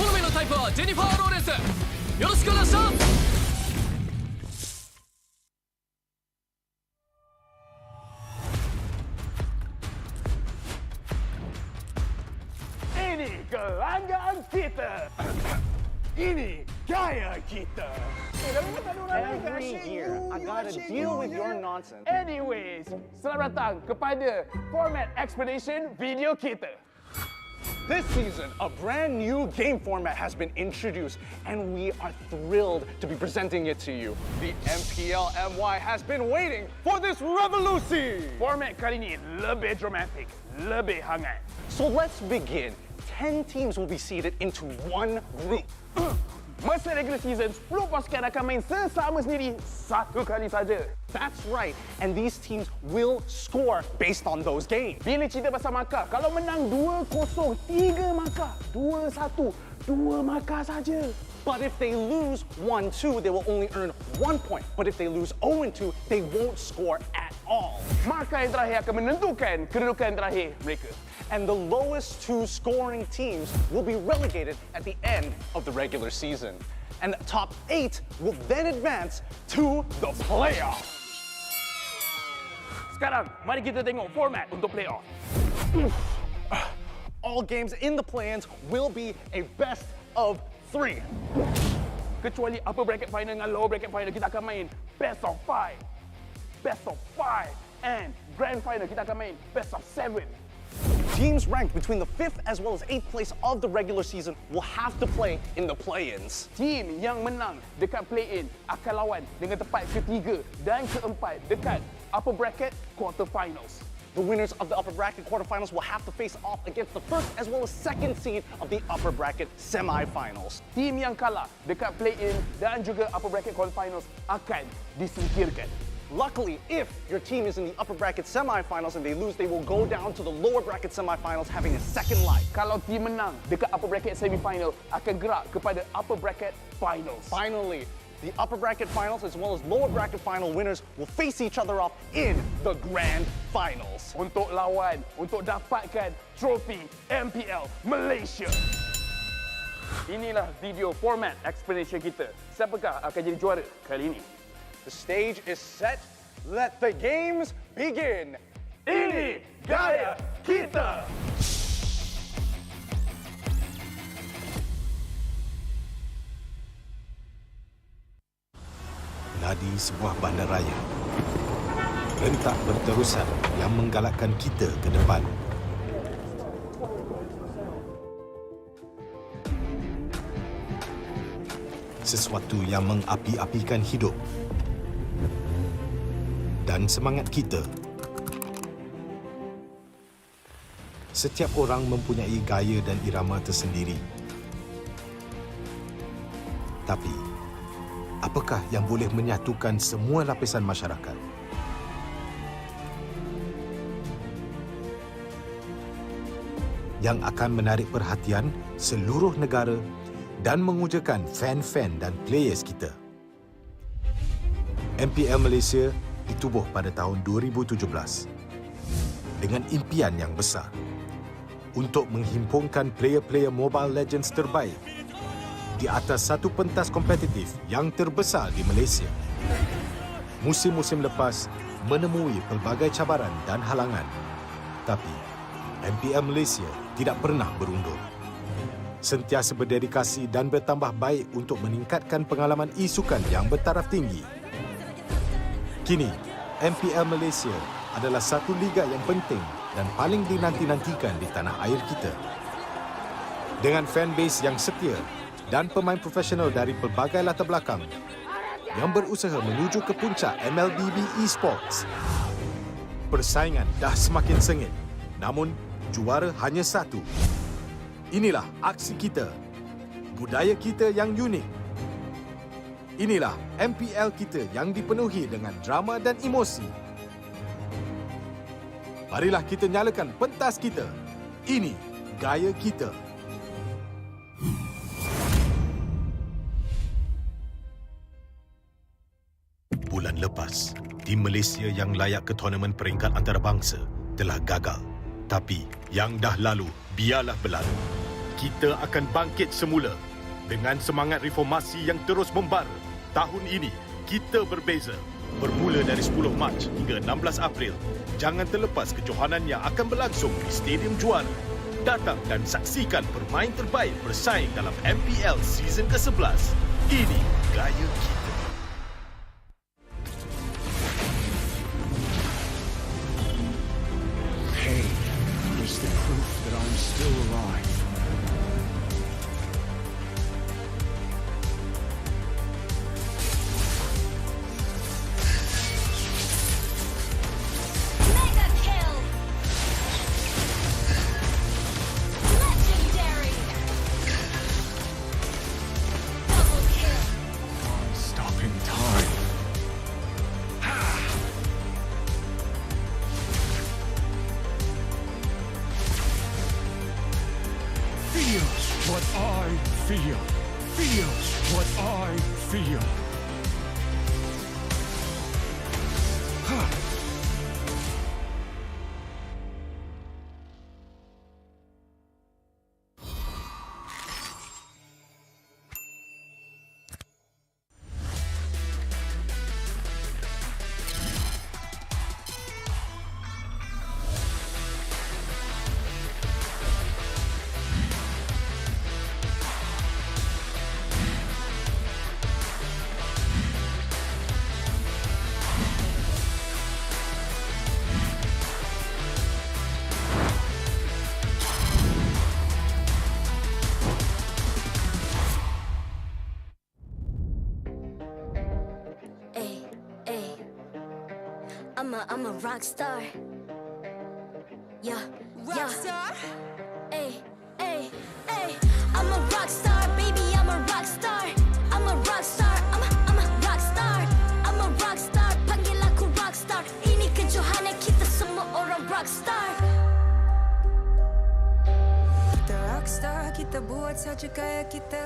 好みのタイプはジェニファー・ローレンス。よろしくお願いします。Ini kelanggaan kita. Ini gaya kita. Every year, I gotta deal with your nonsense. Anyways, selamat datang kepada format explanation video kita. This season, a brand new game format has been introduced, and we are thrilled to be presenting it to you. The MPL MY has been waiting for this revolution. Format kali ini lebih dramatic, lebih hangat. So let's begin. 10 teams will be seeded into one group. Masa regular season, 10 pasukan akan main sesama sendiri satu kali saja. That's right, and these teams will score based on those games. Bila cerita pasal markah, kalau menang 2-0, 3 markah, 2-1, 2 markah saja. But if they lose 1-2, they will only earn 1 point. But if they lose 0-2, they won't score at all. Markah yang terakhir akan menentukan kedudukan terakhir mereka. And the lowest 2 scoring teams will be relegated at the end of the regular season. And the top 8 will then advance to the playoffs. Sekarang, mari kita tengok format untuk playoff. All games in the play-ins will be a best of 3. Kecuali upper bracket final dengan lower bracket final, kita akan main best of 5. Best of 5. And grand final, kita akan main best of 7. Teams ranked between the 5th as well as 8th place of the regular season will have to play in the play-ins. Team yang menang dekat play-in akan lawan dengan tempat ketiga dan keempat dekat upper bracket quarterfinals. The winners of the upper bracket quarterfinals will have to face off against the first as well as second seed of the upper bracket semifinals. Team yang kalah dekat play-in dan juga upper bracket quarterfinals akan disingkirkan. Luckily, if your team is in the upper bracket semifinals and they lose, they will go down to the lower bracket semifinals having a second life. Kalau team menang dekat upper bracket semifinal, akan gerak kepada upper bracket finals. Finally, the upper bracket finals as well as lower bracket final winners will face each other off in the grand finals. Untuk lawan, untuk dapatkan trofi MPL Malaysia. Inilah video format explanation kita. Siapakah akan jadi juara kali ini? The stage is set. Let the games begin. Ini gaya kita. Nadi sebuah bandaraya. Rentak berterusan yang menggalakkan kita ke depan. Sesuatu yang mengapi-apikan hidup dan semangat kita. Setiap orang mempunyai gaya dan irama tersendiri. Tapi, apakah yang boleh menyatukan semua lapisan masyarakat? yang akan menarik perhatian seluruh negara dan mengujakan fan-fan dan players kita. MPL Malaysia ditubuh pada tahun 2017 dengan impian yang besar untuk menghimpunkan player-player Mobile Legends terbaik di atas satu pentas kompetitif yang terbesar di Malaysia. Musim-musim lepas menemui pelbagai cabaran dan halangan, tapi MPL Malaysia tidak pernah berundur. Sentiasa berdedikasi dan bertambah baik untuk meningkatkan pengalaman e-sukan yang bertaraf tinggi. Kini, MPL Malaysia adalah satu liga yang penting dan paling dinanti-nantikan di tanah air kita. Dengan fanbase yang setia dan pemain profesional dari pelbagai latar belakang yang berusaha menuju ke puncak MLBB Esports. Persaingan dah semakin sengit, namun juara hanya satu. Inilah aksi kita, budaya kita yang unik. Inilah MPL kita yang dipenuhi dengan drama dan emosi. Marilah kita nyalakan pentas kita. Ini gaya kita. Bulan lepas, tim Malaysia yang layak ke tournament peringkat antarabangsa telah gagal. Tapi yang dah lalu, biarlah berlalu. Kita akan bangkit semula dengan semangat reformasi yang terus membara. Tahun ini, kita berbeza. Bermula dari 10 Mac hingga 16 April, jangan terlepas kejohanan yang akan berlangsung di Stadium Juara. Datang dan saksikan pemain terbaik bersaing dalam MPL season ke-11. Ini gaya kita. Pain is the proof that I'm still alive. What I feel. Feel what I feel. I'm a rock star. Yeah, rock star. Hey, hey, hey. I'm a rock star, baby. I'm a rock star. I'm a rock star. I'm a rock star. I'm a rock star. Panggil aku rock star. Ini kejohanan kita semua orang rock star. Kita rock star, kita buat saja gaya kita.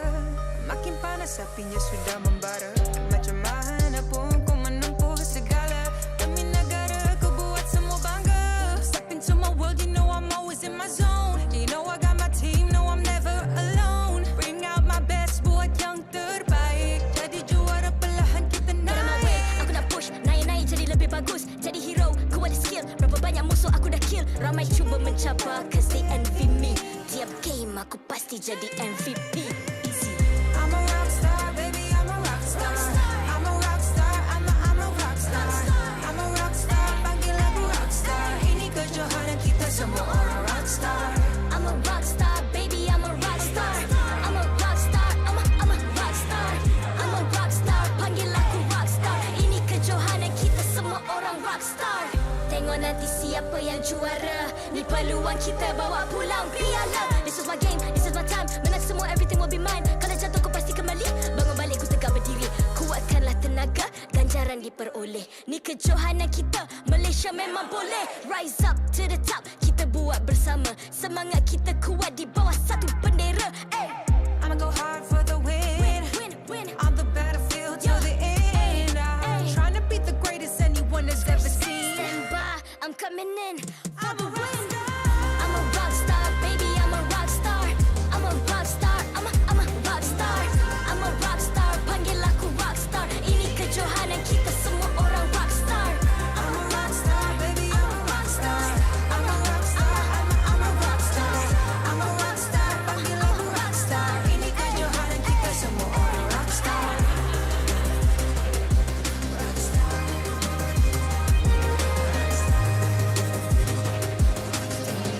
Makin panas apinya sudah membara. Macam mana pun kau menempuh segala. Demi negara kau buat semua bangga. Step into my world, you know I'm always in my zone. You know I got my team, know I'm never alone. Bring out my best, buat yang terbaik. Jadi juara perlahan kita naik. Get on my way, aku nak push. Naik-naik jadi lebih bagus. Jadi hero, ku ada skill. Berapa banyak musuh aku dah kill. Ramai cuba mencabar, cause they envy me. Tiap game aku pasti jadi MVP. Easy. I'm a rock star, baby, I'm a rock star. I'm a rock star, I'm a rock star. I'm a rock star, panggil aku rock star. Ini kejohanan kita semua orang rock star. I'm a rock star, baby, I'm a rock star. I'm a rock star, I'm a rock star. I'm a rock star, panggil aku rock star. Ini kejohanan kita semua orang rock star. Tengok nanti siapa yang juara. Ni peluang kita bawa pulang piala. This is my game, this is my time. Menang semua, everything will be mine. Kalau jatuh kau pasti kembali. Bangun balik ku tegak berdiri. Kuatkanlah tenaga, ganjaran diperoleh. Ni kejohanan kita, Malaysia memang boleh. Rise up to the top, kita buat buat bersama. Semangat kita kuat di bawah satu bendera. I'ma go hard for the win. On the battlefield till the end. I'm trying to beat the greatest anyone has ever seen. Stand by, I'm coming in for the win. I'm a rock star, baby, I'm a rock star. I'm a rock star, I'm a rock star. I'm a rock star, panggil aku rock star. Ini kejohanan kita semua orang rock star. I'm a rock star, baby, I'm a rock star. I'm a rock star, I'm a rock star. I'm a rock star, panggil aku rock star. Ini kejohanan kita semua orang rock star. Rock star.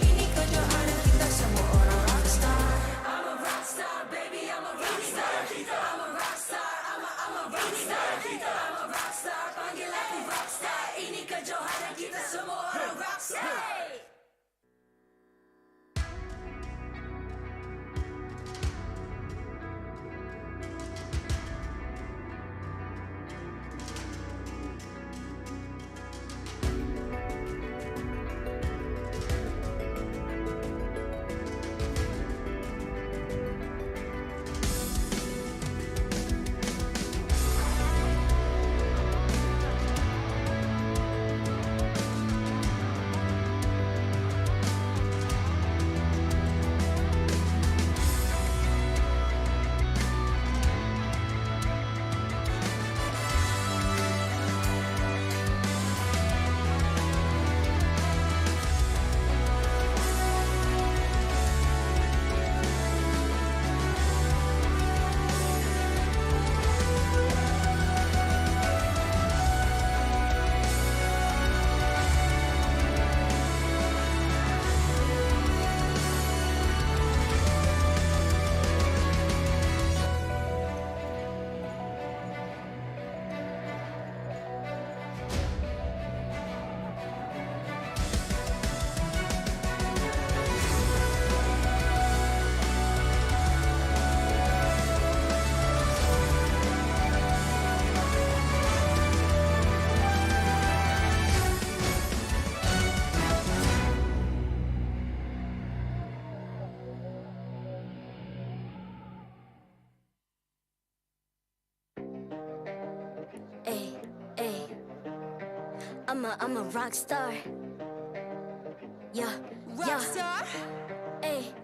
Ini kejohanan kita semua orang rock star. I'm a rock star, baby, I'm a rock star. I'm a rock star, I'm a rock star. I'm a rock star, panggil aku rock star. Ini kejohanan kita semua orang rock star. I'm a rock star. Yeah, rock star. Ay.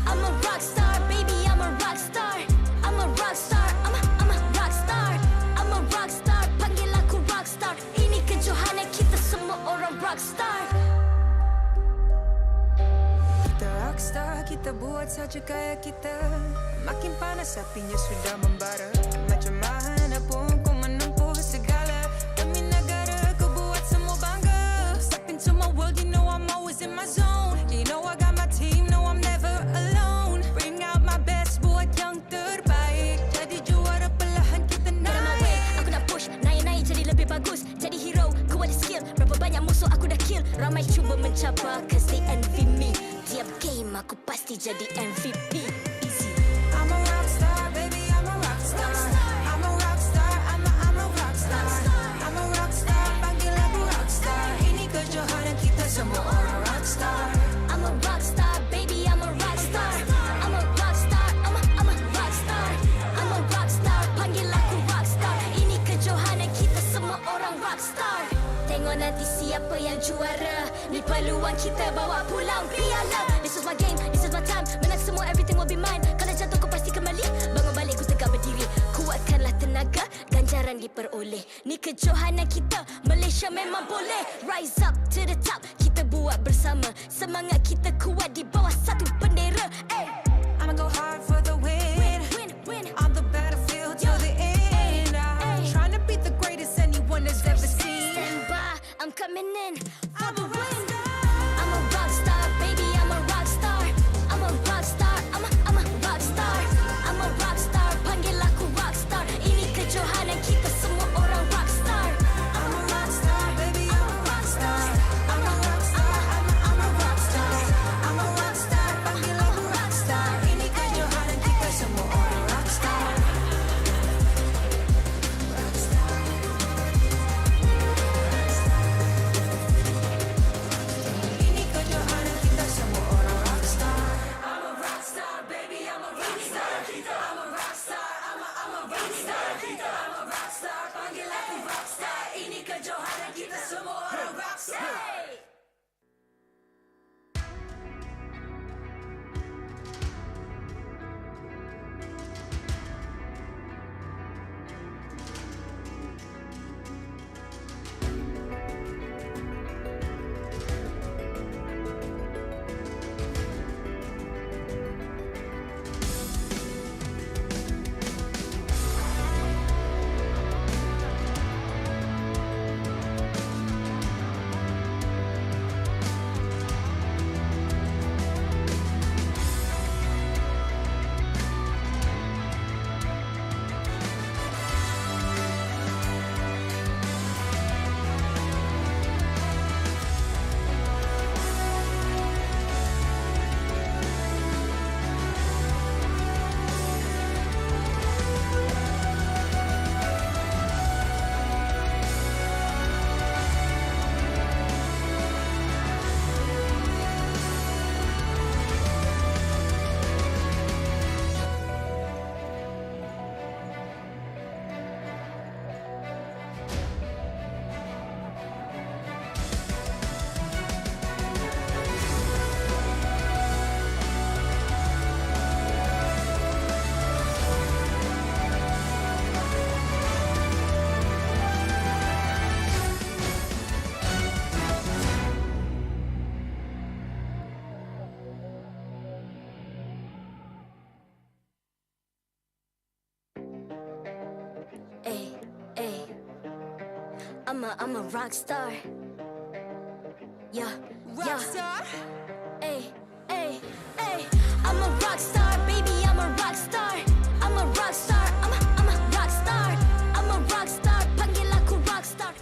I'm a rock star, baby, I'm a rock star. I'm a rock star, I'm a rock star. I'm a rock star, panggil aku rock star. Ini kejohanan kita semua orang rock star. Kita rock star, kita buat saja gaya kita. Makin panas apinya sudah membara. Macam mana pun kau menempuh segala. Demi negara kau buat semua bangga. Step into my world, you know I'm always in my zone. You know I got my team, no I'm never alone. Bring out my best, buat yang terbaik. Jadi juara perlahan kita naik. Aku nak push, naik jadi lebih bagus. Jadi hero, ku ada skill. Berapa banyak musuh aku dah kill. Ramai cuba mencapai, cause they envy me. Tiap game aku pasti jadi MVP. I'm a rock star, baby, I'm a rock star. I'm a rock star, I'm a rock star. I'm a rock star, panggil aku rock star. Ini kejohanan kita semua orang rock star. I'm a rock star, baby, I'm a rock star. I'm a rock star, I'm a rock star. I'm a rock star, panggil aku rock star. Ini kejohanan kita semua orang rock star. Tengok nanti siapa yang juara. Ni peluang kita bawa pulang piala. This is my game, this is my time. Menang semua, everything will be mine. Kalau jatuh kau pasti kembali. Bangun balik ku tegak berdiri. Kuatkanlah tenaga, ganjaran diperoleh. Ni kejohanan kita, Malaysia memang boleh. Rise up to the top, kita buat bersama. Semangat kita kuat di bawah satu bendera. I'ma go hard for the win. On the battlefield till the end. I'm trying to beat the greatest anyone has ever seen. Stand by, I'm coming in for the win. I'm a rock star, baby, I'm a rock star. I'm a rock star, I'm a rock star. I'm a rock star, panggil aku rock star. Ini kejohanan kita semua orang rock star. I'm a rock star, baby, I'm a rock star. I'm a rock star, I'm a rock star. I'm a rock star, panggil aku rock star. Ini kejohanan kita semua orang rock star. Rock star. I'm a rock star. Yeah, rock star. Ay, ay, ay. I'm a rock star, baby. I'm a rock star. I'm a rock star. I'm a rock star. I'm a rock star. Panggil aku rock star.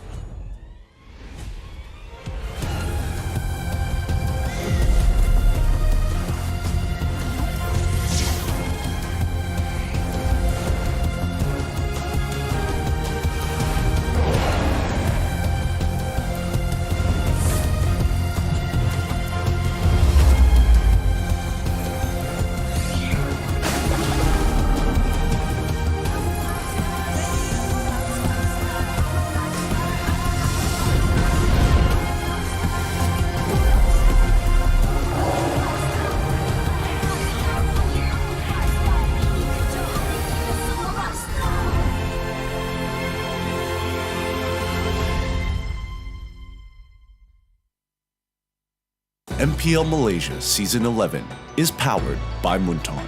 MPL Malaysia Season 11 is powered by Munton.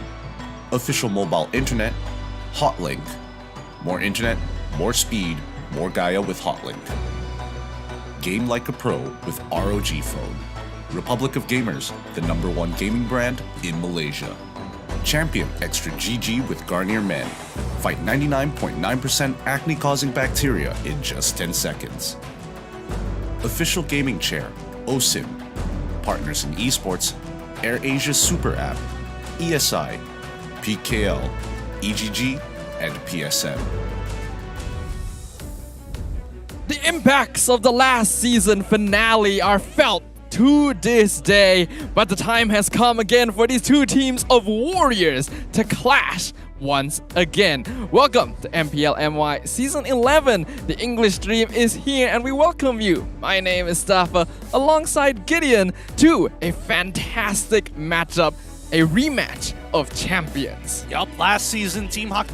Official mobile internet, Hotlink. More internet, more speed, more Gaia with Hotlink. Game like a pro with ROG phone. Republic of Gamers, the #1 gaming brand in Malaysia. Champion Extra GG with Garnier Men. Fight 99.9% acne-causing bacteria in just 10 seconds. Official gaming chair, OSIM. Partners in Esports, AirAsia Super App, ESI, PKL, EGG, and PSM. The impacts of the last season finale are felt to this day, but the time has come again for these two teams of warriors to clash once again. Welcome to MPL MY Season 11. The English stream is here and we welcome you. My name is Stafa, alongside Gideon, to a fantastic matchup, a rematch of champions. Yup, last season Team HAQ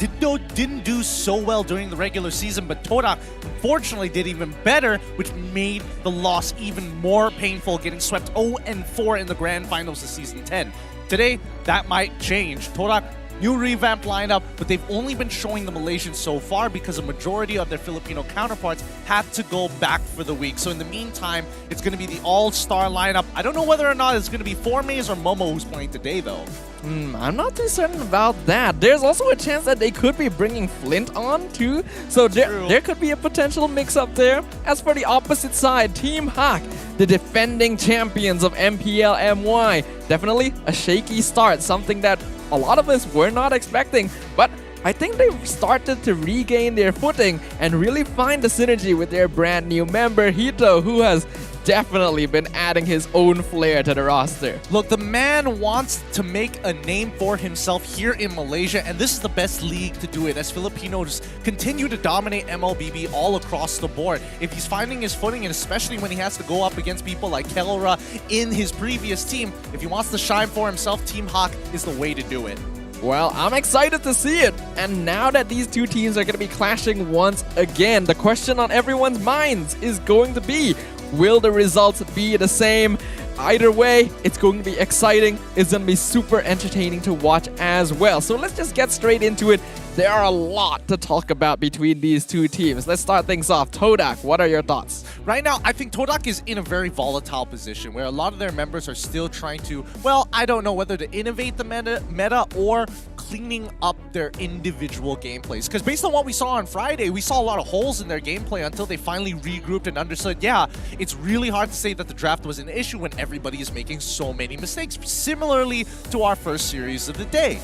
didn't do so well during the regular season, but Todak unfortunately did even better, which made the loss even more painful, getting swept 0-4 in the grand finals of Season 10. Today, that might change. Todak, new revamped lineup, but they've only been showing the Malaysians so far because a majority of their Filipino counterparts had to go back for the week. So in the meantime, it's going to be the all-star lineup. I don't know whether or not it's going to be Formaze or Momo who's playing today, though. I'm not too certain about that. There's also a chance that they could be bringing Flint on too, so there could be a potential mix-up there. As for the opposite side, Team HAQ, the defending champions of MPL MY, definitely a shaky start, something that a lot of us were not expecting, but I think they've started to regain their footing and really find the synergy with their brand new member Hito, who has definitely been adding his own flair to the roster. Look, the man wants to make a name for himself here in Malaysia, and this is the best league to do it as Filipinos continue to dominate MLBB all across the board. If he's finding his footing, and especially when he has to go up against people like Kelra in his previous team, if he wants to shine for himself, Team HAQ is the way to do it. Well, I'm excited to see it. And now that these two teams are going to be clashing once again, the question on everyone's minds is going to be, will the results be the same? Either way, it's going to be exciting. It's going to be super entertaining to watch as well. So let's just get straight into it. There are a lot to talk about between these two teams. Let's start things off. Todak, what are your thoughts? Right now, I think Todak is in a very volatile position where a lot of their members are still trying to, well, I don't know whether to innovate the meta or cleaning up their individual gameplays. Because based on what we saw on Friday, we saw a lot of holes in their gameplay until they finally regrouped and understood, yeah, it's really hard to say that the draft was an issue when everybody is making so many mistakes, similarly to our first series of the day.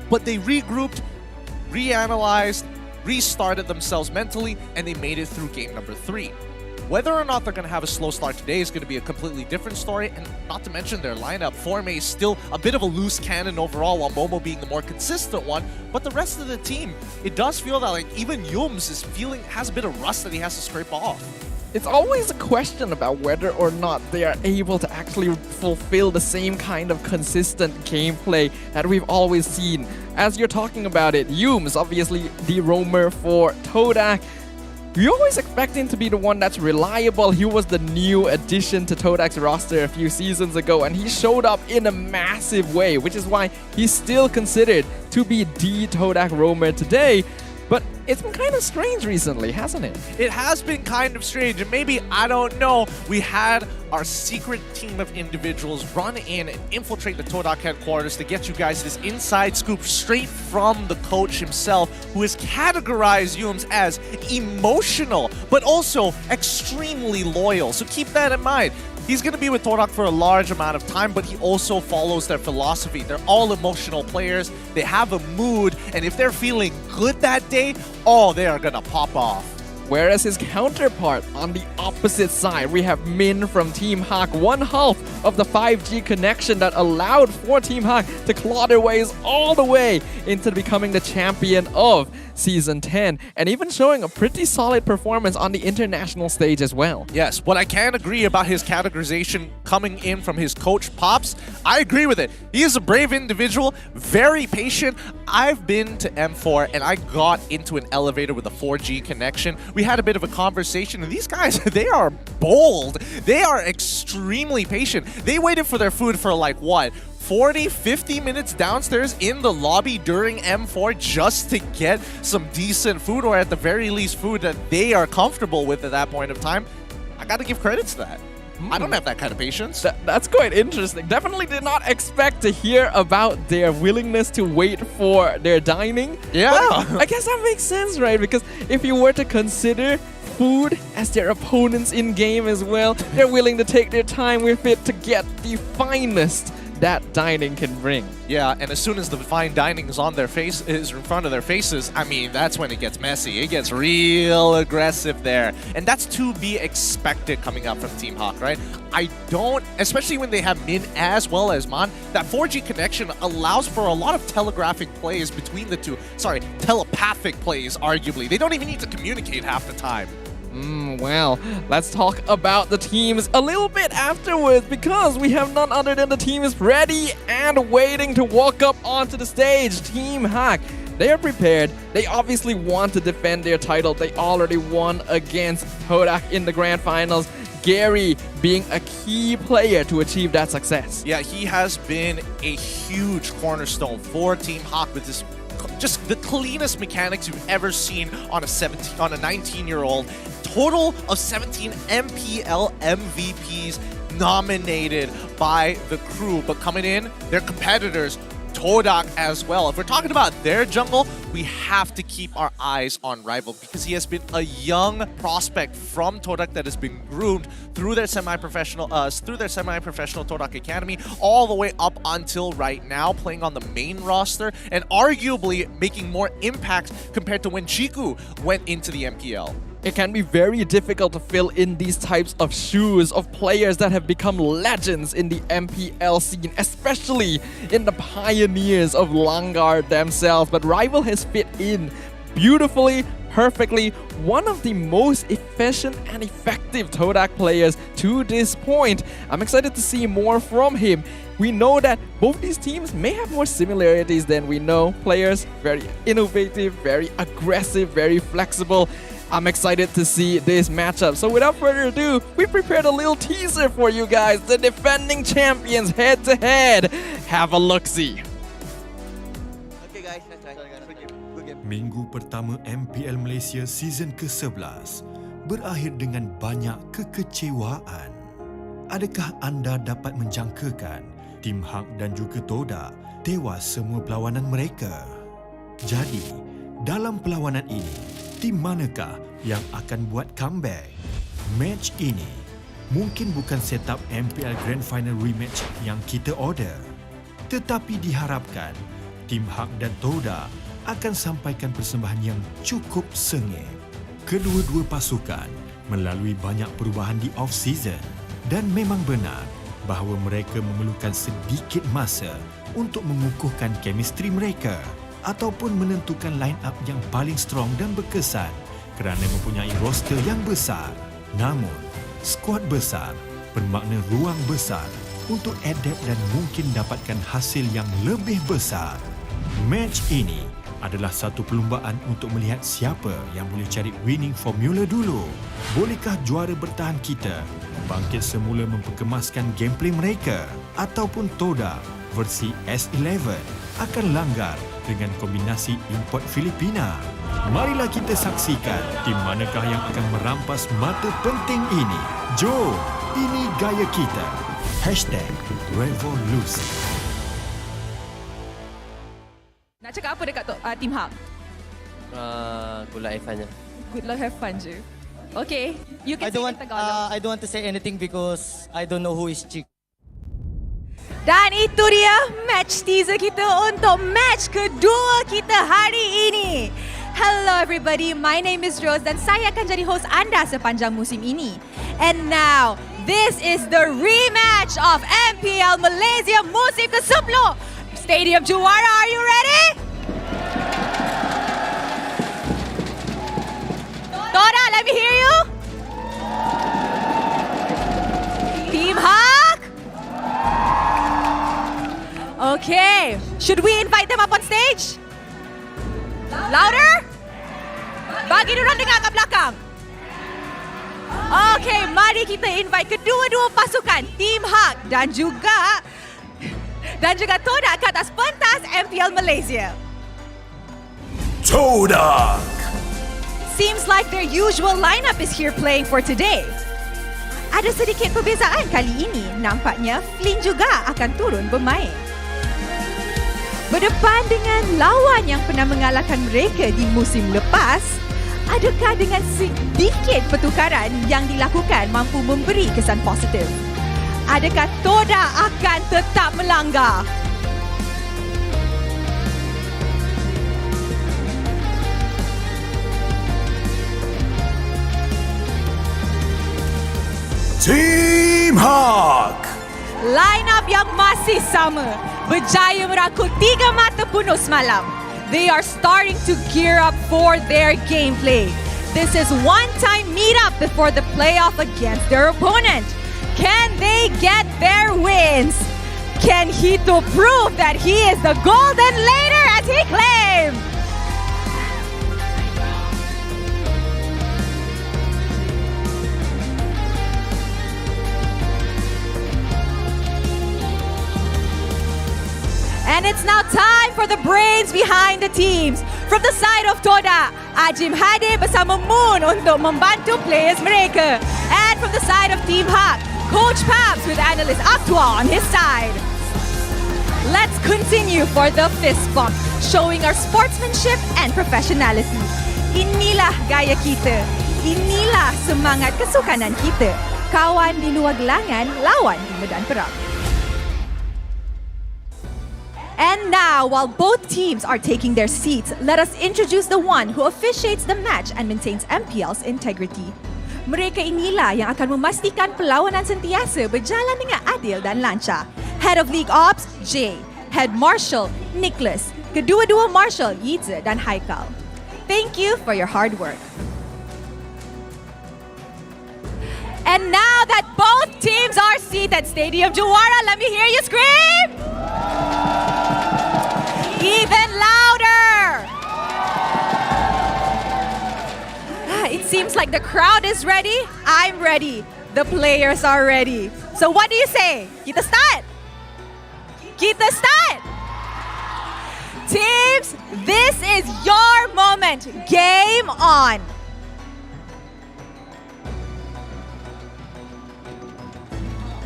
But they regrouped, reanalyzed, restarted themselves mentally, and they made it through game number 3. Whether or not they're going to have a slow start today is going to be a completely different story, and not to mention their lineup. Forme is still a bit of a loose cannon overall, while Momo being the more consistent one, but the rest of the team, it does feel that like even Yums has a bit of rust that he has to scrape off. It's always a question about whether or not they are able to actually fulfill the same kind of consistent gameplay that we've always seen. As you're talking about it, Yums, obviously the roamer for Todak. We always expect him to be the one that's reliable. He was the new addition to Todak's roster a few seasons ago, and he showed up in a massive way, which is why he's still considered to be the Todak roamer today. But it's been kind of strange recently, hasn't it? It has been kind of strange, and maybe, I don't know, we had our secret team of individuals run in and infiltrate the Todak headquarters to get you guys this inside scoop straight from the coach himself, who has categorized Yums as emotional, but also extremely loyal. So keep that in mind. He's going to be with Todak for a large amount of time, but he also follows their philosophy. They're all emotional players. They have a mood, and if they're feeling good that day, oh, they are going to pop off. Whereas his counterpart on the opposite side, we have Min from Team HAQ, one half of the 5G connection that allowed for Team HAQ to claw their ways all the way into becoming the champion of Season 10, and even showing a pretty solid performance on the international stage as well. Yes, what I can agree about his categorization coming in from his coach, Pops, I agree with it. He is a brave individual, very patient. I've been to M4 and I got into an elevator with a 4G connection. We had a bit of a conversation, and these guys, they are bold. They are extremely patient. They waited for their food for like, what, 40, 50 minutes downstairs in the lobby during M4 just to get some decent food, or at the very least food that they are comfortable with at that point of time. I gotta give credit to that. I don't have that kind of patience. That's quite interesting. Definitely did not expect to hear about their willingness to wait for their dining. Yeah. But I guess that makes sense, right? Because if you were to consider food as their opponents in game as well, they're willing to take their time with it to get the finest that dining can bring. Yeah, and as soon as the fine dining is on their face, is in front of their faces, I mean, that's when it gets messy. It gets real aggressive there. And that's to be expected coming up from Team HAQ, right? I don't, especially when they have Min as well as Man, that 4G connection allows for a lot of telegraphic plays between the two. Sorry, telepathic plays, arguably. They don't even need to communicate half the time. Well, let's talk about the teams a little bit afterwards, because we have none other than the teams ready and waiting to walk up onto the stage. Team HAQ, they are prepared. They obviously want to defend their title. They already won against Todak in the grand finals. Gary being a key player to achieve that success. Yeah, he has been a huge cornerstone for Team HAQ with this just the cleanest mechanics you've ever seen on a 19-year-old. Total of 17 MPL MVPs nominated by the crew, but coming in, their competitors, Todak as well. If we're talking about their jungle, we have to keep our eyes on Rival, because he has been a young prospect from Todak that has been groomed through their semi-professional Todak Academy all the way up until right now, playing on the main roster and arguably making more impact compared to when Chiku went into the MPL. it can be very difficult to fill in these types of shoes of players that have become legends in the MPL scene, especially in the pioneers of Langar themselves. But Rival has fit in beautifully, perfectly, one of the most efficient and effective Todak players to this point. I'm excited to see more from him. We know that both these teams may have more similarities than we know. Players very innovative, very aggressive, very flexible. I'm excited to see this matchup. So without further ado, we prepared a little teaser for you guys. The defending champions head to head. Have a look-see. Okay guys, let's try. Good game. Minggu pertama MPL Malaysia season ke-11 berakhir dengan banyak kekecewaan. Adakah anda dapat menjangkakan Team HAQ dan juga Todak tewas semua perlawanan mereka? Jadi, dalam perlawanan ini, tim manakah yang akan buat comeback? Match ini mungkin bukan setup MPL Grand Final rematch yang kita order, tetapi diharapkan Team HAQ dan Todak akan sampaikan persembahan yang cukup sengit. Kedua-dua pasukan melalui banyak perubahan di off-season dan memang benar bahawa mereka memerlukan sedikit masa untuk mengukuhkan chemistry mereka ataupun menentukan line-up yang paling strong dan berkesan kerana mempunyai roster yang besar. Namun, skuad besar bermakna ruang besar untuk adapt dan mungkin dapatkan hasil yang lebih besar. Match ini adalah satu perlumbaan untuk melihat siapa yang boleh cari winning formula dulu. Bolehkah juara bertahan kita bangkit semula memperkemaskan gameplay mereka, ataupun Todak versi S11 akan langgar dengan kombinasi import Filipina? Marilah kita saksikan tim manakah yang akan merampas mata penting ini. Jom, ini gaya kita. #Revolusi. Nak cakap apa dekat Team HAQ? Good luck, have fun je. Good luck, have fun je. Okay, you can say in Tagalog. I don't want to say anything because I don't know who is Chick. Dan itu dia match teaser kita untuk match kedua kita hari ini. Hello everybody, my name is Rose dan saya akan jadi host anda sepanjang musim ini. And now, this is the rematch of MPL Malaysia musim ke-10. Stadium Juara, are you ready? Todak, let me hear you. Team HAQ. Okay, should we invite them up on stage? Louder? Bagi diorang dengar kat belakang. Okay, mari kita invite kedua-dua pasukan Team HAQ dan juga Todak ke atas pentas MPL Malaysia. Todak. Seems like their usual lineup is here playing for today. Ada sedikit perbezaan kali ini. Nampaknya Flynn juga akan turun bermain. Berdepan dengan lawan yang pernah mengalahkan mereka di musim lepas, adakah dengan sedikit pertukaran yang dilakukan mampu memberi kesan positif? Adakah Todak akan tetap melanggar? Team HAQ. Line up yang masih sama, berjaya merangkul 3 mata penuh semalam. They are starting to gear up for their gameplay. This is one-time meet-up before the playoff against their opponent. Can they get their wins? Can Hito prove that he is the golden leader as he claimed? And it's now time for the brains behind the teams. From the side of Todak, Ajim hadir bersama Moon untuk membantu players mereka. And from the side of Team HAQ, Coach Pabs with analyst Aktua on his side. Let's continue for the fist bump, showing our sportsmanship and professionalism. Inilah gaya kita. Inilah semangat kesukanan kita. Kawan di luar gelangan, lawan di medan perang. And now, while both teams are taking their seats, let us introduce the one who officiates the match and maintains MPL's integrity. Mereka inilah yang akan memastikan perlawanan sentiasa berjalan dengan adil dan lancar. Head of League Ops, Jay. Head Marshal, Nicholas. Kedua-dua Marshal, Yize dan Haikal. Thank you for your hard work. And now that both teams are seated, Stadium Juara, let me hear you scream! Even louder! It seems like the crowd is ready. I'm ready. The players are ready. So what do you say? Kita start? Kita start! Teams, this is your moment. Game on!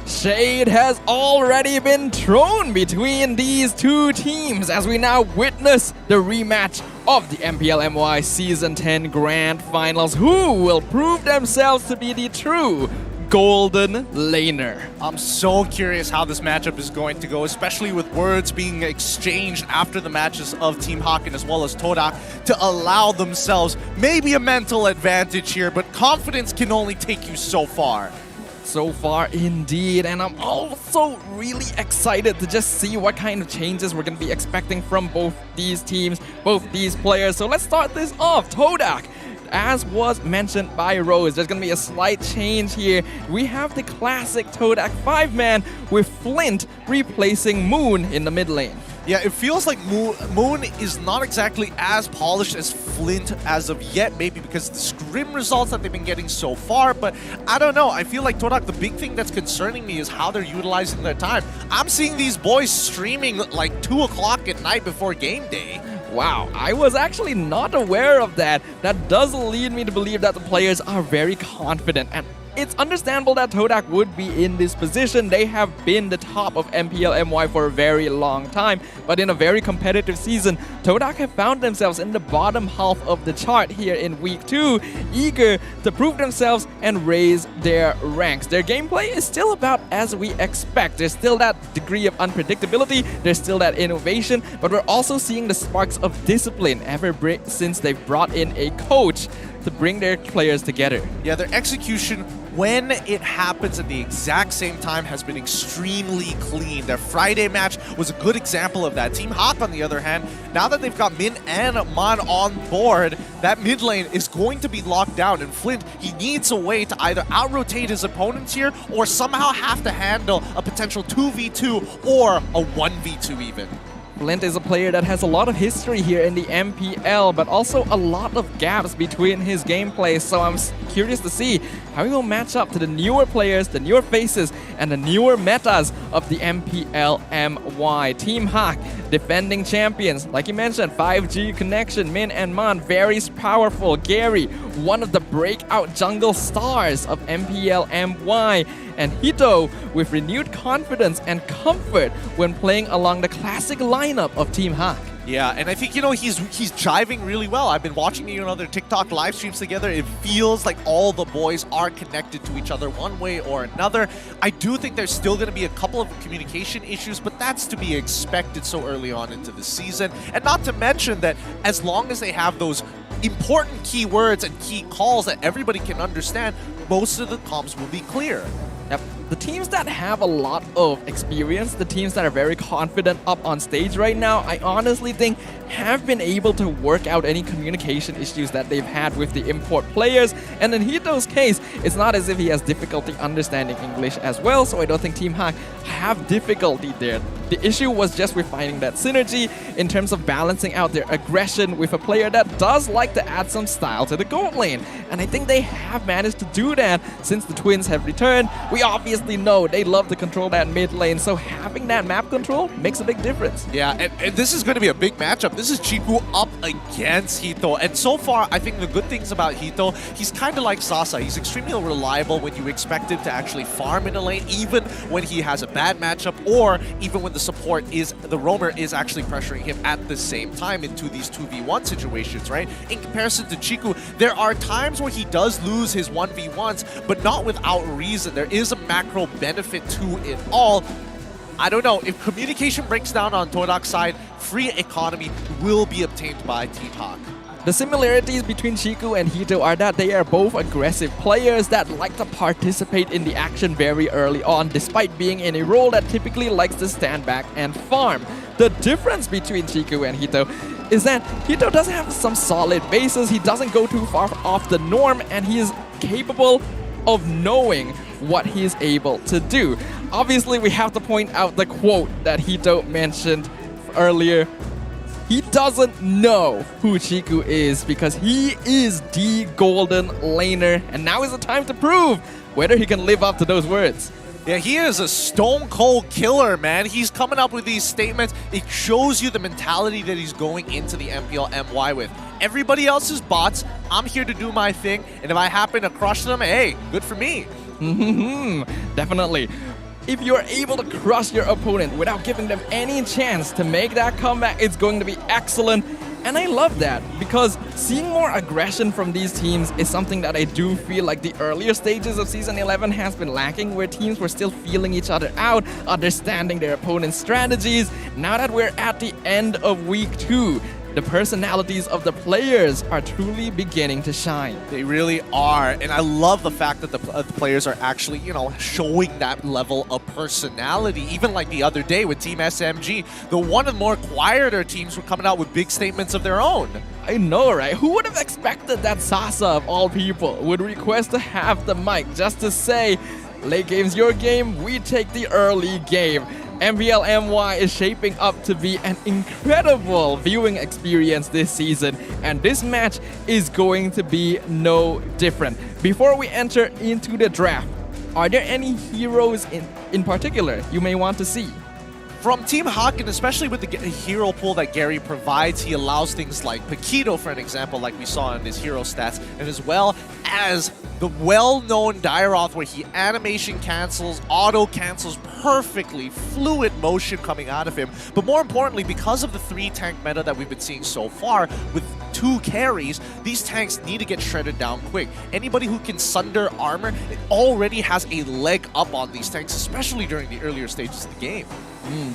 Shade has already been thrown between these two teams as we now witness the rematch of the MPL MY Season 10 Grand Finals. Who will prove themselves to be the true golden laner? I'm so curious how this matchup is going to go, especially with words being exchanged after the matches of Team HAQ and as well as Todak to allow themselves maybe a mental advantage here, but confidence can only take you so far. So far indeed, and I'm also really excited to just see what kind of changes we're going to be expecting from both these teams, both these players. So let's start this off. Todak, as was mentioned by Rose, there's going to be a slight change here. We have the classic Todak 5-man with Flint replacing Moon in the mid lane. Yeah, it feels like Moon is not exactly as polished as Flint as of yet, maybe because of the scrim results that they've been getting so far, but I don't know. I feel like Todak, the big thing that's concerning me is how they're utilizing their time. I'm seeing these boys streaming like 2 o'clock at night before game day. Wow, I was actually not aware of that. That does lead me to believe that the players are very confident, and it's understandable that Todak would be in this position. They have been the top of MPL MY for a very long time, but in a very competitive season, Todak have found themselves in the bottom half of the chart here in Week 2, eager to prove themselves and raise their ranks. Their gameplay is still about as we expect. There's still that degree of unpredictability, there's still that innovation, but we're also seeing the sparks of discipline ever since they've brought in a coach to bring their players together. Yeah, their execution when it happens at the exact same time has been extremely clean. Their Friday match was a good example of that. Team HAQ, on the other hand, now that they've got Min and Man on board, that mid lane is going to be locked down, and Flint, he needs a way to either out-rotate his opponents here or somehow have to handle a potential 2v2 or a 1v2 even. Flint is a player that has a lot of history here in the MPL, but also a lot of gaps between his gameplay, so I'm curious to see how he will match up to the newer players, the newer faces, and the newer metas of the MPL MY. Team HAQ, defending champions, like you mentioned, 5G connection, Min and Man, very powerful. Gary, one of the breakout jungle stars of MPL MY. And Hito with renewed confidence and comfort when playing along the classic lineup of Team HAQ. Yeah, and I think, you know, he's jiving really well. I've been watching, you know, their TikTok live streams together. It feels like all the boys are connected to each other one way or another. I do think there's still going to be a couple of communication issues, but that's to be expected so early on into the season. And not to mention that as long as they have those important keywords and key calls that everybody can understand, most of the comms will be clear. Yep. The teams that have a lot of experience, the teams that are very confident up on stage right now, I honestly think have been able to work out any communication issues that they've had with the import players. And in Hito's case, it's not as if he has difficulty understanding English as well, so I don't think Team HAQ have difficulty there. The issue was just with finding that synergy in terms of balancing out their aggression with a player that does like to add some style to the gold lane. And I think they have managed to do that since the Twins have returned. We obviously know they love to control that mid lane, so having that map control makes a big difference. Yeah, and this is going to be a big matchup. This is Chiku up against Hito. And so far, I think the good things about Hito, he's kind of like Sasa. He's extremely reliable when you expect him to actually farm in a lane, even when he has a bad matchup, or even when the roamer is actually pressuring him at the same time into these 2v1 situations, right? In comparison to Chiku, there are times where he does lose his 1v1s, but not without reason. There is a macro benefit to it all. I don't know. If communication breaks down on Todak's side, free economy will be obtained by Team HAQ. The similarities between Chiku and Hito are that they are both aggressive players that like to participate in the action very early on, despite being in a role that typically likes to stand back and farm. The difference between Chiku and Hito is that Hito does have some solid bases, he doesn't go too far off the norm, and he is capable of knowing what he is able to do. Obviously, we have to point out the quote that Hito mentioned earlier. He doesn't know who Chiku is because he is the golden laner, and now is the time to prove whether he can live up to those words. Yeah, he is a stone cold killer, man. He's coming up with these statements. It shows you the mentality that he's going into the MPL MY with. Everybody else is bots. I'm here to do my thing, and if I happen to crush them, hey, good for me. Definitely. If you're able to crush your opponent without giving them any chance to make that comeback, it's going to be excellent. And I love that, because seeing more aggression from these teams is something that I do feel like the earlier stages of Season 11 has been lacking, where teams were still feeling each other out, understanding their opponent's strategies. Now that we're at the end of Week 2, the personalities of the players are truly beginning to shine. They really are, and I love the fact that the players are actually, you know, showing that level of personality. Even like the other day with Team SMG, the one of the more quieter teams were coming out with big statements of their own. I know, right? Who would have expected that Sasa, of all people, would request to have the mic just to say, late game's your game, we take the early game. MPL MY is shaping up to be an incredible viewing experience this season, and this match is going to be no different. Before we enter into the draft, are there any heroes in particular you may want to see? From Team HAQ, and especially with the hero pool that Gary provides, he allows things like Paquito, for an example, like we saw in his hero stats, and as well as the well-known Dairoth, where he animation cancels, auto cancels perfectly, fluid motion coming out of him. But more importantly, because of the 3-tank meta that we've been seeing so far, with 2 carries, these tanks need to get shredded down quick. Anybody who can sunder armor, it already has a leg up on these tanks, especially during the earlier stages of the game.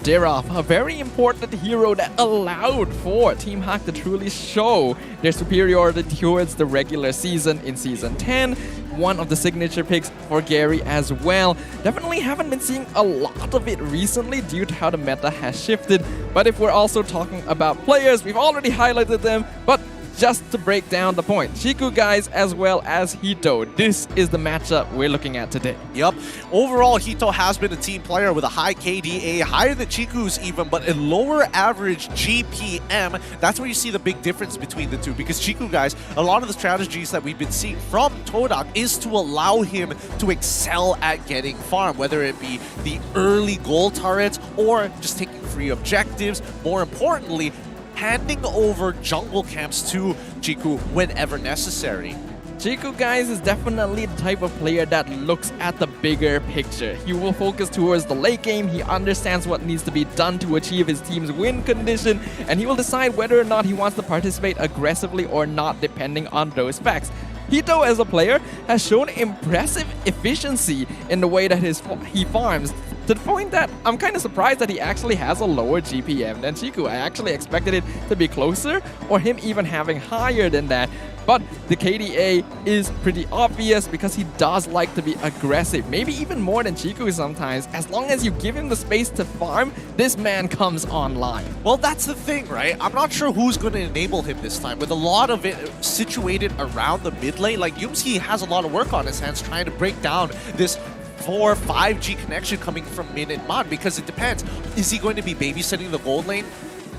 Dairoth, a very important hero that allowed for Team HAQ to truly show their superiority towards the regular season in Season 10. One of the signature picks for Gary as well. Definitely haven't been seeing a lot of it recently due to how the meta has shifted. But if we're also talking about players, we've already highlighted them, but just to break down the point, Chiku guys as well as Hito, this is the matchup we're looking at today. Yep. Overall, Hito has been a team player with a high KDA, higher than Chiku's even, but a lower average GPM. That's where you see the big difference between the two, because Chiku guys, a lot of the strategies that we've been seeing from Todak is to allow him to excel at getting farm, whether it be the early gold turrets or just taking free objectives. More importantly, handing over jungle camps to Chiku whenever necessary. Chiku guys is definitely the type of player that looks at the bigger picture. He will focus towards the late game, he understands what needs to be done to achieve his team's win condition, and he will decide whether or not he wants to participate aggressively or not depending on those facts. Hito as a player has shown impressive efficiency in the way that he farms, to the point that I'm kind of surprised that he actually has a lower GPM than Chiku. I actually expected it to be closer, or him even having higher than that. But the KDA is pretty obvious because he does like to be aggressive, maybe even more than Chiku sometimes. As long as you give him the space to farm, this man comes online. Well, that's the thing, right? I'm not sure who's going to enable him this time, with a lot of it situated around the mid lane. Like, Yumski has a lot of work on his hands trying to break down this 4-5G connection coming from Min and Mon, because it depends. Is he going to be babysitting the gold lane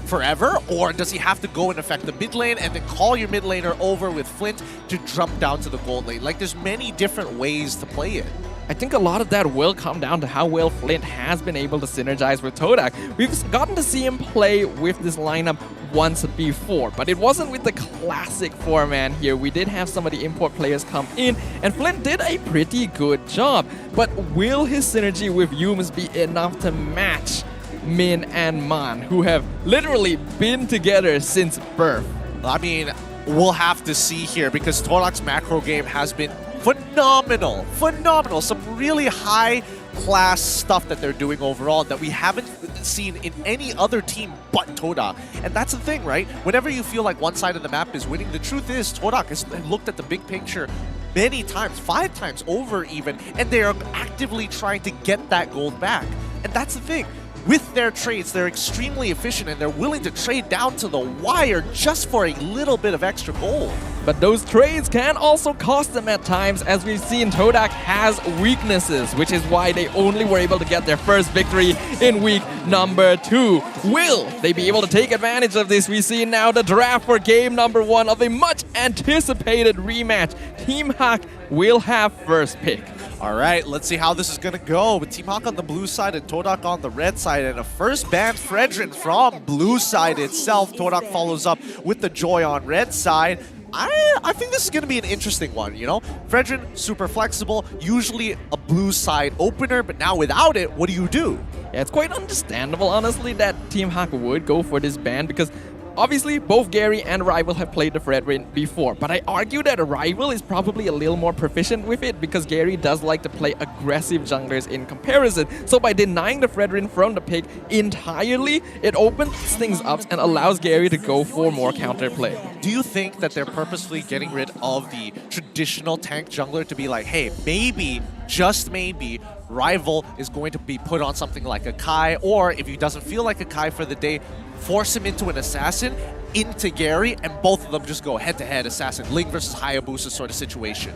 forever, or does he have to go and affect the mid lane and then call your mid laner over with Flint to jump down to the gold lane? Like, there's many different ways to play it. I think a lot of that will come down to how well Flint has been able to synergize with Todak. We've gotten to see him play with this lineup once before, but it wasn't with the classic 4-man here. We did have some of the import players come in, and Flint did a pretty good job. But will his synergy with Yums be enough to match Min and Man, who have literally been together since birth? I mean, we'll have to see here, because Todak's macro game has been phenomenal, phenomenal. Some really high-class stuff that they're doing overall that we haven't seen in any other team but Todak. And that's the thing, right? Whenever you feel like one side of the map is winning, the truth is Todak has looked at the big picture many times, 5 times over even, and they are actively trying to get that gold back. And that's the thing. With their trades, they're extremely efficient and they're willing to trade down to the wire just for a little bit of extra gold. But those trades can also cost them at times, as we've seen Todak has weaknesses, which is why they only were able to get their first victory in week number 2. Will they be able to take advantage of this? We see now the draft for game number 1 of a much anticipated rematch. Team HAQ will have first pick. All right, let's see how this is going to go. With Team HAQ on the blue side and Todak on the red side. And a first ban Fredrin from blue side itself. Todak follows up with the Joy on red side. I think this is going to be an interesting one, you know? Fredrin, super flexible, usually a blue side opener, but now without it, what do you do? Yeah, it's quite understandable, honestly, that Team HAQ would go for this ban because obviously, both Gary and Rival have played the Fredrin before, but I argue that Rival is probably a little more proficient with it because Gary does like to play aggressive junglers in comparison. So by denying the Fredrin from the pick entirely, it opens things up and allows Gary to go for more counterplay. Do you think that they're purposefully getting rid of the traditional tank jungler to be like, hey, maybe, just maybe, Rival is going to be put on something like a Kai, or if he doesn't feel like a Kai for the day, force him into an assassin, into Gary, and both of them just go head-to-head assassin, Ling versus Hayabusa sort of situation.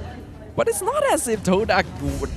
But it's not as if Todak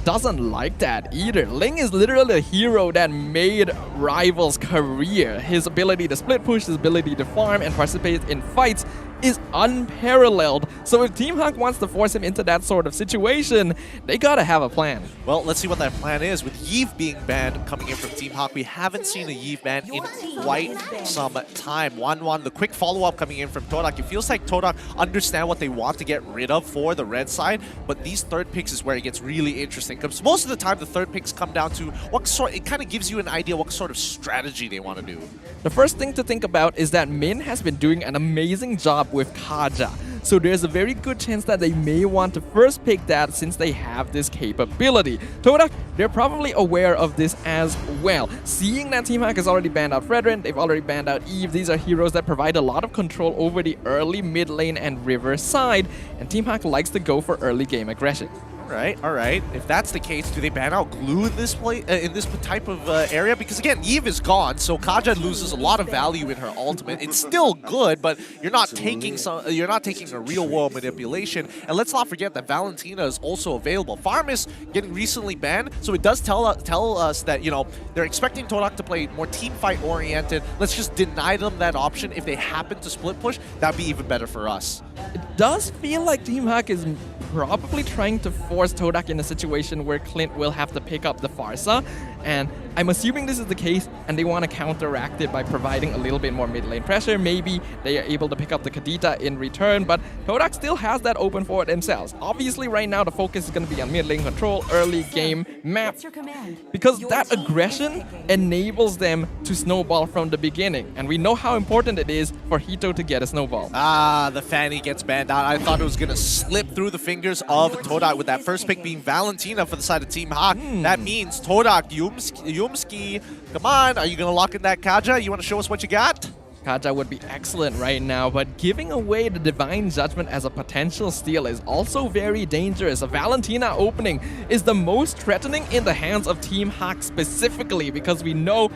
doesn't like that either. Ling is literally the hero that made Rival's career. His ability to split push, his ability to farm and participate in fights is unparalleled. So if Team HAQ wants to force him into that sort of situation, they gotta have a plan. Well, let's see what that plan is. With Yve being banned coming in from Team HAQ, we haven't seen a Yve ban in quite some time. 1-1, the quick follow-up coming in from Todak. It feels like Todak understand what they want to get rid of for the red side, but these third picks is where it gets really interesting. Because most of the time, the third picks come down to what sort. It kind of gives you an idea what sort of strategy they want to do. The first thing to think about is that Min has been doing an amazing job with Kaja. So there's a very good chance that they may want to first pick that since they have this capability. Todak, they're probably aware of this as well. Seeing that Team HAQ has already banned out Fredrin, they've already banned out Yve. These are heroes that provide a lot of control over the early, mid lane, and river side. And Team HAQ likes to go for early game aggression. All right. If that's the case, do they ban out Glue in this type of area? Because again, Yve is gone, so Kaja loses a lot of value in her ultimate. It's still good, but you're not taking a real world manipulation. And let's not forget that Valentina is also available. Farm is getting recently banned, so it does tell us that, you know, they're expecting Todak to play more team fight oriented. Let's just deny them that option. If they happen to split push, that'd be even better for us. It does feel like Team HAQ is probably trying to force Todak in a situation where Clint will have to pick up the Farsa, and I'm assuming this is the case, and they want to counteract it by providing a little bit more mid lane pressure. Maybe they are able to pick up the Kadita in return, but Todak still has that open for themselves. Obviously, right now the focus is going to be on mid lane control, early game map, because that aggression enables them to snowball from the beginning, and we know how important it is for Hito to get a snowball. Ah, the Fanny gets banned out. I thought it was going to slip through the fingers of Todak, with that first pick being Valentina for the side of Team HAQ. That means Todak, Yumski, come on, are you going to lock in that Kaja? You want to show us what you got? Kaja would be excellent right now, but giving away the Divine Judgment as a potential steal is also very dangerous. A Valentina opening is the most threatening in the hands of Team HAQ specifically, because we know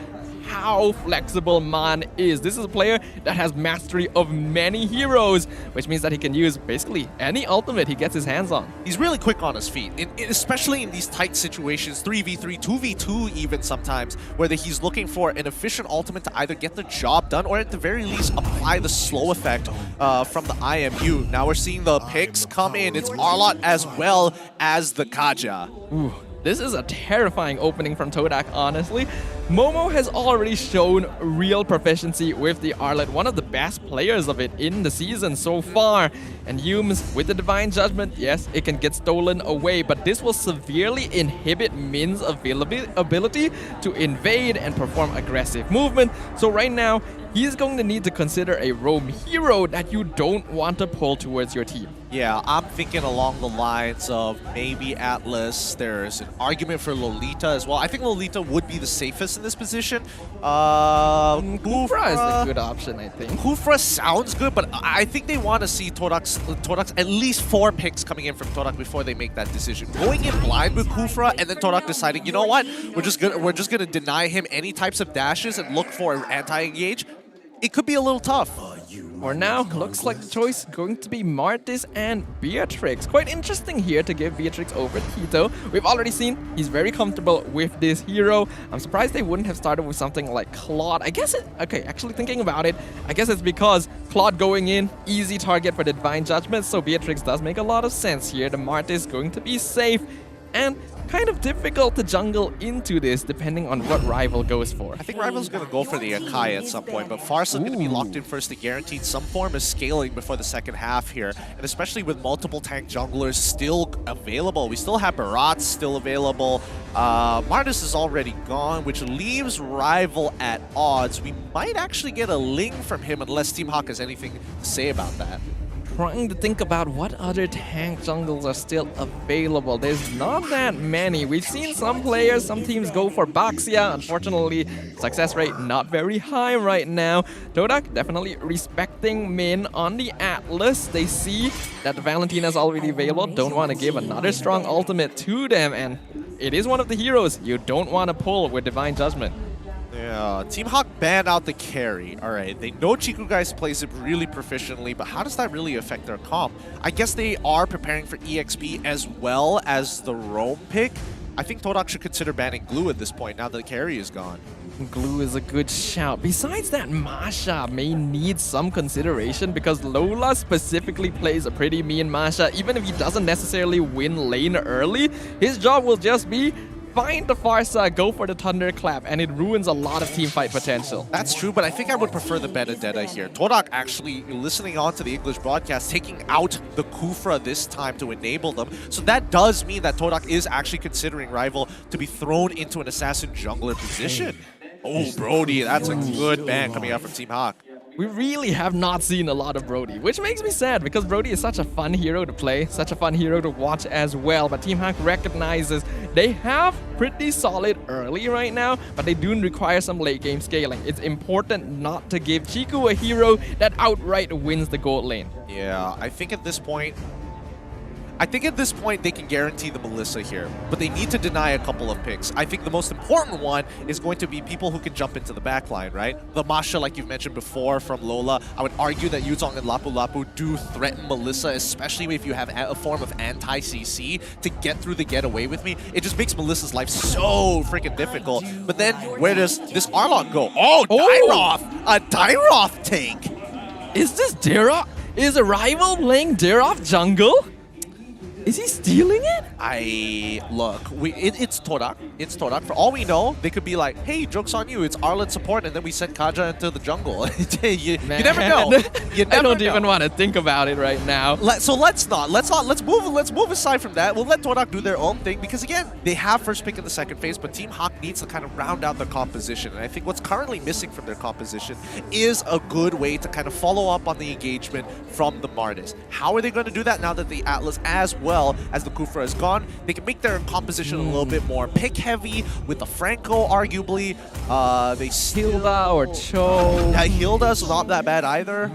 how flexible Man is. This is a player that has mastery of many heroes, which means that he can use basically any ultimate he gets his hands on. He's really quick on his feet, especially in these tight situations, 3v3, 2v2 even sometimes, where he's looking for an efficient ultimate to either get the job done or at the very least apply the slow effect from the IMU. Now we're seeing the picks come in. It's Arlott as well as the Kaja. Ooh. This is a terrifying opening from Todak, honestly. Momo has already shown real proficiency with the Arlott, one of the best players of it in the season so far. And Yumes, with the Divine Judgment, yes, it can get stolen away, but this will severely inhibit Min's ability to invade and perform aggressive movement. So right now, he's going to need to consider a roam hero that you don't want to pull towards your team. Yeah, I'm thinking along the lines of maybe Atlas. There's an argument for Lolita as well. I think Lolita would be the safest in this position. Kufra is a good option, I think. Kufra sounds good, but I think they want to see Todak's at least 4 picks coming in from Todak before they make that decision. Going in blind with Kufra and then Todak deciding, you know what, we're just gonna deny him any types of dashes and look for an anti-engage. It could be a little tough. For now, looks like the choice is going to be Martis and Beatrix. Quite interesting here to give Beatrix over Tito. We've already seen he's very comfortable with this hero. I'm surprised they wouldn't have started with something like Claude. I guess actually thinking about it, I guess it's because Claude going in, easy target for the Divine Judgment, so Beatrix does make a lot of sense here. The Martis going to be safe and kind of difficult to jungle into this depending on what Rival goes for. I think Rival's going to go for the Akai at some point, but Farsa's going to be locked in first to guarantee some form of scaling before the second half here, and especially with multiple tank junglers still available. We still have Barat still available. Martis is already gone, which leaves Rival at odds. We might actually get a Ling from him unless Team HAQ has anything to say about that. Trying to think about what other tank jungles are still available. There's not that many. We've seen some players, some teams go for Baxia. Unfortunately, success rate not very high right now. Todak definitely respecting Min on the Atlas. They see that the Valentina's already available. Don't want to give another strong ultimate to them. And it is one of the heroes you don't want to pull with Divine Judgment. Yeah, Team HAQ banned out the carry. All right, they know Chiku Guys plays it really proficiently, but how does that really affect their comp? I guess they are preparing for EXP as well as the roam pick. I think Todak should consider banning Glue at this point now that the carry is gone. Glue is a good shout. Besides that, Masha may need some consideration because Lola specifically plays a pretty mean Masha. Even if he doesn't necessarily win lane early, his job will just be find the Farsa, go for the Thunderclap, and it ruins a lot of teamfight potential. That's true, but I think I would prefer the Benedetta here. Todak actually listening on to the English broadcast, taking out the Kufra this time to enable them. So that does mean that Todak is actually considering Rival to be thrown into an assassin jungler position. Oh, Brody, that's a good ban coming out from Team HAQ. We really have not seen a lot of Brody, which makes me sad because Brody is such a fun hero to play, such a fun hero to watch as well. But Team HAQ recognizes they have pretty solid early right now, but they do require some late game scaling. It's important not to give Chiku a hero that outright wins the gold lane. Yeah, I think at this point they can guarantee the Melissa here, but they need to deny a couple of picks. I think the most important one is going to be people who can jump into the backline, right? The Masha, like you've mentioned before, from Lola. I would argue that Yuzong and Lapu Lapu do threaten Melissa, especially if you have a form of anti-CC to get through the get away with me. It just makes Melissa's life so freaking difficult. But then, where does this Arlong go? Oh, Dyroth! A Dyroth tank! Is this Dyroth? Is a Rival playing Dyroth jungle? Is he stealing it? It's Todak. It's Todak. For all we know, they could be like, hey, joke's on you. It's Arlet support, and then we sent Kaja into the jungle. you never know. I don't even want to think about it right now. Let's move aside from that. We'll let Todak do their own thing because, again, they have first pick in the second phase, but Team HAQ needs to kind of round out their composition. And I think what's currently missing from their composition is a good way to kind of follow up on the engagement from the Martis. How are they going to do that now that the Atlas as well as the Kufra is gone? They can make their composition a little bit more pick heavy with the Franco, arguably. Hilda or Cho. Yeah, Hilda's not that bad either.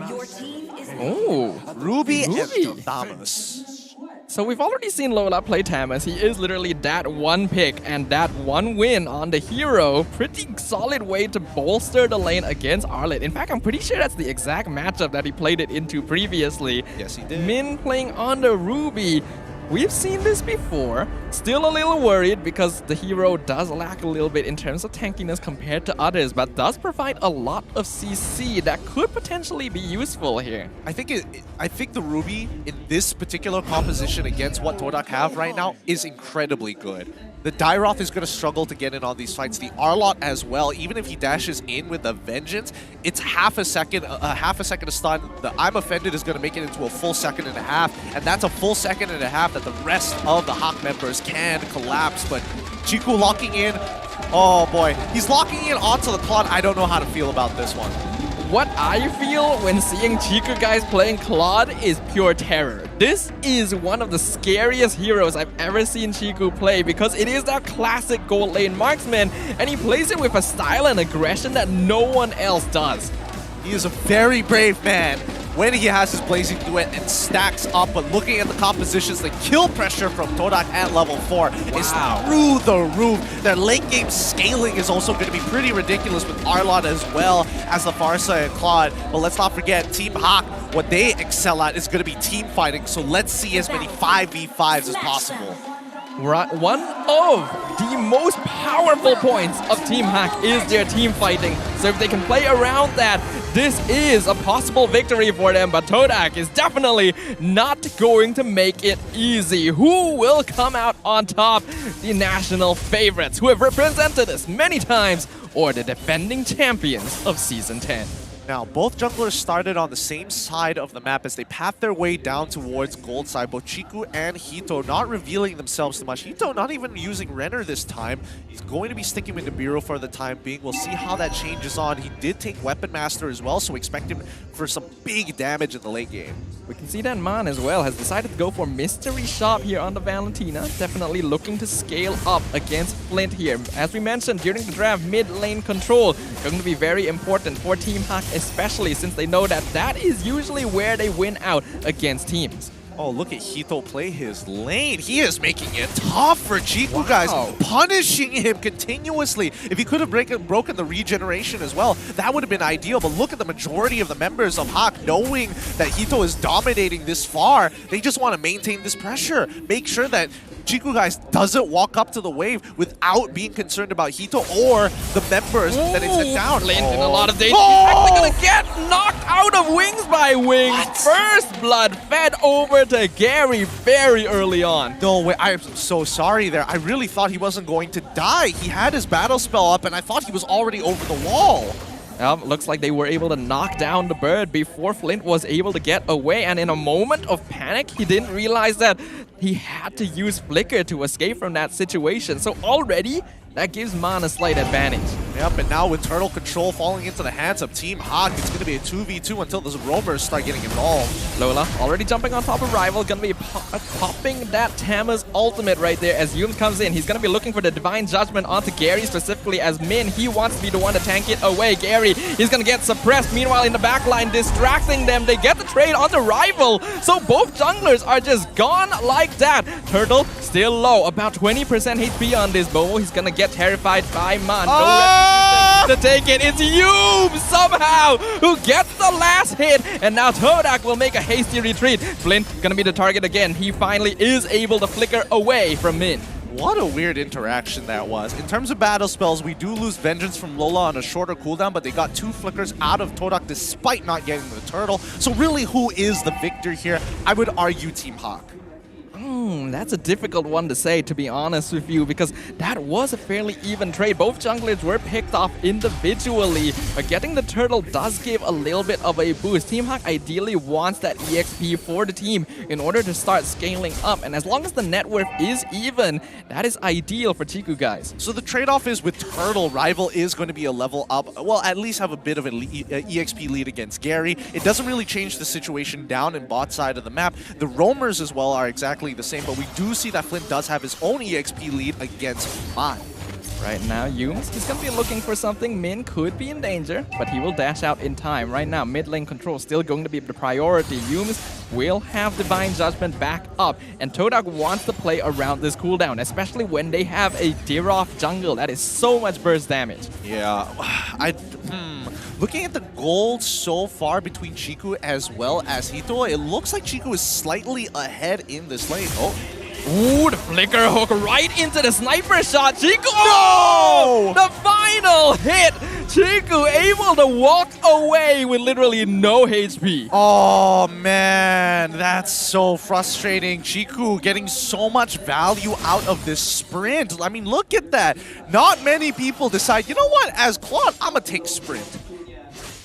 Oh, Ruby and Thomas. So we've already seen Lola play Tamas. He is literally that one pick and that one win on the hero. Pretty solid way to bolster the lane against Arlet. In fact, I'm pretty sure that's the exact matchup that he played it into previously. Yes, he did. Min playing on the Ruby. We've seen this before. Still a little worried because the hero does lack a little bit in terms of tankiness compared to others, but does provide a lot of CC that could potentially be useful here. I think the Ruby in this particular composition against what Todak have right now is incredibly good. The Dyroth is going to struggle to get in on these fights. The Arlot as well, even if he dashes in with a Vengeance, it's half a second to stun. The I'm Offended is going to make it into a full second and a half, and that's a full second and a half that the rest of the HAQ members can collapse. But Chiku locking in. Oh boy, he's locking in onto the Claude. I don't know how to feel about this one. what I feel when seeing Chiku guys playing Claude is pure terror. This is one of the scariest heroes I've ever seen Chiku play because it is that classic gold lane marksman, and he plays it with a style and aggression that no one else does. He is a very brave man when he has his Blazing Duet and stacks up, but looking at the compositions, the kill pressure from Todak at level 4 is through the roof. Their late game scaling is also going to be pretty ridiculous with Arlot as well as the Farsa and Claude. But let's not forget, Team HAQ, what they excel at is going to be team fighting, so let's see as many 5v5s as possible. One of the most powerful points of Team HAQ is their team fighting. So if they can play around that, this is a possible victory for them. But Todak is definitely not going to make it easy. Who will come out on top? The national favorites who have represented us many times, or the defending champions of Season 10. Now, both junglers started on the same side of the map as they path their way down towards gold side. Both Chiku and Hito not revealing themselves too much. Hito not even using Renner this time. He's going to be sticking with Nibiru for the time being. We'll see how that changes on. He did take Weapon Master as well, so expect him for some big damage in the late game. We can see that Man as well has decided to go for Mystery Shop here on the Valentina. Definitely looking to scale up against Flint here. As we mentioned during the draft, mid lane control going to be very important for Team HAQ, especially since they know that that is usually where they win out against teams. Oh, look at Hito play his lane. He is making it tough for Chiku, guys. Punishing him continuously. If he could have broken the regeneration as well, that would have been ideal. But look at the majority of the members of HAQ knowing that Hito is dominating this far. They just want to maintain this pressure. Make sure that Chiku guys doesn't walk up to the wave without being concerned about Hito or the members that it's sent down. Flint in a lot of danger. He's actually going to get knocked out of Wings by Wings. First blood fed over to Gary very early on. No way, I am so sorry there. I really thought he wasn't going to die. He had his battle spell up and I thought he was already over the wall. Looks like they were able to knock down the bird before Flint was able to get away, and in a moment of panic, he didn't realize that he had to use Flicker to escape from that situation. So already, that gives Man a slight advantage. Yep, and now with turtle control falling into the hands of Team HAQ, it's going to be a 2v2 until the roamers start getting involved. Lola already jumping on top of Rival, going to be popping that Tama's ultimate right there as Yume comes in. He's going to be looking for the Divine Judgment onto Gary, specifically as Min. He wants to be the one to tank it away. Gary, he's going to get suppressed. Meanwhile, in the backline, distracting them. They get the trade onto Rival. So both junglers are just gone like that. Turtle still low, about 20% HP on this Bomo. He's going to get terrified by Man. To take it. It's Yume somehow who gets the last hit, and now Todak will make a hasty retreat. Flint gonna be the target again. He finally is able to flicker away from Min. What a weird interaction that was. In terms of battle spells, we do lose Vengeance from Lola on a shorter cooldown, but they got 2 flickers out of Todak despite not getting the turtle. So really, who is the victor here? I would argue Team HAQ. That's a difficult one to say, to be honest with you, because that was a fairly even trade. Both junglers were picked off individually, but getting the turtle does give a little bit of a boost. Team HAQ ideally wants that EXP for the team in order to start scaling up, and as long as the net worth is even, that is ideal for Chiku guys. So the trade-off is with Turtle, Rival is going to be a level up, well, at least have a bit of an EXP lead against Gary. It doesn't really change the situation down in bot side of the map. The roamers as well are exactly the same, but we do see that Flint does have his own EXP lead against Man. Right now, Yumes, he's going to be looking for something. Min could be in danger, but he will dash out in time. Right now, mid lane control still going to be the priority. Yumes will have Divine Judgment back up, and Todak wants to play around this cooldown, especially when they have a Diroff jungle. That is so much burst damage. Yeah, looking at the gold so far between Chiku as well as Hito, it looks like Chiku is slightly ahead in this lane. Ooh, the flicker hook right into the sniper shot. Chiku, oh! The final hit. Chiku able to walk away with literally no HP. Oh man, that's so frustrating. Chiku getting so much value out of this sprint. I mean, look at that. Not many people decide, you know what, as Claude, I'm gonna take sprint.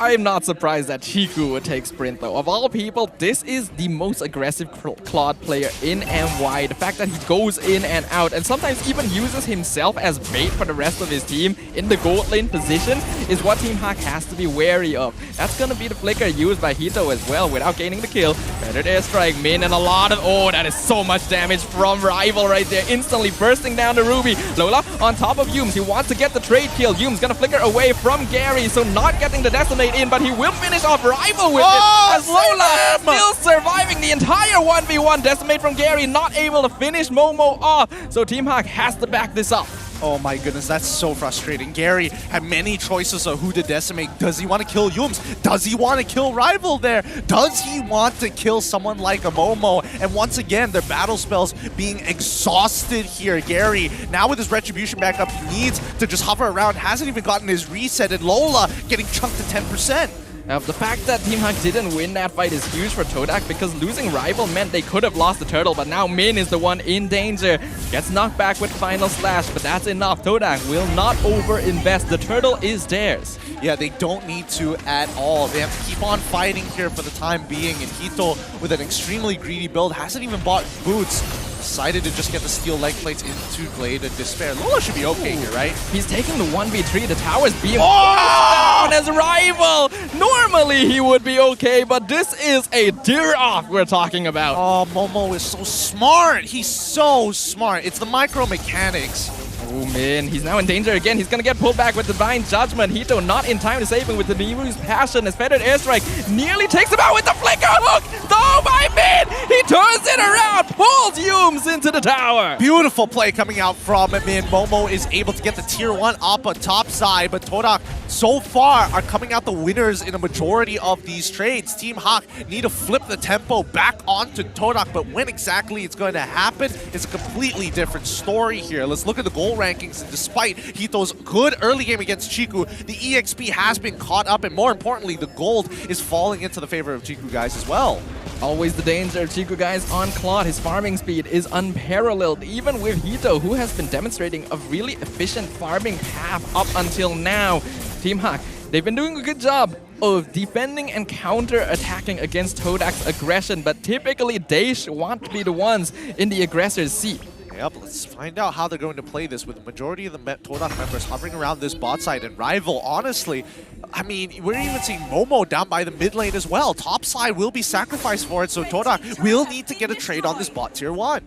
I'm not surprised that Chiku would take Sprint though. Of all people, this is the most aggressive Claude player in MY. The fact that he goes in and out and sometimes even uses himself as bait for the rest of his team in the gold lane position is what Team HAQ has to be wary of. That's gonna be the flicker used by Hito as well without gaining the kill. Feathered airstrike, Min, and a lot of... Oh, that is so much damage from Rival right there. Instantly bursting down the Ruby. Lola on top of Yumes. He wants to get the trade kill. Yumes gonna flicker away from Gary, so not getting the decimate in, but he will finish off Rival with it as Lola still surviving the entire 1v1. Decimate from Gary, not able to finish Momo off. So Team HAQ has to back this up. Oh my goodness, that's so frustrating. Gary had many choices of who to decimate. Does he want to kill Yumes? Does he want to kill Rival there? Does he want to kill someone like a Momo? And once again, their battle spells being exhausted here. Gary, now with his retribution back up, he needs to just hover around. Hasn't even gotten his reset, and Lola getting chunked to 10%. Now, the fact that Team HAQ didn't win that fight is huge for Todak because losing Rival meant they could have lost the turtle, but now Min is the one in danger. Gets knocked back with Final Slash, but that's enough. Todak will not over-invest. The turtle is theirs. Yeah, they don't need to at all. They have to keep on fighting here for the time being, and Hito, with an extremely greedy build, hasn't even bought boots. Decided to just get the steel leg plates into Blade and Despair. Lola should be okay here, right? He's taking the 1v3. The tower's being down as Rival. Normally he would be okay, but this is a tear-off we're talking about. Oh, Momo is so smart. He's so smart. It's the micro mechanics. Oh man, he's now in danger again. He's gonna get pulled back with Divine Judgment. Hito not in time to save him with the Nimu's Passion as Feathered Airstrike nearly takes him out with the flicker hook. Oh my man! He turns it around, pulls Yumes into the tower. Beautiful play coming out from Min. Momo is able to get the tier 1 up on top side, but Todak so far are coming out the winners in a majority of these trades. Team HAQ need to flip the tempo back onto Todak, but when exactly it's going to happen is a completely different story here. Let's look at the goal rankings, and despite Hito's good early game against Chiku, the EXP has been caught up, and more importantly, the gold is falling into the favor of Chiku guys as well. Always the danger of Chiku guys on Claude. His farming speed is unparalleled, even with Hito, who has been demonstrating a really efficient farming path up until now. Team HAQ, they've been doing a good job of defending and counter-attacking against Todak's aggression, but typically they want to be the ones in the aggressor's seat. Yep, let's find out how they're going to play this with the majority of the Todak members hovering around this bot side. And Rival, honestly, I mean, we're even seeing Momo down by the mid lane as well. Top side will be sacrificed for it, so Todak will need to get a trade on this bot tier 1.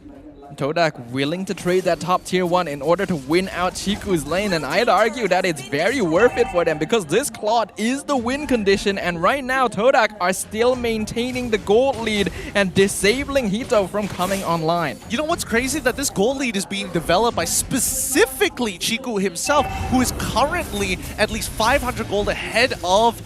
Todak willing to trade that top tier 1 in order to win out Chiku's lane, and I'd argue that it's very worth it for them because this Claude is the win condition, and right now Todak are still maintaining the gold lead and disabling Hito from coming online. You know what's crazy? That this gold lead is being developed by specifically Chiku himself, who is currently at least 500 gold ahead of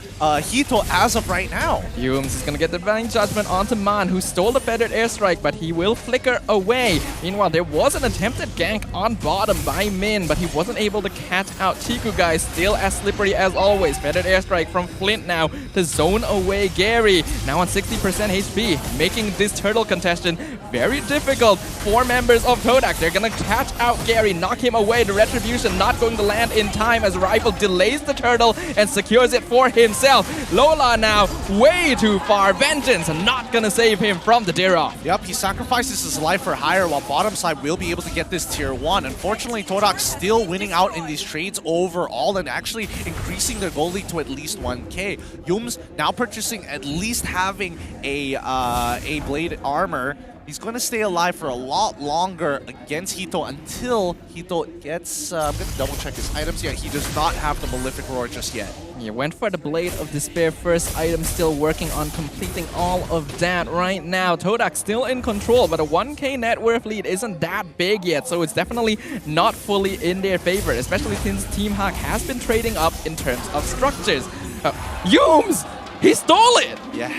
Hito as of right now. Yumes is gonna get the Divine Judgment onto Man, who stole the Feathered Airstrike, but he will flicker away. Meanwhile, there was an attempted gank on bottom by Min, but he wasn't able to catch out Chiku guys, still as slippery as always. Feathered Airstrike from Flint now to zone away Gary, now on 60% HP, making this turtle contestation very difficult for members of Todak. They're gonna catch out Gary, knock him away. The Retribution not going to land in time as Rival delays the turtle and secures it for himself. Lola now way too far. Vengeance not gonna save him from the tear off. Yep, he sacrifices his life for hire while bottom side will be able to get this tier 1. Unfortunately, Todak still winning out in these trades overall and actually increasing their gold lead to at least 1k. Yumes now purchasing at least having a blade armor. He's going to stay alive for a lot longer against Hito until Hito gets... I'm going to double check his items. Yeah, he does not have the Malefic Roar just yet. He went for the Blade of Despair first item, still working on completing all of that right now. Todak still in control, but a 1k net worth lead isn't that big yet, so it's definitely not fully in their favor, especially since Team HAQ has been trading up in terms of structures. Yumes! He stole it! Yeah,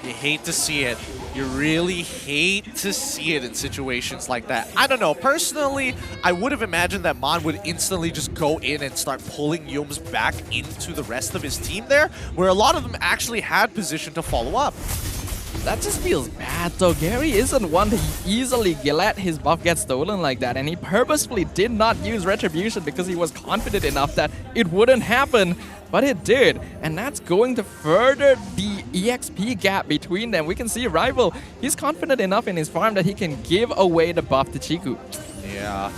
you hate to see it. You really hate to see it in situations like that. I don't know. Personally, I would have imagined that Mon would instantly just go in and start pulling Yumes back into the rest of his team there, where a lot of them actually had position to follow up. That just feels bad though. Gary isn't one to easily let his buff get stolen like that, and he purposefully did not use Retribution because he was confident enough that it wouldn't happen, but it did, and that's going to further the EXP gap between them. We can see Rival, he's confident enough in his farm that he can give away the buff to Chiku. Yeah,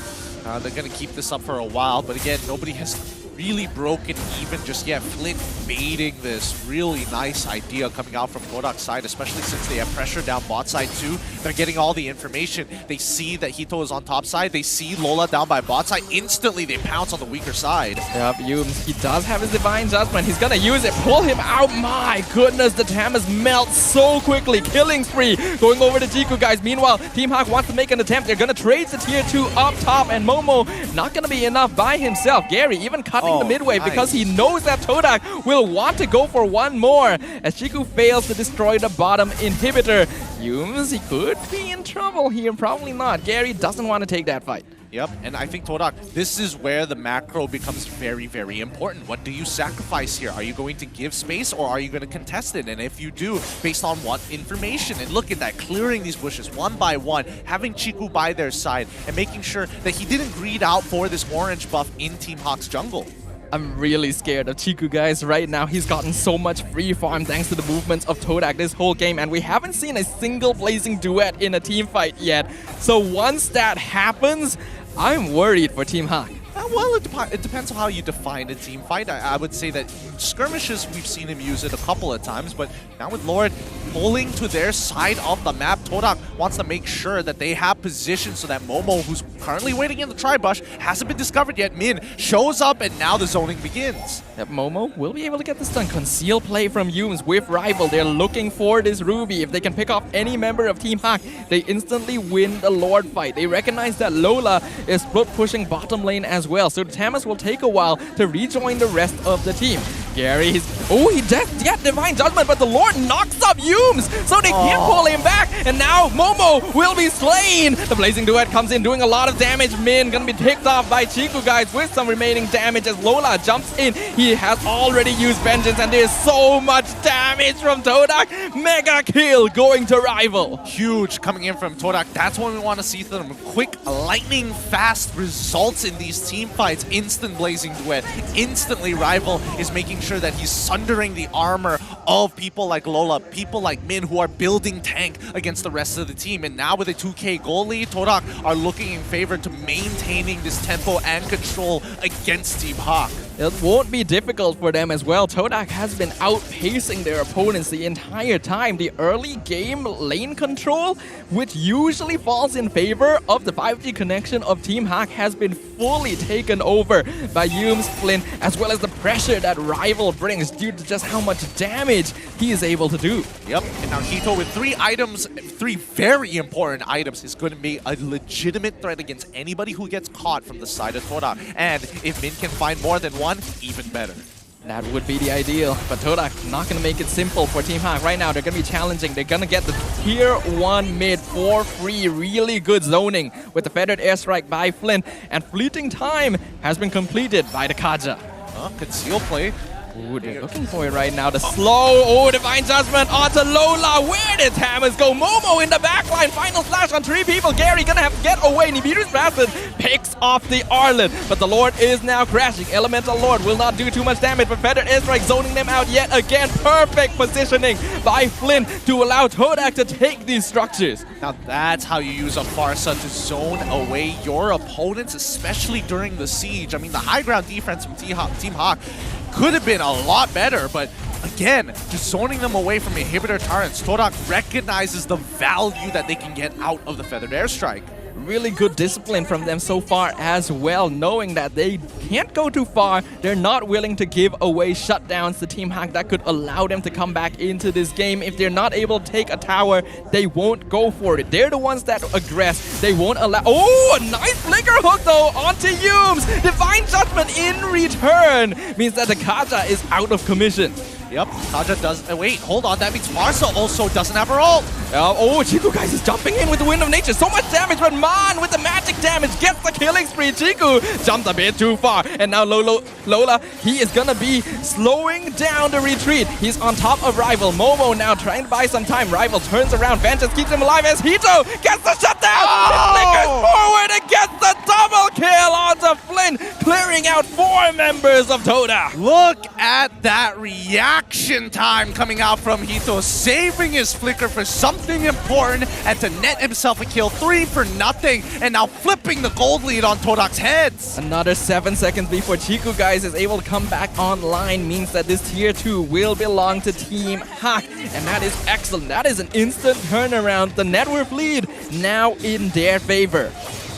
they're going to keep this up for a while, but again, nobody has really broken even just yet. Flint baiting this really nice idea coming out from Todak's side, especially since they have pressure down bot side too. They're getting all the information. They see that Hito is on top side. They see Lola down by bot side. Instantly, they pounce on the weaker side. Yep, Yumes, he does have his Divine Judgment. He's gonna use it. Pull him out. My goodness, the Tamas melt so quickly. Killing spree going over to Jiku, guys. Meanwhile, Team HAQ wants to make an attempt. They're gonna trade the tier 2 up top, and Momo not gonna be enough by himself. Gary even cutting the midway because he knows that Todak will want to go for one more as Chiku fails to destroy the bottom inhibitor. Yumes, he could be in trouble here. Probably not. Gary doesn't want to take that fight. Yep, and I think Todak, this is where the macro becomes very, very important. What do you sacrifice here? Are you going to give space or are you going to contest it? And if you do, based on what information? And look at that, clearing these bushes one by one, having Chiku by their side, and making sure that he didn't greed out for this orange buff in Team HAQ's jungle. I'm really scared of Chiku, guys. Right now, he's gotten so much free farm thanks to the movements of Todak this whole game, and we haven't seen a single blazing duet in a team fight yet. So once that happens, I'm worried for Team HAQ. Well, it depends on how you define a team fight. I would say that skirmishes, we've seen him use it a couple of times, but now with Lord pulling to their side of the map, Todak wants to make sure that they have position so that Momo, who's currently waiting in the tri-bush, hasn't been discovered yet. Min shows up, and now the zoning begins. Yep, Momo will be able to get this done. Conceal play from Yumes with Rival. They're looking for this Ruby. If they can pick off any member of Team HAQ, they instantly win the Lord fight. They recognize that Lola is split pushing bottom lane as well, so the Tamas will take a while to rejoin the rest of the team. Gary, he does get Divine Judgment, but the Lord knocks up Yumes, so they can't pull him back, and now Momo will be slain. The Blazing Duet comes in doing a lot of damage. Min gonna be picked off by Chiku, guys, with some remaining damage as Lola jumps in. He has already used Vengeance, and there's so much damage from Todak. Mega kill going to Rival. Huge coming in from Todak. That's what we want to see from them. Quick, lightning fast results in these team fights. Instant Blazing Duet. Instantly Rival is making sure that he's sundering the armor of people like Lola, people like Min, who are building tank against the rest of the team. And now with a 2K goal lead, Todak are looking in favor to maintaining this tempo and control against Team HAQ. It won't be difficult for them as well. Todak has been outpacing their opponents the entire time. The early game lane control, which usually falls in favor of the 5G connection of Team HAQ, has been fully taken over by Yumes, Flynn, as well as the pressure that Rival brings due to just how much damage he is able to do. Yep, and now Hito with 3 items, 3 very important items, is going to be a legitimate threat against anybody who gets caught from the side of Todak. And if Min can find more than one, even better. That would be the ideal, but Todak not going to make it simple for Team HAQ. Right now, they're going to be challenging. They're going to get the tier 1 mid for free. Really good zoning with the feathered airstrike by Flynn, and fleeting time has been completed by the Kaja. Conceal play. Ooh, they're looking for it right now. The slow, Divine Judgment onto Lola. Where did Hammers go? Momo in the backline. Final slash on 3 people. Gary gonna have to get away. Nibiru's bastard picks off the Arlet, but the Lord is now crashing. Elemental Lord will not do too much damage, but Feathered Airstrike zoning them out yet again. Perfect positioning by Flynn to allow Todak to take these structures. Now that's how you use a Farsa to zone away your opponents, especially during the siege. I mean, the high ground defense from Team HAQ could have been a lot better, but again, just zoning them away from inhibitor turrets. Todak recognizes the value that they can get out of the Feathered Airstrike. Really good discipline from them so far as well, knowing that they can't go too far. They're not willing to give away shutdowns to Team HAQ that could allow them to come back into this game. If they're not able to take a tower, they won't go for it. They're the ones that aggress. They won't allow... Oh, a nice flicker hook though onto Yumes. Divine Judgment in return means that the Kaja is out of commission. Yep, Kaja does. Wait, hold on. That means Marsa also doesn't have her ult. Oh, Chiku, guys, is jumping in with the Wind of Nature. So much damage, but Man with the magic damage gets the killing spree. Chiku jumped a bit too far. And now Lola, he is going to be slowing down the retreat. He's on top of Rival. Momo now trying to buy some time. Rival turns around. Vengeance keeps him alive as Hito gets the shutdown. He flickers forward and gets the double kill onto Flynn, clearing out 4 members of Todak. Look at that reaction time coming out from Hito, saving his flicker for something important and to net himself a kill. 3 for nothing, and now flipping the gold lead on Todak's heads. Another 7 seconds before Chiku, guys, is able to come back online means that this tier 2 will belong to Team HAQ, and that is excellent. That is an instant turnaround. The net worth lead now in their favor.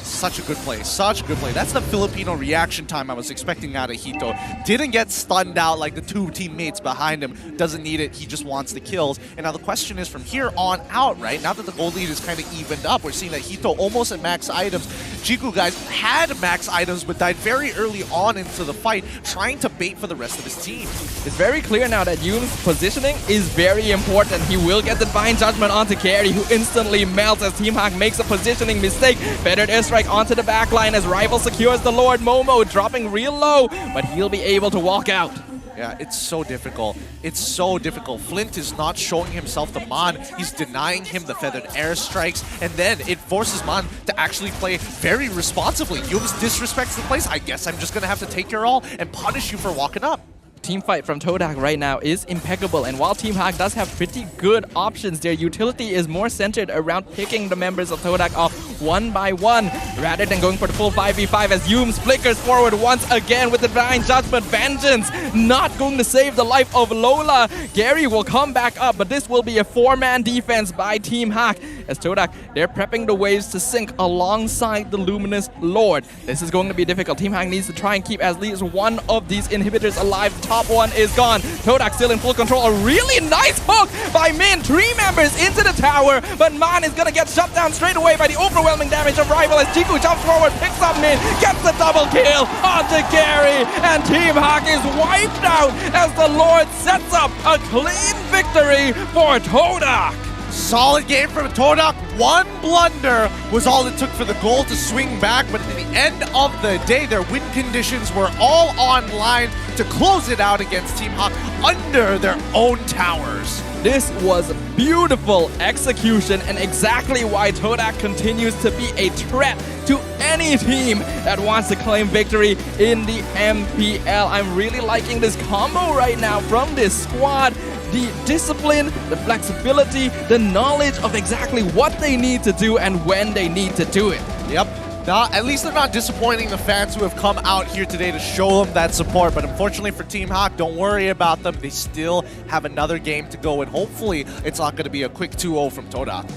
Such a good play, such a good play. That's the Filipino reaction time I was expecting out of Hito. Didn't get stunned out like the 2 teammates behind him. Doesn't need it, he just wants the kills. And now the question is from here on out, right? Now that the gold lead is kind of evened up, we're seeing that Hito almost at max items. Chiku, guys, had max items but died very early on into the fight, trying to bait for the rest of his team. It's very clear now that Yoon's positioning is very important. He will get the Divine Judgment onto Carry, who instantly melts as Team HAQ makes a positioning mistake. Fettered airstrike onto the back line as Rival secures the Lord. Momo dropping real low, but he'll be able to walk out. Yeah, it's so difficult. It's so difficult. Flint is not showing himself to Man. He's denying him the feathered airstrikes, and then it forces Man to actually play very responsibly. Yums disrespects the place. I guess I'm just going to have to take your all and punish you for walking up. Team fight from Todak right now is impeccable, and while Team HAQ does have pretty good options, their utility is more centered around picking the members of Todak off one by one rather than going for the full 5v5 as Yums flickers forward once again with the Divine Judgment. Vengeance not going to save the life of Lola. Gary will come back up, but this will be a 4-man defense by Team HAQ as Todak, they're prepping the waves to sink alongside the Luminous Lord. This is going to be difficult. Team HAQ needs to try and keep at least one of these inhibitors alive. Top one is gone. Todak still in full control. A really nice hook by Min. 3 members into the tower, but Man is going to get shut down straight away by the overwhelming damage of Rival as Chiku jumps forward, picks up Min, gets the double kill onto Gary, and Team HAQ is wiped out as the Lord sets up a clean victory for Todak. Solid game from Todak. 1 blunder was all it took for the goal to swing back, but at the end of the day, their win conditions were all online to close it out against Team HAQ under their own towers. This was beautiful execution and exactly why Todak continues to be a threat to any team that wants to claim victory in the MPL. I'm really liking this combo right now from this squad. The discipline, the flexibility, the knowledge of exactly what they need to do and when they need to do it. Yep. Now, at least they're not disappointing the fans who have come out here today to show them that support. But unfortunately for Team HAQ, don't worry about them. They still have another game to go, and hopefully it's not going to be a quick 2-0 from Todak.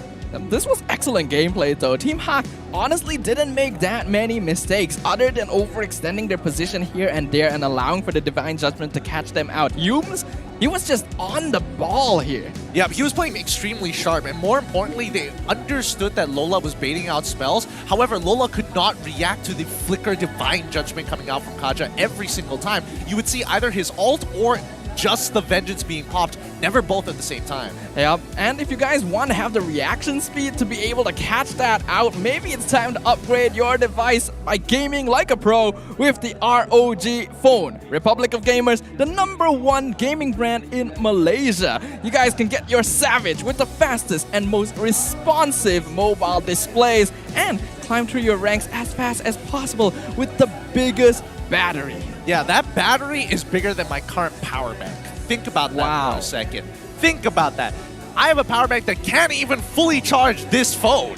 This was excellent gameplay though. Team HAQ honestly didn't make that many mistakes other than overextending their position here and there and allowing for the Divine Judgment to catch them out. Yums, he was just on the ball here. Yeah, he was playing extremely sharp, and more importantly, they understood that Lola was baiting out spells. However, Lola could not react to the flicker Divine Judgment coming out from Kaja every single time. You would see either his ult or just the Vengeance being popped, never both at the same time. Yeah, and if you guys want to have the reaction speed to be able to catch that out, maybe it's time to upgrade your device by gaming like a pro with the ROG phone. Republic of Gamers, the #1 gaming brand in Malaysia. You guys can get your Savage with the fastest and most responsive mobile displays and climb through your ranks as fast as possible with the biggest battery. Yeah, that battery is bigger than my current power bank. Think about that for a second. Think about that. I have a power bank that can't even fully charge this phone.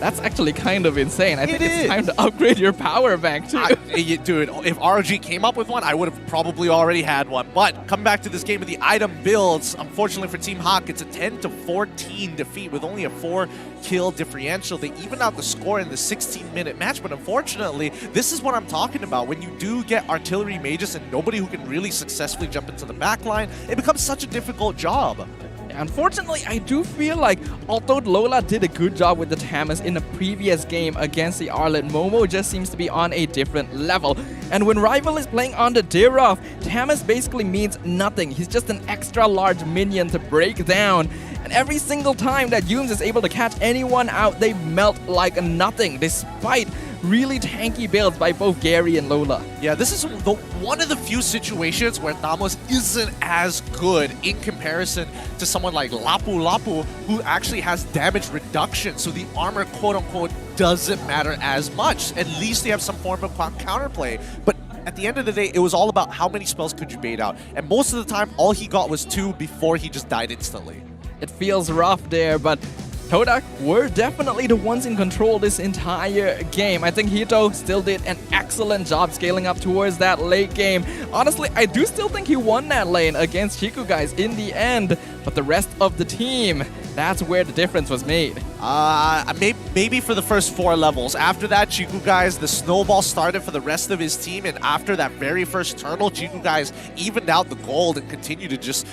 That's actually kind of insane. I think it's time to upgrade your power bank too. Dude, if ROG came up with one, I would have probably already had one. But coming back to this game of the item builds, unfortunately for Team HAQ, it's a 10-14 defeat with only a 4-kill differential. They even out the score in the 16-minute match, but unfortunately, this is what I'm talking about. When you do get artillery mages and nobody who can really successfully jump into the back line, it becomes such a difficult job. Unfortunately, I do feel like although Lola did a good job with the Tamas in the previous game against the Arlet, Momo just seems to be on a different level. And when Rival is playing on the Dirov, Tamas basically means nothing. He's just an extra large minion to break down. And every single time that Yumes is able to catch anyone out, they melt like nothing, despite really tanky builds by both Gary and Lola. Yeah, this is one of the few situations where Thamos isn't as good in comparison to someone like Lapu Lapu, who actually has damage reduction, so the armor quote-unquote doesn't matter as much. At least they have some form of counterplay. But at the end of the day, it was all about how many spells could you bait out. And most of the time, all he got was 2 before he just died instantly. It feels rough there, but Todak were definitely the ones in control this entire game. I think Hito still did an excellent job scaling up towards that late game. Honestly, I do still think he won that lane against Chiku guys in the end, but the rest of the team, that's where the difference was made. Maybe for the first 4 levels. After that, Chiku guys, the snowball started for the rest of his team, and after that very first turtle, Chiku guys evened out the gold and continued to just...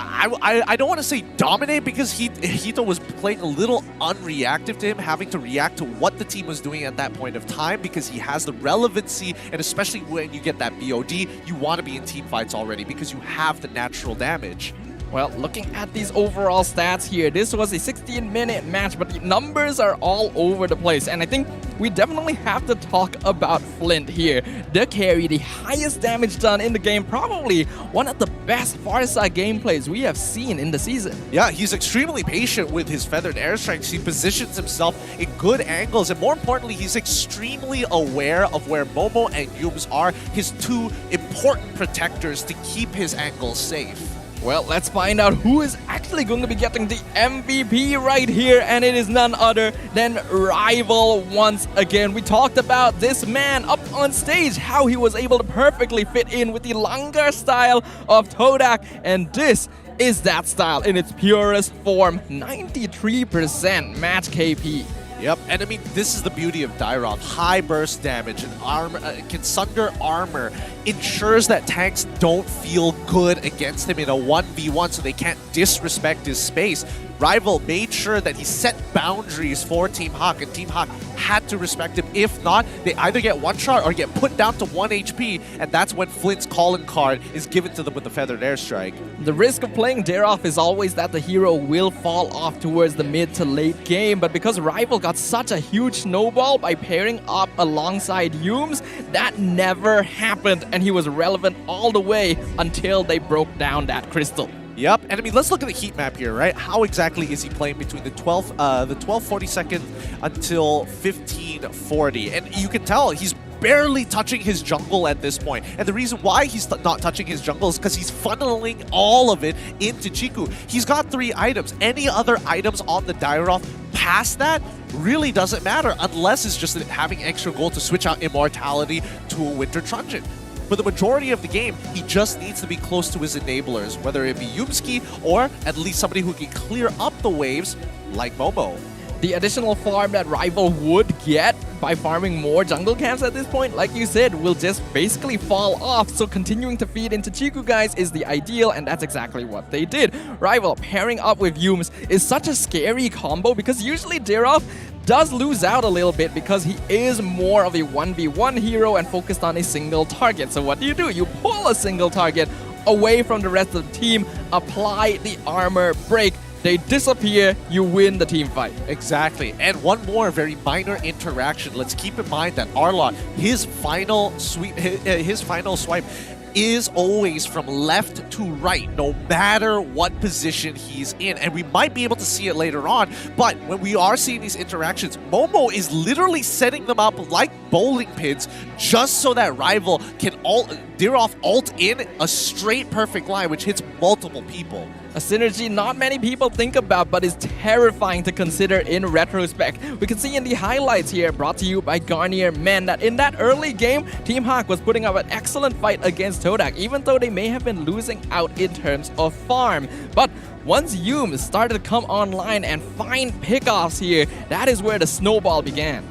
I don't want to say dominate, because Hito was playing a little unreactive to him, having to react to what the team was doing at that point of time, because he has the relevancy, and especially when you get that BOD, you want to be in team fights already because you have the natural damage. Well, looking at these overall stats here, this was a 16-minute match, but the numbers are all over the place. And I think we definitely have to talk about Flint here. The carry, the highest damage done in the game, probably one of the best Farsa gameplays we have seen in the season. Yeah, he's extremely patient with his feathered airstrikes. He positions himself in good angles, and more importantly, he's extremely aware of where Momo and Yumes are, his 2 important protectors to keep his angles safe. Well, let's find out who is actually going to be getting the MVP right here, and it is none other than Rival once again. We talked about this man up on stage, how he was able to perfectly fit in with the Langar style of Todak, and this is that style in its purest form. 93% match KP. Yep, and I mean, this is the beauty of Dairoth. High burst damage and armor, can sunder armor, ensures that tanks don't feel good against him in a 1v1, so they can't disrespect his space. Rival made sure that he set boundaries for Team HAQ, and Team HAQ had to respect him. If not, they either get one shot or get put down to 1 HP, and that's when Flint's calling card is given to them with the feathered airstrike. The risk of playing Daroff is always that the hero will fall off towards the mid to late game, but because Rival got such a huge snowball by pairing up alongside Yumes, that never happened, and he was relevant all the way until they broke down that crystal. Yep, and I mean, let's look at the heat map here, right? How exactly is he playing between the 12:42 until 15:40? And you can tell he's barely touching his jungle at this point. And the reason why he's not touching his jungle is because he's funneling all of it into Chiku. He's got 3 items. Any other items on the Dairoth past that really doesn't matter, unless it's just having extra gold to switch out Immortality to a Winter Truncheon. For the majority of the game, he just needs to be close to his enablers, whether it be Yumski or at least somebody who can clear up the waves like Momo. The additional farm that Rival would get by farming more jungle camps at this point, like you said, will just basically fall off. So continuing to feed into Chiku guys is the ideal, and that's exactly what they did. Rival pairing up with Yumes is such a scary combo because usually Daroff does lose out a little bit because he is more of a 1v1 hero and focused on a single target. So what do? You pull a single target away from the rest of the team, apply the armor break, they disappear, you win the team fight. Exactly. And one more very minor interaction. Let's keep in mind that Arlot, his final swipe is always from left to right, no matter what position he's in. And we might be able to see it later on, but when we are seeing these interactions, Momo is literally setting them up like bowling pins just so that Rival can Daroff ult in a straight perfect line, which hits multiple people. A synergy not many people think about, but is terrifying to consider in retrospect. We can see in the highlights here, brought to you by Garnier Men, that in that early game, Team HAQ was putting up an excellent fight against Todak, even though they may have been losing out in terms of farm. But once Yumes started to come online and find pickoffs here, that is where the snowball began.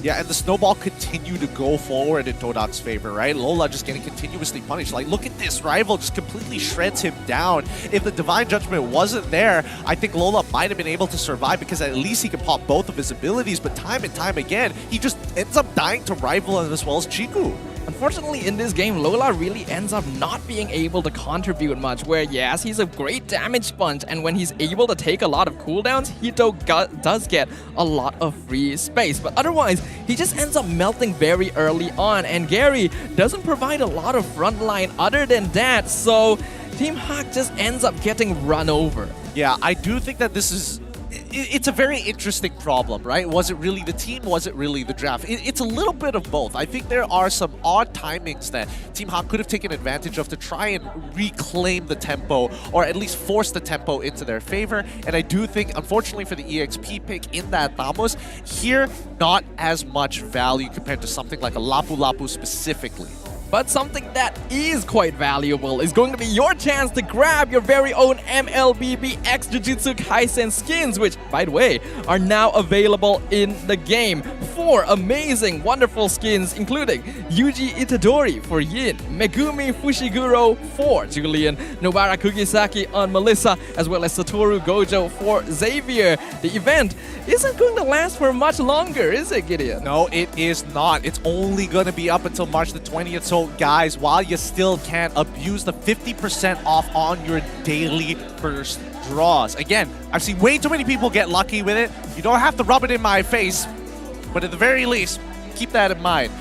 Yeah, and the snowball continued to go forward in Todak's favor, right? Lola just getting continuously punished. Like, look at this. Rival just completely shreds him down. If the Divine Judgment wasn't there, I think Lola might have been able to survive because at least he could pop both of his abilities, but time and time again, he just ends up dying to Rival and as well as Chiku. Unfortunately, in this game, Lola really ends up not being able to contribute much, where yes, he's a great damage sponge, and when he's able to take a lot of cooldowns, he does get a lot of free space. But otherwise, he just ends up melting very early on, and Gary doesn't provide a lot of frontline other than that, so Team HAQ just ends up getting run over. Yeah, I do think that this is... It's a very interesting problem, right? Was it really the team? Was it really the draft? It's a little bit of both. I think there are some odd timings that Team HAQ could have taken advantage of to try and reclaim the tempo, or at least force the tempo into their favor. And I do think, unfortunately for the EXP pick in that Thamos, here, not as much value compared to something like a Lapu Lapu specifically. But something that is quite valuable is going to be your chance to grab your very own MLBB X Jujutsu Kaisen skins, which, by the way, are now available in the game. 4 amazing, wonderful skins, including Yuji Itadori for Yin, Megumi Fushiguro for Julian, Nobara Kugisaki on Melissa, as well as Satoru Gojo for Xavier. The event isn't going to last for much longer, is it, Gideon? No, it is not. It's only going to be up until March the 20th, so guys, while you still can, abuse the 50% off on your daily first draws. Again, I've seen way too many people get lucky with it. You don't have to rub it in my face, but at the very least, keep that in mind.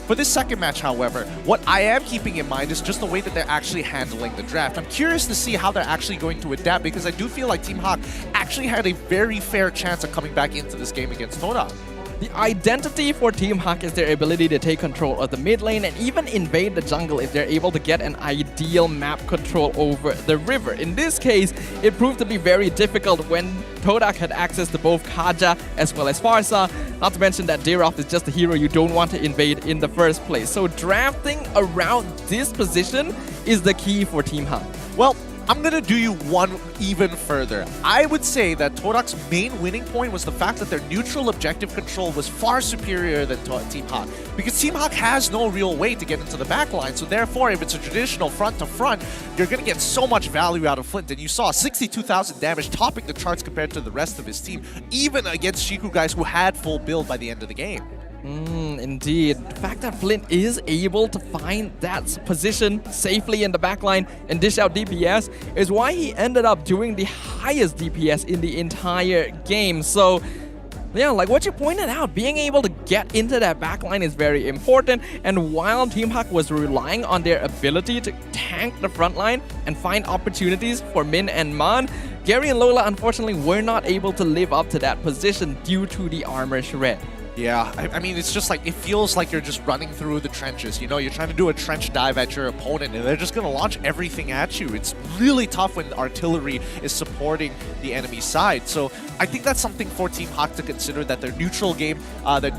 For this second match, however, what I am keeping in mind is just the way that they're actually handling the draft. I'm curious to see how they're actually going to adapt, because I do feel like Team HAQ actually had a very fair chance of coming back into this game against Todak. The identity for Team HAQ is their ability to take control of the mid lane and even invade the jungle if they're able to get an ideal map control over the river. In this case, it proved to be very difficult when Todak had access to both Kaja as well as Farsa, not to mention that Daroff is just a hero you don't want to invade in the first place. So drafting around this position is the key for Team HAQ. Well, I'm going to do you one even further. I would say that Todak's main winning point was the fact that their neutral objective control was far superior than Team HAQ. Because Team HAQ has no real way to get into the backline, so therefore if it's a traditional front-to-front, you're going to get so much value out of Flint. And you saw 62,000 damage topping the charts compared to the rest of his team, even against Shiku guys who had full build by the end of the game. Indeed. The fact that Flint is able to find that position safely in the backline and dish out DPS is why he ended up doing the highest DPS in the entire game. So, yeah, like what you pointed out, being able to get into that backline is very important. And while Team HAQ was relying on their ability to tank the front line and find opportunities for Min and Man, Gary and Lola unfortunately were not able to live up to that position due to the armor shred. Yeah, I mean, it's just like, it feels like you're just running through the trenches. You know, you're trying to do a trench dive at your opponent and they're just going to launch everything at you. It's really tough when artillery is supporting the enemy side. So I think that's something for Team HAQ to consider, that their neutral game, the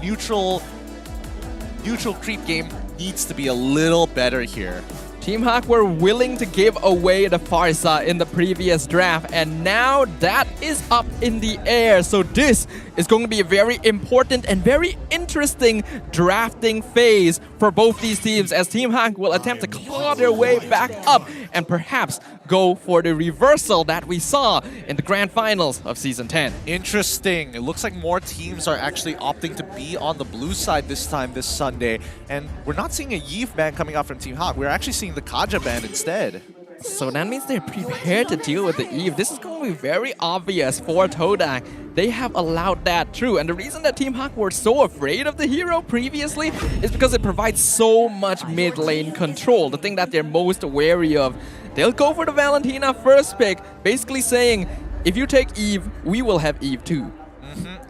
neutral creep game needs to be a little better here. Team HAQ were willing to give away the Farsa in the previous draft, and now that is up in the air. So this is going to be a very important and very interesting drafting phase for both these teams, as Team HAQ will attempt to claw their way back up and perhaps go for the reversal that we saw in the grand finals of Season 10. Interesting. It looks like more teams are actually opting to be on the blue side this time this Sunday, and we're not seeing a Yves ban coming out from Team HAQ. We're actually seeing the Kaja ban instead. So that means they're prepared to deal with the Eve. This is going to be very obvious for Todak. They have allowed that through. And the reason that Team HAQ were so afraid of the hero previously is because it provides so much mid lane control, the thing that they're most wary of. They'll go for the Valentina first pick, basically saying, if you take Eve, we will have Eve too.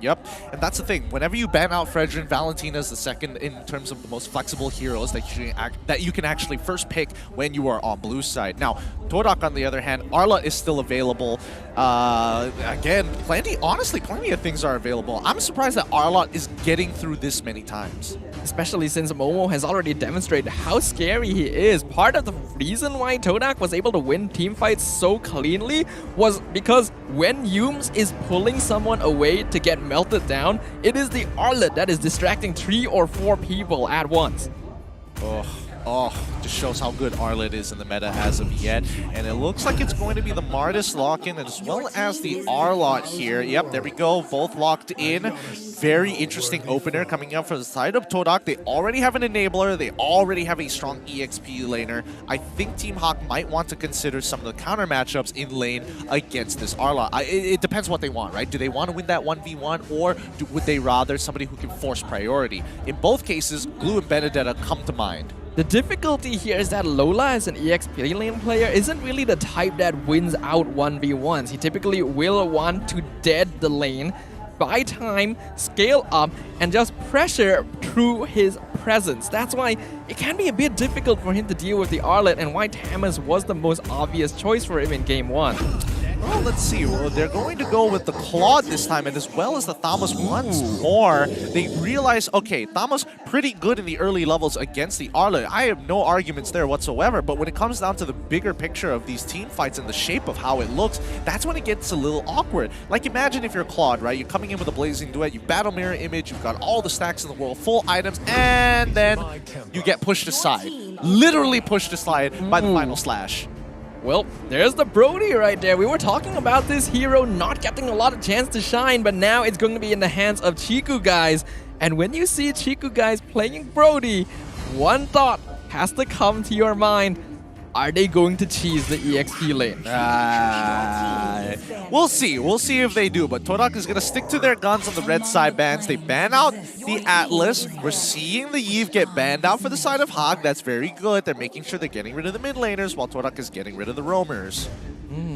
Yep, and that's the thing. Whenever you ban out Fredrin, Valentina is the second in terms of the most flexible heroes that you can actually first pick when you are on blue side. Now, Todak, on the other hand, Arla is still available. Again, honestly, plenty of things are available. I'm surprised that Arla is getting through this many times. especially since Momo has already demonstrated how scary he is. Part of the reason why Todak was able to win team fights so cleanly was because when Yums is pulling someone away to get melted down, it is the Arlet that is distracting 3 or 4 people at once. Just shows how good Arlet is in the meta as of yet. And it looks like it's going to be the Martis lock-in as well as the Arlot here. Yep, there we go, both locked in. Very interesting opener coming up from the side of Todak. They already have an enabler, they already have a strong EXP laner. I think Team HAQ might want to consider some of the counter matchups in lane against this Arlot. It depends what they want, right? Do they want to win that 1v1 or would they rather somebody who can force priority? In both cases, Glue and Benedetta come to mind. The difficulty here is that Lola as an EXP lane player isn't really the type that wins out 1v1s. He typically will want to dead the lane, buy time, scale up, and just pressure through his presence. That's why it can be a bit difficult for him to deal with the Arlet and why Tamas was the most obvious choice for him in game 1. Well, let's see. Well, they're going to go with the Claude this time, and as well as the Thamos once more. They realize, okay, Thamos pretty good in the early levels against the Arlet. I have no arguments there whatsoever, but when it comes down to the bigger picture of these team fights and the shape of how it looks, that's when it gets a little awkward. Like, imagine if you're Claude, right? You're coming in with a Blazing Duet, you battle mirror image, you've got all the stacks in the world, full items, and then you get pushed aside. Literally pushed aside by the final slash. Well, there's the Brody right there. We were talking about this hero not getting a lot of chance to shine, but now it's going to be in the hands of Chiku guys. And when you see Chiku guys playing Brody, one thought has to come to your mind. Are they going to cheese the EXP lane? We'll see. We'll see if they do. But Todak is going to stick to their guns on the red side bans. They ban out the Atlas. We're seeing the Eve get banned out for the side of HAQ. That's very good. They're making sure they're getting rid of the mid laners while Todak is getting rid of the roamers.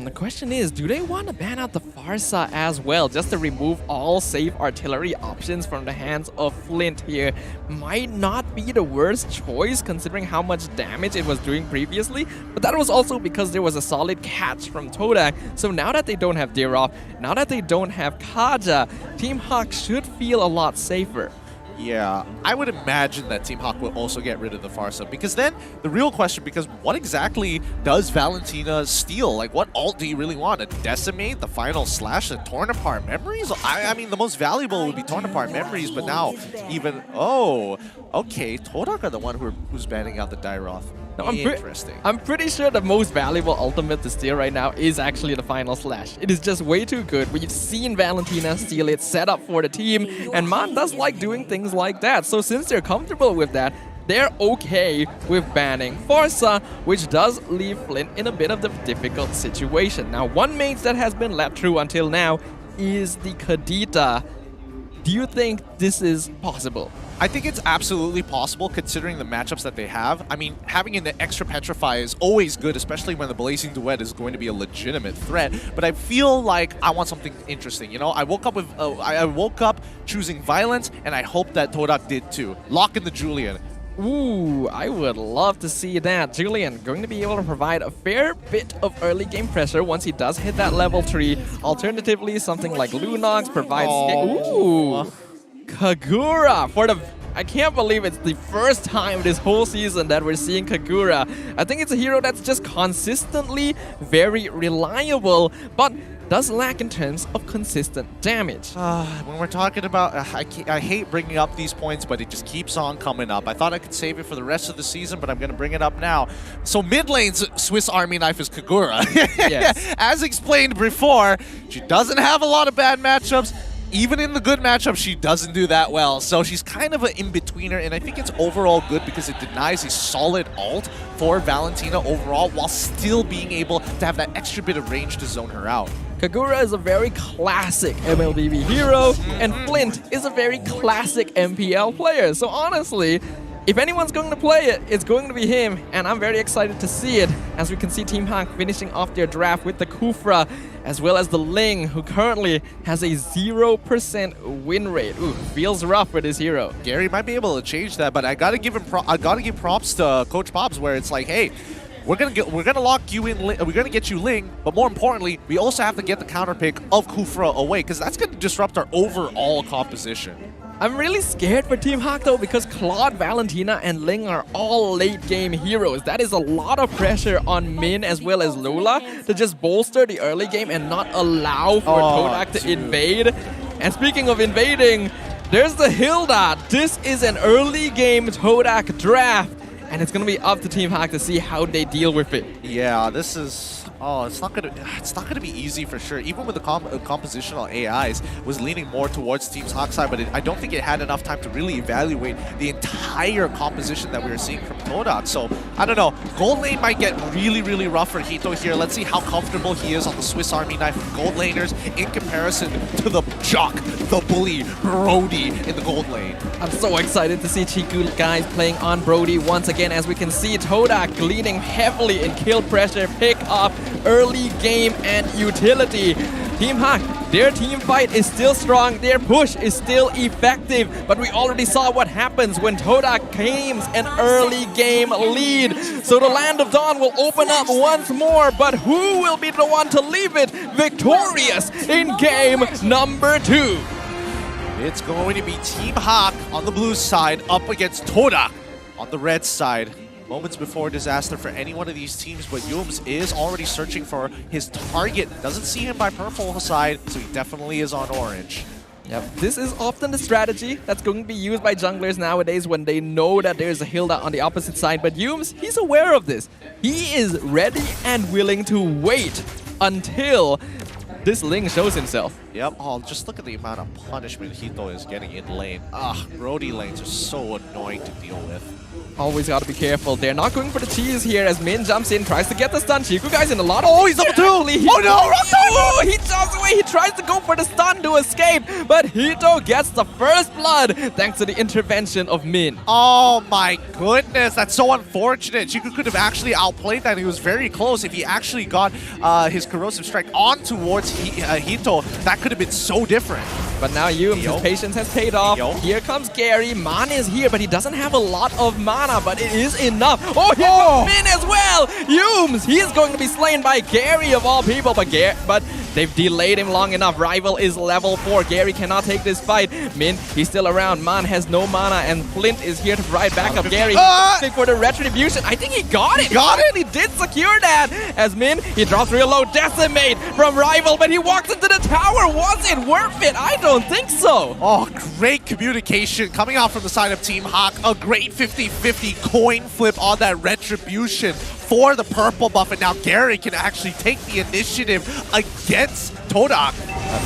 The question is, do they want to ban out the Farsa as well, just to remove all safe artillery options from the hands of Flint here? Might not be the worst choice considering how much damage it was doing previously, but that was also because there was a solid catch from Todak. So now that they don't have Dirov, now that they don't have Kaja, Team HAQ should feel a lot safer. Yeah, I would imagine that Team HAQ will also get rid of the Farsa, because then the real question, because what exactly does Valentina steal? Like, what ult do you really want? A Decimate, the final slash, a Torn Apart Memories? I mean, the most valuable would be Torn Apart Memories, but now even, okay, Todak are the one who's banning out the Dairoth. No, Interesting. I'm pretty sure the most valuable ultimate to steal right now is actually the final slash. It is just way too good. We've seen Valentina steal it, set up for the team, and Man does like doing things like that. So since they're comfortable with that, they're okay with banning Farsa, which does leave Flint in a bit of a difficult situation. Now, one mate that has been let through until now is the Kadita. Do you think this is possible? I think it's absolutely possible considering the matchups that they have. I mean, having an extra Petrify is always good, especially when the Blazing Duet is going to be a legitimate threat. But I feel like I want something interesting. You know, I woke up with I woke up choosing Violence, and I hope that Todak did too. Lock in the Julian. Ooh, I would love to see that. Julian going to be able to provide a fair bit of early game pressure once he does hit that level 3. Alternatively, something like Lunox provides... Ooh! Kagura for the... I can't believe it's the first time this whole season that we're seeing Kagura. I think it's a hero that's just consistently very reliable, but does lack in terms of consistent damage. When we're talking about... I hate bringing up these points, but it just keeps on coming up. I thought I could save it for the rest of the season, but I'm going to bring it up now. So mid lane's Swiss Army knife is Kagura. Yes. As explained before, she doesn't have a lot of bad matchups. Even in the good matchup, she doesn't do that well. So she's kind of an in-betweener, and I think it's overall good because it denies a solid ult for Valentina overall while still being able to have that extra bit of range to zone her out. Kagura is a very classic MLBB hero, and Flint is a very classic MPL player. So honestly, if anyone's going to play it, it's going to be him, and I'm very excited to see it, as we can see Team HAQ finishing off their draft with the Kufra, as well as the Ling, who currently has a 0% win rate. Ooh, feels rough with his hero. Gary might be able to change that, but I gotta give props to Coach Pops, where it's like, hey, we're gonna lock you in. We're gonna get you Ling, but more importantly, we also have to get the counter pick of Kufra away, because that's gonna disrupt our overall composition. I'm really scared for Team HAQ though, because Claude, Valentina, and Ling are all late game heroes. That is a lot of pressure on Min as well as Lola to just bolster the early game and not allow for Todak to invade. And speaking of invading, there's the Hilda. This is an early game Todak draft, and it's gonna be up to Team HAQ to see how they deal with it. Yeah, this is... Oh, it's not gonna be easy for sure. Even with the compositional AIs, was leaning more towards Team HAQ side, but I don't think it had enough time to really evaluate the entire composition that we were seeing from Todak. So I don't know. Gold lane might get really, really rough for Hito here. Let's see how comfortable he is on the Swiss Army knife of gold laners in comparison to the jock, the bully, Brody in the gold lane. I'm so excited to see Chiku guys playing on Brody once again. As we can see, Todak leaning heavily in kill pressure, pick up, early game and utility. Team HAQ, their team fight is still strong, their push is still effective, but we already saw what happens when Todak claims an early game lead. So the Land of Dawn will open up once more, but who will be the one to leave it victorious in game number 2? It's going to be Team HAQ on the blue side up against Todak on the red side. Moments before disaster for any one of these teams, but Yums is already searching for his target. Doesn't see him by purple side, so he definitely is on orange. Yep, this is often the strategy that's going to be used by junglers nowadays when they know that there's a Hilda on the opposite side. But Yums, he's aware of this. He is ready and willing to wait until this Ling shows himself. Yep, oh, just look at the amount of punishment Hito is getting in lane. Brody lanes are so annoying to deal with. Always gotta be careful. They're not going for the cheese here as Min jumps in, tries to get the stun. Chiku guys in a lot of... Oh, he's up too! Oh no! He jumps away. He tries to go for the stun to escape, but Hito gets the first blood thanks to the intervention of Min. Oh my goodness, that's so unfortunate. Chiku could have actually outplayed that. He was very close. If he actually got his corrosive strike on towards Hito, that could have been so different. But now Yums, his patience has paid off. Here comes Gary. Man is here, but he doesn't have a lot of mana, but it is enough. Oh, here comes Min as well. Yums, he's going to be slain by Gary of all people, but they've delayed him long enough. Rival is level 4. Gary cannot take this fight. Min, he's still around. Man has no mana, and Flint is here to provide backup. Gary looking for the retribution. I think he got it. He did secure that. As Min, he drops real low. Decimate from Rival, but he walks into the tower. Was it worth it? I don't think so. Oh, great communication coming out from the side of Team HAQ. A great 50-50 coin flip on that retribution for the purple buff, and now Gary can actually take the initiative against Todak.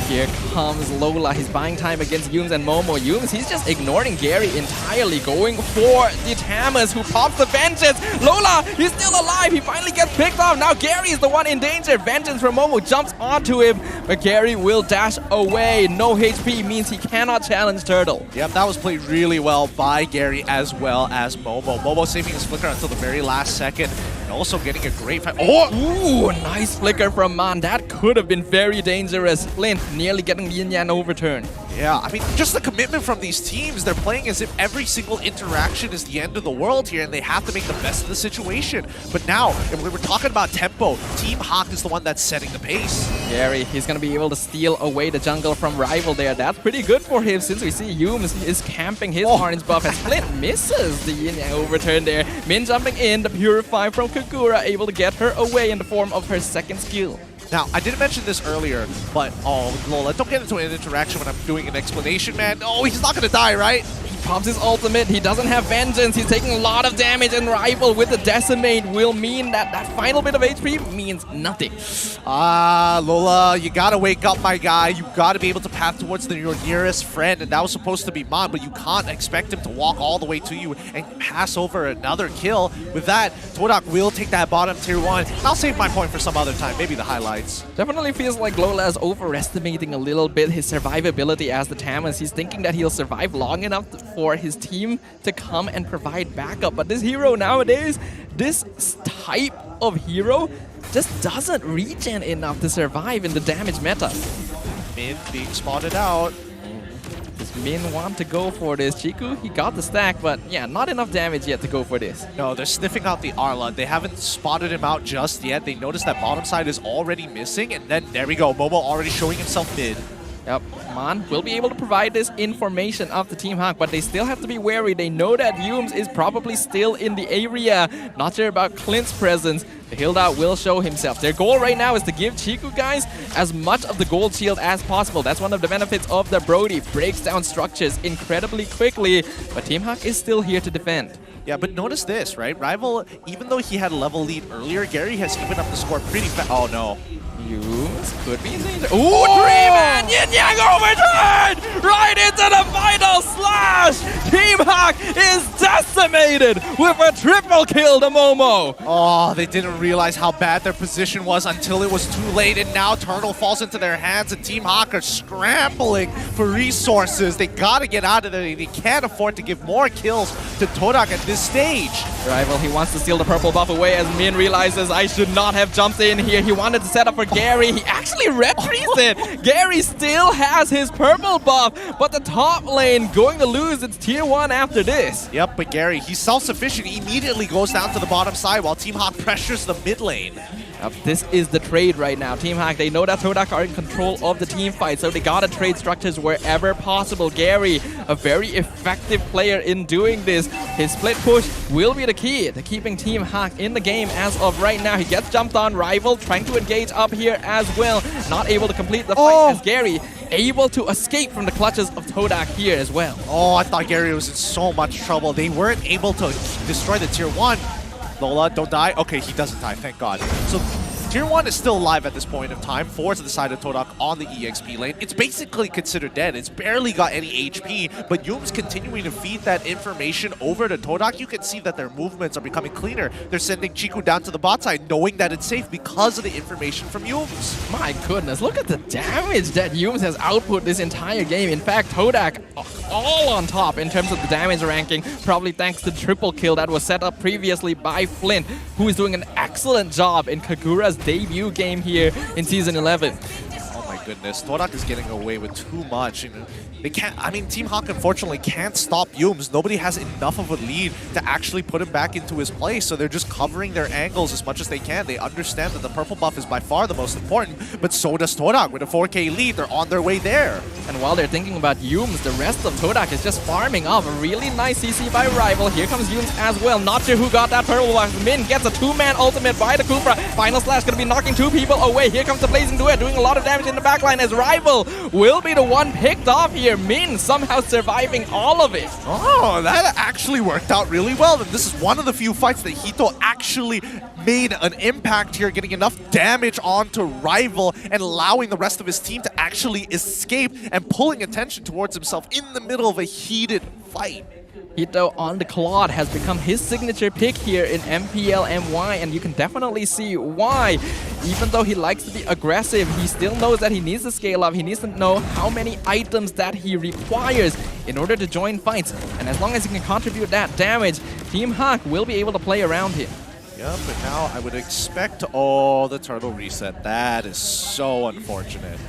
Here comes Lola. He's buying time against Yums and Momo. Yums, he's just ignoring Gary entirely, going for the Tamas, who pops the Vengeance. Lola, he's still alive. He finally gets picked off. Now Gary is the one in danger. Vengeance from Momo jumps onto him, but Gary will dash away. No HP means he cannot challenge Turtle. Yep, that was played really well by Gary as well as Momo. Momo saving his flicker until the very last second, and also getting a great fight. Oh! Ooh, nice flicker from Man. That could have been very dangerous. Flint nearly getting Yin Yang overturned. Yeah, I mean, just the commitment from these teams. They're playing as if every single interaction is the end of the world here, and they have to make the best of the situation. But now, if we were talking about tempo, Team HAQ is the one that's setting the pace. Gary, he's going to be able to steal away the jungle from Rival there. That's pretty good for him, since we see Yums is camping his orange buff as Flint misses the Yin Yang overturn there. Min jumping in, the Purify from Kagura, able to get her away in the form of her second skill. Now, I didn't mention this earlier, but oh, Lola, don't get into an interaction when I'm doing an explanation, man. Oh, he's not gonna die, right? He pops his ultimate. He doesn't have Vengeance. He's taking a lot of damage, and Rival with the Decimate will mean that that final bit of HP means nothing. Lola, you gotta wake up, my guy. You gotta be able to path towards your nearest friend, and that was supposed to be Man, but you can't expect him to walk all the way to you and pass over another kill. With that, Todak will take that bottom tier 1. I'll save my point for some other time, maybe the highlights. Definitely feels like Lola is overestimating a little bit his survivability as the Tamas. He's thinking that he'll survive long enough for his team to come and provide backup. But this hero nowadays, this type of hero, just doesn't regen enough to survive in the damage meta. Min being spotted out. Does Min want to go for this? Chiku, he got the stack, but yeah, not enough damage yet to go for this. No, they're sniffing out the Arla. They haven't spotted him out just yet. They noticed that bottom side is already missing, and then there we go. Momo already showing himself mid. Yep, Man will be able to provide this information of the Team HAQ, but they still have to be wary. They know that Yums is probably still in the area. Not sure about Clint's presence. The Hilda will show himself. Their goal right now is to give Chiku guys as much of the gold shield as possible. That's one of the benefits of the Brody. Breaks down structures incredibly quickly, but Team HAQ is still here to defend. Yeah, but notice this, right? Rival, even though he had a level lead earlier, Gary has given up the score pretty fast. Oh no. Yums could be in danger. Ooh, Dream and Yin Yang overturned! Right into the final slash! Team HAQ is decimated with a triple kill to Momo. Oh, they didn't realize how bad their position was until it was too late, and now Turtle falls into their hands, and Team HAQ are scrambling for resources. They gotta get out of there. They can't afford to give more kills to Todak at this stage. Rival, he wants to steal the purple buff away as Min realizes I should not have jumped in here. He wanted to set up for Gary. He actually retreats it. Gary still has his purple buff, but the top lane going to lose its tier 1 after this. Yep, but Gary, he's self-sufficient. He immediately goes down to the bottom side while Team HAQ pressures the mid lane. This is the trade right now. Team HAQ, they know that Todak are in control of the team fight, so they gotta trade structures wherever possible. Gary, a very effective player in doing this. His split push will be the key to keeping Team HAQ in the game as of right now. He gets jumped on. Rival trying to engage up here as well. Not able to complete the fight as Gary able to escape from the clutches of Todak here as well. Oh, I thought Gary was in so much trouble. They weren't able to destroy the tier 1. Lola, don't die. Okay, he doesn't die, thank God. So tier 1 is still alive at this point of time. 4 to the side of Todak on the EXP lane. It's basically considered dead. It's barely got any HP, but Yums continuing to feed that information over to Todak. You can see that their movements are becoming cleaner. They're sending Chiku down to the bot side, knowing that it's safe because of the information from Yums. My goodness, look at the damage that Yums has output this entire game. In fact, Todak all on top in terms of the damage ranking, probably thanks to the triple kill that was set up previously by Flint, who is doing an excellent job in Kagura's debut game here in Season 11. Oh my goodness, Todak is getting away with too much. They can't, I mean, Team HAQ unfortunately can't stop Yums. Nobody has enough of a lead to actually put him back into his place, so they're just covering their angles as much as they can. They understand that the purple buff is by far the most important, but so does Todak. With a 4K lead, they're on their way there. And while they're thinking about Yums, the rest of Todak is just farming off a really nice CC by Rival. Here comes Yums as well. Not sure who got that purple buff. Min gets a 2-man ultimate by the Kufra. Final slash gonna be knocking 2 people away. Here comes the Blazing Duet, doing a lot of damage in the backline as Rival will be the one picked off here. Min somehow surviving all of it. Oh, that actually worked out really well. And this is one of the few fights that Hito actually made an impact here, getting enough damage onto Rival and allowing the rest of his team to actually escape and pulling attention towards himself in the middle of a heated fight. Hito on the Claude has become his signature pick here in MPL MY, and you can definitely see why. Even though he likes to be aggressive, he still knows that he needs to scale up. He needs to know how many items that he requires in order to join fights. And as long as he can contribute that damage, Team HAQ will be able to play around him. Yeah, but now I would expect... Oh, the turtle reset. That is so unfortunate.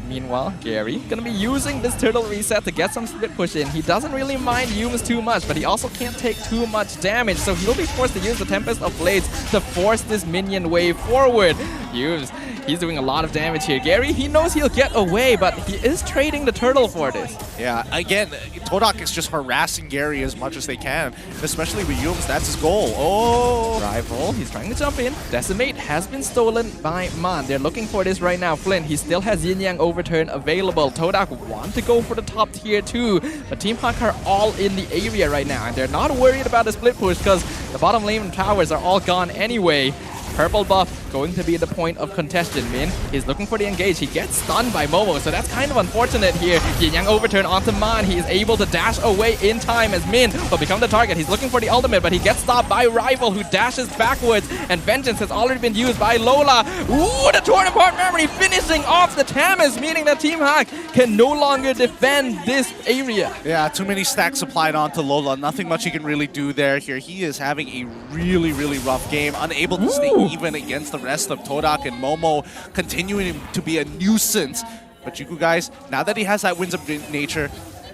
Meanwhile, Gary gonna be using this turtle reset to get some split push in. He doesn't really mind Yums too much, but he also can't take too much damage, so he'll be forced to use the Tempest of Blades to force this minion wave forward. Yums, he's doing a lot of damage here. Gary, he knows he'll get away, but he is trading the turtle for this. Yeah, again, Todak is just harassing Gary as much as they can, especially with Yums. That's his goal. Oh! Rival, he's trying to jump in. Decimate has been stolen by Man. They're looking for this right now. Flint, he still has Yin Yang overturn available. Todak want to go for the top tier too, but Team HAQ are all in the area right now, and they're not worried about the split push because the bottom lane towers are all gone anyway. Purple buff going to be the point of contention. Min is looking for the engage. He gets stunned by Momo, so that's kind of unfortunate here. Yin Yang overturn onto Man. He is able to dash away in time as Min will become the target. He's looking for the ultimate, but he gets stopped by Rival, who dashes backwards, and Vengeance has already been used by Lola. Ooh, the torn apart memory finishing off the Tamis, meaning that Team HAQ can no longer defend this area. Yeah, too many stacks applied onto Lola. Nothing much he can really do there. Here, he is having a really, really rough game, unable to stay even against the rest of Todak and Momo, continuing to be a nuisance. But Chiku, guys, now that he has that Winds of Nature,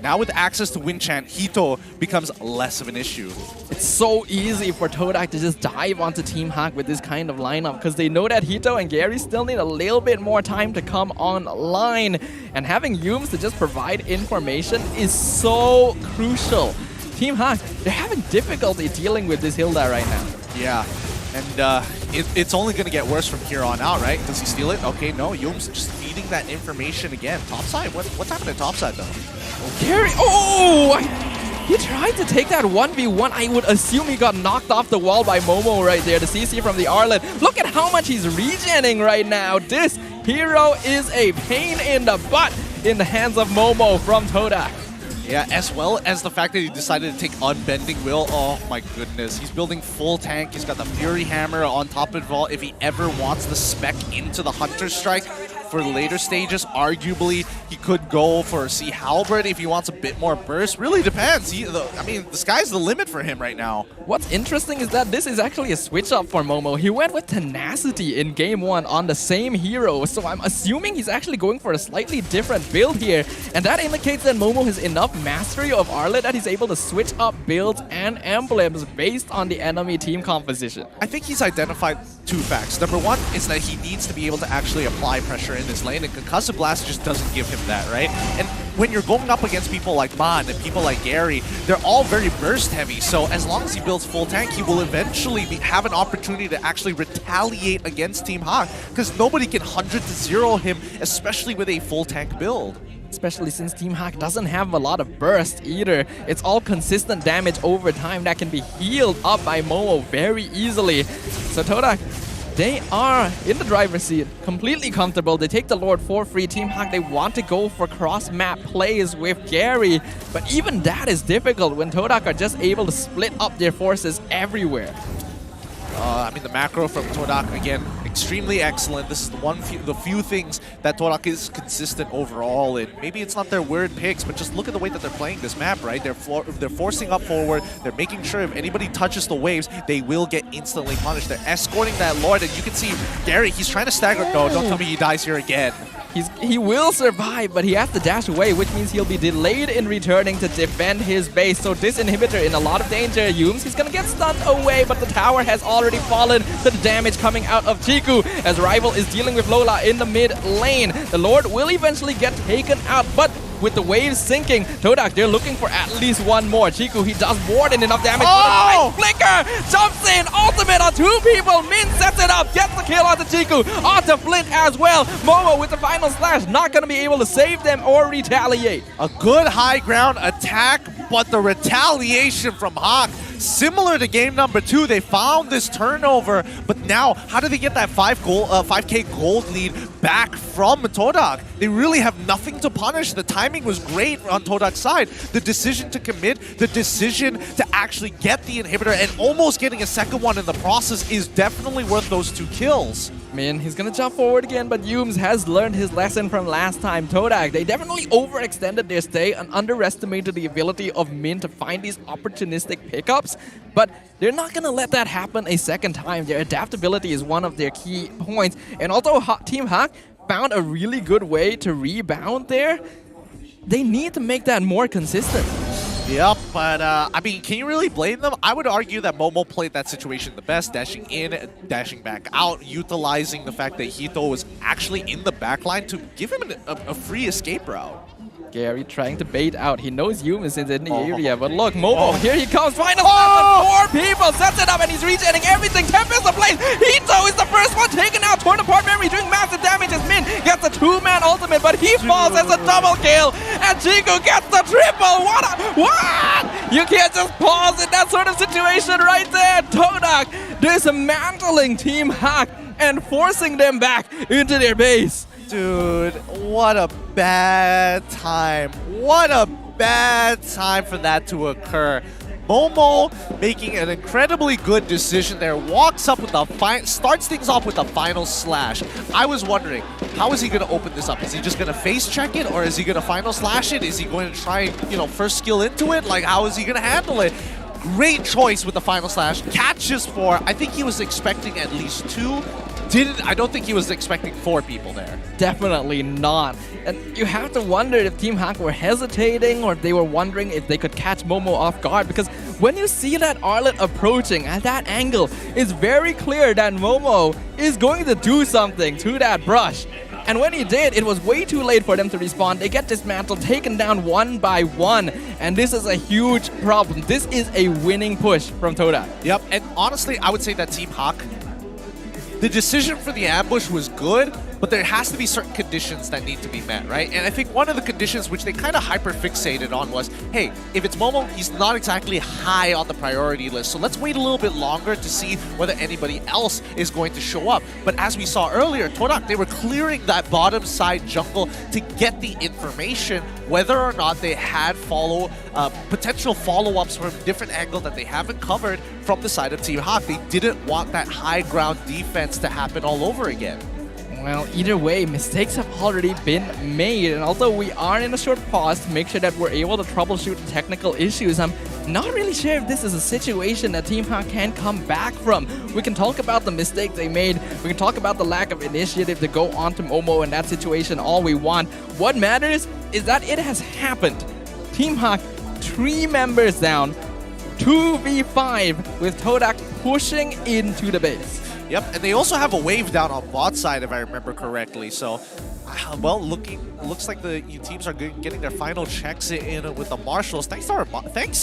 Now with access to Winchan, Hito becomes less of an issue. It's so easy for Todak to just dive onto Team HAQ with this kind of lineup because they know that Hito and Gary still need a little bit more time to come online. And having Yums to just provide information is so crucial. Team HAQ, they're having difficulty dealing with this Hilda right now. Yeah. And it's only going to get worse from here on out, right? Does he steal it? Okay, no. Yums just feeding that information again. Topside? What's happening topside, though? Gary, he tried to take that 1v1. I would assume he got knocked off the wall by Momo right there. The CC from the Arlet. Look at how much he's regenning right now. This hero is a pain in the butt in the hands of Momo from Todak. Yeah, as well as the fact that he decided to take Unbending Will. Oh my goodness. He's building full tank. He's got the Fury Hammer on top of it all. If he ever wants the spec into the Hunter Strike for later stages, arguably he could go for Sea Halberd if he wants a bit more burst. Really depends. I mean, the sky's the limit for him right now. What's interesting is that this is actually a switch up for Momo. He went with Tenacity in game 1 on the same hero, so I'm assuming he's actually going for a slightly different build here, and that indicates that Momo has enough mastery of Arlet that he's able to switch up builds and emblems based on the enemy team composition. I think he's identified two facts. Number one is that he needs to be able to actually apply pressure in this lane, and Concussive Blast just doesn't give him that, right? And when you're going up against people like Man and people like Gary, they're all very burst heavy, so as long as he builds full tank, he will eventually have an opportunity to actually retaliate against Team HAQ, because nobody can 100-0 him, especially with a full tank build. Especially since Team HAQ doesn't have a lot of burst either. It's all consistent damage over time that can be healed up by Momo very easily. So Todak, they are in the driver's seat, completely comfortable. They take the Lord for free. Team HAQ, they want to go for cross-map plays with Gary, but even that is difficult when Todak are just able to split up their forces everywhere. I mean, the macro from Todak, again, extremely excellent. This is the few things that Todak is consistent overall in. Maybe it's not their weird picks, but just look at the way that they're playing this map, right? They're forcing up forward. They're making sure if anybody touches the waves, they will get instantly punished. They're escorting that Lord, and you can see Gary, he's trying to stagger. No, don't tell me he dies here again. He will survive, but he has to dash away, which means he'll be delayed in returning to defend his base. So this inhibitor in a lot of danger. Yums, he's gonna get stunned away, but the tower has already fallen to the damage coming out of Chiku as Rival is dealing with Lola in the mid lane. The Lord will eventually get taken out, but with the waves sinking, Todak, they're looking for at least one more. Chiku, he does more than enough damage. Oh! Flicker jumps in, ultimate on two people. Min sets it up, gets the kill onto Chiku, onto Flint as well. Momo with the final slash, not going to be able to save them or retaliate. A good high ground attack, but the retaliation from HAQ, similar to game number 2, they found this turnover, but now how do they get that 5k gold lead back from Todak? They really have nothing to punish. The timing was great on Todak's side. The decision to commit, the decision to actually get the inhibitor and almost getting a second one in the process is definitely worth those 2 kills. Min, he's gonna jump forward again, but Yums has learned his lesson from last time. Todak, they definitely overextended their stay and underestimated the ability of Min to find these opportunistic pickups, but they're not gonna let that happen a second time. Their adaptability is one of their key points, and although Team HAQ found a really good way to rebound there, they need to make that more consistent. Yep, but I mean, can you really blame them? I would argue that Momo played that situation the best, dashing in, dashing back out, utilizing the fact that Hito was actually in the backline to give him a free escape route. Gary trying to bait out. He knows Yum is in the area, but look, Momo, here he comes. Final slash, 4 people, sets it up, and he's regenerating everything. Tempest ablaze. Hito is the first one taken out. Torn apart memory, doing massive damage as Min gets a 2-man ultimate, but he falls as a double kill, and Chiku gets the triple. What? You can't just pause in that sort of situation right there. Todak dismantling Team HAQ and forcing them back into their base. Dude, what a bad time. What a bad time for that to occur. Momo making an incredibly good decision there, walks up with the starts things off with the final slash. I was wondering, how is he going to open this up? Is he just going to face check it, or is he going to final slash it? Is he going to try, first skill into it? Like, how is he going to handle it? Great choice with the final slash. Catches 4. I think he was expecting at least 2. I don't think he was expecting 4 people there. Definitely not. And you have to wonder if Team HAQ were hesitating or if they were wondering if they could catch Momo off guard, because when you see that Arlet approaching at that angle, it's very clear that Momo is going to do something to that brush. And when he did, it was way too late for them to respond. They get dismantled, taken down one by one. And this is a huge problem. This is a winning push from Todak. Yep, and honestly, I would say that Team HAQ, the decision for the ambush was good, but there has to be certain conditions that need to be met, right? And I think one of the conditions which they kind of hyper-fixated on was, hey, if it's Momo, he's not exactly high on the priority list, so let's wait a little bit longer to see whether anybody else is going to show up. But as we saw earlier, Todak, they were clearing that bottom side jungle to get the information whether or not they had potential follow-ups from a different angle that they haven't covered from the side of Team HAQ. They didn't want that high ground defense to happen all over again. Well, either way, mistakes have already been made, and although we are in a short pause to make sure that we're able to troubleshoot technical issues, I'm not really sure if this is a situation that Team HAQ can come back from. We can talk about the mistake they made, we can talk about the lack of initiative to go on to Momo in that situation all we want. What matters is that it has happened. Team HAQ, 3 members down, 2v5 with Todak pushing into the base. Yep, and they also have a wave down on bot side, if I remember correctly. So, well, looks like the teams are getting their final checks in with the Marshals. Thanks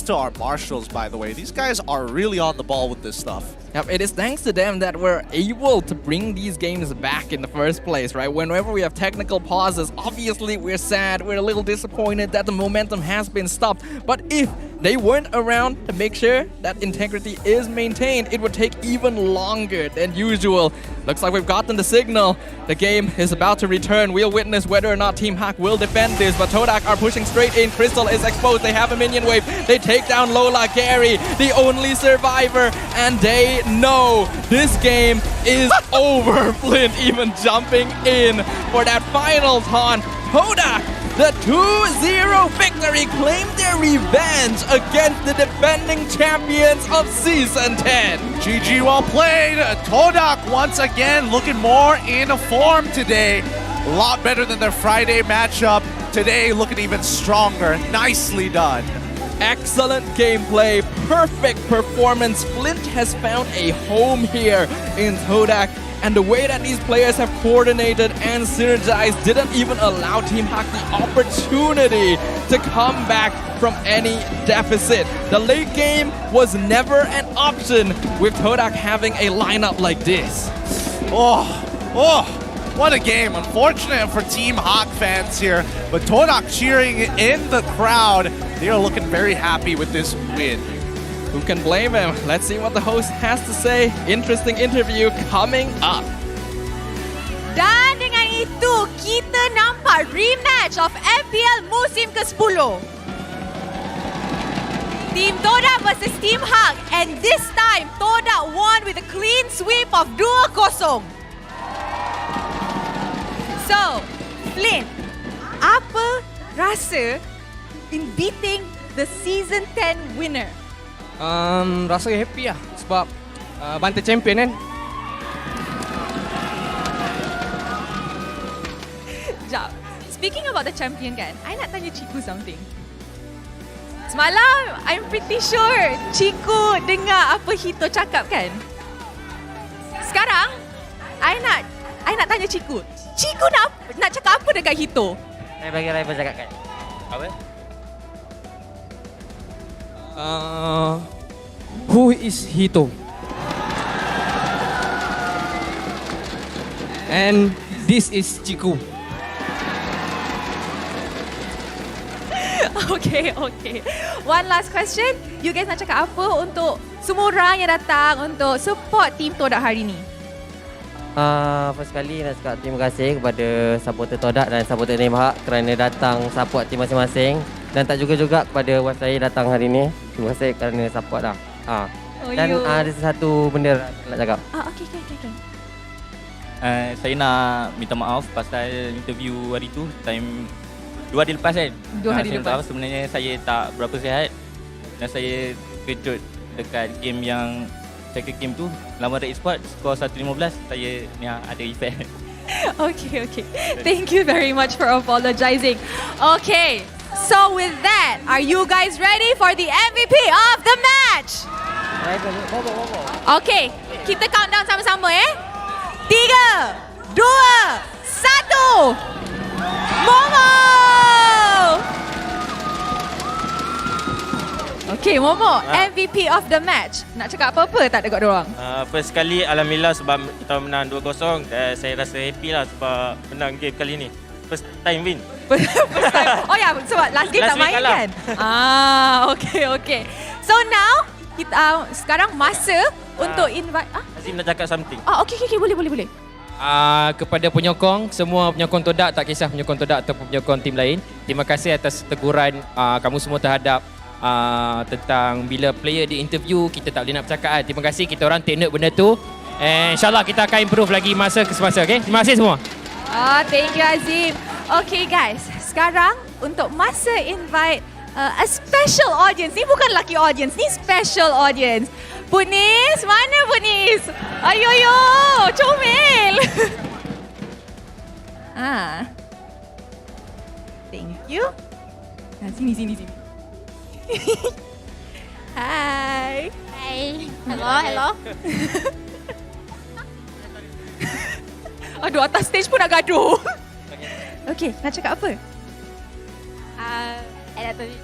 to our Marshals, by the way. These guys are really on the ball with this stuff. Yep, it is thanks to them that we're able to bring these games back in the first place, right? Whenever we have technical pauses, obviously we're sad, we're a little disappointed that the momentum has been stopped. But if they weren't around to make sure that integrity is maintained, it would take even longer than usual. Looks like we've gotten the signal. The game is about to return. We'll witness whether or not Team HAQ will defend this, but Todak are pushing straight in. Crystal is exposed. They have a minion wave. They take down Lola, Gary, the only survivor, and they know this game is over. Flint even jumping in for that final taunt. Todak, the 2-0 victory, claimed their revenge against the defending champions of Season 10. GG, well played. Todak once again looking more in form today. A lot better than their Friday matchup. Today looking even stronger. Nicely done. Excellent gameplay, perfect performance. Flint has found a home here in Todak. And the way that these players have coordinated and synergized didn't even allow Team HAQ the opportunity to come back from any deficit. The late game was never an option with Todak having a lineup like this. What a game. Unfortunate for Team HAQ fans here, but Todak cheering in the crowd. They are looking very happy with this win. Who can blame him? Let's see what the host has to say. Interesting interview coming up. Dan dengan itu, kita nampak rematch of MPL musim ke-10. Team Todak versus Team HAQ, and this time Todak won with a clean sweep of 2-0. So, Flint, apa rasa in beating the Season 10 winner? Rasa happy lah sebab bantai champion kan. Jap. Speaking about the champion kan, I nak tanya Ciku something. Semalam, I'm pretty sure Ciku dengar apa Hito cakap kan? Sekarang, I nak tanya Ciku. Ciku nak cakap apa dekat Hito? Saya bagi rival cakap kan. Apa? Who is Hito? And this is Ciku. Okay. One last question. You guys nak cakap apa untuk semua orang yang datang untuk support Team Todak hari ni? First sekali nak cakap terima kasih kepada supporter Todak dan supporter Team HAQ kerana datang support tim masing-masing. Dan tak juga kepada wife saya datang hari ni. Terima kasih kerana support lah. Dan ada satu benda nak cakap. Okay. Saya nak minta maaf pasal interview hari tu, time 2 hari lepas kan. 2 hari lepas. Sebenarnya saya tak berapa sihat dan saya terkejut dekat game yang second game tu lawan Red Esports skor 1-15 saya ni ada effect. Okay. Thank you very much for apologizing. Okay, so with that, are you guys ready for the MVP of the match? Okay, kita countdown sama-sama 3, 2, 1. Momo! Okay, Momo, MVP of the match. Nak cakap apa-apa tak dekat diorang? First kali alhamdulillah sebab kita menang 2-0. Saya rasa happy lah sebab menang game kali ni. First time win. Oh ya, sebab last game tak main kan? Okay. So now, kita sekarang masa untuk invite... Azim nak cakap something. Okay, boleh. Kepada penyokong, semua penyokong Todak, tak kisah penyokong Todak ataupun penyokong tim lain, terima kasih atas teguran kamu semua terhadap tentang bila player di interview kita tak boleh nak bercakap. Terima kasih, kita orang take note benda tu. And InsyaAllah kita akan improve lagi masa ke semasa. Okay? Terima kasih semua. Thank you Azim. Okay guys, sekarang untuk masa invite a special audience. Ni bukan lucky audience, ni special audience. Punis, mana Punis? Ayo, comel. Thank you. Sini. Hai. Hello. Aduh, atas stage pun nak gaduh. Okay, nak cakap apa? Tadi.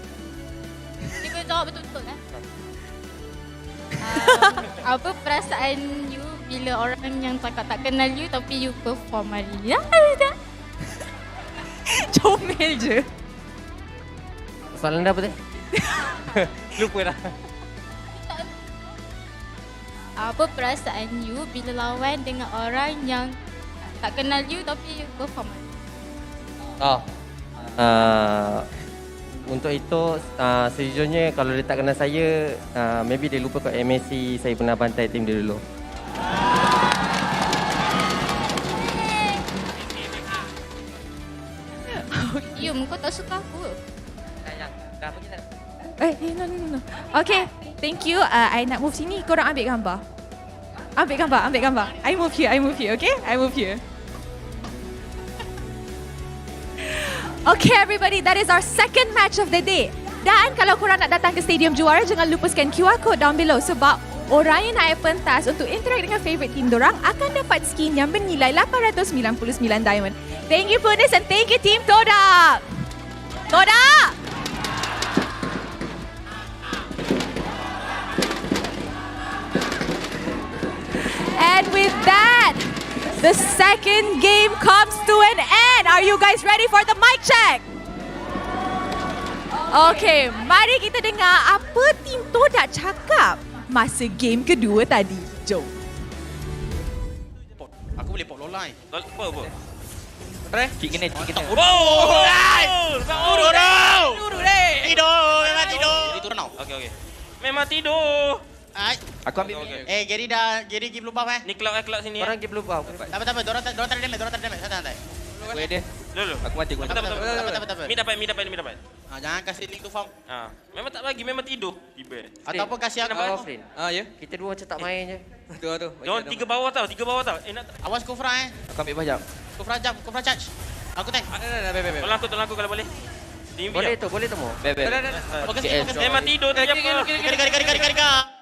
Cikgu jawab betul-betul apa perasaan you bila orang yang tak kenal you tapi you perform hari ni? Comel je. Soalan dah apa tadi? Lupa dah. Apa perasaan you bila lawan dengan orang yang tak kenal you tapi you perform? Untuk itu, sejujurnya kalau dia tak kenal saya, maybe dia lupa kat MSC saya pernah bantai tim dia dulu. Kau tak suka aku? Dah pergi tak? No. Okay, thank you. I nak move sini, korang ambil gambar. Ambil gambar. I move here, okay? I move here. Okay everybody, that is our second match of the day. Dan kalau korang nak datang ke Stadium Juara, jangan lupa scan QR code down below sebab orang yang naik pentas untuk interact dengan favourite team dorang akan dapat skin yang bernilai 899 diamond. Thank you Punis and thank you Team Todak. And with that, the second game comes to an end. Are you guys ready for the mic check? Okay, mari kita dengar apa Team Todak cakap masa game kedua tadi. Jom. Aku boleh pop lolai. Apa? Try? Cik kena. Oh! Tidur dah! Tidur! Memang tidur! Jadi turun tau? Okay. Memang tidur. Aku ambil. Gary give blue buff Ni cloud sini. Orang give blue buff. Tak apa. Diorang tak ada damage. Santai. Boleh dia. Dulu. Aku mati. Tak. Mi dapat. Jangan kasih link to farm. Memang tak bagi, memang tidur. Tiba. Ataupun kasih aku. Ya? Kita dua macam tak main je. Tu. Jangan tiga bawah tau. Awas Kufra Aku ambil banyak. Kufra charge. Aku tank. Tolong aku kalau boleh. Boleh tu mau. Fokus. Memang tidur tu apa?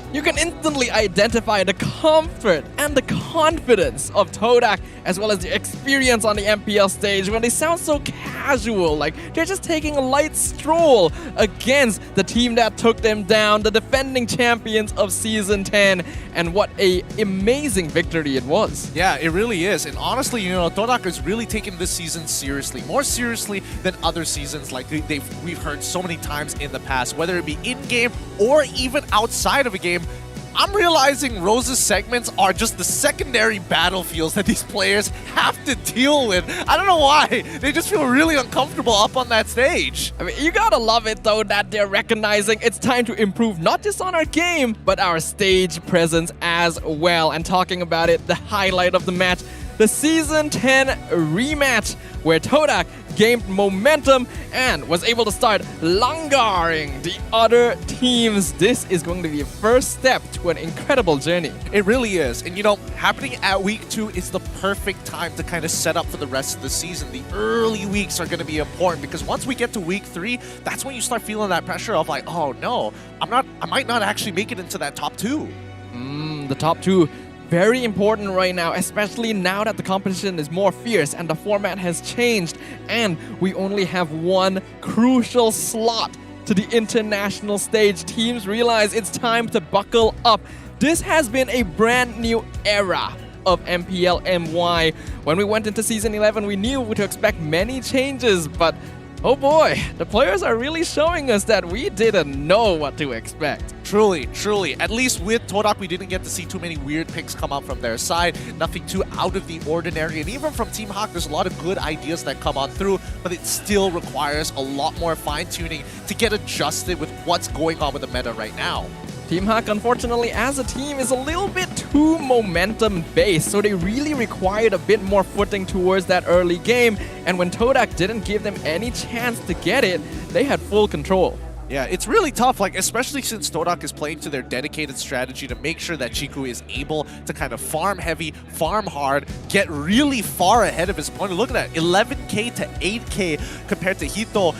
You can instantly identify the comfort and the confidence of Todak as well as the experience on the MPL stage when they sound so casual, like they're just taking a light stroll against the team that took them down, the defending champions of Season 10, and what a amazing victory it was. Yeah, it really is. And honestly, Todak is really taking this season seriously, more seriously than other seasons like we've heard so many times in the past, whether it be in-game or even outside of a game. I'm realizing Rose's segments are just the secondary battlefields that these players have to deal with. I don't know why. They just feel really uncomfortable up on that stage. I mean, you gotta love it though that they're recognizing it's time to improve not just on our game, but our stage presence as well. And talking about it, the highlight of the match, the Season 10 rematch, where Todak gained momentum and was able to start langaring the other teams. This is going to be a first step to an incredible journey. It really is. And you know, happening at week 2 is the perfect time to kind of set up for the rest of the season. The early weeks are going to be important because once we get to week 3, that's when you start feeling that pressure of like, oh no, I might not actually make it into that top 2. The top 2. Very important right now, especially now that the competition is more fierce and the format has changed and we only have one crucial slot to the international stage. Teams realize it's time to buckle up. This has been a brand new era of MPL MY. When we went into Season 11, we knew to expect many changes, but oh boy, the players are really showing us that we didn't know what to expect. Truly, truly. At least with Todak, we didn't get to see too many weird picks come up from their side. Nothing too out of the ordinary. And even from Team HAQ, there's a lot of good ideas that come on through, but it still requires a lot more fine-tuning to get adjusted with what's going on with the meta right now. Team HAQ, unfortunately, as a team, is a little bit too momentum-based, so they really required a bit more footing towards that early game, and when Todak didn't give them any chance to get it, they had full control. Yeah, it's really tough, like especially since Todak is playing to their dedicated strategy to make sure that Chiku is able to kind of farm heavy, farm hard, get really far ahead of his opponent. Look at that, 11k to 8k compared to Hito.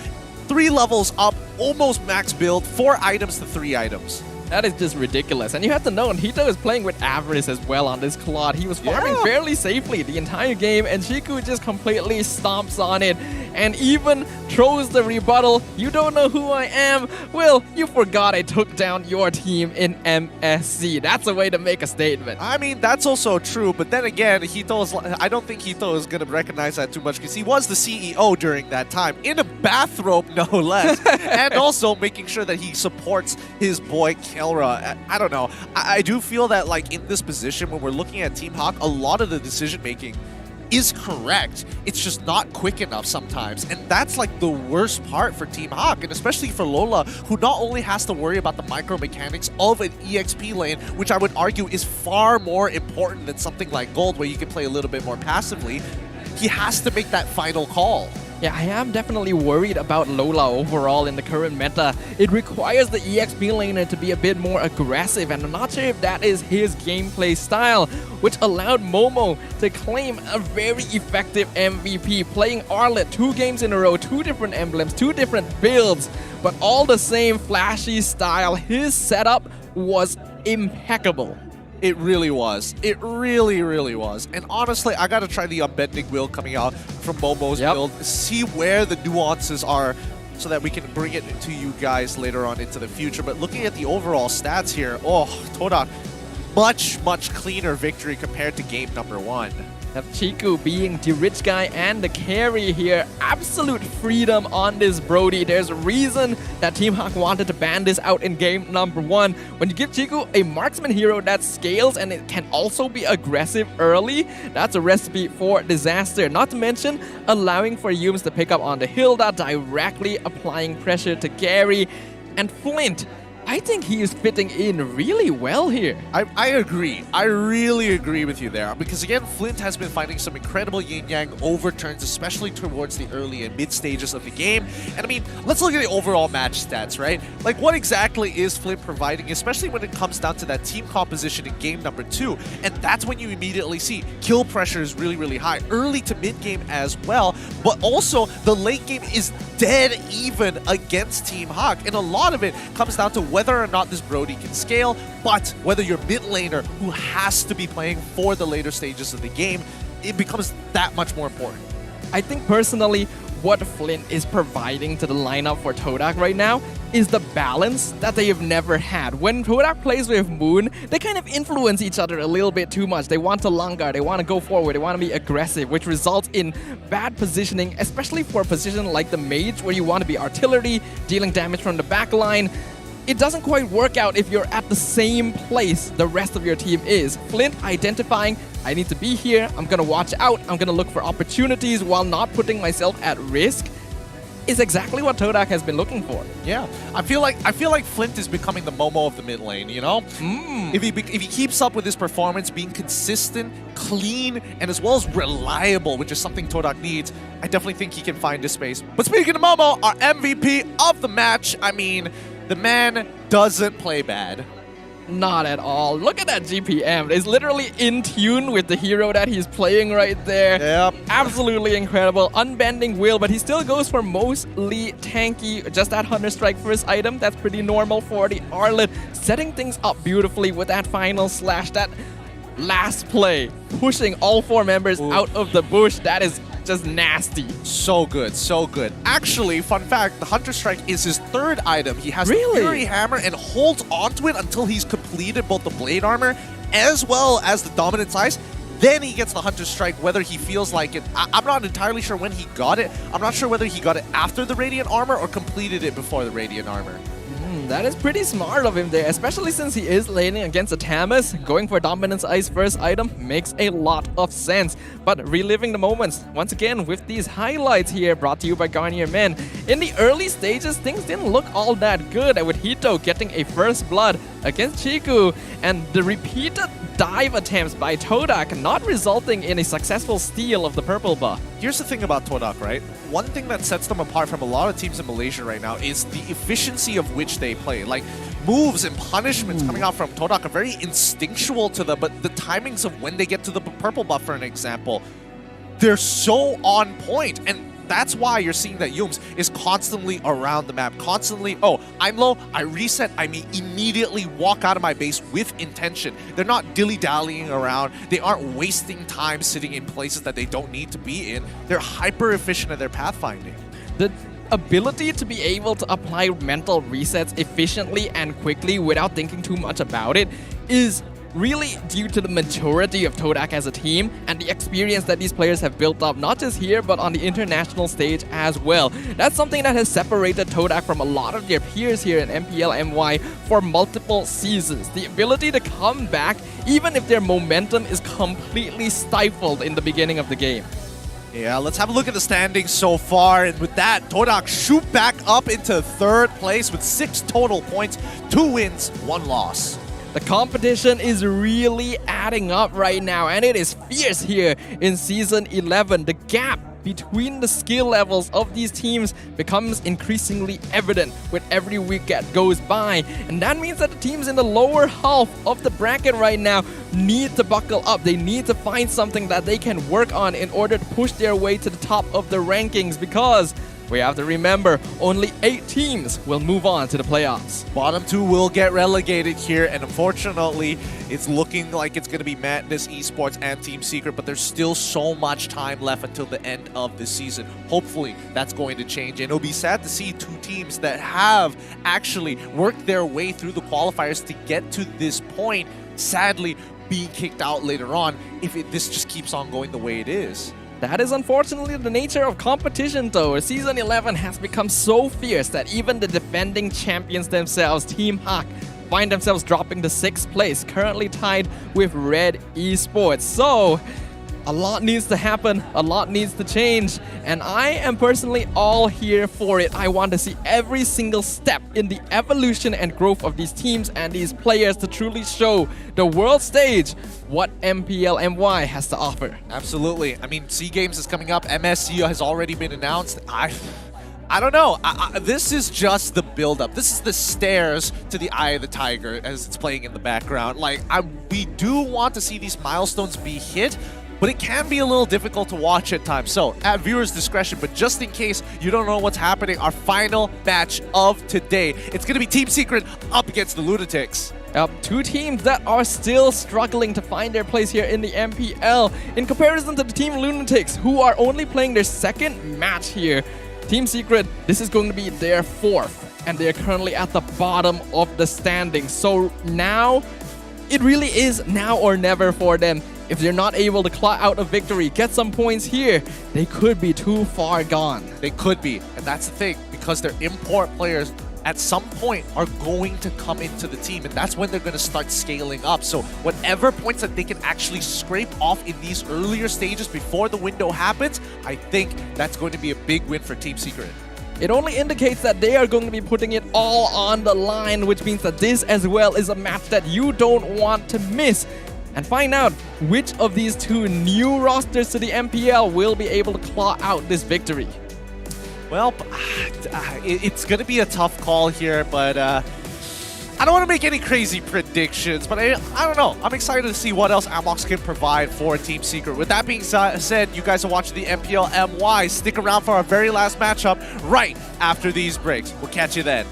3 levels up, almost max build, 4 items to 3 items. That is just ridiculous. And you have to know, Hito is playing with avarice as well on this Claude. He was farming fairly safely the entire game, and Chiku just completely stomps on it and even throws the rebuttal. You don't know who I am? Well, you forgot I took down your team in MSC. That's a way to make a statement. I mean, that's also true, but then again, I don't think Hito is going to recognize that too much because he was the CEO during that time, in a bathrobe no less, and also making sure that he supports his boy Kelra. I don't know. I do feel that like in this position, when we're looking at Team HAQ, a lot of the decision making is correct. It's just not quick enough sometimes. And that's like the worst part for Team HAQ, and especially for Lola, who not only has to worry about the micro mechanics of an EXP lane, which I would argue is far more important than something like Gold, where you can play a little bit more passively. He has to make that final call. Yeah, I am definitely worried about Lola overall in the current meta. It requires the EXP laner to be a bit more aggressive, and I'm not sure if that is his gameplay style, which allowed Momo to claim a very effective MVP, playing Arlet 2 games in a row, 2 different emblems, 2 different builds, but all the same flashy style. His setup was impeccable. It really was. It really, really was. And honestly, I gotta try the unbending will coming out from Momo's build, see where the nuances are so that we can bring it to you guys later on into the future. But looking at the overall stats here, oh, Todak, much, much cleaner victory compared to game number 1. Chiku being the rich guy and the carry here. Absolute freedom on this Brody. There's a reason that Team HAQ wanted to ban this out in game number 1. When you give Chiku a marksman hero that scales and it can also be aggressive early, that's a recipe for disaster. Not to mention allowing for Yums to pick up on the Hilda, directly applying pressure to Gary. And Flint, I think he is fitting in really well here. I agree. I really agree with you there. Because again, Flint has been finding some incredible yin-yang overturns, especially towards the early and mid stages of the game. And I mean, let's look at the overall match stats, right? Like, what exactly is Flint providing, especially when it comes down to that team composition in game number 2? And that's when you immediately see kill pressure is really, really high. Early to mid game as well. But also, the late game is dead even against Team HAQ. And a lot of it comes down to whether or not this Brody can scale, but whether you're mid laner who has to be playing for the later stages of the game, it becomes that much more important. I think personally, what Flint is providing to the lineup for Todak right now is the balance that they have never had. When Todak plays with Moon, they kind of influence each other a little bit too much. They want to Langar, they want to go forward, they want to be aggressive, which results in bad positioning, especially for a position like the Mage, where you want to be artillery, dealing damage from the back line. It doesn't quite work out if you're at the same place the rest of your team is. Flint identifying, I need to be here, I'm gonna watch out, I'm gonna look for opportunities while not putting myself at risk. is exactly what Todak has been looking for. Yeah, I feel like Flint is becoming the Momo of the mid lane. You know, if he keeps up with his performance, being consistent, clean, and as well as reliable, which is something Todak needs, I definitely think he can find his space. But speaking of Momo, our MVP of the match, I mean, the man doesn't play bad. Not at all. Look at that GPM. It's literally in tune with the hero that he's playing right there. Yep. Absolutely incredible. Unbending will, but he still goes for mostly tanky. Just that Hunter Strike first item. That's pretty normal for the Arlet. Setting things up beautifully with that final slash. That last play. Pushing all 4 members out of the bush. That is just nasty. So good, so good. Actually, fun fact, the Hunter Strike is his 3rd item. He has the Fury Hammer and holds onto it until he's completed both the Blade Armor as well as the Dominance Ice. Then he gets the Hunter Strike, whether he feels like it. I'm not entirely sure when he got it. I'm not sure whether he got it after the Radiant Armor or completed it before the Radiant Armor. That is pretty smart of him there, especially since he is laning against a Tamus. Going for Dominance Ice first item makes a lot of sense. But reliving the moments, once again, with these highlights here brought to you by Garnier Men. In the early stages, things didn't look all that good, with Hito getting a first blood against Chiku, and the repeated dive attempts by Todak not resulting in a successful steal of the purple buff. Here's the thing about Todak, right? One thing that sets them apart from a lot of teams in Malaysia right now is the efficiency of which they play. Like, moves and punishments coming out from Todak are very instinctual to them, but the timings of when they get to the purple buff, for an example, they're so on point. And that's why you're seeing that Yums is constantly around the map, constantly, oh, I'm low, I reset, I immediately walk out of my base with intention. They're not dilly-dallying around. They aren't wasting time sitting in places that they don't need to be in. They're hyper-efficient at their pathfinding. The ability to be able to apply mental resets efficiently and quickly without thinking too much about it is really due to the maturity of Todak as a team and the experience that these players have built up, not just here, but on the international stage as well. That's something that has separated Todak from a lot of their peers here in MPL MY for multiple seasons. The ability to come back, even if their momentum is completely stifled in the beginning of the game. Yeah, let's have a look at the standings so far. And with that, Todak shoot back up into 3rd place with 6 total points, 2 wins, 1 loss. The competition is really adding up right now, and it is fierce here in Season 11. The gap between the skill levels of these teams becomes increasingly evident with every week that goes by. And that means that the teams in the lower half of the bracket right now need to buckle up. They need to find something that they can work on in order to push their way to the top of the rankings, because we have to remember, only 8 teams will move on to the playoffs. Bottom 2 will get relegated here, and unfortunately, it's looking like it's going to be Madness Esports and Team Secret, but there's still so much time left until the end of the season. Hopefully, that's going to change, and it'll be sad to see 2 teams that have actually worked their way through the qualifiers to get to this point, sadly, being kicked out later on if this just keeps on going the way it is. That is unfortunately the nature of competition though. Season 11 has become so fierce that even the defending champions themselves, Team HAQ, find themselves dropping to 6th place, currently tied with Red Esports. So, a lot needs to happen, a lot needs to change, and I am personally all here for it. I want to see every single step in the evolution and growth of these teams and these players to truly show the world stage what MPL MY has to offer. Absolutely. I mean, SEA Games is coming up. MSC has already been announced. I don't know. This is just the build-up. This is the stairs to the Eye of the Tiger as it's playing in the background. Like, we do want to see these milestones be hit, but it can be a little difficult to watch at times. So, at viewers' discretion, but just in case you don't know what's happening, our final match of today, it's going to be Team Secret up against the Lunatix. 2 teams that are still struggling to find their place here in the MPL in comparison to the Team Lunatix, who are only playing their 2nd match here. Team Secret, this is going to be their 4th, and they're currently at the bottom of the standings. So now, it really is now or never for them. If they're not able to claw out a victory, get some points here, they could be too far gone. They could be, and that's the thing, because they're import players at some point are going to come into the team, and that's when they're going to start scaling up. So whatever points that they can actually scrape off in these earlier stages before the window happens, I think that's going to be a big win for Team Secret. it only indicates that they are going to be putting it all on the line, which means that this as well is a match that you don't want to miss. And find out which of these two new rosters to the MPL will be able to claw out this victory. Well, it's going to be a tough call here, but I don't want to make any crazy predictions, but I don't know. I'm excited to see what else Amox can provide for Team Secret. With that being said, you guys are watching the MPL MY. Stick around for our very last matchup right after these breaks. We'll catch you then.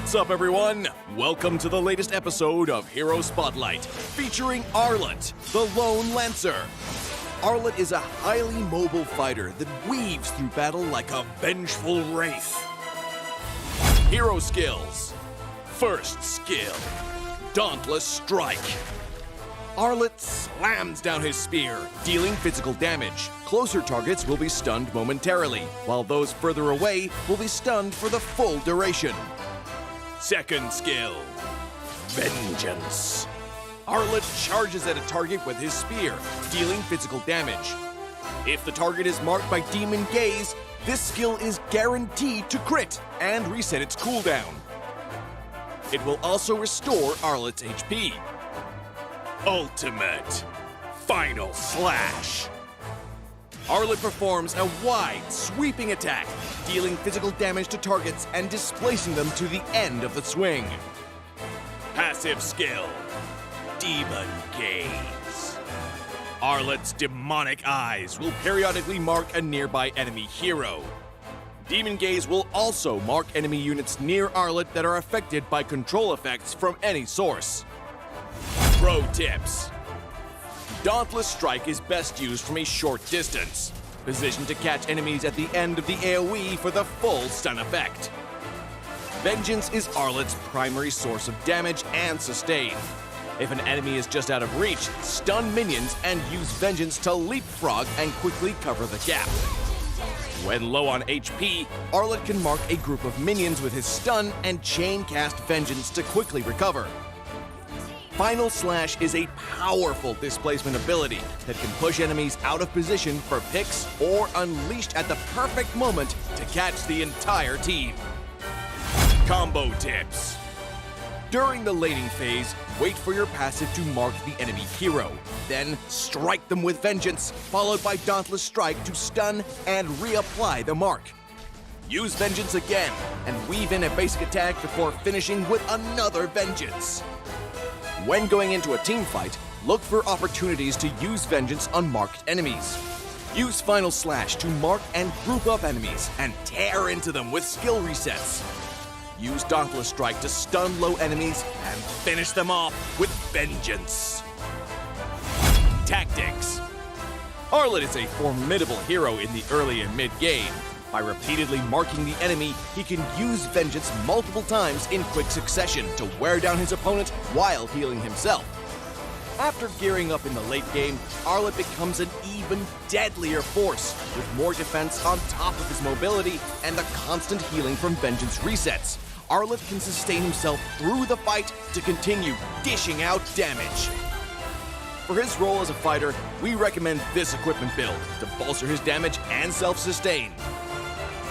What's up, everyone? Welcome to the latest episode of Hero Spotlight, featuring Arlet, the Lone Lancer. Arlet is a highly mobile fighter that weaves through battle like a vengeful wraith. Hero skills. First skill, Dauntless Strike. Arlet slams down his spear, dealing physical damage. Closer targets will be stunned momentarily, while those further away will be stunned for the full duration. Second skill, Vengeance. Arlet charges at a target with his spear, dealing physical damage. If the target is marked by Demon Gaze, this skill is guaranteed to crit and reset its cooldown. It will also restore Arlet's HP. Ultimate, Final Slash. Arlet performs a wide, sweeping attack, dealing physical damage to targets and displacing them to the end of the swing. Passive skill, Demon Gaze. Arlet's demonic eyes will periodically mark a nearby enemy hero. Demon Gaze will also mark enemy units near Arlet that are affected by control effects from any source. Pro tips. Dauntless Strike is best used from a short distance, positioned to catch enemies at the end of the AoE for the full stun effect. Vengeance is Arlet's primary source of damage and sustain. If an enemy is just out of reach, stun minions and use Vengeance to leapfrog and quickly cover the gap. When low on HP, Arlet can mark a group of minions with his stun and chain cast Vengeance to quickly recover. Final Slash is a powerful displacement ability that can push enemies out of position for picks or unleashed at the perfect moment to catch the entire team. Combo tips. During the laning phase, wait for your passive to mark the enemy hero. Then strike them with Vengeance, followed by Dauntless Strike to stun and reapply the mark. Use Vengeance again and weave in a basic attack before finishing with another Vengeance. When going into a team fight, look for opportunities to use Vengeance on marked enemies. Use Final Slash to mark and group up enemies and tear into them with skill resets. Use Dauntless Strike to stun low enemies and finish them off with Vengeance. Tactics. Arlet is a formidable hero in the early and mid game. By repeatedly marking the enemy, he can use Vengeance multiple times in quick succession to wear down his opponent while healing himself. After gearing up in the late game, Arlet becomes an even deadlier force, with more defense on top of his mobility and the constant healing from Vengeance resets. Arlet can sustain himself through the fight to continue dishing out damage. for his role as a fighter, we recommend this equipment build to bolster his damage and self-sustain.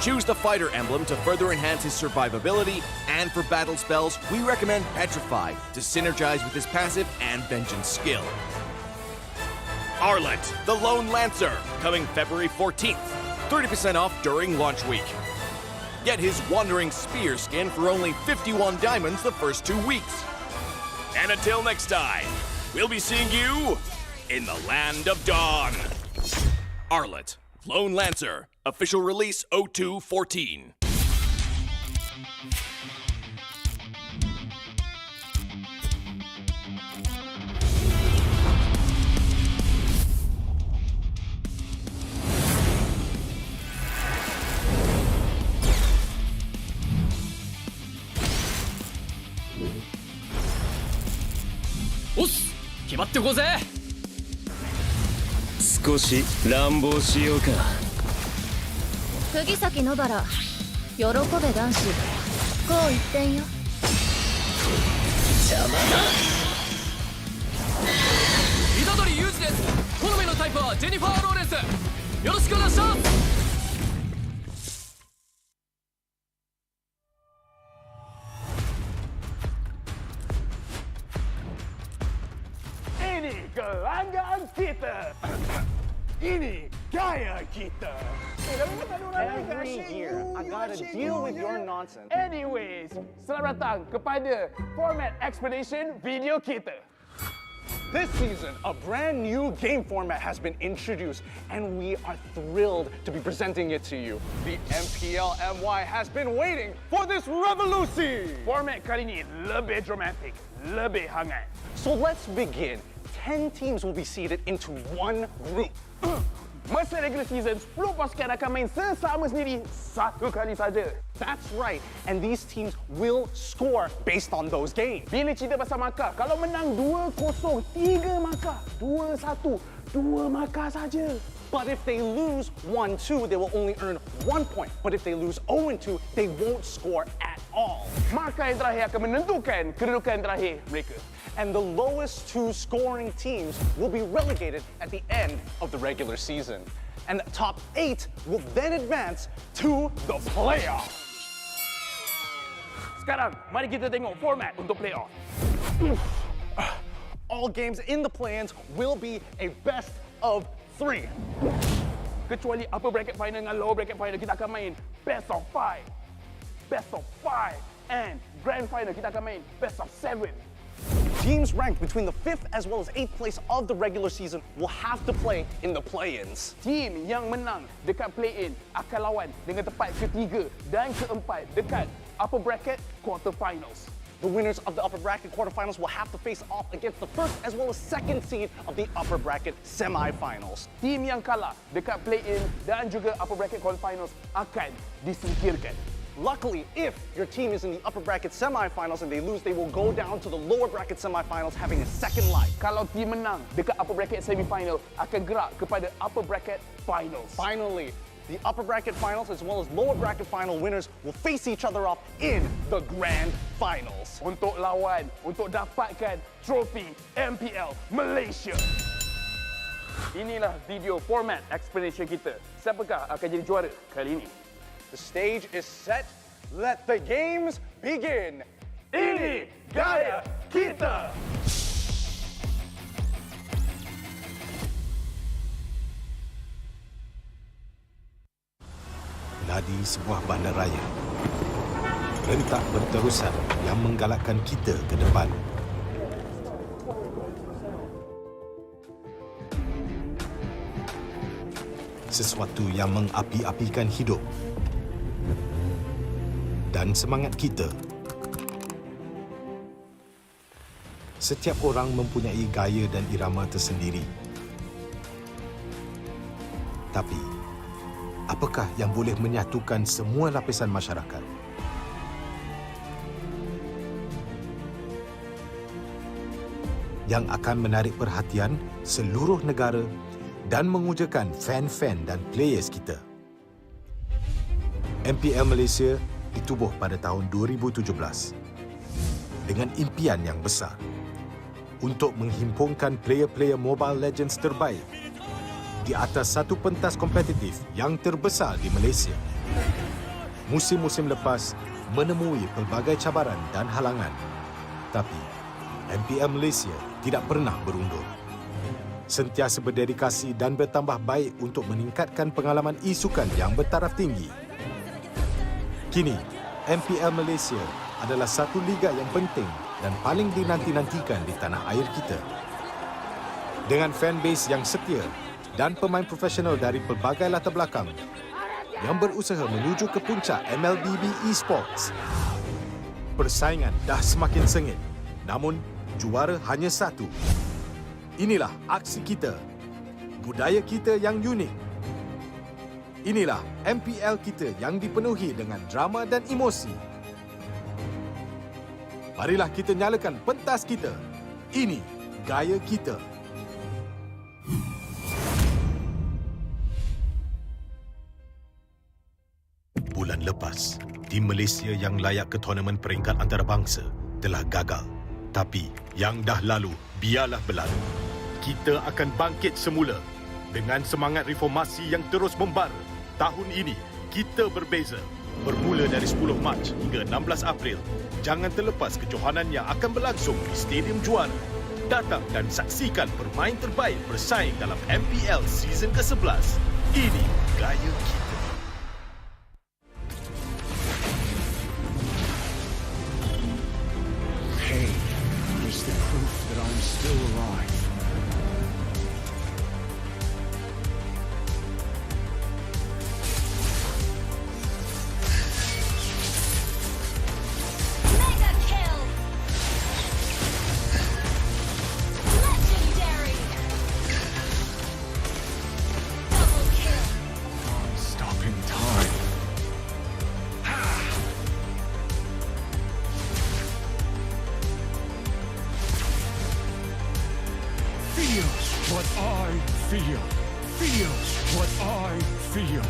Choose the fighter emblem to further enhance his survivability, and for battle spells, we recommend Petrify to synergize with his passive and vengeance skill. Arlet, the Lone Lancer, coming February 14th. 30% off during launch week. Get his Wandering Spear skin for only 51 diamonds the first 2 weeks. And until next time, we'll be seeing you in the Land of Dawn. Arlet, Lone Lancer, official release 0214. Oss! 決まってこうぜ。少し乱暴しようか。釘崎野原喜べ男子こう一点よ。邪魔だ。虎杖裕二です。好みのタイプはジェニファー・ローレンス。よろしくお願いします。Ini gelanggang kita. Ini gaya kita. Every year, I gotta deal with your nonsense. Anyways, selamat datang kepada format explanation video kita. This season, a brand new game format has been introduced, and we are thrilled to be presenting it to you. The MPL MY has been waiting for this revolution. Format kali ini lebih dramatic, lebih hangat. So let's begin. 10 teams will be seeded into one group. Masa regular season, 10 pasukan akan main sesama sendiri satu kali saja. That's right, and these teams will score based on those games. Bila cerita pasal markah, kalau menang 2-0, 3 markah. 2-1, 2 markah saja. But if they lose 1-2, they will only earn 1 point. But if they lose 0-2, they won't score at all. Markah yang terakhir akan menentukan kedudukan terakhir mereka. And the lowest 2 scoring teams will be relegated at the end of the regular season. And the top 8 will then advance to the playoffs. Sekarang, mari kita tengok format untuk playoff. All games in the play-ins will be a best of 3. Kecuali upper bracket final dengan lower bracket final, kita akan main best of 5. Best of 5. And grand final, kita akan main best of 7. Teams ranked between the 5th as well as 8th place of the regular season will have to play in the play-ins. Team yang menang dekat play-in akan lawan dengan tempat ketiga dan keempat dekat upper bracket quarterfinals. The winners of the upper bracket quarterfinals will have to face off against the first as well as second seed of the upper bracket semifinals. Team yang kalah dekat play-in dan juga upper bracket quarterfinals akan disingkirkan. Luckily, if your team is in the upper bracket semifinals and they lose, they will go down to the lower bracket semifinals having a second life. Kalau team menang dekat upper bracket semifinal, akan gerak kepada upper bracket finals. Finally, the upper bracket finals as well as lower bracket final winners will face each other off in the grand finals. Untuk lawan, untuk dapatkan trofi MPL Malaysia. Inilah video format explanation kita. Siapakah akan jadi juara kali ini? The stage is set. Let the games begin. Ini gaya kita. Ladi sebuah bandaraya. Rentak berterusan yang menggalakkan kita ke depan. Sesuatu yang mengapi-apikan hidup dan semangat kita. Setiap orang mempunyai gaya dan irama tersendiri. Tapi, apakah yang boleh menyatukan semua lapisan masyarakat? Yang akan menarik perhatian seluruh negara dan mengujakan fan-fan dan players kita. MPL Malaysia ditubuh pada tahun 2017 dengan impian yang besar untuk menghimpunkan player-player Mobile Legends terbaik di atas satu pentas kompetitif yang terbesar di Malaysia. Musim-musim lepas menemui pelbagai cabaran dan halangan, tapi MPL Malaysia tidak pernah berundur. Sentiasa berdedikasi dan bertambah baik untuk meningkatkan pengalaman e-sukan yang bertaraf tinggi. Kini, MPL Malaysia adalah satu liga yang penting dan paling dinanti-nantikan di tanah air kita. Dengan fanbase yang setia dan pemain profesional dari pelbagai latar belakang yang berusaha menuju ke puncak MLBB Esports, persaingan dah semakin sengit, namun juara hanya satu. Inilah aksi kita, budaya kita yang unik. Inilah MPL kita yang dipenuhi dengan drama dan emosi. Marilah kita nyalakan pentas kita. Ini gaya kita. Bulan lepas, tim Malaysia yang layak ke tournament peringkat antarabangsa telah gagal. Tapi yang dah lalu, biarlah berlalu. Kita akan bangkit semula dengan semangat reformasi yang terus membara. Tahun ini, kita berbeza. Bermula dari 10 Mac hingga 16 April, jangan terlepas kejohanan yang akan berlangsung di Stadium Juara. Datang dan saksikan pemain terbaik bersaing dalam MPL season ke-11. Ini gaya kita. Pain is the proof that I'm still alive. Mega kill! Legendary! Double kill! Stopping time. Feel what I feel. Feel what I feel.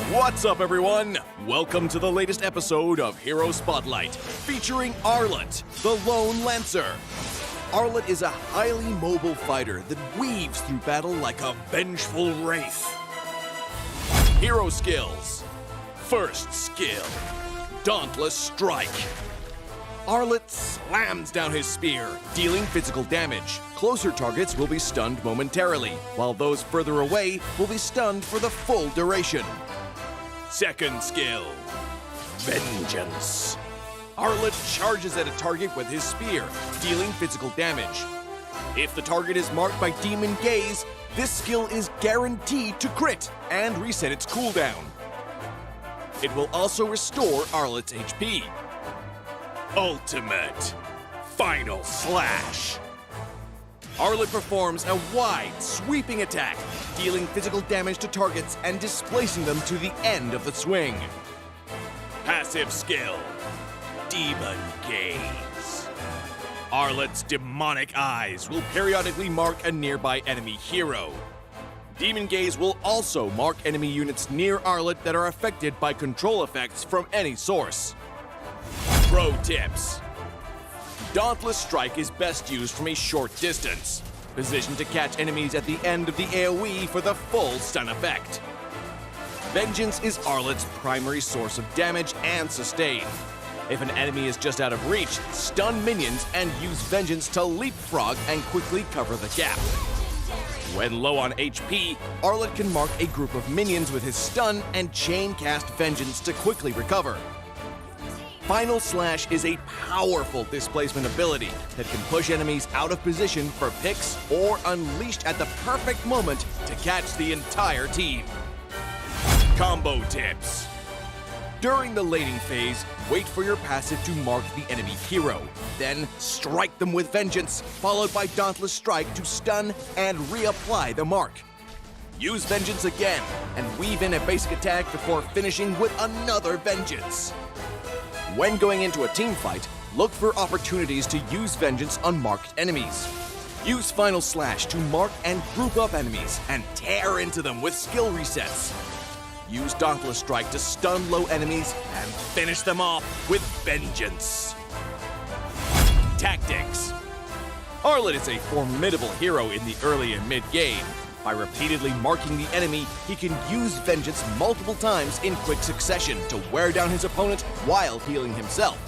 What's up, everyone? Welcome to the latest episode of Hero Spotlight, featuring Arlet, the Lone Lancer. Arlet is a highly mobile fighter that weaves through battle like a vengeful wraith. Hero skills. First skill, Dauntless Strike. Arlet slams down his spear, dealing physical damage. Closer targets will be stunned momentarily, while those further away will be stunned for the full duration. Second skill, Vengeance. Arlet charges at a target with his spear, dealing physical damage. If the target is marked by Demon Gaze, this skill is guaranteed to crit and reset its cooldown. It will also restore Arlet's HP. Ultimate Final Slash. Arlet performs a wide, sweeping attack, dealing physical damage to targets and displacing them to the end of the swing. Passive skill, Demon Gaze. Arlet's demonic eyes will periodically mark a nearby enemy hero. Demon Gaze will also mark enemy units near Arlet that are affected by control effects from any source. Pro tips. Dauntless Strike is best used from a short distance, positioned to catch enemies at the end of the AoE for the full stun effect. Vengeance is Arlet's primary source of damage and sustain. If an enemy is just out of reach, stun minions and use Vengeance to leapfrog and quickly cover the gap. When low on HP, Arlet can mark a group of minions with his stun and chain cast Vengeance to quickly recover. Final Slash is a powerful displacement ability that can push enemies out of position for picks or unleashed at the perfect moment to catch the entire team. Combo tips. During the laning phase, wait for your passive to mark the enemy hero. Then strike them with Vengeance, followed by Dauntless Strike to stun and reapply the mark. Use Vengeance again and weave in a basic attack before finishing with another Vengeance. When going into a team fight, look for opportunities to use Vengeance on marked enemies. Use Final Slash to mark and group up enemies and tear into them with skill resets. Use Dauntless Strike to stun low enemies and finish them off with Vengeance. Tactics. Arlet is a formidable hero in the early and mid-game. By repeatedly marking the enemy, he can use Vengeance multiple times in quick succession to wear down his opponent while healing himself.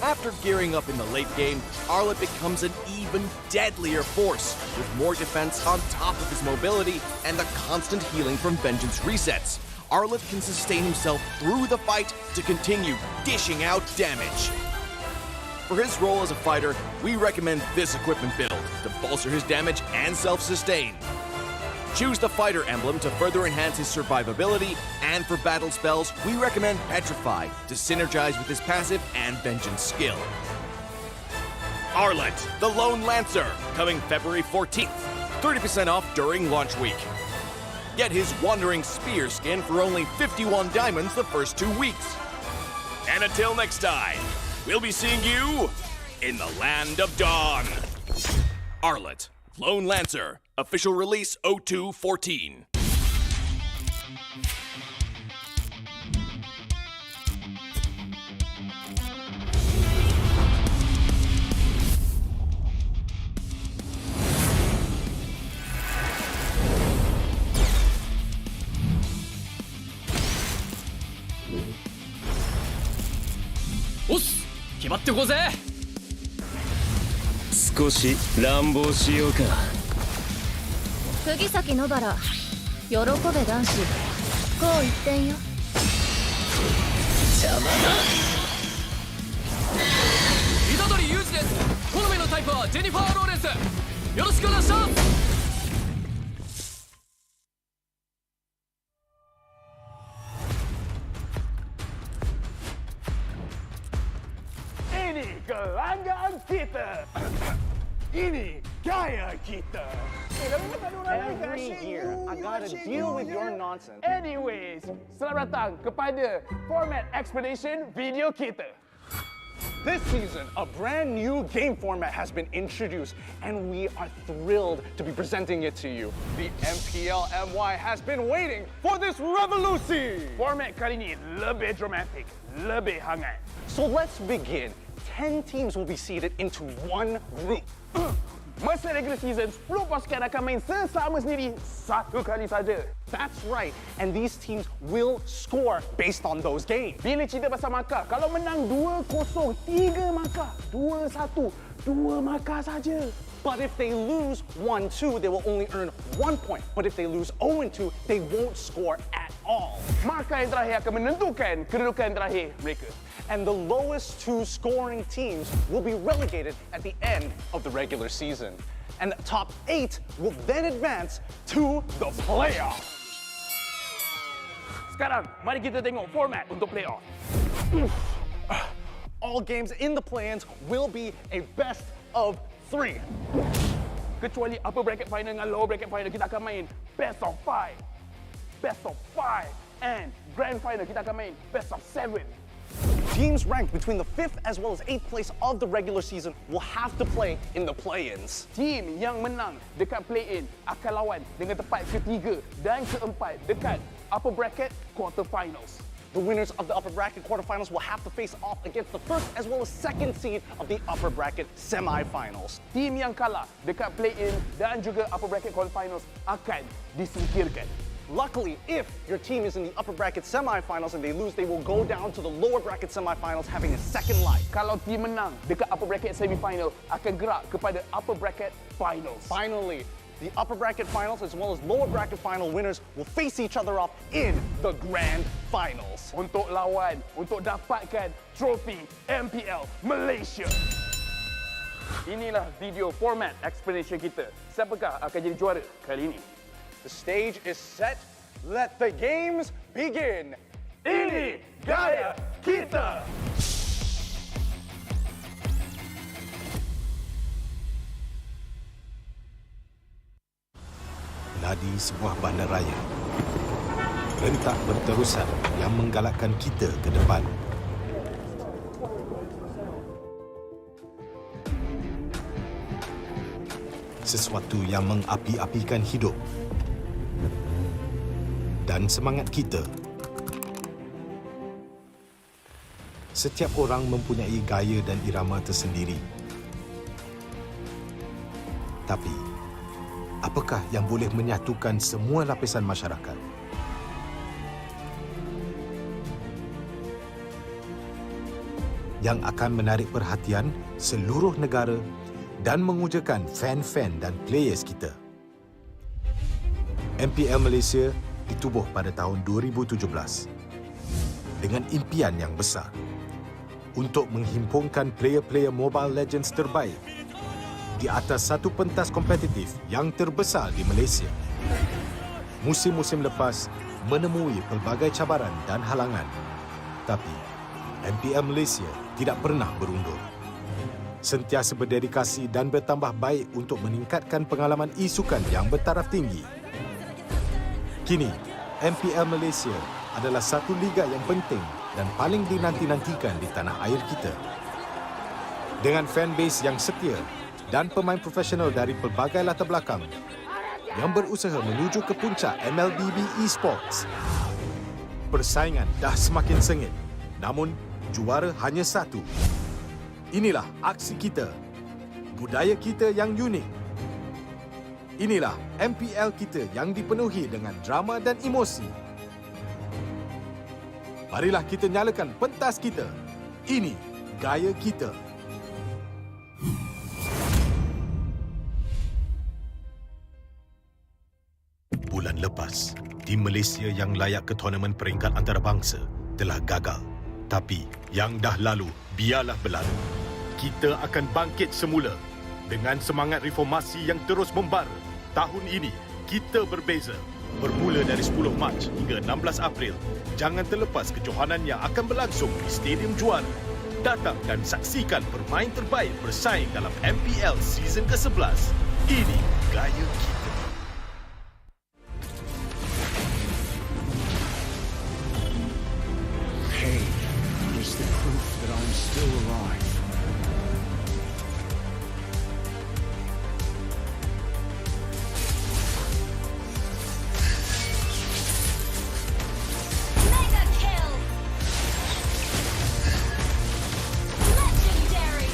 After gearing up in the late game, Arlet becomes an even deadlier force, with more defense on top of his mobility and the constant healing from Vengeance resets. Arlet can sustain himself through the fight to continue dishing out damage. For his role as a fighter, we recommend this equipment build to bolster his damage and self-sustain. Choose the fighter emblem to further enhance his survivability, and for battle spells, we recommend Petrify to synergize with his passive and Vengeance skill. Arlet, the Lone Lancer, coming February 14th. 30% off during launch week. Get his Wandering Spear skin for only 51 diamonds the first 2 weeks. And until next time, we'll be seeing you in the Land of Dawn. Arlet, Lone Lancer, official release 0214. Oss! 決まってこうぜ少し乱暴しようか釘崎野原喜べ男子こう一点よ邪魔だ虎杖裕二です好みのタイプはジェニファー・ローレンスよろしくお願いします Ini kelanggaan kita. Ini gaya kita. Every year, I gotta deal with your nonsense. Anyways, selamat datang kepada format explanation video kita. This season, a brand new game format has been introduced, and we are thrilled to be presenting it to you. The MPL MY has been waiting for this revolution! Format kali ini lebih dramatic, lebih hangat. So let's begin. 10 teams will be seated into one group. Masa regular season, 10 pasukan akan main sesama sendiri satu kali saja. That's right, and these teams will score based on those games. Bila cerita pasal markah, kalau menang 2-0, 3 markah. 2-1, 2 markah saja. But if they lose 1-2, they will only earn 1 point. But if they lose 0-2, they won't score at all. Markah yang terakhir akan menentukan kedudukan terakhir mereka. And the lowest 2 scoring teams will be relegated at the end of the regular season. And the top 8 will then advance to the playoffs. Sekarang, mari kita tengok format untuk playoff. All games in the play-ins will be a best of 3. Kecuali upper bracket final dengan lower bracket final, kita akan main best of 5. Best of 5. And grand final, kita akan main best of 7. Teams ranked between the 5th as well as 8th place of the regular season will have to play in the play-ins. Team yang menang dekat play-in akan lawan dengan tempat ketiga dan keempat dekat upper bracket quarter finals. The winners of the upper bracket quarterfinals will have to face off against the first as well as second seed of the upper bracket semifinals. Tim yang kalah dekat play-in dan juga upper bracket quarterfinals akan disingkirkan. Luckily, if your team is in the upper bracket semifinals and they lose, they will go down to the lower bracket semifinals having a second life. Kalau tim menang dekat upper bracket semifinal akan gerak kepada upper bracket finals. Finally, the upper bracket finals as well as lower bracket final winners will face each other off in the grand finals. Untuk lawan, untuk dapatkan trofi MPL Malaysia. Inilah video format explanation kita. Siapakah akan jadi juara kali ini? The stage is set. Let the games begin. Ini gaya kita. Nadi sebuah bandaraya. Rentak berterusan yang menggalakkan kita ke depan. Sesuatu yang mengapi-apikan hidup dan semangat kita. Setiap orang mempunyai gaya dan irama tersendiri. Tapi, apakah yang boleh menyatukan semua lapisan masyarakat? Yang akan menarik perhatian seluruh negara dan mengujakan fan-fan dan players kita. MPL Malaysia ditubuh pada tahun 2017 dengan impian yang besar untuk menghimpunkan player-player Mobile Legends terbaik di atas satu pentas kompetitif yang terbesar di Malaysia. Musim-musim lepas menemui pelbagai cabaran dan halangan, tapi MPL Malaysia tidak pernah berundur. Sentiasa berdedikasi dan bertambah baik untuk meningkatkan pengalaman e-sukan yang bertaraf tinggi. Kini, MPL Malaysia adalah satu liga yang penting dan paling dinanti-nantikan di tanah air kita. Dengan fanbase yang setia dan pemain profesional dari pelbagai latar belakang yang berusaha menuju ke puncak MLBB Esports. Persaingan dah semakin sengit, namun juara hanya satu. Inilah aksi kita, budaya kita yang unik. Inilah MPL kita yang dipenuhi dengan drama dan emosi. Marilah kita nyalakan pentas kita. Ini gaya kita. Bulan lepas, tim Malaysia yang layak ke tournament peringkat antarabangsa telah gagal. Tapi yang dah lalu, biarlah berlalu. Kita akan bangkit semula dengan semangat reformasi yang terus membara. Tahun ini, kita berbeza. Bermula dari 10 Mac hingga 16 April, jangan terlepas kejohanan yang akan berlangsung di Stadium Juara. Datang dan saksikan bermain terbaik bersaing dalam MPL season ke-11. Ini gaya kita. Pain is the proof that I'm still alive. Mega kill! Legendary!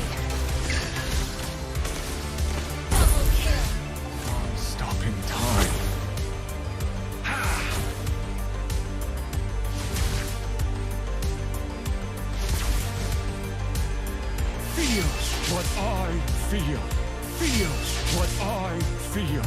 Double kill! Stopping time. Feel what I feel. Feel what I feel.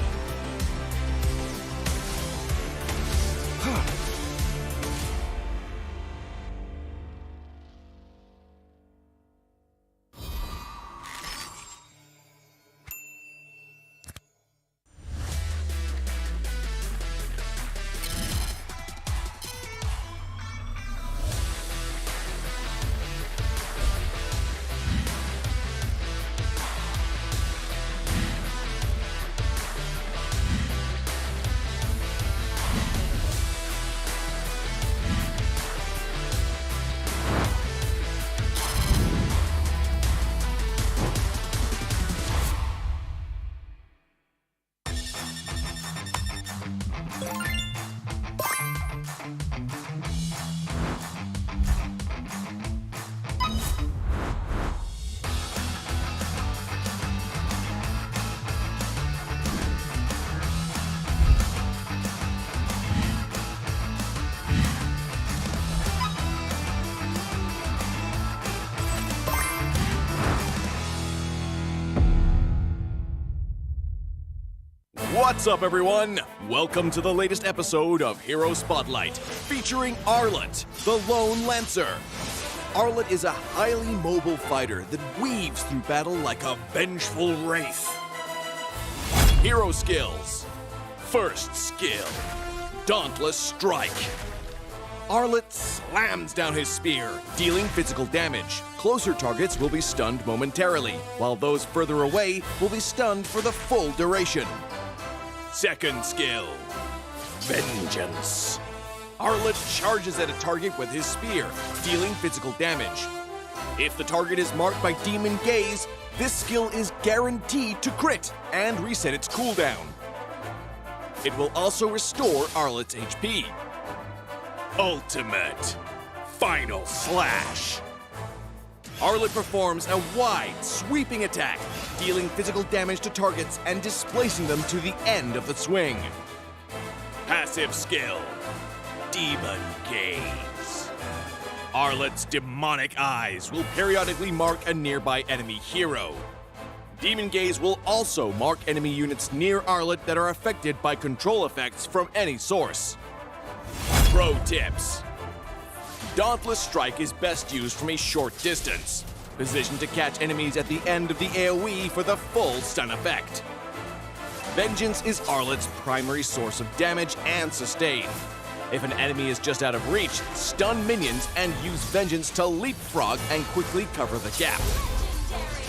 What's up, everyone? Welcome to the latest episode of Hero Spotlight, featuring Arlet, the Lone Lancer. Arlet is a highly mobile fighter that weaves through battle like a vengeful wraith. Hero skills. First skill, Dauntless Strike. Arlet slams down his spear, dealing physical damage. Closer targets will be stunned momentarily, while those further away will be stunned for the full duration. Second skill, Vengeance. Arlet charges at a target with his spear, dealing physical damage. If the target is marked by Demon Gaze, this skill is guaranteed to crit and reset its cooldown. It will also restore Arlet's HP. Ultimate Final Slash. Arlet performs a wide, sweeping attack, dealing physical damage to targets and displacing them to the end of the swing. Passive skill, Demon Gaze. Arlet's demonic eyes will periodically mark a nearby enemy hero. Demon Gaze will also mark enemy units near Arlet that are affected by control effects from any source. Pro tips. Dauntless Strike is best used from a short distance, positioned to catch enemies at the end of the AoE for the full stun effect. Vengeance is Arlet's primary source of damage and sustain. If an enemy is just out of reach, stun minions and use Vengeance to leapfrog and quickly cover the gap.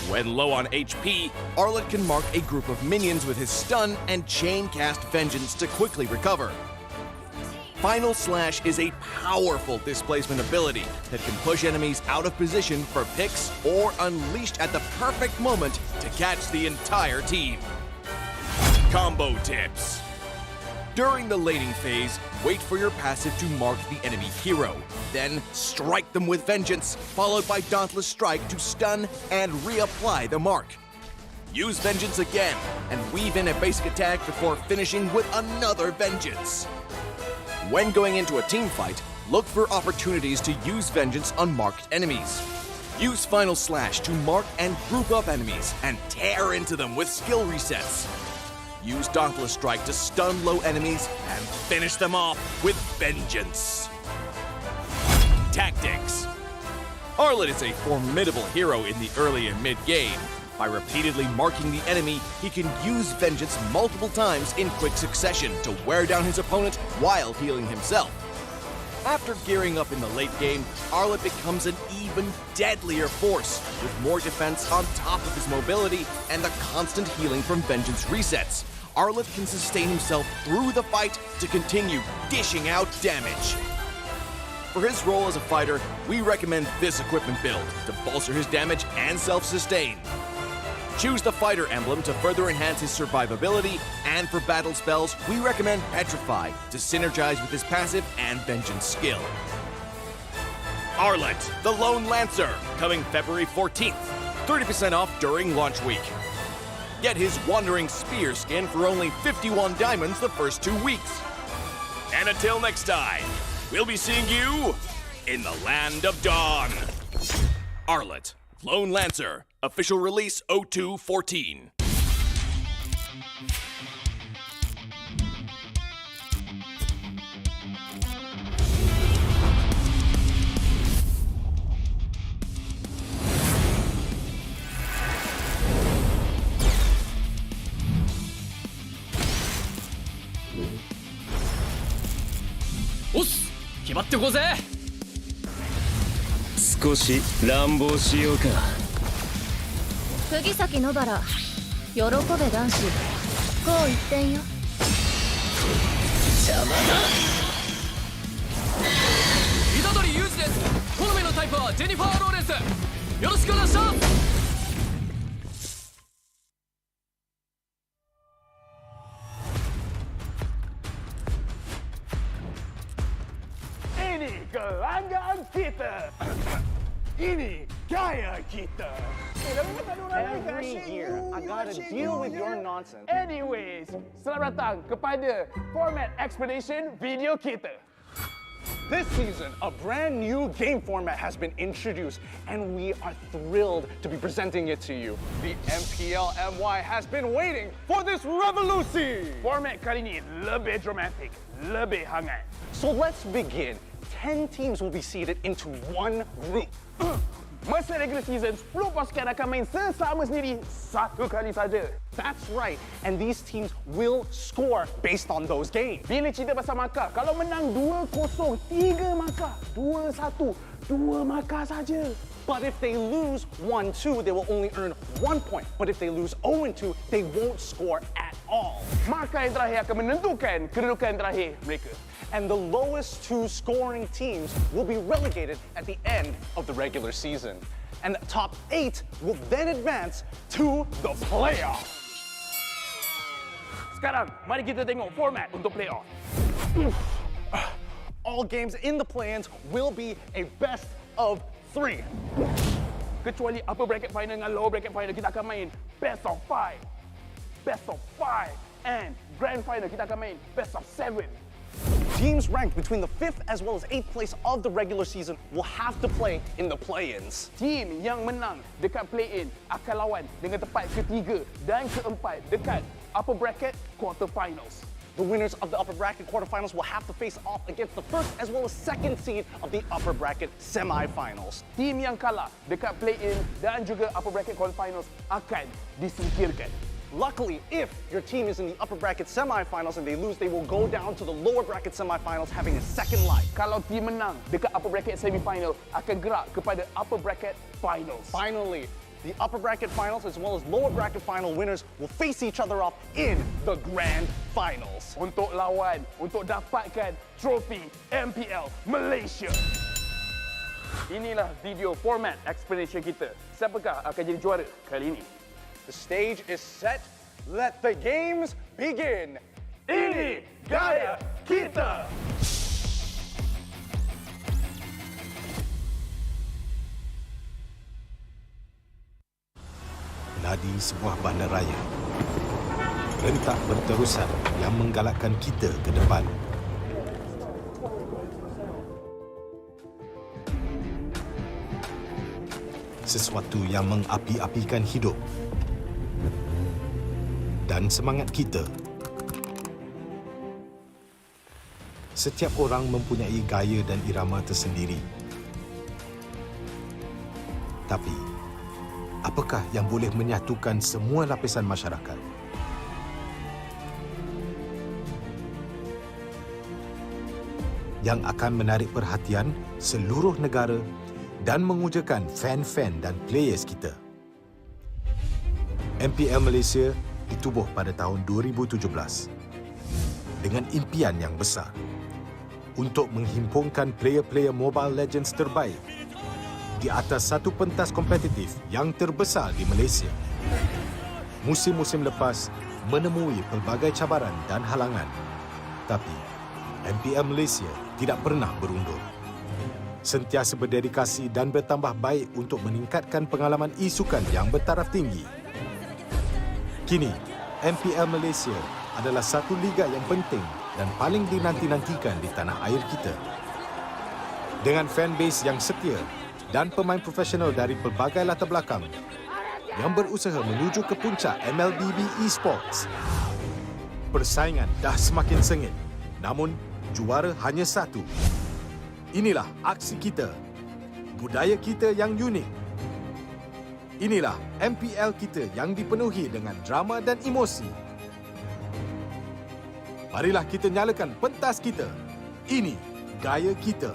When low on HP, Arlet can mark a group of minions with his stun and chain cast Vengeance to quickly recover. Final Slash is a powerful displacement ability that can push enemies out of position for picks or unleashed at the perfect moment to catch the entire team. Combo tips. During the laning phase, wait for your passive to mark the enemy hero. Then strike them with Vengeance, followed by Dauntless Strike to stun and reapply the mark. Use Vengeance again and weave in a basic attack before finishing with another Vengeance. When going into a team fight, look for opportunities to use Vengeance on marked enemies. Use Final Slash to mark and group up enemies and tear into them with skill resets. Use Dauntless Strike to stun low enemies and finish them off with Vengeance. Tactics. Arlet is a formidable hero in the early and mid-game. By repeatedly marking the enemy, he can use Vengeance multiple times in quick succession to wear down his opponent while healing himself. After gearing up in the late game, Arlet becomes an even deadlier force, with more defense on top of his mobility and the constant healing from Vengeance resets. Arlet can sustain himself through the fight to continue dishing out damage. For his role as a fighter, we recommend this equipment build to bolster his damage and self-sustain. Choose the fighter emblem to further enhance his survivability, and for battle spells, we recommend Petrify to synergize with his passive and Vengeance skill. Arlet, the Lone Lancer, coming February 14th. 30% off during launch week. Get his Wandering Spear skin for only 51 diamonds the first 2 weeks. And until next time, we'll be seeing you in the Land of Dawn. Arlet, Lone Lancer, official release 0214. Oss! 決まってこうぜ! 少し乱暴しようか。釘崎野原、喜べ男子、こう一点よ。邪魔だ。虎杖裕二です。好みのタイプはジェニファー・ローレンス。よろしくお願いします。Ini kelanggaan kita. Ini gaya kita. Every year, I gotta deal with your nonsense. Anyways, selamat datang kepada format explanation video kita. This season, a brand new game format has been introduced, and we are thrilled to be presenting it to you. The MPL MY has been waiting for this revolution. Format kali ini lebih dramatik, lebih hangat. So let's begin. 10 teams will be seeded into one group. Masa regular season, 10 pasukan akan main sesama sendiri satu kali saja. That's right, and these teams will score based on those games. Bila cerita pasal markah, kalau menang 2-0, 3 markah, 2-1, 2 markah saja. But if they lose 1-2, they will only earn 1 point. But if they lose 0-2, they won't score at all. Markah yang terakhir akan menentukan kedudukan terakhir mereka. And the lowest 2 scoring teams will be relegated at the end of the regular season. And the top 8 will then advance to the playoffs. Sekarang, mari kita tengok format untuk playoff. All games in the play-ins will be a best of 3. Kecuali upper bracket final dengan lower bracket final, kita akan main best of 5. Best of 5. And grand final, kita akan main best of 7. Teams ranked between the 5th as well as 8th place of the regular season will have to play in the play-ins. Team yang menang dekat play-in akan lawan dengan tempat ketiga dan keempat dekat upper bracket quarterfinals. The winners of the upper bracket quarterfinals will have to face off against the first as well as second seed of the upper bracket semifinals. Team yang kalah dekat play-in dan juga upper bracket quarterfinals akan disingkirkan. Luckily, if your team is in the upper bracket semifinals and they lose, they will go down to the lower bracket semifinals having a second life. Kalau team menang dekat upper bracket semifinal, akan gerak kepada upper bracket finals. Finally, the upper bracket finals as well as lower bracket final winners will face each other off in the grand finals. Untuk lawan, untuk dapatkan trofi MPL Malaysia. Inilah video format explanation kita. Siapakah akan jadi juara kali ini? The stage is set. Let the games begin. Ini gaya kita. Nadi sebuah bandaraya. Rentak berterusan yang menggalakkan kita ke depan. Sesuatu yang mengapi-apikan hidup dan semangat kita. Setiap orang mempunyai gaya dan irama tersendiri. Tapi, apakah yang boleh menyatukan semua lapisan masyarakat? Yang akan menarik perhatian seluruh negara dan mengujakan fan-fan dan players kita. MPL Malaysia ditubuh pada tahun 2017 dengan impian yang besar untuk menghimpunkan player-player Mobile Legends terbaik di atas satu pentas kompetitif yang terbesar di Malaysia. Musim-musim lepas menemui pelbagai cabaran dan halangan, tapi MPL Malaysia tidak pernah berundur. Sentiasa berdedikasi dan bertambah baik untuk meningkatkan pengalaman e-sukan yang bertaraf tinggi. Kini, MPL Malaysia adalah satu liga yang penting dan paling dinanti-nantikan di tanah air kita. Dengan fanbase yang setia dan pemain profesional dari pelbagai latar belakang yang berusaha menuju ke puncak MLBB Esports. Persaingan dah semakin sengit, namun juara hanya satu. Inilah aksi kita, budaya kita yang unik. Inilah MPL kita yang dipenuhi dengan drama dan emosi. Marilah kita nyalakan pentas kita. Ini gaya kita.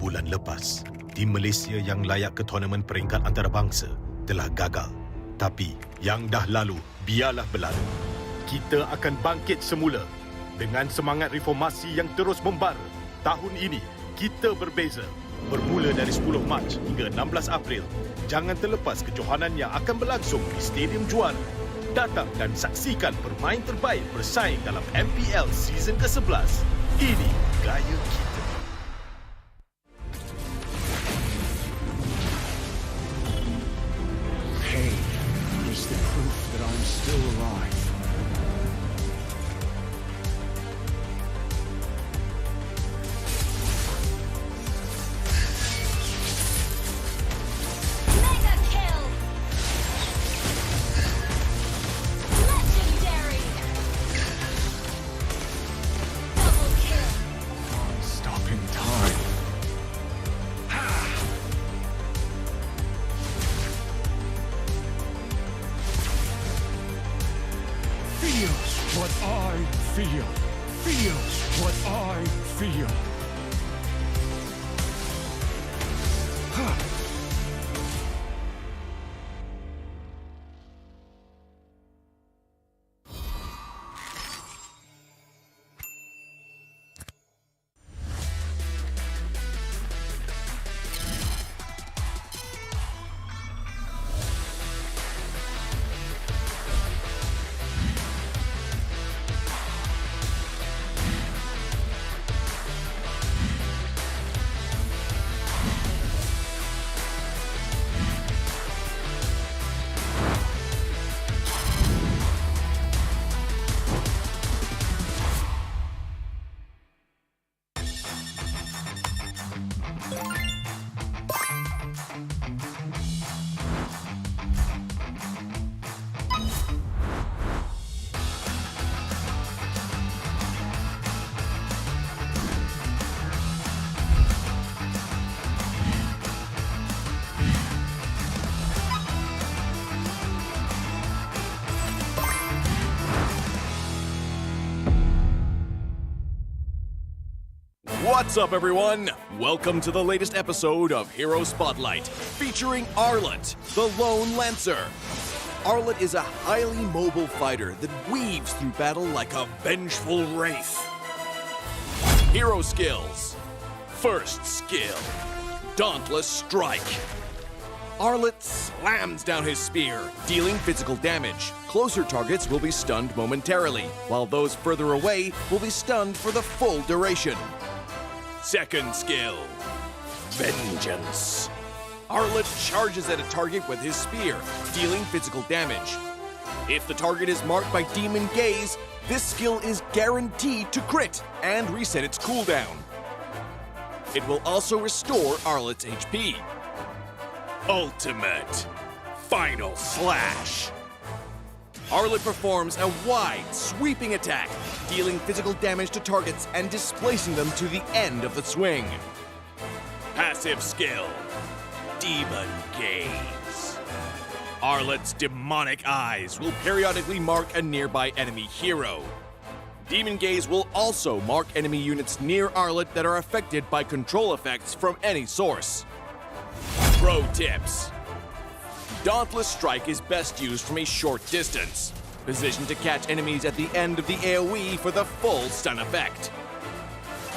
Bulan lepas, tim Malaysia yang layak ke tournament peringkat antarabangsa telah gagal. Tapi yang dah lalu, biarlah berlalu. Kita akan bangkit semula dengan semangat reformasi yang terus membara. Tahun ini, kita berbeza. Bermula dari 10 Mac hingga 16 April, jangan terlepas kejohanan yang akan berlangsung di Stadium Juara. Datang dan saksikan permain terbaik bersaing dalam MPL season ke-11. Ini gaya kita. Pain is the proof that I'm still alive. feel. Feel what I feel. What's up, everyone? Welcome to the latest episode of Hero Spotlight, featuring Arlet, the Lone Lancer. Arlet is a highly mobile fighter that weaves through battle like a vengeful wraith. Hero skills. First skill, Dauntless Strike. Arlet slams down his spear, dealing physical damage. Closer targets will be stunned momentarily, while those further away will be stunned for the full duration. Second skill, Vengeance. Arlet charges at a target with his spear, dealing physical damage. If the target is marked by Demon Gaze, this skill is guaranteed to crit and reset its cooldown. It will also restore Arlet's HP. Ultimate Final Slash. Arlet performs a wide, sweeping attack, dealing physical damage to targets and displacing them to the end of the swing. Passive skill, Demon Gaze. Arlet's demonic eyes will periodically mark a nearby enemy hero. Demon Gaze will also mark enemy units near Arlet that are affected by control effects from any source. Pro tips. Dauntless Strike is best used from a short distance, positioned to catch enemies at the end of the AoE for the full stun effect.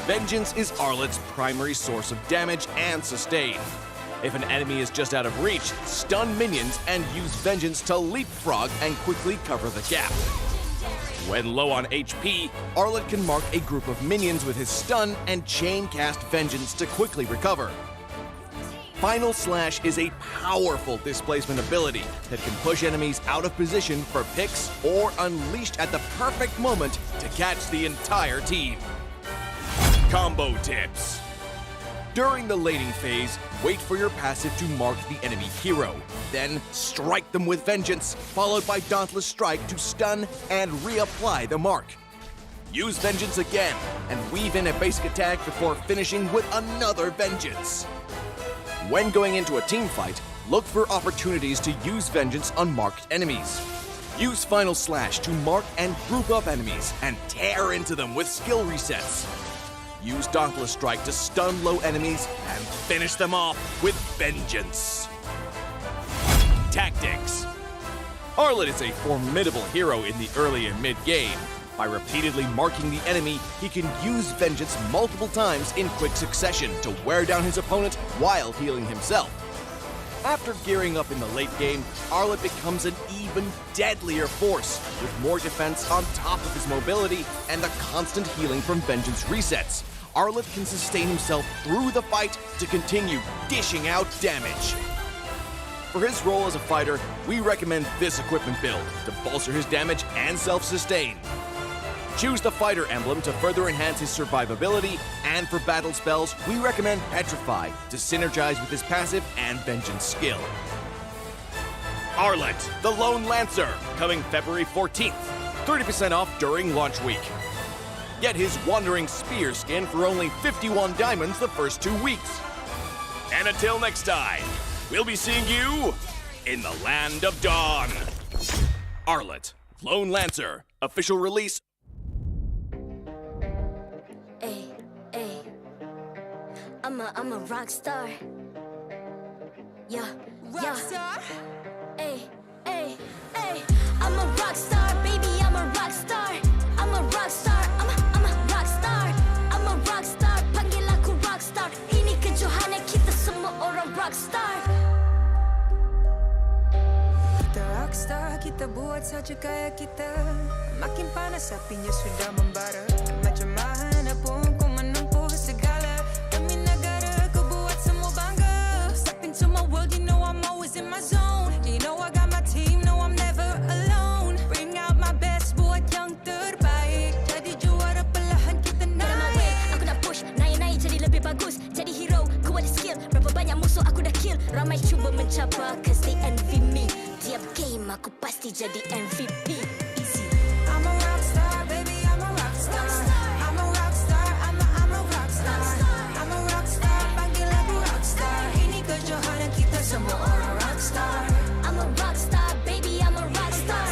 Vengeance is Arlet's primary source of damage and sustain. If an enemy is just out of reach, stun minions and use Vengeance to leapfrog and quickly cover the gap. When low on HP, Arlet can mark a group of minions with his stun and chain cast Vengeance to quickly recover. Final Slash is a powerful displacement ability that can push enemies out of position for picks or unleashed at the perfect moment to catch the entire team. Combo tips. During the laning phase, wait for your passive to mark the enemy hero. Then strike them with Vengeance, followed by Dauntless Strike to stun and reapply the mark. Use Vengeance again and weave in a basic attack before finishing with another Vengeance. When going into a team fight, look for opportunities to use Vengeance on marked enemies. Use Final Slash to mark and group up enemies and tear into them with skill resets. Use Dauntless Strike to stun low enemies and finish them off with Vengeance. Tactics. Arlet is a formidable hero in the early and mid game. By repeatedly marking the enemy, he can use Vengeance multiple times in quick succession to wear down his opponent while healing himself. After gearing up in the late game, Arlet becomes an even deadlier force, with more defense on top of his mobility and the constant healing from Vengeance resets. Arlet can sustain himself through the fight to continue dishing out damage. For his role as a fighter, we recommend this equipment build to bolster his damage and self-sustain. Choose the fighter emblem to further enhance his survivability, and for battle spells, we recommend Petrify to synergize with his passive and Vengeance skill. Arlet, the Lone Lancer, coming February 14th. 30% off during launch week. Get his Wandering Spear skin for only 51 diamonds the first 2 weeks. And until next time, we'll be seeing you in the Land of Dawn. Arlet, Lone Lancer, official release I'm a rock star. Yeah, Rockstar. Ay, ay, ay. I'm a rock star, baby. I'm a rock star. I'm a rock star. I'm a rock star. I'm a rock star. Panggil aku rock star. Ini kejohanan kita semua orang rock star. Kita rockstar, kita buat saja gaya kita. Makin panas apinya sudah membara. Macam mana pun kau menempuh segala. Demi negara kau buat semua bangga. Step into my world, you know I'm always in my zone. You know I got my team, no I'm never alone. Bring out my best, buat yang terbaik. Jadi juara perlahan kita naik. Aku nak push, naik-naik jadi lebih bagus. Jadi hero, ku ada skill. Berapa banyak musuh aku dah kill. Ramai cuba mencapai, cause they envy me. Tiap game aku pasti jadi MVP. Easy. I'm a rockstar, baby, I'm a rockstar. I'm a rockstar, I'm a rockstar. I'm a rockstar, panggil aku rockstar. Ini kejohanan kita semua orang rockstar. I'm a rockstar, baby, I'm a rockstar.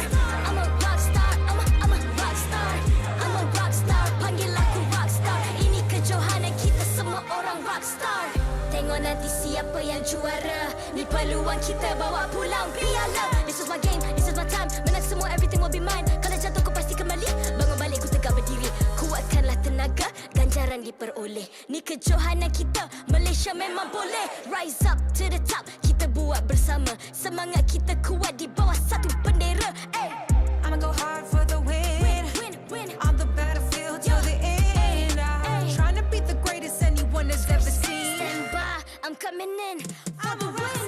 I'm a rockstar, I'm a rockstar. I'm a rockstar, panggil aku rockstar. Ini kejohanan kita semua orang rockstar. Tengok nanti siapa yang juara. Ni peluang kita bawa pulang piala. This is my game, this is my time. Menang semua, everything will be mine. Kalau jatuh kau pasti kembali. Bangun balik ku tegak berdiri. Kuatkanlah tenaga, ganjaran diperoleh. Ni kejohanan kita, Malaysia memang boleh. Rise up to the top, kita buat bersama. Semangat kita kuat di bawah satu bendera. Ay. I'ma go hard for the win. Win. On the battlefield till the end. I'm trying to beat the greatest anyone has ever seen. Stand by, I'm coming in for the win.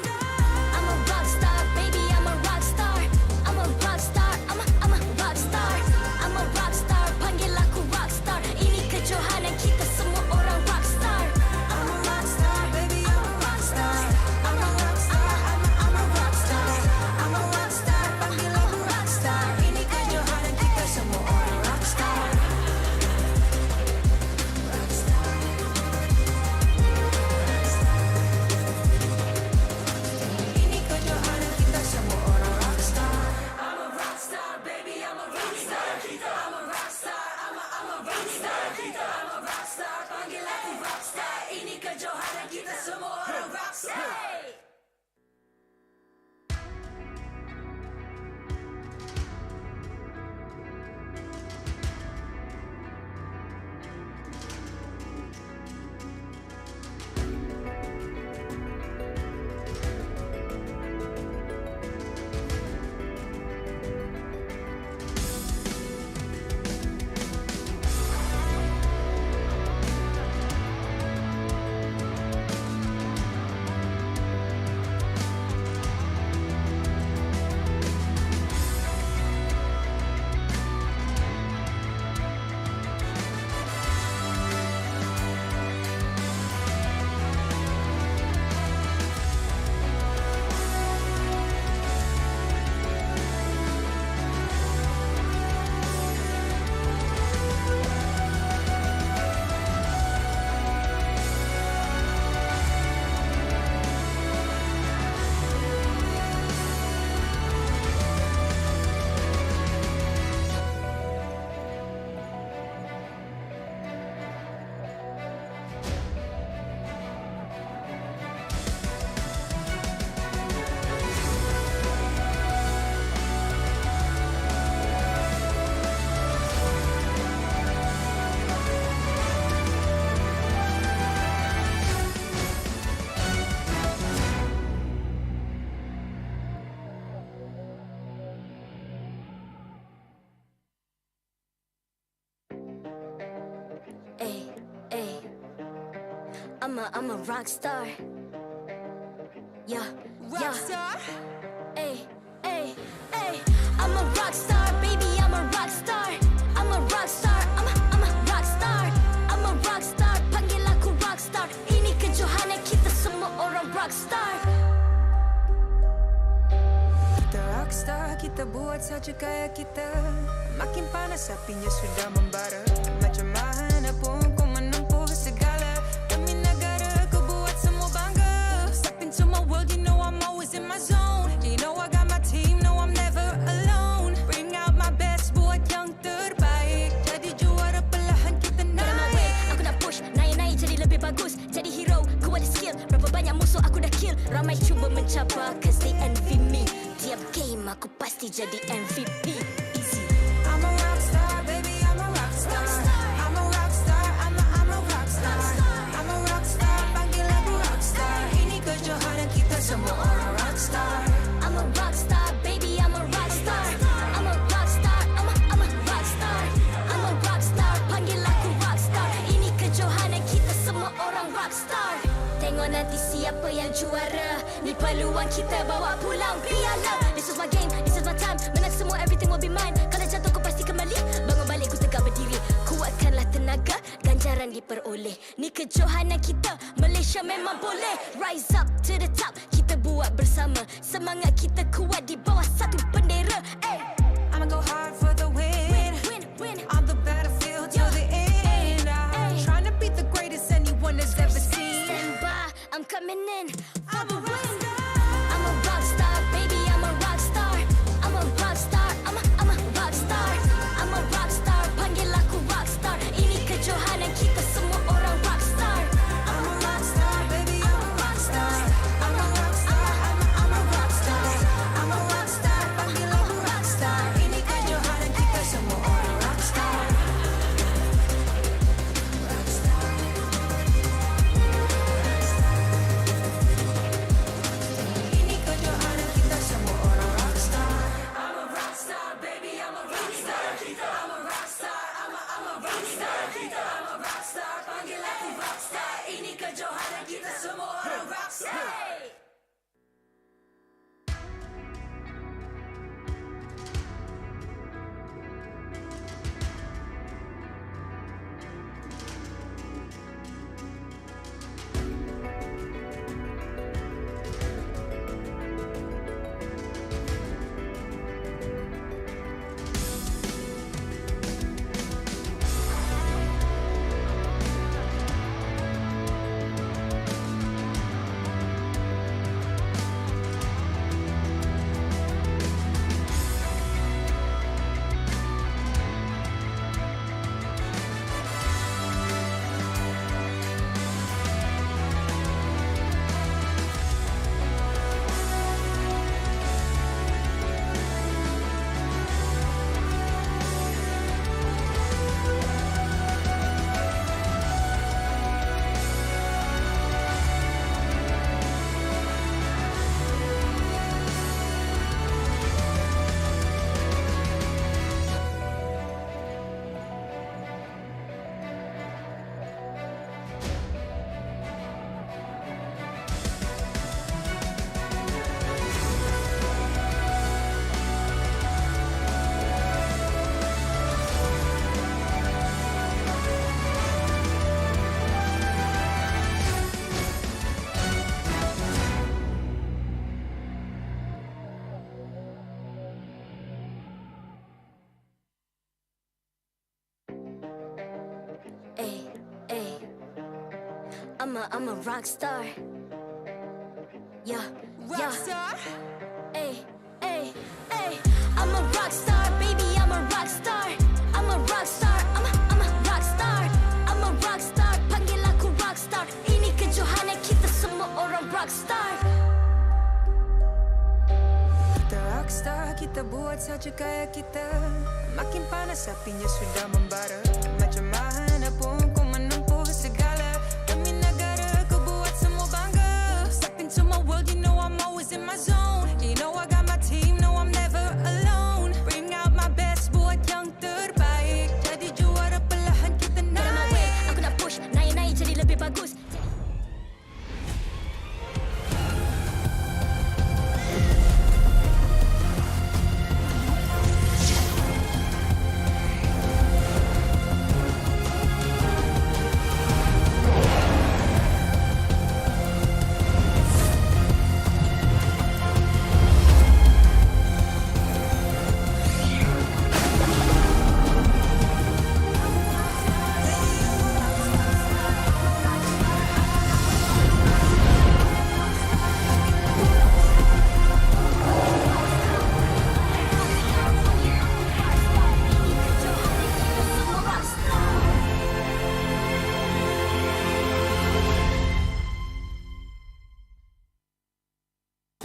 I'm a rock star, baby, I'm a rock star. I'm a rock star, I'm a rock star. I'm a rock star, panggil aku rock star. Ini kejohanan kita semua orang rock star. I'm a rockstar, baby, I'm a rockstar. I'm a rockstar, I'm a rockstar. I'm a rockstar, panggil aku rockstar. Ini kejohanan kita semua orang rockstar. Ini kejohanan kita semua orang rockstar. I'm a rockstar, baby, I'm a rockstar. I'm a rockstar, I'm a rockstar. I'm a rockstar, panggil aku rockstar. Ini kejohanan kita semua orang rockstar. I'm a rock star. Yeah. Rockstar. Ay. I'm a rock star, baby. I'm a rock star. I'm a rock star. I'm a rock star. I'm a rock star. Panggil aku rock star. Ini kejohanan kita semua orang rock star. Kita rockstar, kita buat saja gaya kita. Makin panas apinya sudah membara. Macam mana pun kau menempuh segala. Demi negara kau buat semua bangga. Step into my world, you know I'm always in my zone. You know I got my team, no I'm never alone. Bring out my best, buat yang terbaik. Jadi juara perlahan kita naik. Aku nak push, naik-naik jadi lebih bagus. Jadi hero, Banyak musuh aku dah kill, ramai cuba mencabar cause they envy me. Tiap game aku pasti jadi MVP. Easy. I'm a rockstar, baby, I'm a rockstar. I'm a rockstar, I'm a rockstar. I'm a rockstar, panggil aku rockstar. Ini kejohanan kita semua orang rockstar. I'm a rockstar, baby, I'm a rockstar. I'm a rockstar, I'm a rockstar. I'm a rockstar, panggil aku rockstar. Ini kejohanan kita semua orang rockstar. Tengok nanti siapa yang juara. Ni peluang kita bawa pulang piala. This is my game, this is my time. Menang semua, everything will be mine. Kalau jatuh kau pasti kembali. Bangun balik ku tegak berdiri. Kuatkanlah tenaga, ganjaran diperoleh. Ni kejohanan kita, Malaysia memang boleh. Rise up to the top, kita buat bersama. Semangat kita kuat di bawah satu bendera. I'ma go hard for the win. On the battlefield till the end. I'm trying to beat the greatest anyone has ever seen. Stand by, I'm coming in for the win. I'm a rockstar, baby, I'm a rockstar. I'm a rockstar, I'm a rockstar. I'm a rockstar, panggil aku rockstar. Ini kejohanan kita semua orang rockstar. I'm a rockstar, baby, I'm a rockstar. I'm a rockstar, I'm a rockstar. I'm a rockstar, panggil aku rockstar. Ini kejohanan kita semua orang rockstar. Ini kejohanan kita semua orang rockstar. I'm a rockstar, baby, I'm a rockstar. I'm a rockstar, I'm a rockstar. I'm a rockstar, panggil aku rockstar. Ini kejohanan kita semua orang rockstar. I'm a rock star. Yeah, Rockstar? Ay. I'm a rock star, baby, I'm a rock star. I'm a rock star, I'm a rock star. I'm a rock star, panggil aku rock star. Ini kejohanan kita semua orang rock star. Kita rockstar, kita buat saja gaya kita. Makin panas apinya sudah membara. Macam mana pun ku menempuh segala. Demi negara ku buat semua bangga. Step into my world, you know I'm always in my zone. You know I got my team, no I'm never alone. Bring out my best, buat yang terbaik. Jadi juara perlahan kita naik. Get out my way, aku nak push, naik jadi lebih bagus.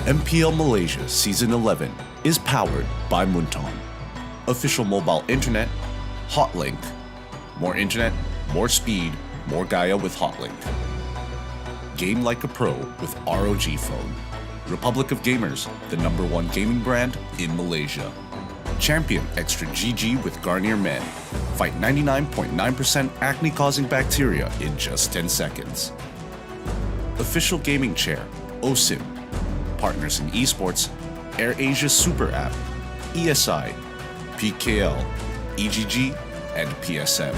MPL Malaysia Season 11 is powered by Munton. Official mobile internet, Hotlink. More internet, more speed, more Gaia with Hotlink. Game like a pro with ROG phone. Republic of Gamers, the #1 gaming brand in Malaysia. Champion Extra GG with Garnier Men. Fight 99.9% acne-causing bacteria in just 10 seconds. Official gaming chair, OSIM. Partners in Esports, AirAsia Super App, ESI, PKL, EGG, and PSM.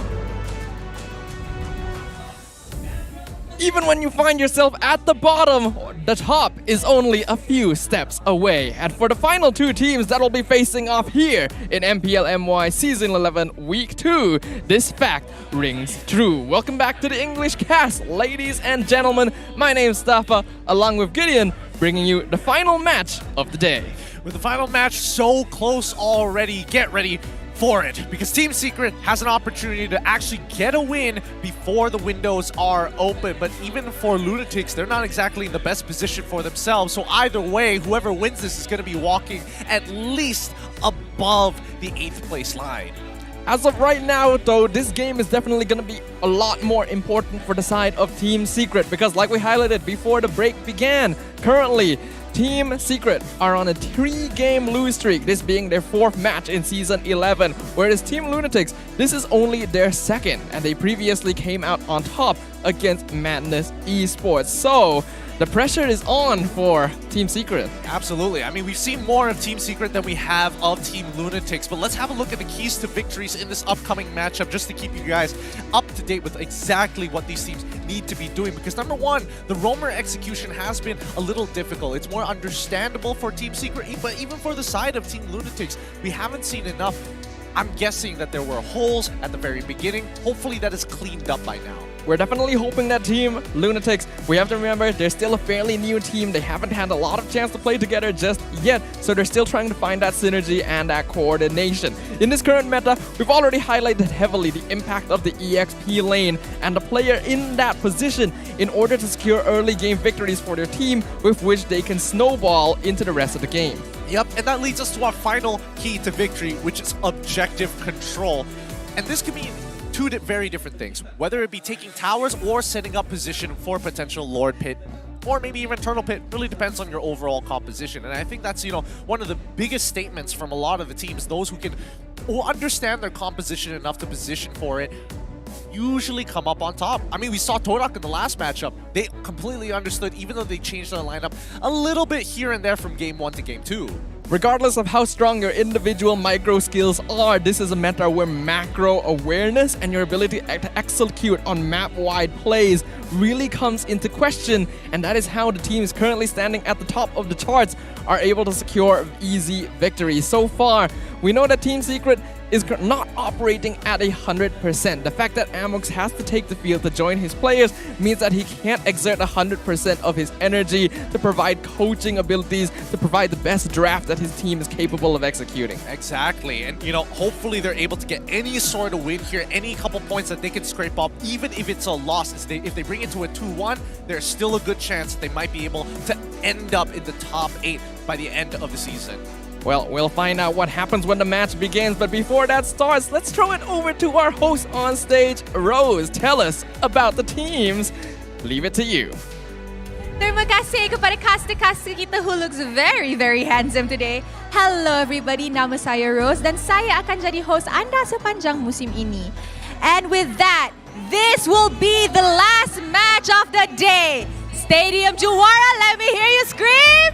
Even when you find yourself at the bottom, the top is only a few steps away. And for the final two teams that will be facing off here in MPL MY Season 11 Week 2, this fact rings true. Welcome back to the English cast, ladies and gentlemen. My name's Stafa, along with Gideon, bringing you the final match of the day. With the final match so close already, get ready for it, because Team Secret has an opportunity to actually get a win before the windows are open. But even for Lunatix, they're not exactly in the best position for themselves. So either way, whoever wins this is going to be walking at least above the 8th place line. As of right now, though, this game is definitely going to be a lot more important for the side of Team Secret, because like we highlighted before the break began, currently Team Secret are on a 3-game lose streak, this being their 4th match in Season 11, whereas Team Lunatix, this is only their 2nd, and they previously came out on top against Madness Esports. So the pressure is on for Team Secret. Absolutely. I mean, we've seen more of Team Secret than we have of Team Lunatix, but let's have a look at the keys to victories in this upcoming matchup just to keep you guys up to date with exactly what these teams need to be doing. Because number one, the roamer execution has been a little difficult. It's more understandable for Team Secret, but even for the side of Team Lunatix, we haven't seen enough. I'm guessing that there were holes at the very beginning. Hopefully that is cleaned up by now. We're definitely hoping that Team Lunatix, we have to remember, they're still a fairly new team. They haven't had a lot of chance to play together just yet, so they're still trying to find that synergy and that coordination. In this current meta, we've already highlighted heavily the impact of the EXP lane and the player in that position in order to secure early game victories for their team, with which they can snowball into the rest of the game. Yep, and that leads us to our final key to victory, which is objective control. And this could mean two very different things, whether it be taking towers or setting up position for potential Lord Pit, or maybe even Turtle Pit. Really depends on your overall composition. And I think that's, one of the biggest statements from a lot of the teams, those who understand their composition enough to position for it, usually come up on top. I mean, we saw Todak in the last matchup. They completely understood, even though they changed their lineup a little bit here and there from Game 1 to Game 2. Regardless of how strong your individual micro skills are, this is a meta where macro awareness and your ability to execute on map-wide plays really comes into question, and that is how the teams currently standing at the top of the charts are able to secure easy victories. So far, we know that Team Secret is not operating at 100%. The fact that Amux has to take the field to join his players means that he can't exert 100% of his energy to provide coaching abilities, to provide the best draft that his team is capable of executing. Exactly, and hopefully they're able to get any sort of win here, any couple points that they can scrape up, even if it's a loss. If they bring it to a 2-1, there's still a good chance that they might be able to end up in the top 8 by the end of the season. Well, we'll find out what happens when the match begins, but before that starts, let's throw it over to our host on stage. Rose, tell us about the teams. Leave it to you. Terima kasih kepada caster-caster kita who looks very, very handsome today. Hello everybody, nama saya Rose dan saya akan jadi host anda sepanjang musim ini. And with that, this will be the last match of the day. Stadium Juara, let me hear you scream!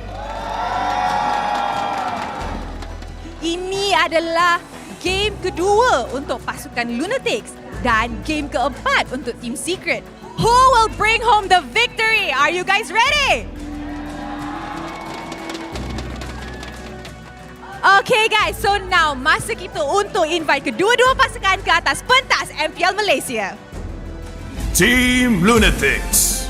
Ini adalah game kedua untuk pasukan Lunatix dan game keempat untuk Team Secret. Who will bring home the victory? Are you guys ready? Okay guys, so now masa kita untuk invite kedua-dua pasukan ke atas pentas MPL Malaysia. Team Lunatix.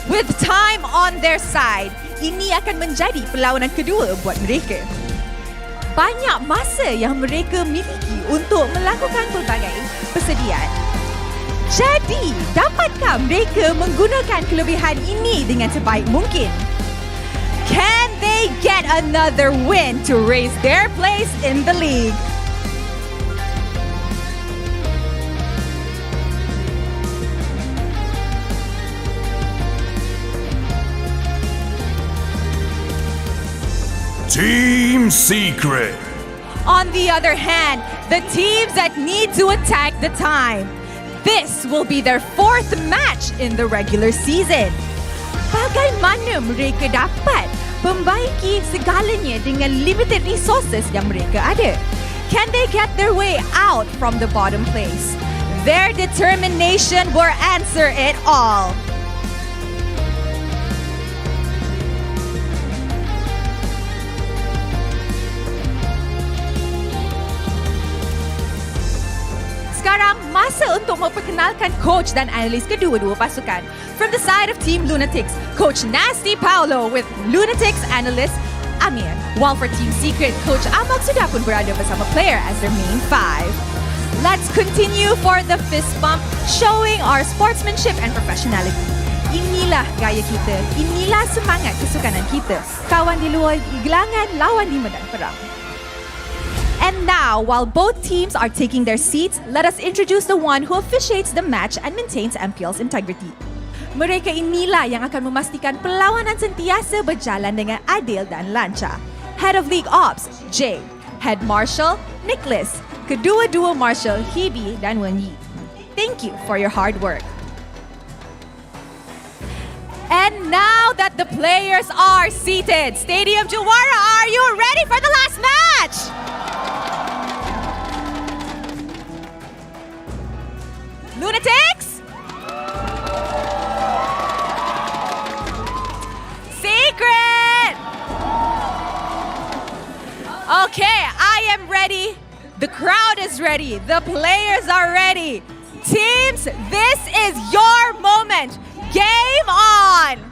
With time on their side, ini akan menjadi perlawanan kedua buat mereka. Banyak masa yang mereka miliki untuk melakukan pelbagai persediaan. Jadi, dapatkah mereka menggunakan kelebihan ini dengan sebaik mungkin? Can they get another win to raise their place in the league? Team Secret. On the other hand, the teams that need to attack the time. This will be their 4th match in the regular season. Bagaimana mereka dapat membaiki segalanya dengan limited resources yang mereka ada? Can they get their way out from the bottom place? Their determination will answer it all. Sekarang masa untuk memperkenalkan coach dan analis kedua-dua pasukan. From the side of Team Lunatix, Coach Nasty Paulo with Lunatix analyst Amir. While for Team Secret, Coach Amok sudah pun berada bersama player as their main 5. Let's continue for the fist bump, showing our sportsmanship and professionality. Inilah gaya kita, inilah semangat kesukanan kita. Kawan di luar gelangan, lawan di medan perang. And now, while both teams are taking their seats, let us introduce the one who officiates the match and maintains MPL's integrity. Mereka inilah yang akan memastikan perlawanan sentiasa berjalan dengan adil dan lancar. Head of League Ops, Jay. Head Marshal, Nicholas. Kedua-dua Marshal, Hebe dan Wenyi. Thank you for your hard work. And now that the players are seated, Stadium Juara, are you ready for the last match? Lunatix? Secret! Okay, I am ready. The crowd is ready. The players are ready. Teams, this is your moment. Game on!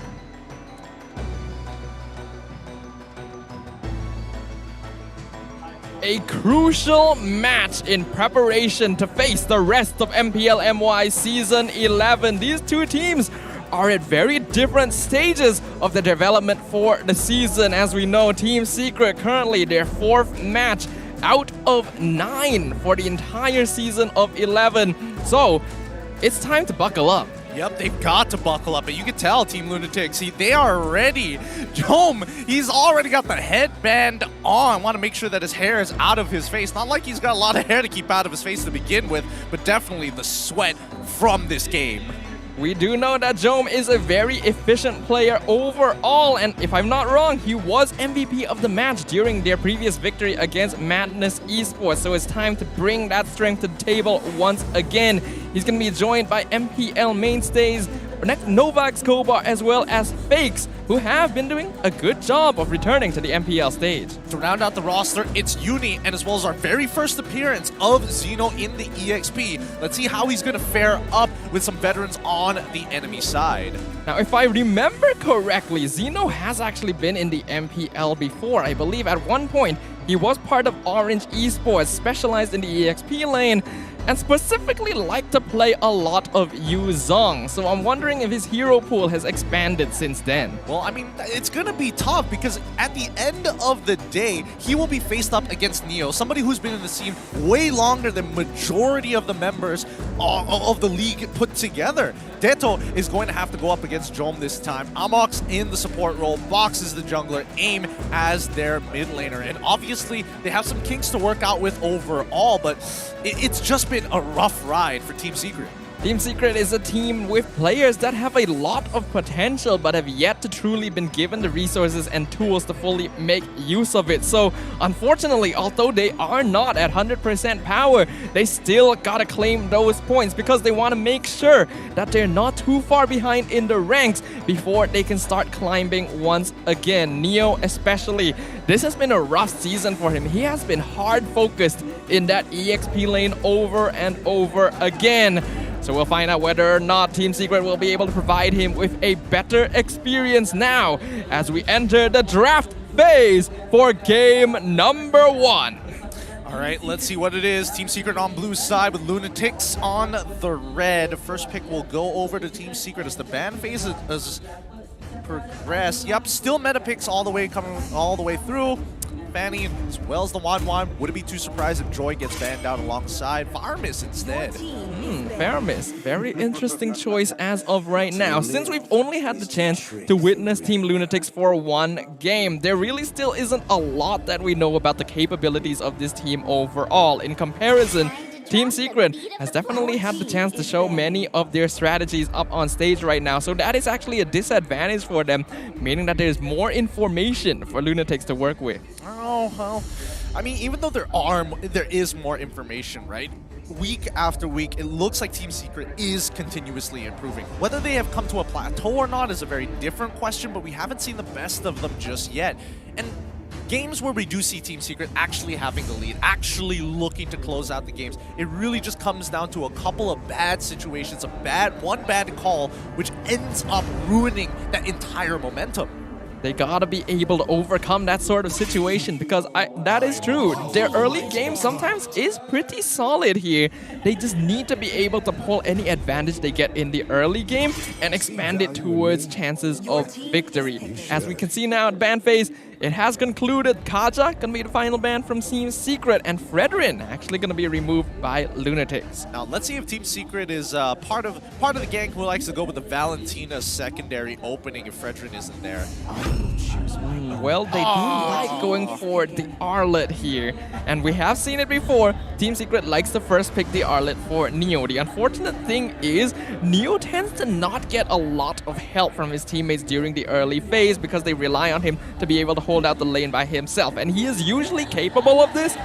A crucial match in preparation to face the rest of MPL MY Season 11. These two teams are at very different stages of the development for the season. As we know, Team Secret currently their 4th match out of 9 for the entire season of 11. So, it's time to buckle up. Yep, they've got to buckle up, and you can tell Team Lunatix, they are ready. Jome, he's already got the headband on. Want to make sure that his hair is out of his face. Not like he's got a lot of hair to keep out of his face to begin with, but definitely the sweat from this game. We do know that Jome is a very efficient player overall, and if I'm not wrong, he was MVP of the match during their previous victory against Madness Esports, so it's time to bring that strength to the table once again. He's going to be joined by MPL mainstays Novak Skobar as well as Fakes, who have been doing a good job of returning to the MPL stage. To round out the roster, it's Uni, and as well as our very first appearance of Xeno in the EXP. Let's see how he's going to fare up with some veterans on the enemy side. Now, if I remember correctly, Xeno has actually been in the MPL before. I believe at one point, he was part of Orange Esports, specialized in the EXP lane, and specifically liked to play a lot of Yu Zong. So I'm wondering if his hero pool has expanded since then. Well, I mean, it's going to be tough because at the end of the day, he will be faced up against Neo, somebody who's been in the scene way longer than majority of the members of the league put together. Deto is going to have to go up against Jome this time. Amok's in the support role, Box is the jungler, Aim as their mid laner. And obviously, they have some kinks to work out with overall, but it's just been a rough ride for Team Secret. Team Secret is a team with players that have a lot of potential but have yet to truly been given the resources and tools to fully make use of it. So unfortunately, although they are not at 100% power, they still gotta claim those points because they want to make sure that they're not too far behind in the ranks before they can start climbing once again. Neo especially, this has been a rough season for him. He has been hard focused in that EXP lane over and over again. So we'll find out whether or not Team Secret will be able to provide him with a better experience now as we enter the draft phase for game number 1. All right, let's see what it is. Team Secret on blue side with Lunatix on the red. First pick will go over to Team Secret as the ban phase is progress. Yep, still meta picks all the way through. Fanny as well as the Wan. Wouldn't be too surprised if Joy gets banned out alongside Farmis instead. Farmis, very interesting choice as of right now. Since we've only had the chance to witness Team Lunatix for one game, there really still isn't a lot that we know about the capabilities of this team overall. In comparison, Team Secret has definitely had the chance to show many of their strategies up on stage right now, so that is actually a disadvantage for them, meaning that there's more information for Lunatix to work with. Oh, well, I mean, even though there is more information, right? Week after week, it looks like Team Secret is continuously improving. Whether they have come to a plateau or not is a very different question, but we haven't seen the best of them just yet. And games where we do see Team Secret actually having the lead, actually looking to close out the games, it really just comes down to a couple of bad situations, one bad call, which ends up ruining that entire momentum. They gotta be able to overcome that sort of situation, because that is true. Their early game sometimes is pretty solid here. They just need to be able to pull any advantage they get in the early game and expand it towards chances of victory. As we can see now at ban phase, it has concluded. Kaja gonna be the final ban from Team Secret, and Fredrin actually gonna be removed by Lunatix. Now let's see if Team Secret is part of the gang who likes to go with the Valentina secondary opening if Fredrin isn't there. Well, they do like going for the Arlet here, and we have seen it before. Team Secret likes to first pick the Arlet for Neo. The unfortunate thing is, Neo tends to not get a lot of help from his teammates during the early phase because they rely on him to be able to hold out the lane by himself, and he is usually capable of this,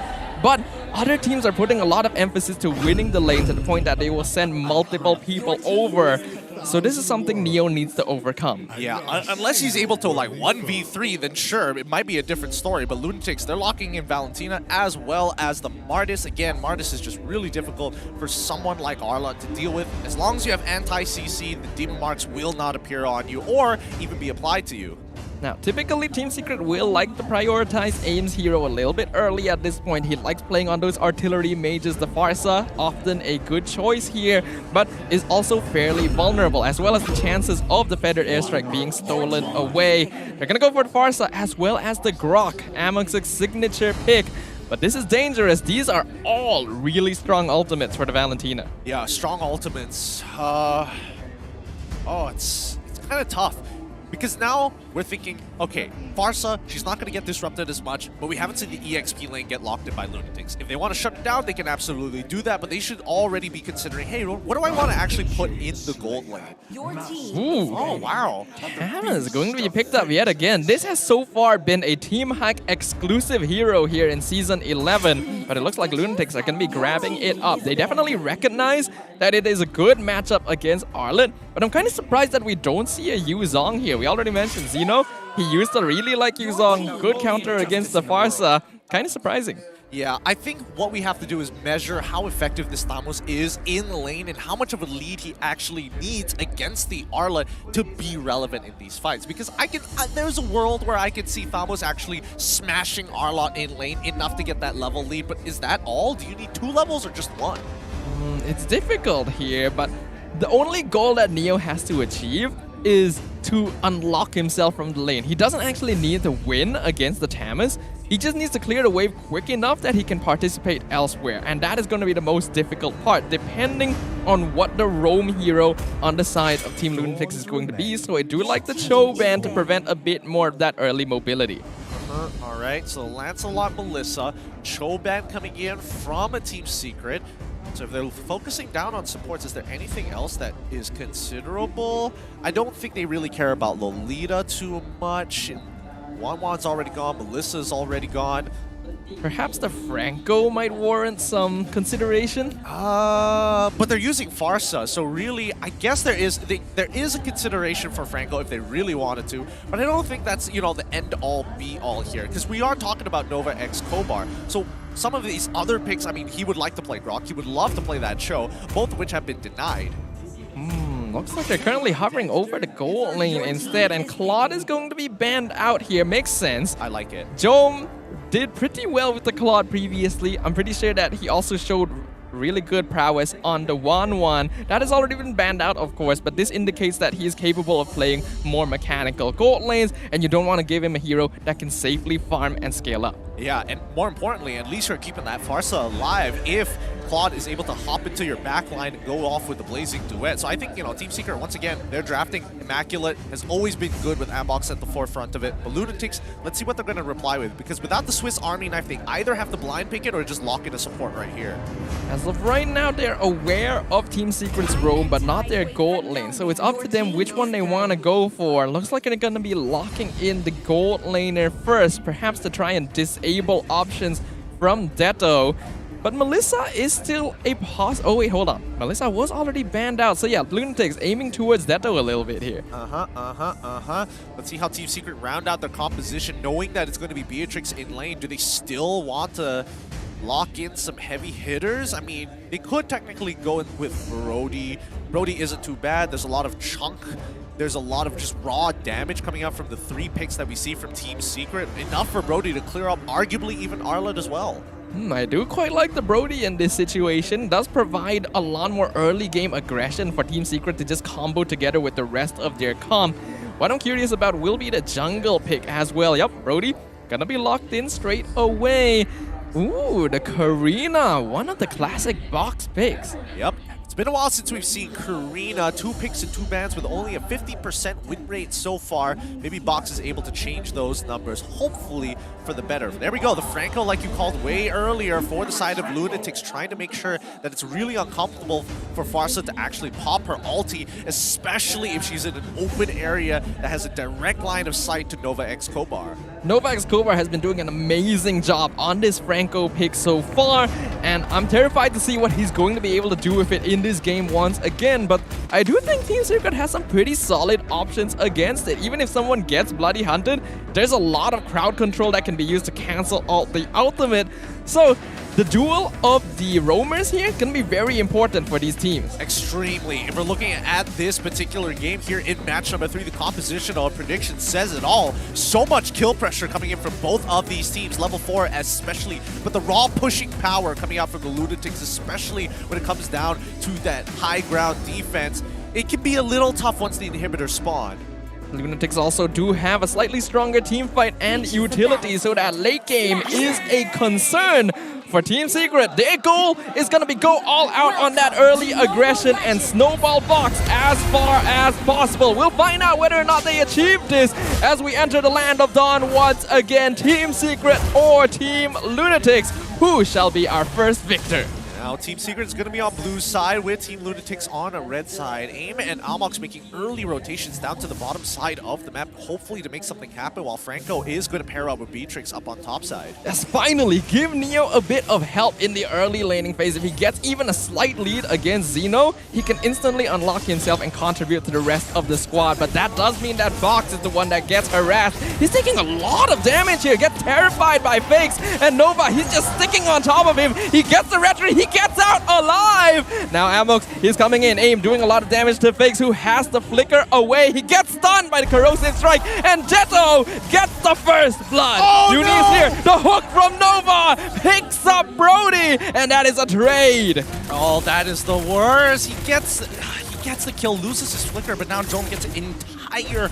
but other teams are putting a lot of emphasis to winning the lane to the point that they will send multiple people over. So this is something Neo needs to overcome. Yeah, unless he's able to like 1v3, then sure, it might be a different story. But Lunatix, they're locking in Valentina as well as the Martis. Again, Martis is just really difficult for someone like Arla to deal with. As long as you have anti-CC, the Demon Marks will not appear on you or even be applied to you. Now, typically, Team Secret will like to prioritize Aim's hero a little bit early at this point. He likes playing on those artillery mages. The Farsa, often a good choice here, but is also fairly vulnerable, as well as the chances of the Feathered Airstrike being stolen away. They're gonna go for the Farsa as well as the Grok, Amox's signature pick. But this is dangerous. These are all really strong ultimates for the Valentina. Yeah, strong ultimates. It's kind of tough. Because now we're thinking, okay, Farsa, she's not going to get disrupted as much, but we haven't seen the EXP lane get locked in by Lunatix. If they want to shut it down, they can absolutely do that, but they should already be considering, hey, what do I want to actually put in the gold lane? Ooh. Oh, wow. Hannah is going to be picked up yet again. This has so far been a Team HAQ exclusive hero here in Season 11, but it looks like Lunatix are going to be grabbing it up. They definitely recognize that it is a good matchup against Arlet, but I'm kind of surprised that we don't see a Yuzong here. We already mentioned Zeno. He used to really like Yuzong. Good counter against the Farsa. Kind of surprising. Yeah, I think what we have to do is measure how effective this Thamos is in the lane and how much of a lead he actually needs against the Arlet to be relevant in these fights. Because there's a world where I could see Thamos actually smashing Arlet in lane enough to get that level lead, but is that all? Do you need 2 levels or just 1? It's difficult here, but the only goal that Neo has to achieve is to unlock himself from the lane. He doesn't actually need to win against the Tamas. He just needs to clear the wave quick enough that he can participate elsewhere. And that is going to be the most difficult part, depending on what the roam hero on the side of Team Lunatix is going to be. So I do like the Cho ban to prevent a bit more of that early mobility. All right, so Lancelot, Melissa, Choban coming in from a Team Secret. So if they're focusing down on supports, is there anything else that is considerable? I don't think they really care about Lolita too much. Wanwan's already gone, Melissa's already gone. Perhaps the Franco might warrant some consideration? But they're using Farsa, so really, I guess there is a consideration for Franco if they really wanted to, but I don't think that's, you know, the end-all, be-all here, because we are talking about Nova X Kobar. So some of these other picks, I mean, he would like to play Grok, he would love to play that show, both of which have been denied. Looks like they're currently hovering over the gold lane instead, and Claude is going to be banned out here. Makes sense. I like it. Jome did pretty well with the Claude previously. I'm pretty sure that he also showed really good prowess on the 1-1. That has already been banned out, of course, but this indicates that he is capable of playing more mechanical gold lanes, and you don't want to give him a hero that can safely farm and scale up. Yeah, and more importantly, at least you're keeping that Farsa alive if Claude is able to hop into your backline and go off with the Blazing Duet. So I think, you know, Team Secret, once again, their drafting immaculate, has always been good with Ambox at the forefront of it. But Lunatix, let's see what they're going to reply with, because without the Swiss Army knife, they either have to blind pick it or just lock in a support right here. As of right now, they're aware of Team Secret's roam, but not their gold lane. So it's up to them which one they want to go for. Looks like they're going to be locking in the gold laner first, perhaps to try and disable options from Detto. But Melissa is still a oh wait, hold on. Melissa was already banned out. So yeah, Lunatix aiming towards Detto a little bit here. Let's see how Team Secret round out their composition, knowing that it's going to be Beatrix in lane. Do they still want to lock in some heavy hitters? I mean, they could technically go in with Brody. Brody isn't too bad. There's a lot of chunk. There's a lot of just raw damage coming out from the 3 picks that we see from Team Secret. Enough for Brody to clear up arguably even Arlet as well. I do quite like the Brody in this situation. Does provide a lot more early game aggression for Team Secret to just combo together with the rest of their comp. What I'm curious about will be the jungle pick as well. Yep, Brody gonna be locked in straight away. Ooh, the Karina, one of the classic box picks. Yep. It's been a while since we've seen Karina, 2 picks and 2 bans with only a 50% win rate so far. Maybe Box is able to change those numbers, hopefully for the better. There we go, the Franco like you called way earlier for the side of Lunatix, trying to make sure that it's really uncomfortable for Farsa to actually pop her ulti, especially if she's in an open area that has a direct line of sight to Nova X Kobar. Nova X Kobar has been doing an amazing job on this Franco pick so far, and I'm terrified to see what he's going to be able to do with it in this game once again, but I do think Team Secret has some pretty solid options against it. Even if someone gets bloody hunted, there's a lot of crowd control that can be used to cancel out the ultimate. So the duel of the roamers here can be very important for these teams. Extremely. If we're looking at this particular game here in match number 3, the compositional prediction says it all. So much kill pressure coming in from both of these teams, level 4 especially, but the raw pushing power coming out from the Lunatix, especially when it comes down to that high ground defense. It can be a little tough once the inhibitors spawn. Lunatix also do have a slightly stronger team fight and utility, so that late game is a concern for Team Secret. Their goal is going to be go all out on that early aggression and snowball Box as far as possible. We'll find out whether or not they achieve this as we enter the land of dawn once again. Team Secret or Team Lunatix, who shall be our first victor? Now Team Secret is going to be on blue side with Team Lunatix on a red side. Aim and Almox making early rotations down to the bottom side of the map, hopefully to make something happen, while Franco is going to pair up with Beatrix up on top side. Yes, finally give Neo a bit of help in the early laning phase. If he gets even a slight lead against Zeno, he can instantly unlock himself and contribute to the rest of the squad. But that does mean that Box is the one that gets harassed. He's taking a lot of damage here, gets terrified by Fakes, and Nova, he's just sticking on top of him. He gets the retreat, he gets out alive! Now Amox, he's coming in, Aim doing a lot of damage to Fakes, who has the flicker away. He gets stunned by the corrosive strike, and Jetto gets the first blood. Oh, Uni is here, the hook from Nova picks up Brody, and that is a trade. Oh, that is the worst. He gets the kill, loses his flicker, but now Dome gets an entire,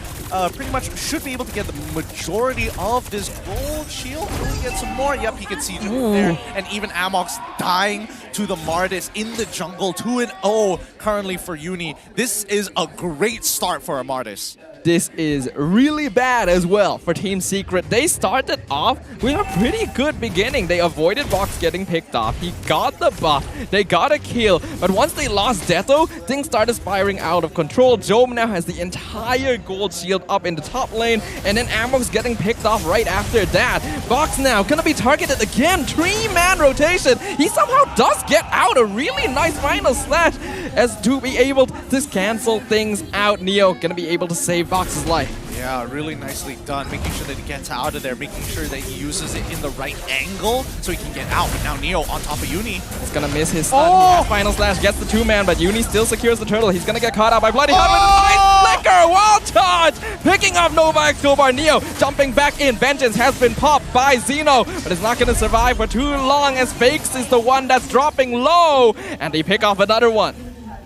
pretty much should be able to get the majority of this gold shield. Will he get some more? Yep, he can see there. And even Amox dying to the Mardis in the jungle. 2-0 currently for Uni. This is a great start for a Mardis. This is really bad as well for Team Secret. They started off with a pretty good beginning. They avoided Box getting picked off. He got the buff. They got a kill. But once they lost Detto, things started spiraling out of control. Jome now has the entire gold shield up in the top lane. And then Amox getting picked off right after that. Box now gonna be targeted again. 3-man rotation. He somehow does get out a really nice final slash as to be able to cancel things out. Neo gonna be able to save Box's life. Yeah, really nicely done. Making sure that he gets out of there, making sure that he uses it in the right angle so he can get out. But now Neo on top of Uni. He's gonna miss his stun. He has final slash, gets the 2-man, but Uni still secures the turtle. He's gonna get caught out by Bloody Hunt with a nice flicker, wild charge, picking up Nova Escobar. Neo jumping back in. Vengeance has been popped by Zeno, but it's not going to survive for too long as Fakes is the one that's dropping low, and they pick off another one.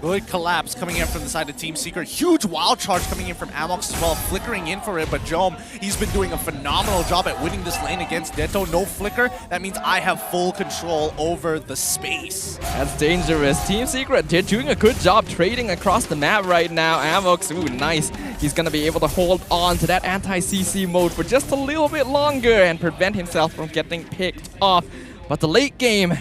Good collapse coming in from the side of Team Secret. Huge wild charge coming in from Amox as well, flickering in for it. But Jome, he's been doing a phenomenal job at winning this lane against Deto. No flicker. That means I have full control over the space. That's dangerous. Team Secret, they're doing a good job trading across the map right now. Amox, ooh, nice. He's going to be able to hold on to that anti-CC mode for just a little bit longer and prevent himself from getting picked off. But the late game,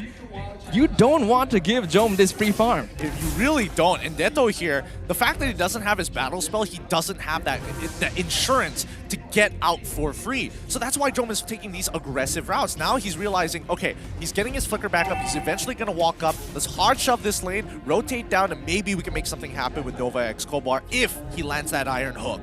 you don't want to give Jome this free farm. You really don't. And Deto here, the fact that he doesn't have his battle spell, he doesn't have that insurance to get out for free. So that's why Jome is taking these aggressive routes. Now he's realizing, okay, he's getting his flicker back up. He's eventually going to walk up. Let's hard shove this lane, rotate down, and maybe we can make something happen with Nova Escobar if he lands that iron hook.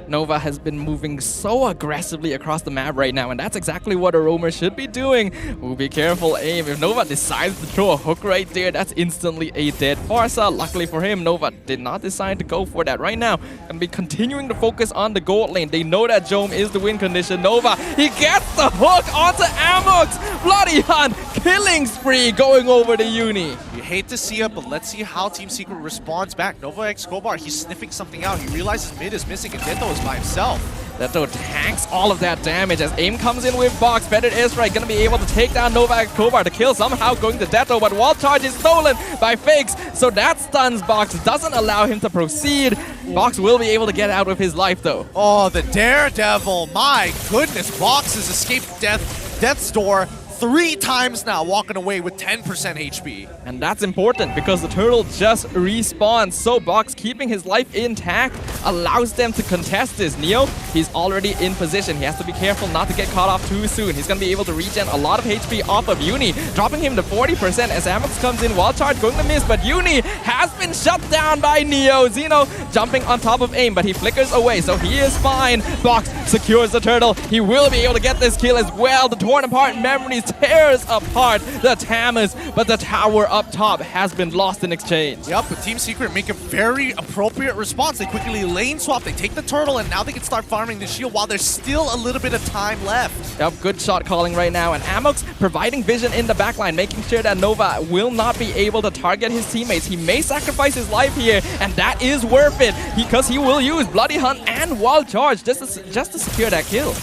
Nova has been moving so aggressively across the map right now, and that's exactly what a roamer should be doing. Ooh, be careful, aim. If Nova decides to throw a hook right there, that's instantly a dead Farsa. Luckily for him, Nova did not decide to go for that right now. And be continuing to focus on the gold lane. They know that Jome is the win condition. Nova, he gets the hook onto Amox. Bloody Hunt, killing spree going over to Uni. You hate to see it, but let's see how Team Secret responds back. Nova Escobar, he's sniffing something out. He realizes mid is missing and Deto is by himself. Deto tanks all of that damage as aim comes in with Box. Fetid Israel gonna be able to take down Nova Escobar. The kill somehow going to Deto, but wall charge is stolen by Fakes, so that stuns Box, doesn't allow him to proceed. Box will be able to get out with his life though. Oh, the Daredevil, my goodness. Box has escaped death's door 3 times now, walking away with 10% HP. And that's important because the turtle just respawns. So Box keeping his life intact allows them to contest this. Neo, he's already in position. He has to be careful not to get caught off too soon. He's going to be able to regen a lot of HP off of Uni, dropping him to 40% as Amox comes in. Wild charge going to miss, but Uni has been shut down by Neo. Zeno jumping on top of aim, but he flickers away, so he is fine. Box secures the turtle. He will be able to get this kill as well. The torn apart memories tears apart the Tamas, but the tower up top has been lost in exchange. Yep, but Team Secret make a very appropriate response. They quickly lane swap, they take the turtle, and now they can start farming the shield while there's still a little bit of time left. Yep, good shot calling right now, and Amox providing vision in the backline, making sure that Nova will not be able to target his teammates. He may sacrifice his life here, and that is worth it because he will use Bloody Hunt and Wild Charge just to secure that kill.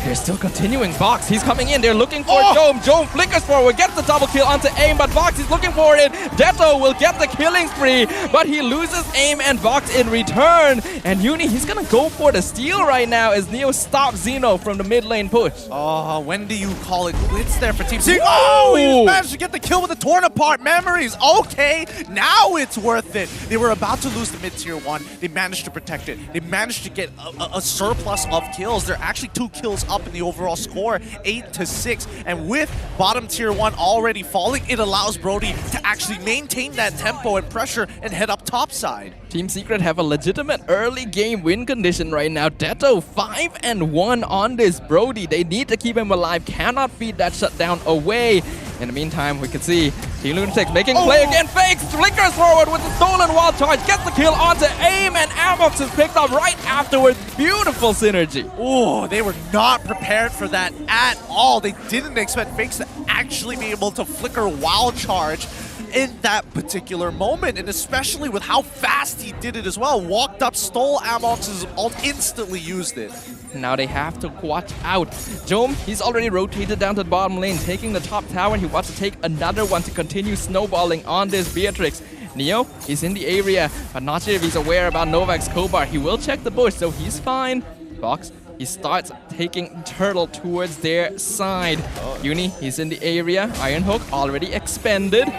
They're still continuing. Box, he's coming in. They're looking for Jome. Jome flickers forward, gets the double kill onto aim, but Box is looking for it. Deto will get the killing spree, but he loses aim and Box in return. And Uni, he's gonna go for the steal right now as Neo stops Zeno from the mid lane push. Oh, when do you call it quits there for Team Secret? Oh, he managed to get the kill with the torn apart memories. Okay, now it's worth it. They were about to lose the mid tier 1. They managed to protect it. They managed to get a surplus of kills. They're actually 2 kills up in the overall score, 8-6. And with bottom tier 1 already falling, it allows Brody to actually maintain that tempo and pressure and head up top side. Team Secret have a legitimate early game win condition right now. Deto 5-1 on this Brody. They need to keep him alive, cannot feed that shutdown away. In the meantime, we can see Team Lunatix making play again. Fakes, flickers forward with the stolen wild charge, gets the kill onto aim, and Amox is picked up right afterwards. Beautiful synergy. Oh, they were not prepared for that at all. They didn't expect Fakes to actually be able to flicker wild charge in that particular moment, and especially with how fast he did it as well. Walked up, stole Amox's ult, instantly used it. Now they have to watch out. Jome, he's already rotated down to the bottom lane, taking the top tower. He wants to take another one to continue snowballing on this Beatrix. Neo, he's in the area, but not sure if he's aware about Nova Escobar. He will check the bush, so he's fine. Box, he starts taking turtle towards their side. Uni, he's in the area. Iron Hook already expended.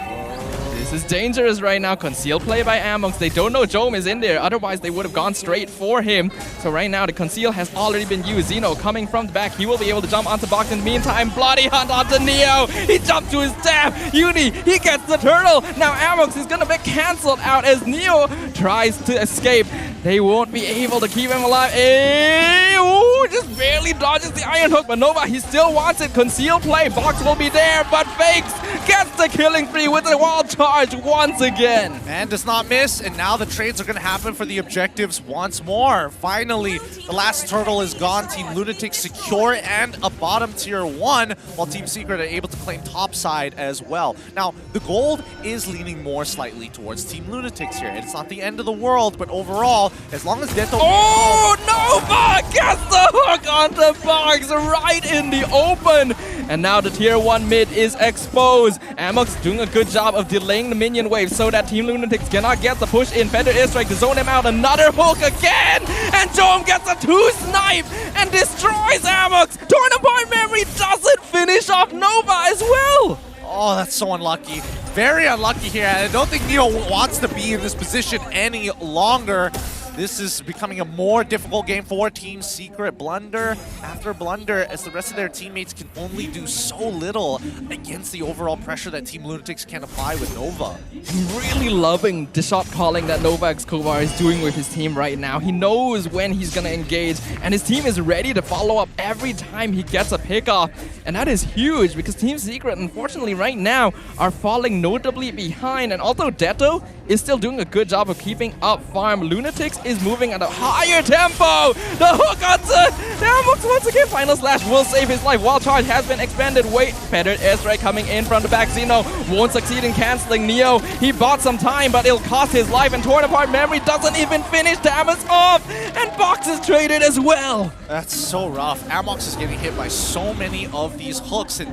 This is dangerous right now. Conceal play by Amox. They don't know Jome is in there. Otherwise, they would have gone straight for him. So right now, the conceal has already been used. Zeno coming from the back. He will be able to jump onto Box in the meantime. Bloody Hunt onto Neo. He jumped to his stab. Uni, he gets the turtle. Now Amox is going to be cancelled out as Neo tries to escape. They won't be able to keep him alive. Hey, ooh, Oh, just barely dodges the Iron Hook, but Nova, he still wants it. Concealed play, Box will be there, but fakes, gets the killing spree with a wall charge once again. And does not miss, and now the trades are going to happen for the objectives once more. Finally, the last turtle is gone. Team Lunatix secure and a bottom tier 1, while Team Secret are able to claim top side as well. Now, the gold is leaning more slightly towards Team Lunatix here. It's not the end of the world, but overall, as long as Deto... Oh, Nova gets the hook on the Box right in the open. And now the tier 1 mid is exposed. Amok's doing a good job of delaying the minion wave so that Team Lunatix cannot get the push in. Feathered Airstrike to zone him out. Another hook again. And Jome gets a 2-snipe and destroys Amok's. Torn apart memory doesn't finish off Nova as well. Oh, that's so unlucky. Very unlucky here. I don't think Neo wants to be in this position any longer. This is becoming a more difficult game for Team Secret. Blunder after blunder as the rest of their teammates can only do so little against the overall pressure that Team Lunatix can apply with Nova. I'm really loving the shot calling that Nova Escobar is doing with his team right now. He knows when he's going to engage, and his team is ready to follow up every time he gets a pickoff. And that is huge because Team Secret, unfortunately, right now are falling notably behind. And although Deto is still doing a good job of keeping up farm, Lunatix is moving at a higher tempo. The hook onto Amok once again. Final slash will save his life. Wall charge has been expanded. Wait, Feathered Airstrike coming in from the back. Xeno won't succeed in canceling Neo. He bought some time, but it'll cost his life. And Torn Apart Memory doesn't even finish. Damage off, and Box is traded as well. That's so rough. Amox is getting hit by so many of these hooks, and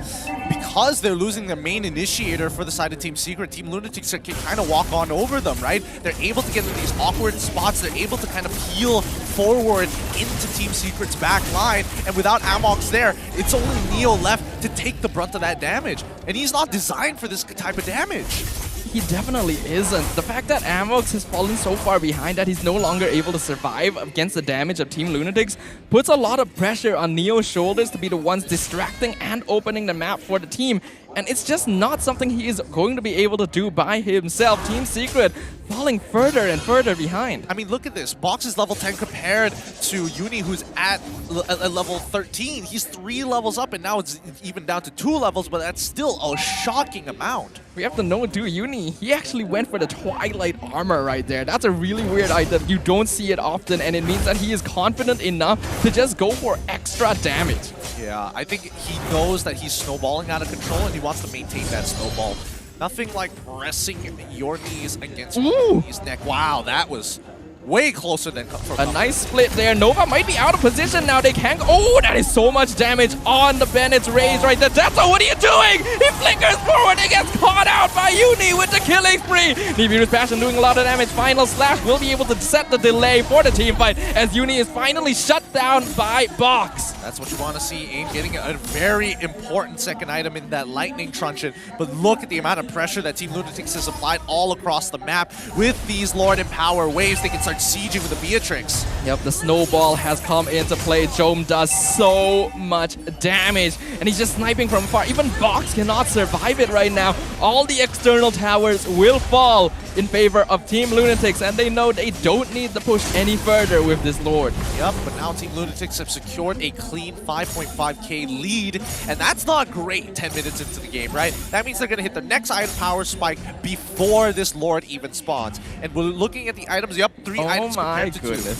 because they're losing their main initiator for the side of Team Secret, Team Lunatix can kind of walk on over them, right? They're able to get into these awkward spots. They're able to kind of peel forward into Team Secret's back line, and without Amox there, it's only Neo left to take the brunt of that damage, and he's not designed for this type of damage. He definitely isn't. The fact that Amox has fallen so far behind that he's no longer able to survive against the damage of Team Lunatix puts a lot of pressure on Neo's shoulders to be the ones distracting and opening the map for the team. And it's just not something he is going to be able to do by himself. Team Secret falling further and further behind. I mean, look at this. Box is level 10 compared to Uni, who's at level 13. He's 3 levels up, and now it's even down to 2 levels, but that's still a shocking amount. We have to know, dude, Uni, he actually went for the Twilight Armor right there. That's a really weird item. You don't see it often, and it means that he is confident enough to just go for extra damage. Yeah, I think he knows that he's snowballing out of control, and he wants to maintain that snowball. Nothing like pressing your knees against your knee's neck. Wow, that was way closer than a nice split there. Nova might be out of position now. They can't. Oh, that is so much damage on the Bennett's Raise right there. Deto, what are you doing? He flickers forward and gets caught out by Uni with the killing spree. Nibiru's Passion doing a lot of damage. Final slash will be able to set the delay for the team fight as Uni is finally shut down by Box. That's what you want to see, ENG getting a very important second item in that Lightning Truncheon. But look at the amount of pressure that Team Lunatix has applied all across the map. With these Lord and Power waves, they can start sieging with the Beatrix. Yep, the snowball has come into play. Jome does so much damage, and he's just sniping from far. Even Box cannot survive it right now. All the external towers will fall in favor of Team Lunatix, and they know they don't need to push any further with this Lord. Yep, but now Team Lunatix have secured a clean 5.5k lead, and that's not great 10 minutes into the game, right? That means they're going to hit the next item power spike before this Lord even spawns. And we're looking at the items. Yep, 3 items compared to 2.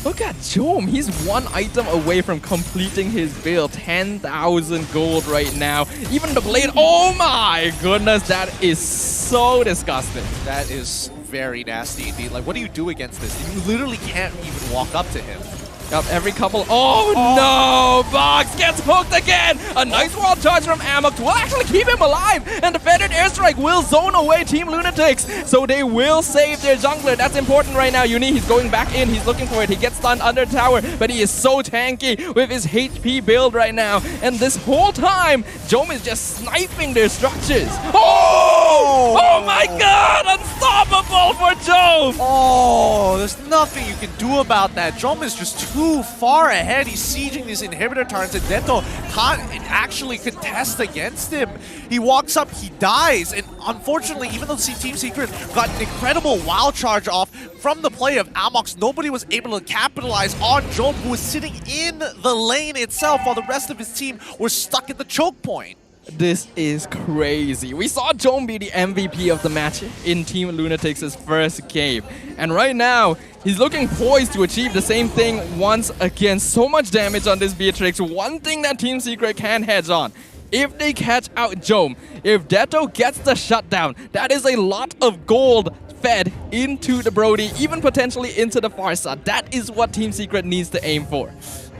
Look at Jome. He's 1 item away from completing his build. 10,000 gold right now. Even the blade. Oh my goodness, that is so disgusting. That is very nasty indeed. Like, what do you do against this? You literally can't even walk up to him. Up every couple. Oh no! Box gets hooked again! A nice wall charge from Amok will actually keep him alive! And the Feathered Airstrike will zone away Team Lunatix. So they will save their jungler. That's important right now. Uni, he's going back in. He's looking for it. He gets stunned under tower, but he is so tanky with his HP build right now. And this whole time, Jome is just sniping their structures. Oh! Oh my god! Unstoppable for Jome! Oh, there's nothing you can do about that. Jome is just too too far ahead. He's sieging these inhibitor turrets, and Deto can't actually contest against him. He walks up, he dies, and unfortunately, even though Team Secret got an incredible wild charge off from the play of Amox, nobody was able to capitalize on Jom, who was sitting in the lane itself while the rest of his team were stuck at the choke point. This is crazy. We saw Jom be the MVP of the match in Team Lunatix's first game. And right now, he's looking poised to achieve the same thing once again. So much damage on this Beatrix. One thing that Team Secret can hedge on. If they catch out Jom, if Deto gets the shutdown, that is a lot of gold fed into the Brody, even potentially into the Farsa. That is what Team Secret needs to aim for.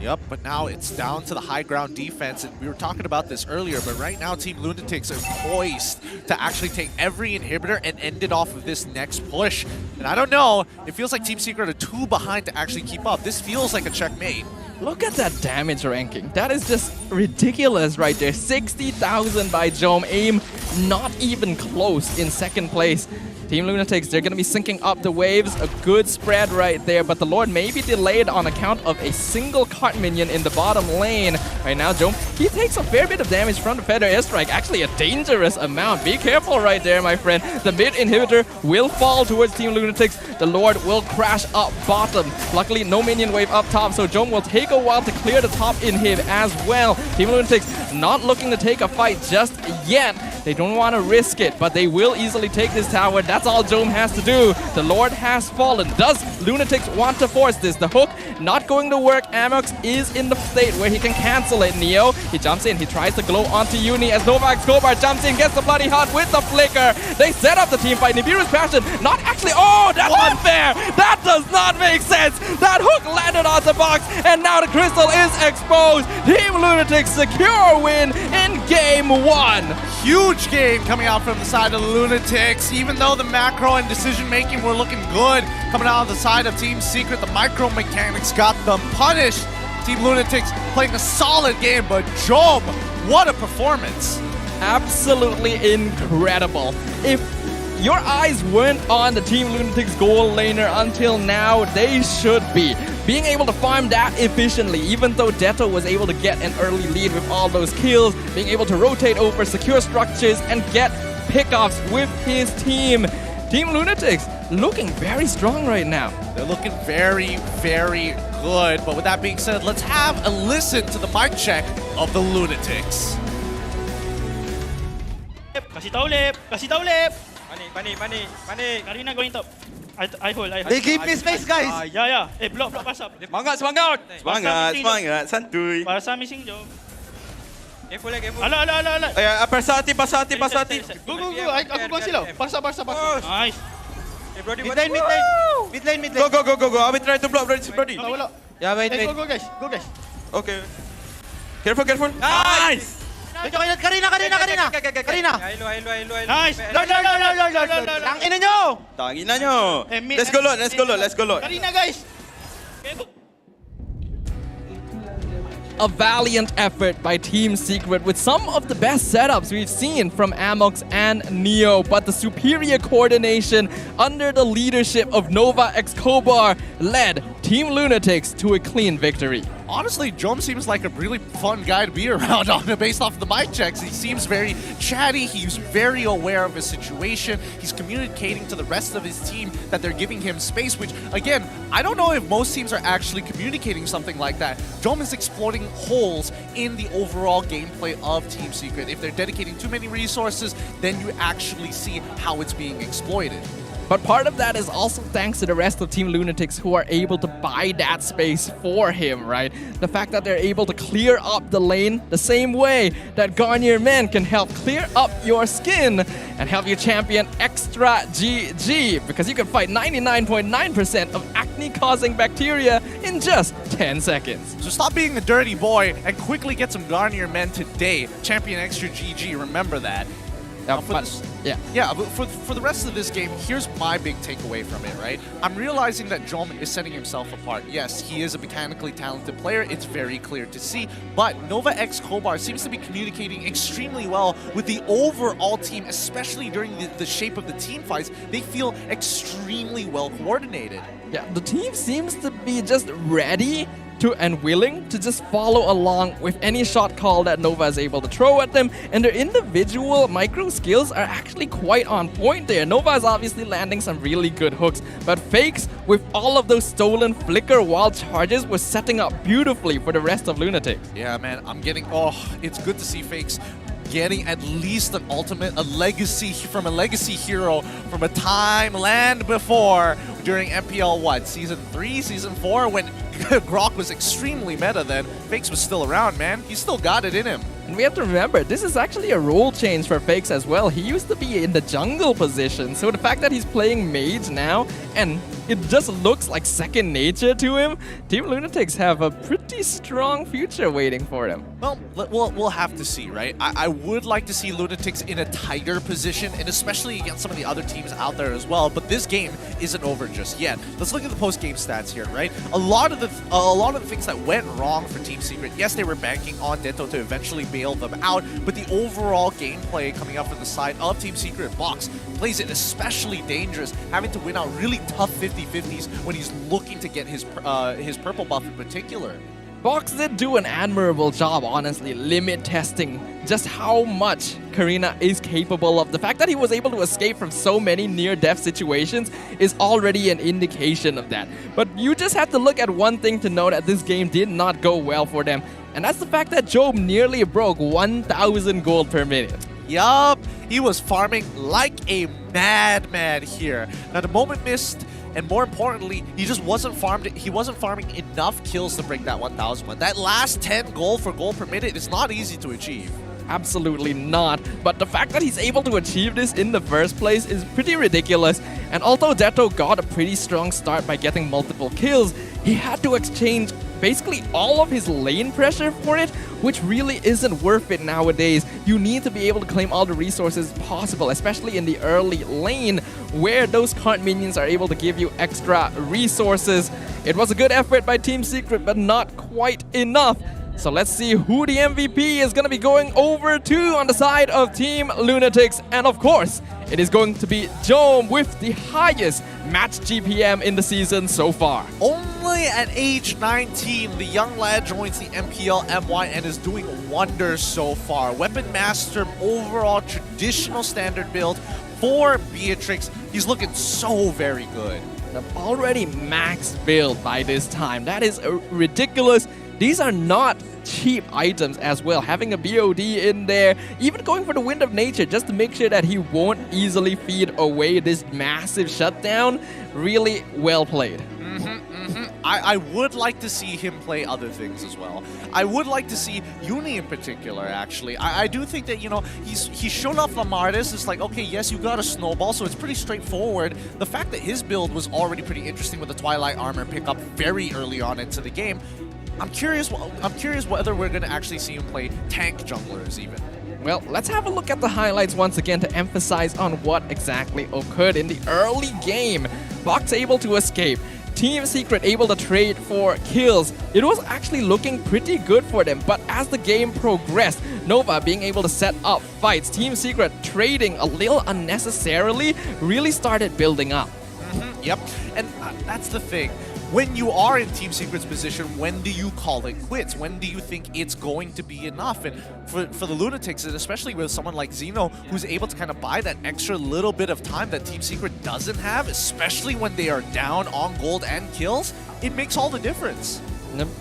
Yep, but now it's down to the high ground defense, and we were talking about this earlier, but right now Team Lunatix are poised to actually take every inhibitor and end it off of this next push. And I don't know, it feels like Team Secret are too behind to actually keep up. This feels like a checkmate. Look at that damage ranking. That is just ridiculous right there. 60,000 by Jom. Aim not even close in second place. Team Lunatix, they're going to be syncing up the waves. A good spread right there, but the Lord may be delayed on account of a single cart minion in the bottom lane. Right now, Jom, he takes a fair bit of damage from the Feather Airstrike. Actually, a dangerous amount. Be careful right there, my friend. The mid inhibitor will fall towards Team Lunatix. The Lord will crash up bottom. Luckily, no minion wave up top, so Jom will take a while to clear the top inhib as well. Team Lunatix not looking to take a fight just yet. They don't want to risk it, but they will easily take this tower. That's all Jom has to do. The Lord has fallen. Does Lunatix want to force this? The hook not going to work. Amox is in the state where he can cancel it. Neo, he jumps in. He tries to glow onto Uni as Nova Escobar jumps in, gets the bloody heart with the flicker. They set up the team fight. Nibiru's passion, not actually. Oh, that's unfair. That does not make sense. That hook landed on the box, and now the crystal is exposed. Team Lunatix secure win in game 1. Huge game coming out from the side of the Lunatix. Even though the macro and decision making were looking good, coming out on the side of Team Secret, the micro mechanics got them punished. Team Lunatix playing a solid game, but Jom, what a performance. Absolutely incredible. If your eyes weren't on the Team Lunatix goal laner until now, they should be. Being able to farm that efficiently, even though Deto was able to get an early lead with all those kills, being able to rotate over, secure structures, and get pickoffs with his team. Team Lunatix looking very strong right now. They're looking very, very good. But with that being said, let's have a listen to the mic check of the Lunatix. Kasih tahu Lep, kasih tahu Lep. Panik. Karina going top. I hold. They give me space, guys. Ya. Block pass up. Semangat, santuy. Pasal missing Jom. Careful. Alah. Pasal hati. Go. Aku kasih lau. Pasal. Nice. Mid lane. Go. I will try to block Brody. Yeah, wait. Go guys. Okay. Careful. Nice. Karina. Nice. Tangina nyo. Let's go Lord. Karina guys. A valiant effort by Team Secret with some of the best setups we've seen from Amox and Neo, but the superior coordination under the leadership of Nova Escobar led Team Lunatix to a clean victory. Honestly, Jom seems like a really fun guy to be around on based off of the mic checks. He seems very chatty. He's very aware of his situation. He's communicating to the rest of his team that they're giving him space, which, again, I don't know if most teams are actually communicating something like that. Jom is exploiting holes in the overall gameplay of Team Secret. If they're dedicating too many resources, then you actually see how it's being exploited. But part of that is also thanks to the rest of Team Lunatix who are able to buy that space for him, right? The fact that they're able to clear up the lane the same way that Garnier Men can help clear up your skin and help you champion extra GG, because you can fight 99.9% of acne-causing bacteria in just 10 seconds. So stop being a dirty boy and quickly get some Garnier Men today. Champion extra GG, remember that. For the rest of this game, here's my big takeaway from it, right? I'm realizing that Jom is setting himself apart. Yes, he is a mechanically talented player. It's very clear to see. But Nova Escobar seems to be communicating extremely well with the overall team, especially during the shape of the team fights. They feel extremely well coordinated. Yeah, the team seems to be just ready to and willing to just follow along with any shot call that Nova is able to throw at them, and their individual micro skills are actually quite on point there. Nova is obviously landing some really good hooks, but Fakes, with all of those stolen flicker wild charges, was setting up beautifully for the rest of Lunatix. Yeah, man, it's good to see Fakes getting at least an ultimate, a legacy hero from a time land before during MPL Season 3, Season 4, when Grok was extremely meta then. Fakes was still around, man. He still got it in him. And we have to remember, this is actually a role change for Fakes as well. He used to be in the jungle position, so the fact that he's playing mage now, and it just looks like second nature to him, Team Lunatix have a pretty strong future waiting for them. Well, we'll have to see, right? I would like to see Lunatix in a tighter position, and especially against some of the other teams out there as well, but this game isn't over just yet. Let's look at the post-game stats here, right? A lot of the things that went wrong for Team Secret, yes, they were banking on Ditto to eventually bail them out, but the overall gameplay coming up from the side of Team Secret, Box plays it especially dangerous, having to win out really tough 50-50s when he's looking to get his purple buff in particular. Box did do an admirable job, honestly, limit testing just how much Karina is capable of. The fact that he was able to escape from so many near-death situations is already an indication of that. But you just have to look at one thing to know that this game did not go well for them, and that's the fact that Job nearly broke 1,000 gold per minute. Yup, he was farming like a madman here. Now the moment missed, and more importantly, he wasn't farming enough kills to break that 1,000 one. That last 10 gold for gold per minute is not easy to achieve. Absolutely not. But the fact that he's able to achieve this in the first place is pretty ridiculous. And although Detto got a pretty strong start by getting multiple kills, he had to exchange basically all of his lane pressure for it, which really isn't worth it nowadays. You need to be able to claim all the resources possible, especially in the early lane, where those cart minions are able to give you extra resources. It was a good effort by Team Secret, but not quite enough. So let's see who the MVP is going to be going over to on the side of Team Lunatix. And of course, it is going to be Jome with the highest match GPM in the season so far. Only at age 19, the young lad joins the MPL MY and is doing wonders so far. Weapon Master, overall traditional standard build for Beatrix. He's looking so very good. Already max build by this time. That is ridiculous. These are not cheap items as well. Having a BOD in there, even going for the Wind of Nature just to make sure that he won't easily feed away this massive shutdown. Really well played. I would like to see him play other things as well. I would like to see Uni in particular, actually. I do think that, you know, he's shown off Lamardis. It's like, okay, yes, you got a snowball, so it's pretty straightforward. The fact that his build was already pretty interesting with the Twilight Armor pickup very early on into the game, I'm curious whether we're going to actually see him play tank junglers even. Well, let's have a look at the highlights once again to emphasize on what exactly occurred in the early game. Box able to escape. Team Secret able to trade for kills. It was actually looking pretty good for them, but as the game progressed, Nova being able to set up fights, Team Secret trading a little unnecessarily really started building up. Yep, and that's the thing. When you are in Team Secret's position, when do you call it quits? When do you think it's going to be enough? And for the Lunatics, and especially with someone like Xeno, who's able to kind of buy that extra little bit of time that Team Secret doesn't have, especially when they are down on gold and kills, it makes all the difference.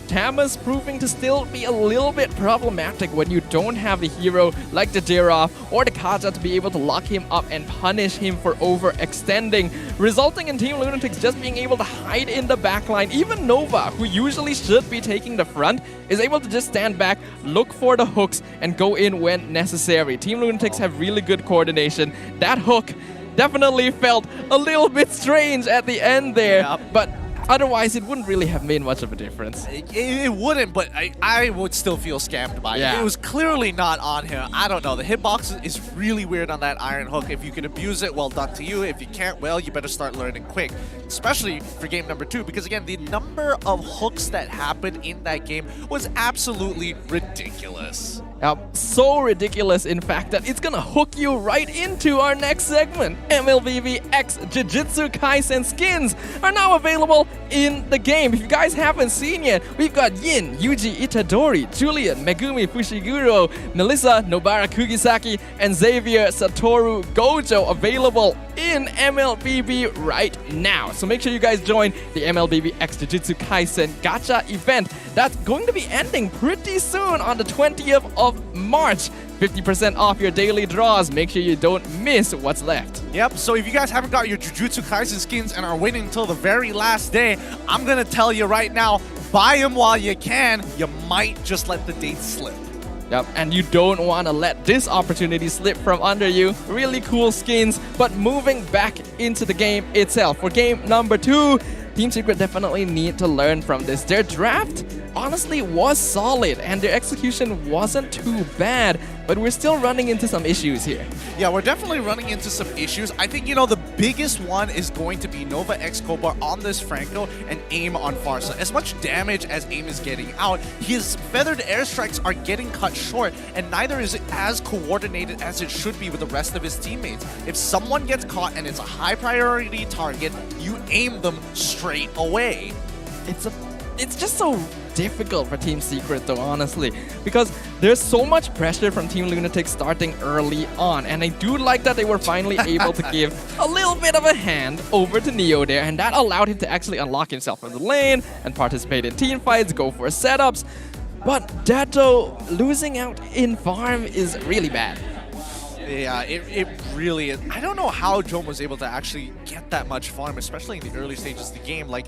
Tama's proving to still be a little bit problematic when you don't have a hero like the Jiraf or the Kaja to be able to lock him up and punish him for overextending, resulting in Team Lunatix just being able to hide in the backline. Even Nova, who usually should be taking the front, is able to just stand back, look for the hooks, and go in when necessary. Team Lunatix have really good coordination. That hook definitely felt a little bit strange at the end there, but Otherwise, it wouldn't really have made much of a difference. It wouldn't, but I would still feel scammed by it. It was clearly not on him. I don't know. The hitbox is really weird on that iron hook. If you can abuse it, well done to you. If you can't, well, you better start learning quick. Especially for game number 2, because again, the number of hooks that happened in that game was absolutely ridiculous. So ridiculous, in fact, that it's gonna hook you right into our next segment. MLBB X Jujutsu Kaisen skins are now available in the game. If you guys haven't seen yet, we've got Yin, Yuji Itadori, Julian, Megumi Fushiguro, Melissa Nobara Kugisaki, and Xavier Satoru Gojo available in MLBB right now. So make sure you guys join the MLBB X Jujutsu Kaisen Gacha event. That's going to be ending pretty soon on the 20th of March. 50% off your daily draws. Make sure you don't miss what's left. Yep, so if you guys haven't got your Jujutsu Kaisen skins and are waiting until the very last day, I'm gonna tell you right now, buy them while you can. You might just let the date slip. Yep, and you don't want to let this opportunity slip from under you. Really cool skins, but moving back into the game itself. For game number 2, Team Secret definitely need to learn from this. Their draft honestly was solid and their execution wasn't too bad, but we're still running into some issues here. Yeah, we're definitely running into some issues. I think, the biggest one is going to be Nova X Kobar on this Franco and AIM on Farsa. As much damage as AIM is getting out, his feathered airstrikes are getting cut short, and neither is it as coordinated as it should be with the rest of his teammates. If someone gets caught and it's a high priority target, you aim them straight away. It's just so difficult for Team Secret though, honestly, because there's so much pressure from Team Lunatix starting early on, and I do like that they were finally able to give a little bit of a hand over to Neo there, and that allowed him to actually unlock himself from the lane and participate in team fights, go for setups. But Dato losing out in farm is really bad. Yeah, it really is. I don't know how Jom was able to actually get that much farm, especially in the early stages of the game. Like,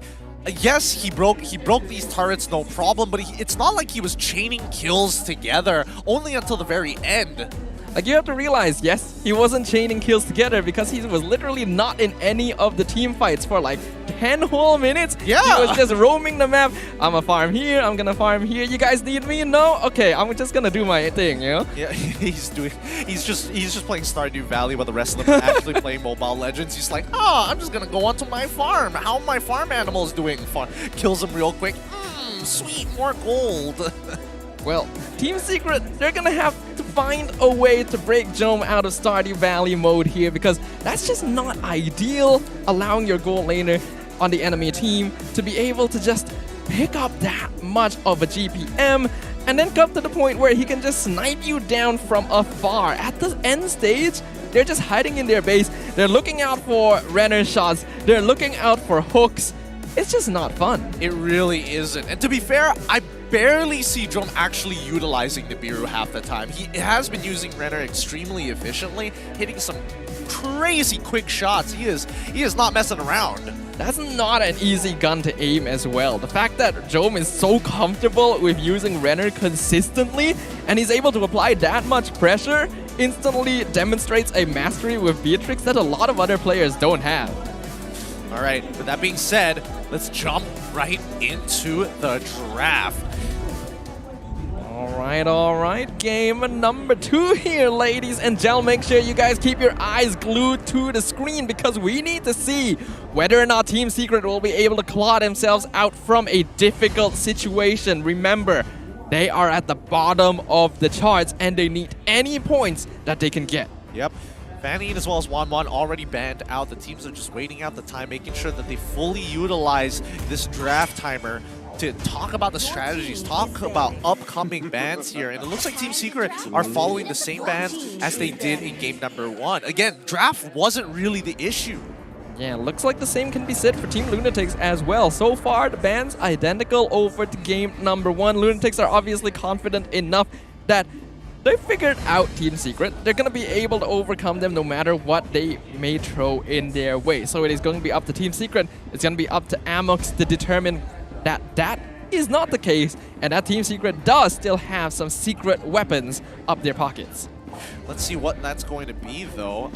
yes, he broke these turrets, no problem, but it's not like he was chaining kills together only until the very end. Like, you have to realize, yes, he wasn't chaining kills together because he was literally not in any of the team fights for like 10 whole minutes. Yeah. He was just roaming the map. I'm gonna farm here, I'm gonna farm here. You guys need me? No? Okay, I'm just gonna do my thing, Yeah, he's just playing Stardew Valley while the rest of them are actually playing Mobile Legends. He's like, I'm just gonna go onto my farm. How are my farm animals doing? Kills him real quick. Sweet, more gold. Well, Team Secret, they're gonna have to find a way to break Jom out of Stardew Valley mode here, because that's just not ideal, allowing your gold laner on the enemy team to be able to just pick up that much of a GPM and then come to the point where he can just snipe you down from afar. At the end stage, they're just hiding in their base, they're looking out for Renner shots, they're looking out for hooks. It's just not fun. It really isn't. And to be fair, I barely see Jom actually utilizing Nibiru half the time. He has been using Renner extremely efficiently, hitting some crazy quick shots. He is not messing around. That's not an easy gun to aim as well. The fact that Jom is so comfortable with using Renner consistently and he's able to apply that much pressure instantly demonstrates a mastery with Beatrix that a lot of other players don't have. All right, with that being said, let's jump right into the draft. All right. Game number 2 here, ladies and gentlemen. Make sure you guys keep your eyes glued to the screen because we need to see whether or not Team Secret will be able to claw themselves out from a difficult situation. Remember, they are at the bottom of the charts and they need any points that they can get. Yep. Fanny as well as Wanwan already banned out. The teams are just waiting out the time, making sure that they fully utilize this draft timer to talk about the strategies, talk about upcoming bans here. And it looks like Team Secret are following the same bans as they did in game number 1. Again, draft wasn't really the issue. Yeah, looks like the same can be said for Team Lunatix as well. So far, the bans identical over to game number 1. Lunatix are obviously confident enough that they figured out Team Secret. They're going to be able to overcome them no matter what they may throw in their way. So it is going to be up to Team Secret. It's going to be up to Amox to determine that that is not the case and that Team Secret does still have some secret weapons up their pockets. Let's see what that's going to be, though.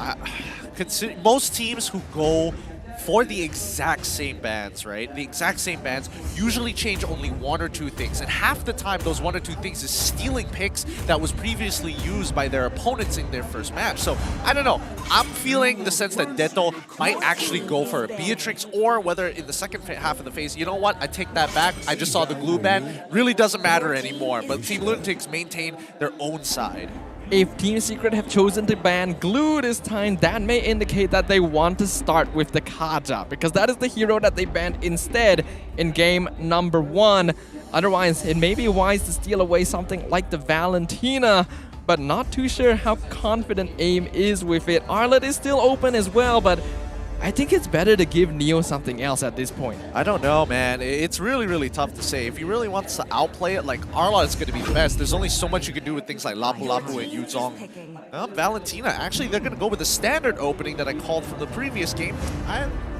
Most teams who go for the exact same bans, right? The exact same bans usually change only one or two things. And half the time, those one or two things is stealing picks that was previously used by their opponents in their first match. So, I don't know. I'm feeling the sense that Deto might actually go for a Beatrix, or whether in the second half of the phase, you know what? I take that back. I just saw the glue ban. Really doesn't matter anymore. But Team Lunatix maintain their own side. If Team Secret have chosen to ban Glue this time, that may indicate that they want to start with the Kaja, because that is the hero that they banned instead in game number 1. Otherwise, it may be wise to steal away something like the Valentina, but not too sure how confident AIM is with it. Arlet is still open as well, but I think it's better to give Neo something else at this point. I don't know, man. It's really, really tough to say. If he really wants to outplay it, like, Arla is going to be the best. There's only so much you can do with things like Lapu Lapu and Yuzong. Valentina, actually, they're going to go with the standard opening that I called from the previous game.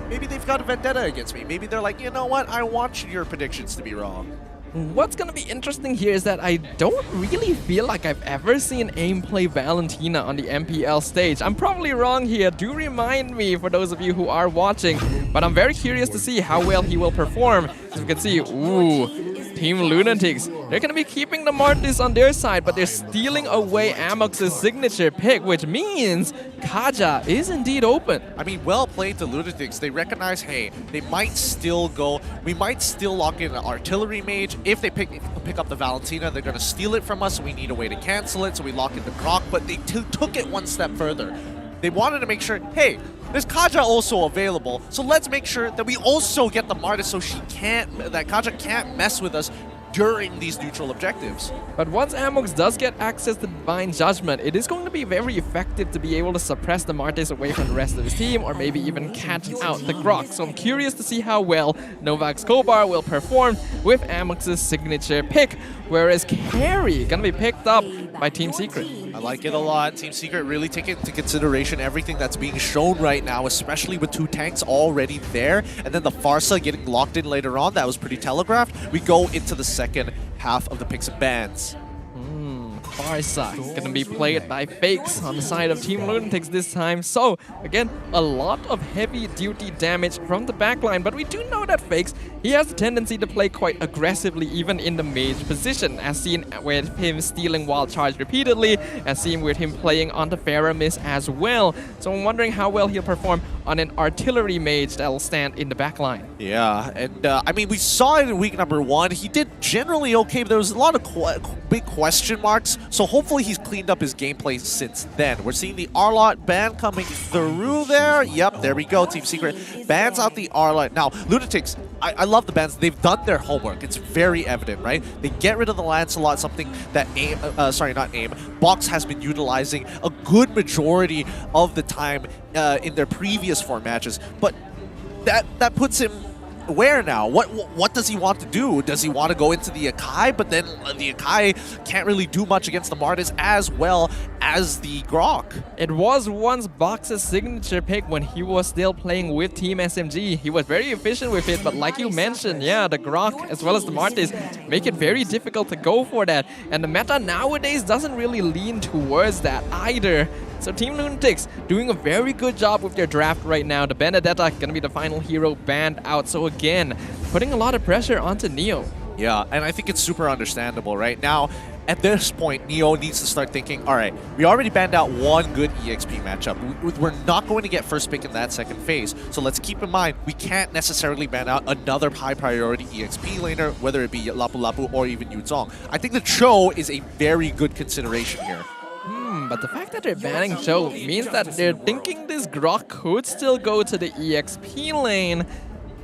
Maybe they've got a vendetta against me. Maybe they're like, you know what? I want your predictions to be wrong. What's going to be interesting here is that I don't really feel like I've ever seen AIM play Valentina on the MPL stage. I'm probably wrong here. Do remind me for those of you who are watching. But I'm very curious to see how well he will perform. As you can see, ooh, Team Lunatix. They're going to be keeping the Martis on their side, but they're stealing away Amox's signature pick, which means Kaja is indeed open. I mean, well played to Lunatix. They recognize, hey, they might still go, we might still lock in an artillery mage. If they pick up the Valentina, they're going to steal it from us, so we need a way to cancel it, so we lock in the Grok, but they took it one step further. They wanted to make sure, hey, there's Kaja also available, so let's make sure that we also get the Martis so that Kaja can't mess with us during these neutral objectives. But once Amox does get access to Divine Judgment, it is going to be very effective to be able to suppress the Martis away from the rest of his team, or maybe even catch out the Grok. So I'm curious to see how well Novak Skobar will perform with Amox's signature pick, whereas Carry gonna be picked up by Team Secret. I like it a lot. Team Secret really take into consideration everything that's being shown right now, especially with 2 tanks already there, and then the Farsa getting locked in later on. That was pretty telegraphed. We go into the second half of the picks and bans. Farsa gonna be played by Fakes on the side of Team Lunatix this time. So, again, a lot of heavy-duty damage from the backline, but we do know that Fakes, he has a tendency to play quite aggressively even in the mage position, as seen with him stealing Wild Charge repeatedly, as seen with him playing on the Faramis as well. So I'm wondering how well he'll perform on an artillery mage that'll stand in the backline. Yeah, and I mean, we saw it in week number 1. He did generally okay, but there was a lot of big question marks. So hopefully he's cleaned up his gameplay since then. We're seeing the Arlot ban coming through there. Yep, there we go. Team Secret bans out the Arlot. Now, Lunatix, I love the bans. They've done their homework. It's very evident, right? They get rid of the Lancelot, something that Box has been utilizing a good majority of the time in their previous 4 matches. But that puts him where now? What does he want to do? Does he want to go into the Akai? But then the Akai can't really do much against the Martis as well as the Grok. It was once Box's signature pick when he was still playing with Team SMG. He was very efficient with it, but like you mentioned, yeah, the Grok as well as the Martis make it very difficult to go for that. And the meta nowadays doesn't really lean towards that either. So Team Lunatix doing a very good job with their draft right now. The Benedetta gonna be the final hero banned out. So again, putting a lot of pressure onto Neo. Yeah, and I think it's super understandable right now. At this point, Neo needs to start thinking, all right, we already banned out 1 good EXP matchup. We're not going to get first pick in that second phase. So let's keep in mind, we can't necessarily ban out another high priority EXP laner, whether it be Lapu Lapu or even Yuzong. I think the Cho is a very good consideration here. But the fact that they're banning Cho means that they're thinking this Grok could still go to the EXP lane.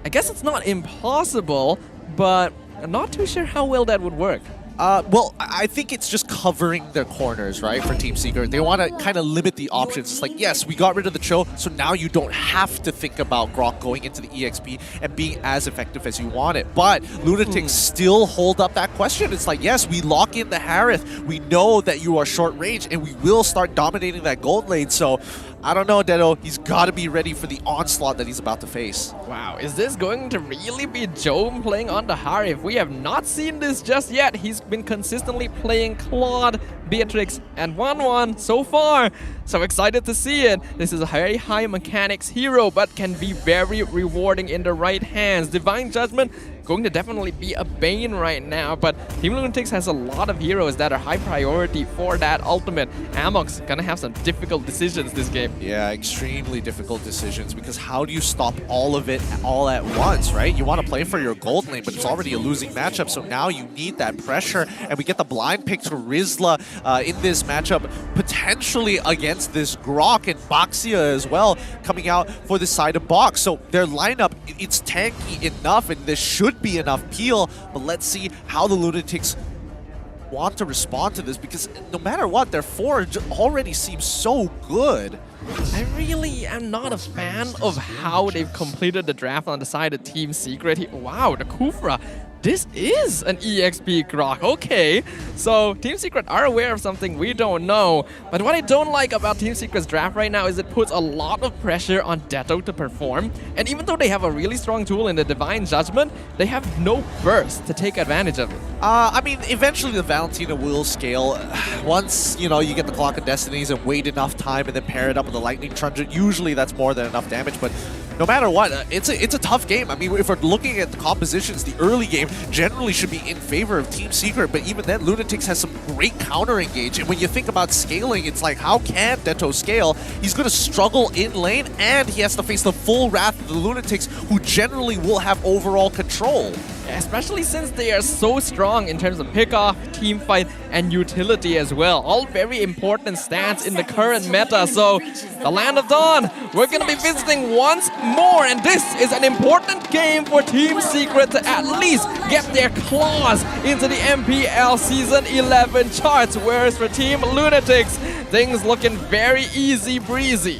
I guess it's not impossible, but I'm not too sure how well that would work. Well, I think it's just covering their corners, right, for Team Secret. They want to kind of limit the options. It's like, yes, we got rid of the Cho, so now you don't have to think about Grok going into the EXP and being as effective as you want it. But Lunatix still hold up that question. It's like, yes, we lock in the Harith. We know that you are short range, and we will start dominating that gold lane. So I don't know, Dedo. He's got to be ready for the onslaught that he's about to face. Wow, is this going to really be Jome playing on the Harif? We have not seen this just yet. He's been consistently playing Claude, Beatrix, and 1-1 so far. So excited to see it. This is a very high mechanics hero, but can be very rewarding in the right hands. Divine Judgment going to definitely be a bane right now, but Team Lunatix has a lot of heroes that are high priority for that ultimate. Amok's gonna have some difficult decisions this game. Yeah, extremely difficult decisions, because how do you stop all of it all at once, right? You want to play for your gold lane, but it's already a losing matchup, so now you need that pressure, and we get the blind pick to Rizla in this matchup, potentially against this Grok and Baxia as well, coming out for the side of Box. So their lineup, it's tanky enough, and this should be enough peel, but let's see how the Lunatics want to respond to this, because no matter what, their forge already seems so good. I really am not a fan of how they've completed the draft on the side of Team Secret. Wow, the Kufra. This is an EXP Grok. Okay, so Team Secret are aware of something we don't know. But what I don't like about Team Secret's draft right now is it puts a lot of pressure on Detto to perform. And even though they have a really strong tool in the Divine Judgment, they have no burst to take advantage of it. I mean, eventually the Valentina will scale. Once, you know, you get the Clock of Destinies and wait enough time and then pair it up with the Lightning Truncheon, usually that's more than enough damage. But no matter what, it's a tough game. I mean, if we're looking at the compositions, the early game generally should be in favor of Team Secret, but even then, Lunatix has some great counter engage. And when you think about scaling, it's like, how can Detto scale? He's going to struggle in lane, and he has to face the full wrath of the Lunatics, who generally will have overall control. Especially since they are so strong in terms of pickoff, team fight, and utility as well. All very important stats in the current meta. So, the Land of Dawn, we're going to be visiting once more. And this is an important game for Team Secret to at least get their claws into the MPL Season 11 charts. Whereas for Team Lunatix, things looking very easy breezy.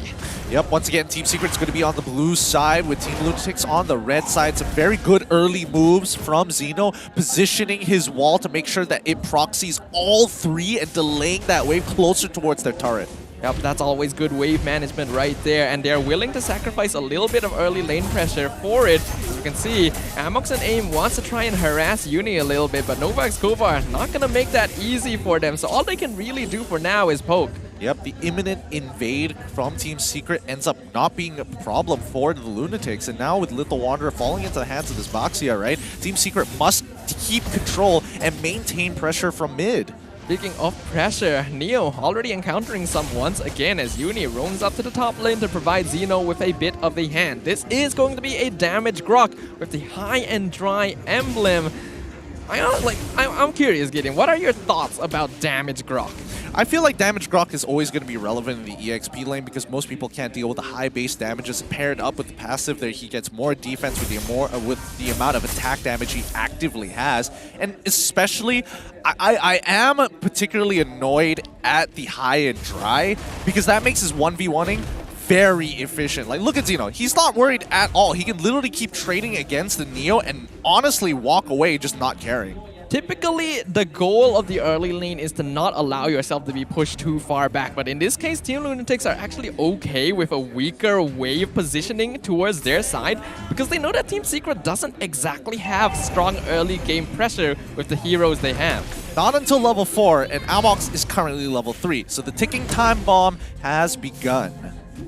Yep, once again, Team Secret's going to be on the blue side with Team Lunatix on the red side. Some very good early moves from Zeno, positioning his wall to make sure that it proxies all three and delaying that wave closer towards their turret. Yep, that's always good wave management right there, and they're willing to sacrifice a little bit of early lane pressure for it. As you can see, Amox and AIM wants to try and harass Uni a little bit, but Novax Kovar not going to make that easy for them, so all they can really do for now is poke. Yep, the imminent invade from Team Secret ends up not being a problem for the Lunatics, and now with Little Wanderer falling into the hands of this Baxia, right? Team Secret must keep control and maintain pressure from mid. Speaking of pressure, Neo already encountering some once again as Uni roams up to the top lane to provide Zeno with a bit of a hand. This is going to be a damage Grok with the high and dry emblem. I'm curious, Gideon, what are your thoughts about damage Grok? I feel like damage Grok is always going to be relevant in the EXP lane because most people can't deal with the high base damages. Paired up with the passive there, he gets more defense with the amount of attack damage he actively has. And especially, I am particularly annoyed at the high and dry because that makes his 1v1ing very efficient. Like, look at Zeno. He's not worried at all. He can literally keep trading against the Neo and honestly walk away just not caring. Typically, the goal of the early lane is to not allow yourself to be pushed too far back, but in this case, Team Lunatics are actually okay with a weaker wave positioning towards their side because they know that Team Secret doesn't exactly have strong early game pressure with the heroes they have. Not until level 4, and Amox is currently level 3, so the ticking time bomb has begun.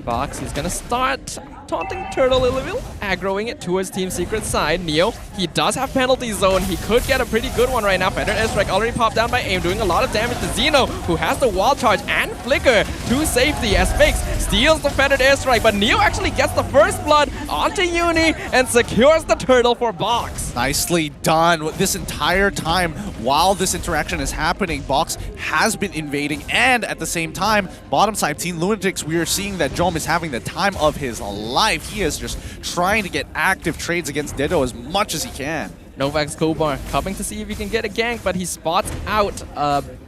Box is gonna start taunting Turtle a little, aggroing it towards Team Secret's side. Neo, he does have penalty zone. He could get a pretty good one right now. Fettered Airstrike already popped down by AIM, doing a lot of damage to Zeno, who has the wall charge and flicker to safety as Fakes steals the Fettered Airstrike, but Neo actually gets the first blood onto Uni and secures the Turtle for Box. Nicely done. This entire time, while this interaction is happening, Box has been invading, and at the same time, bottom side, Team Lunatics, we are seeing that Jome is having the time of his life. He is just trying to get active trades against Ditto as much as he can. Novax Kobar coming to see if he can get a gank, but he spots out.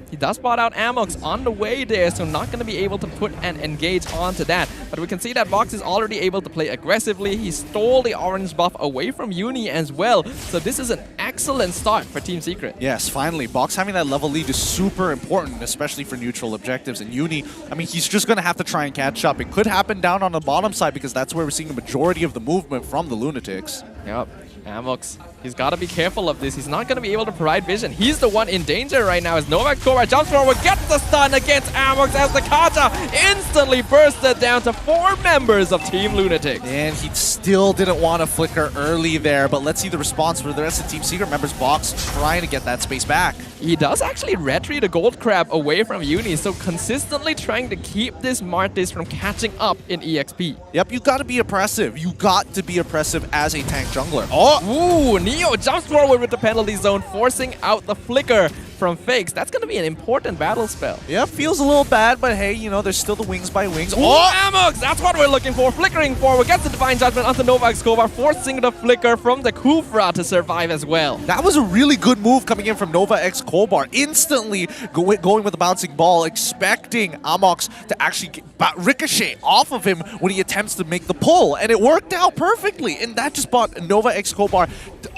He does spot out Amox on the way there, so not going to be able to put an engage onto that. But we can see that Box is already able to play aggressively. He stole the orange buff away from Uni as well. So this is an excellent start for Team Secret. Yes, finally. Box having that level lead is super important, especially for neutral objectives. And Uni, I mean, he's just going to have to try and catch up. It could happen down on the bottom side because that's where we're seeing the majority of the movement from the Lunatix. Yep. Amox, he's got to be careful of this. He's not going to be able to provide vision. He's the one in danger right now as Novak Kovar jumps forward, gets the stun against Amox as the Kaja instantly bursted down to 4 members of Team Lunatix. And he still didn't want to flicker early there, but let's see the response for the rest of Team Secret members. Box trying to get that space back. He does actually retreat a gold crab away from Uni, so consistently trying to keep this Martis from catching up in EXP. Yep, you got to be oppressive. You got to be oppressive as a tank jungler. Oh! Ooh, Neo jumps forward with the penalty zone, forcing out the flicker from Fakes. That's going to be an important battle spell. Yeah, feels a little bad, but hey, you know, there's still the wings by wings. Oh, Amox! That's what we're looking for. Flickering forward, gets the Divine Judgment onto Novak Skovar, forcing the flicker from the Kufra to survive as well. That was a really good move coming in from Nova X Kobar. Instantly going with the bouncing ball, expecting Amox to actually ricochet off of him when he attempts to make the pull. And it worked out perfectly. And that just bought Nova X Kobar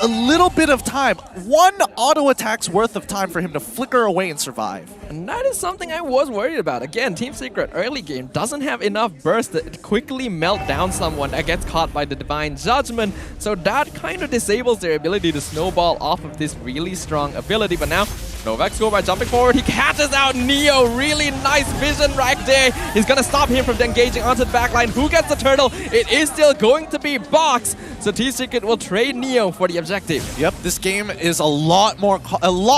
a little bit of time. 1 auto attack's worth of time for him to flicker away and survive. And that is something I was worried about. Again, Team Secret early game doesn't have enough burst to quickly melt down someone that gets caught by the Divine Judgment, so that kind of disables their ability to snowball off of this really strong ability. But now, Novak Skovar jumping forward, he catches out Neo. Really nice vision right there. He's gonna stop him from engaging onto the backline. Who gets the turtle? It is still going to be Box, so Team Secret will trade Neo for the objective. Yep, this game is a lot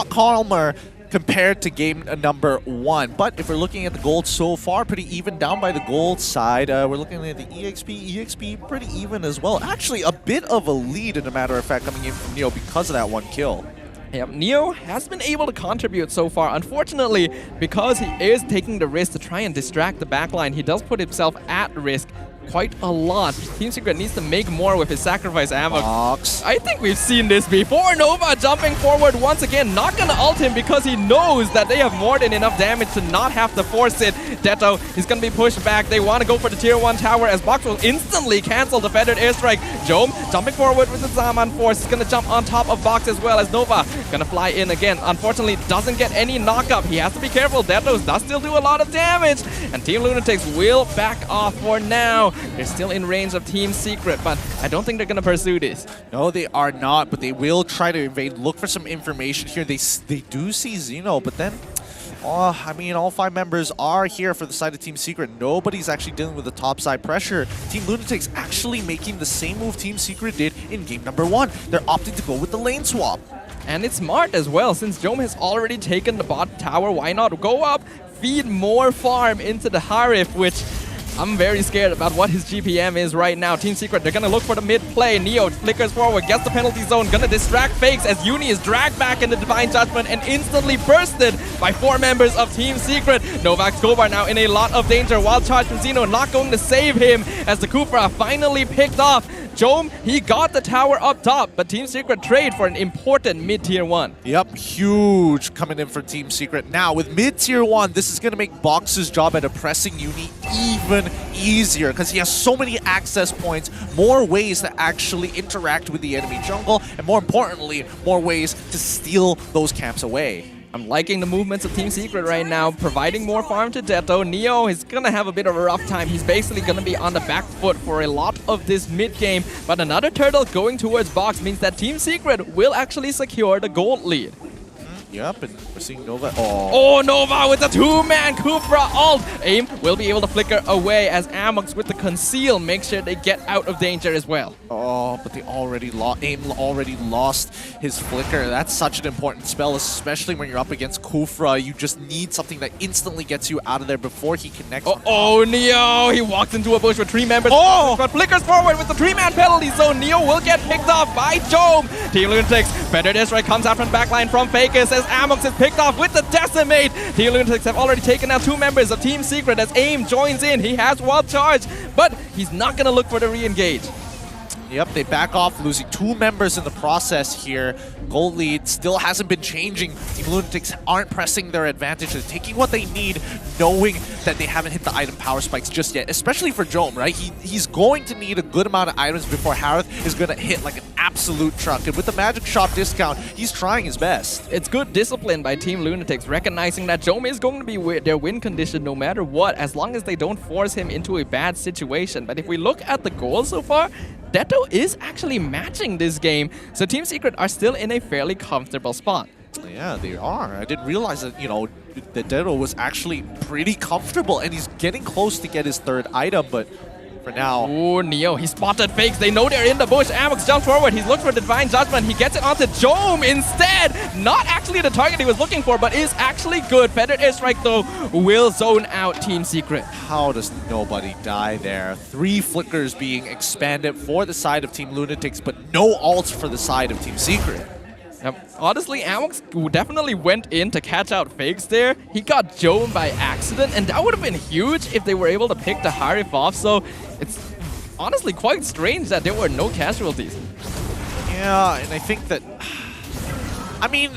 calmer compared to game number 1. But if we're looking at the gold so far, pretty even down by the gold side. We're looking at the EXP pretty even as well. Actually, a bit of a lead, in a matter of fact, coming in from Neo because of that 1 kill. Yep, Neo has been able to contribute so far. Unfortunately, because he is taking the risk to try and distract the backline, he does put himself at risk quite a lot. Team Secret needs to make more with his sacrifice ammo. Box. I think we've seen this before. Nova jumping forward once again, not gonna ult him because he knows that they have more than enough damage to not have to force it. Detto is gonna be pushed back. They want to go for the tier 1 tower as Box will instantly cancel the feathered airstrike. Jome jumping forward with the Zaman force. He's gonna jump on top of Box as well as Nova gonna fly in again. Unfortunately, doesn't get any knockup. He has to be careful. Detto does still do a lot of damage, and Team Lunatix will back off for now. They're still in range of Team Secret, but I don't think they're gonna pursue this. No, they are not, but they will try to invade, look for some information here. They do see Xeno, but then, I mean, all 5 members are here for the side of Team Secret. Nobody's actually dealing with the top side pressure. Team Lunatix actually making the same move Team Secret did in game number 1. They're opting to go with the lane swap. And it's smart as well, since Jome has already taken the bot tower. Why not go up, feed more farm into the Harif, which I'm very scared about what his GPM is right now. Team Secret, they're gonna look for the mid play. Neo flickers forward, gets the penalty zone, gonna distract Fakes as Uni is dragged back in the Divine Judgment and instantly bursted by 4 members of Team Secret. Novak Skovar now in a lot of danger. Wild charge from Xeno not going to save him as the Kufra finally picked off Jome. He got the tower up top, but Team Secret trade for an important mid-tier 1. Yep, huge coming in for Team Secret. Now, with mid-tier 1, this is going to make Box's job at oppressing Uni even easier because he has so many access points, more ways to actually interact with the enemy jungle, and more importantly, more ways to steal those camps away. I'm liking the movements of Team Secret right now, providing more farm to Detto. Neo is gonna have a bit of a rough time. He's basically gonna be on the back foot for a lot of this mid-game, but another turtle going towards Box means that Team Secret will actually secure the gold lead. Yep, and we're seeing Nova. Oh, Nova with the 2-man Kufra ult. Aim will be able to flicker away as Amox with the conceal makes sure they get out of danger as well. Oh, but they already Aim already lost his flicker. That's such an important spell, especially when you're up against Kufra. You just need something that instantly gets you out of there before he connects. Oh, Neo! He walks into a bush with 3 members. Oh! But flickers forward with the 3-man penalty zone. Neo will get picked off by Jome. Team Lunatix, Feathered Airstrike comes out from backline from Fakers as Amox is picked off with the Decimate. Team Lunatix have already taken out 2 members of Team Secret as Aim joins in. He has wild charge, but he's not going to look for the re-engage. Yep, they back off, losing 2 members in the process here. Gold lead still hasn't been changing. Team Lunatix aren't pressing their advantage. They're taking what they need, knowing that they haven't hit the item power spikes just yet, especially for Jome, right? He's going to need a good amount of items before Harith is going to hit like an absolute truck. And with the Magic Shop discount, he's trying his best. It's good discipline by Team Lunatix, recognizing that Jome is going to be their win condition no matter what, as long as they don't force him into a bad situation. But if we look at the goals so far, Detto is actually matching this game, so Team Secret are still in a fairly comfortable spot. Yeah, they are. I didn't realize that, you know, that Detto was actually pretty comfortable, and he's getting close to get his third item, but for now... Ooh, Neo, he spotted fakes. They know they're in the bush. Amox jumps forward. He's looking for the Divine Judgment. He gets it onto Jome instead. Not actually the target he was looking for, but is actually good. Feathered Airstrike, though, will zone out Team Secret. How does nobody die there? 3 flickers being expanded for the side of Team Lunatix, but no ults for the side of Team Secret. Honestly, Amox definitely went in to catch out fakes there. He got Jome by accident, and that would have been huge if they were able to pick the Harif off. So it's honestly quite strange that there were no casualties. Yeah, and I think that... I mean,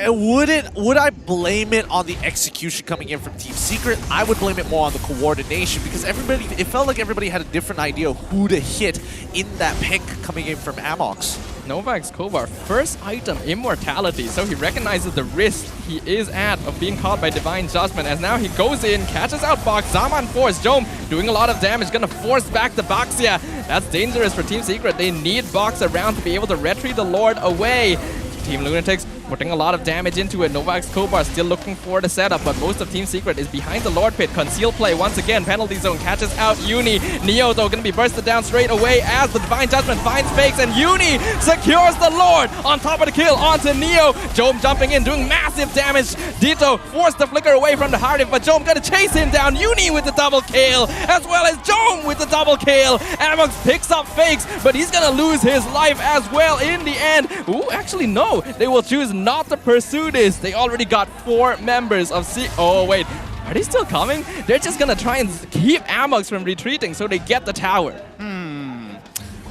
would I blame it on the execution coming in from Team Secret? I would blame it more on the coordination, because it felt like everybody had a different idea of who to hit in that pick coming in from Amox. Novak's Kovar, first item, Immortality, so he recognizes the risk he is at of being caught by Divine Judgment, as now he goes in, catches out Box, Zaman force, Jome doing a lot of damage, gonna force back the Boxia. That's dangerous for Team Secret. They need Box around to be able to retreat the Lord away. Team Lunatix putting a lot of damage into it. Novak's Kobar still looking for the setup, but most of Team Secret is behind the Lord Pit. Conceal play once again. Penalty zone catches out Uni. Neo, though, going to be bursted down straight away as the Divine Judgment finds fakes, and Uni secures the Lord on top of the kill onto Neo. Jome jumping in, doing massive damage. Dito forced the flicker away from the Harif, but Jome going to chase him down. Uni with the double kill, as well as Jome with the double kill. Amox picks up fakes, but he's going to lose his life as well in the end. Ooh, actually, no. They will choose not to pursue this. They already got 4 members of Oh, wait. Are they still coming? They're just going to try and keep Amox from retreating so they get the tower.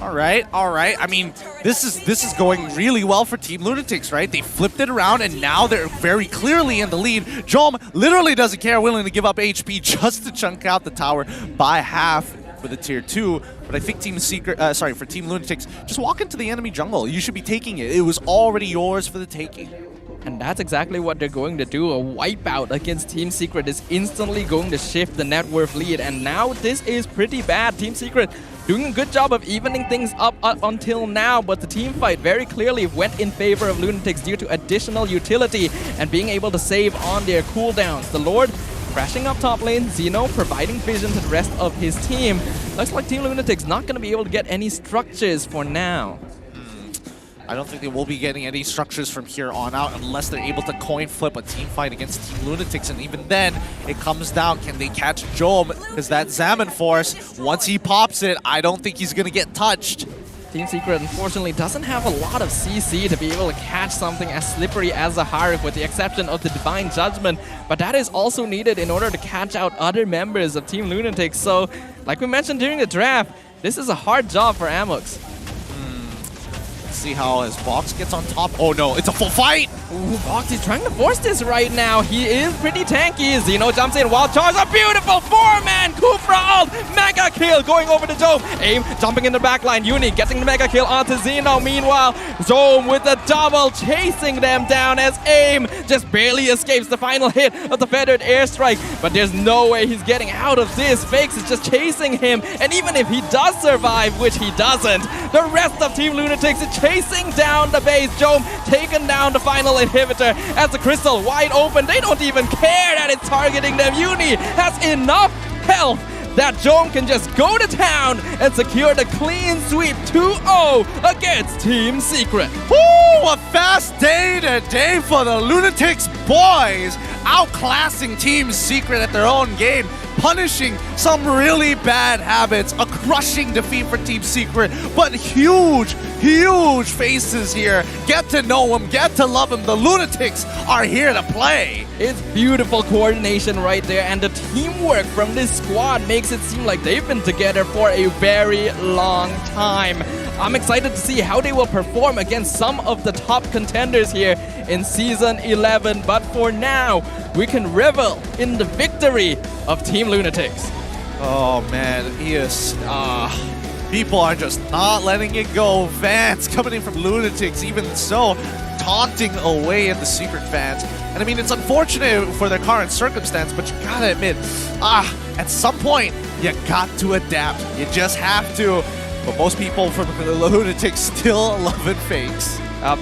All right. I mean, this is going really well for Team Lunatix, right? They flipped it around, and now they're very clearly in the lead. Jome literally doesn't care, willing to give up HP just to chunk out the tower by half with a tier 2. But I think Team for Team Lunatix, just walk into the enemy jungle. You should be taking it. It was already yours for the taking. And that's exactly what they're going to do. A wipeout against Team Secret is instantly going to shift the net worth lead. And now this is pretty bad. Team Secret doing a good job of evening things up until now, but the team fight very clearly went in favor of Lunatix due to additional utility and being able to save on their cooldowns. The Lord crashing up top lane, Xeno providing vision to the rest of his team. Looks like Team Lunatix not going to be able to get any structures for now. I don't think they will be getting any structures from here on out unless they're able to coin flip a team fight against Team Lunatix, and even then, it comes down, can they catch Jome? Because that Zaman Force, once he pops it, I don't think he's going to get touched. Team Secret, unfortunately, doesn't have a lot of CC to be able to catch something as slippery as a Harif, with the exception of the Divine Judgment, but that is also needed in order to catch out other members of Team Lunatix. So, like we mentioned during the draft, this is a hard job for Amox. See how his Box gets on top. Oh no, it's a full fight! Ooh, Box is trying to force this right now. He is pretty tanky. Xeno jumps in, wild charge, a beautiful 4-man Kufra ult! Mega kill going over to Jome. Aim jumping in the backline. Uni getting the mega kill onto Xeno. Meanwhile, Jome with the double chasing them down as Aim just barely escapes the final hit of the feathered airstrike. But there's no way he's getting out of this. Fakes is just chasing him. And even if he does survive, which he doesn't, the rest of Team Lunatix is chasing down the base. Jome taking down the final inhibitor as the crystal wide open. They don't even care that it's targeting them. Uni has enough health that Jome can just go to town and secure the clean sweep 2-0 against Team Secret. Woo! A fast day today for the Lunatix boys, outclassing Team Secret at their own game, punishing some really bad habits, a crushing defeat for Team Secret, but huge faces here. Get to know them, get to love them. The Lunatix are here to play. It's beautiful coordination right there, and the teamwork from this squad makes it seem like they've been together for a very long time. I'm excited to see how they will perform against some of the top contenders here in Season 11, but for now, we can revel in the victory of Team Lunatix. Oh man, yes. People are just not letting it go. Fans coming in from Lunatix, even so, taunting away at the Secret fans. And I mean, it's unfortunate for their current circumstance, but you gotta admit, at some point, you got to adapt. You just have to. But most people from Lunatix still loving fakes.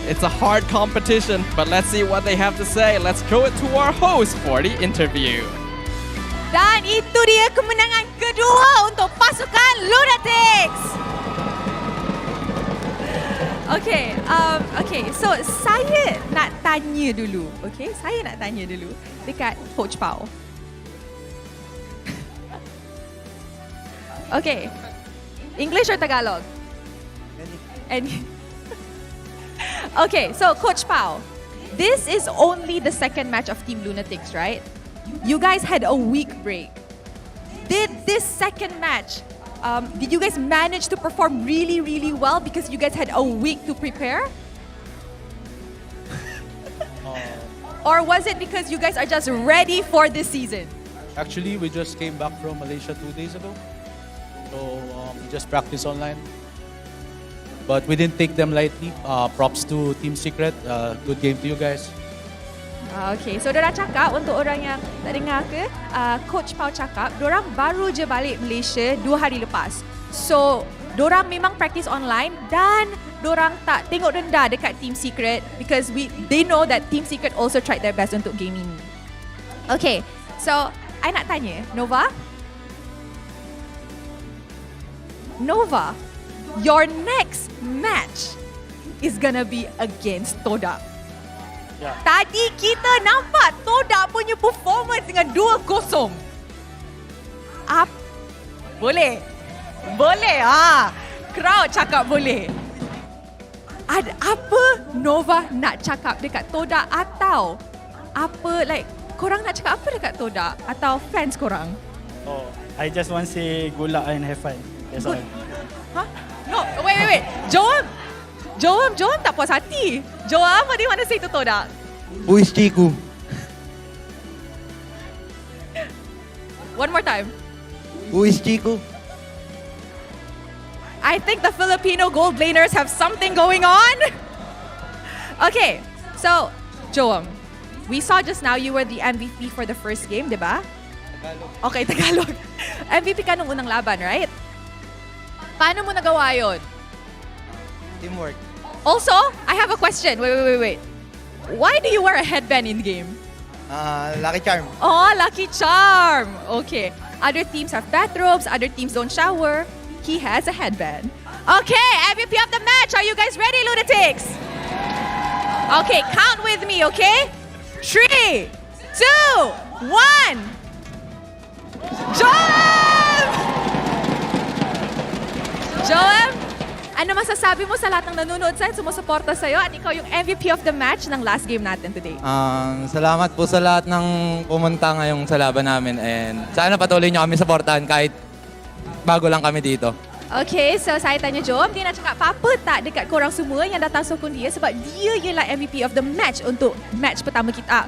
It's a hard competition, but let's see what they have to say. Let's throw it to our host for the interview. Dan itu dia kemenangan kedua untuk pasukan Lunatix. Okay, so saya nak tanya dulu. Okay, saya nak tanya dulu dekat Coach Pau. Okay, English or Tagalog? Any. Okay, so Coach Pau, this is only the second match of Team Lunatix, right? You guys had a week break. Did this second match, did you guys manage to perform really, really well because you guys had a week to prepare? Or was it because you guys are just ready for this season? Actually, we just came back from Malaysia 2 days ago. So we just practiced online. But we didn't take them lightly. Props to Team Secret. Good game to you guys. Okay, so dorang cakap untuk orang yang tak dengar ke, Coach Pau cakap, dorang baru je balik Malaysia 2 hari lepas. So, dorang memang practice online dan dorang tak tengok rendah dekat Team Secret because they know that Team Secret also tried their best untuk game ini. Okay, so I nak tanya, Nova, your next match is gonna be against Todak. Tadi kita nampak Todak punya performance dengan 2-0. Boleh? Boleh. Crowd cakap boleh. Ada apa Nova nak cakap dekat Todak atau apa, like korang nak cakap apa dekat Todak atau fans korang? Oh, I just want to say good luck and have fun. That's all. Huh? No, wait. Joam tak puas hati. Joam, what do you want to say to Todak? Who is Chiku? One more time. Who is Chiku? I think the Filipino gold laners have something going on. Okay, so Joam, we saw just now you were the MVP for the first game, diba? Tagalog. Okay, Tagalog. MVP ka nung unang laban, right? Paano mo nagawa yun? Teamwork. Also, I have a question. Wait. Why do you wear a headband in game? Lucky Charm. Oh, Lucky Charm. Okay. Other teams have bathrobes. Other teams don't shower. He has a headband. Okay, MVP of the match. Are you guys ready, Lunatix? Okay, count with me, okay? 3, 2, 1. Joam! Ano masasabi mo sa lahat ng nanonood sa'yo, sumusuporta sa'yo at ikaw yung MVP of the match ng last game natin today? Salamat po sa lahat ng pumunta ngayong sa laban namin and sana patuloy nyo kami supportahan kahit bago lang kami dito. Okay, so saya tanya Joam, dia nak cakap apa tak dekat korang semua yang datang sokong dia sebab dia ialah MVP of the match untuk match pertama kita,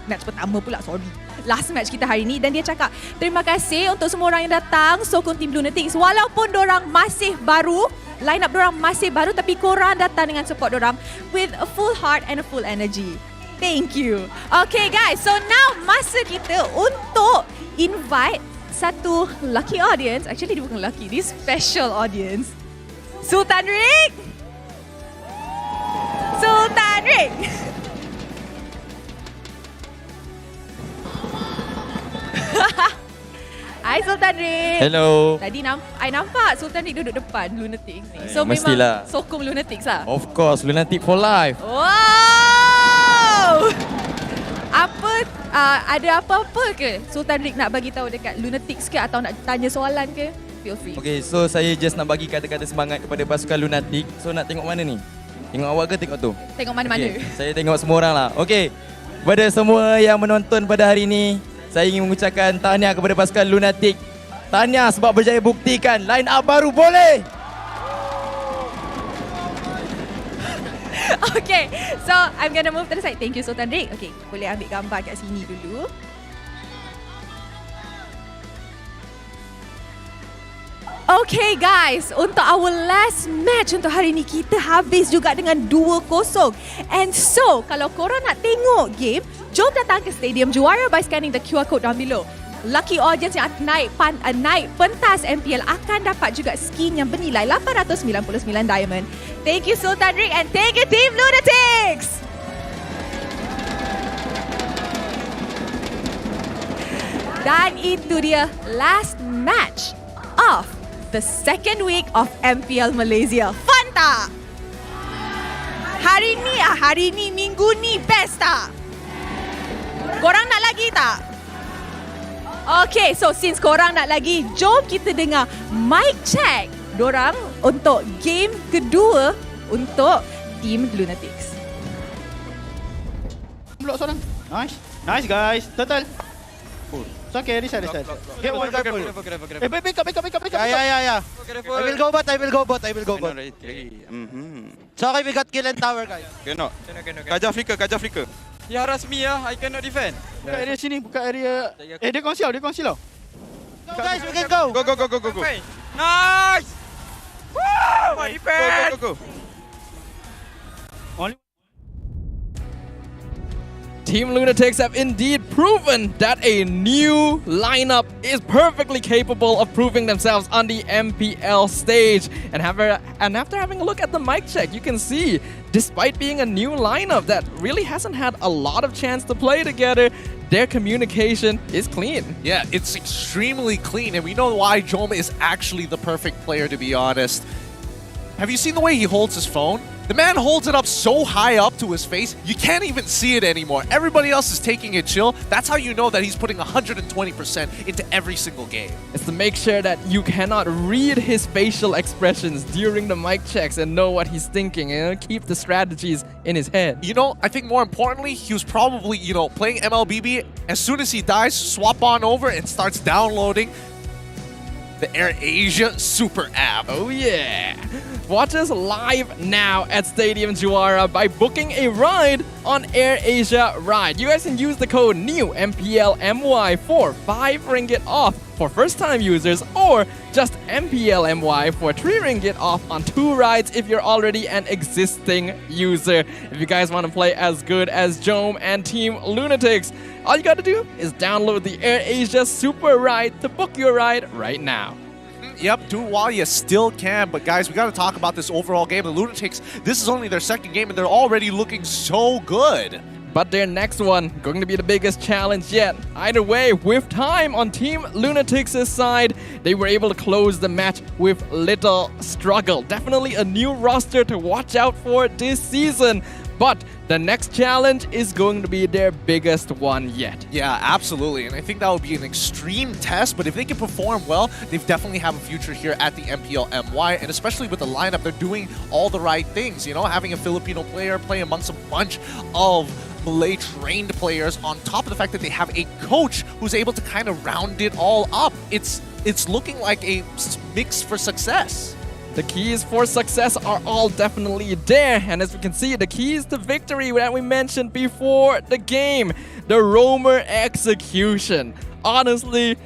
last match kita hari ni, dan dia cakap terima kasih untuk semua orang yang datang sokong Team Lunatix walaupun dorang masih baru, line up dorang masih baru, tapi korang datang dengan support dorang with a full heart and a full energy. Thank you. Okay guys, so now masa kita untuk invite satu lucky audience. Actually dia bukan lucky, dia special audience. Sultan Rick. Hai Sultan Rick. Hello. Tadi I nampak Sultan Rick duduk depan Lunatix ni. So mestilah. Memang sokong Lunatix lah. Of course, Lunatix for life. Wow. Ada apa-apa ke Sultan Rick nak bagi tahu dekat Lunatix ke atau nak tanya soalan ke? Feel free. Okay, so saya just nak bagi kata-kata semangat kepada pasukan Lunatix. So nak tengok mana ni? Tengok awak ke tengok tu? Tengok mana-mana. Okay, saya tengok semua orang lah. Okay, kepada semua yang menonton pada hari ini, saya ingin mengucapkan tahniah kepada pasukan Lunatix. Tahniah sebab berjaya buktikan line up baru boleh. Okay, so I'm gonna move to the side. Thank you Sultan Rick. Okay, boleh ambil gambar kat sini dulu. Okay guys, untuk our last match untuk hari ni kita habis juga dengan 2-0. And so, kalau korang nak tengok game, jom datang ke Stadium Juara by scanning the QR code down below. Lucky audience yang naik pentas MPL akan dapat juga skin yang bernilai 899 diamond. Thank you Sultan Rick and thank you Team Lunatix! Dan itu dia last match of the second week of MPL Malaysia. Fun tak? Hari ni, minggu ni best tak? Korang nak lagi tak? Okay, so since korang nak lagi, jom kita dengar mic check dorang untuk game kedua untuk Team Lunatix. Blok seorang. Nice. Nice guys. Total. It's okay, this side. Get one guy full. Hey, pick up. Yeah. I will go bot. So okay, we got kill and tower guys. Cannot. Kajah flicker. Ya rasmi ya, I cannot defend. Buka area sini, buka area. Dia kongsi tau. Go guys, we can go. Go. Nice! Woo! My defense! Go. Team Lunatix have indeed proven that a new lineup is perfectly capable of proving themselves on the MPL stage. And after having a look at the mic check, you can see, despite being a new lineup that really hasn't had a lot of chance to play together, their communication is clean. Yeah, it's extremely clean, and we know why Joma is actually the perfect player, to be honest. Have you seen the way he holds his phone? The man holds it up so high up to his face, you can't even see it anymore. Everybody else is taking it chill. That's how you know that he's putting 120% into every single game. It's to make sure that you cannot read his facial expressions during the mic checks and know what he's thinking and keep the strategies in his head. You know, I think more importantly, he was probably, playing MLBB. As soon as he dies, swap on over and starts downloading the AirAsia Super app. Oh yeah! Watch us live now at Stadium Juara by booking a ride on AirAsia Ride. You guys can use the code NEW MPLMY for 5 ringgit off for first-time users, or just MPLMY for 3 ringgit off on 2 rides if you're already an existing user. If you guys want to play as good as Jome and Team Lunatix, all you gotta do is download the AirAsia Super Ride to book your ride right now. Yep, do it while you still can. But guys, we got to talk about this overall game. The Lunatix, this is only their second game, and they're already looking so good. But their next one, going to be the biggest challenge yet. Either way, with time on Team Lunatix's side, they were able to close the match with little struggle. Definitely a new roster to watch out for this season. But the next challenge is going to be their biggest one yet. Yeah, absolutely. And I think that would be an extreme test. But if they can perform well, they definitely have a future here at the MPL MY. And especially with the lineup, they're doing all the right things. Having a Filipino player play amongst a bunch of Malay-trained players, on top of the fact that they have a coach who's able to kind of round it all up. It's looking like a mix for success. The keys for success are all definitely there, and as we can see, the keys to victory that we mentioned before the game, the roamer execution. Honestly,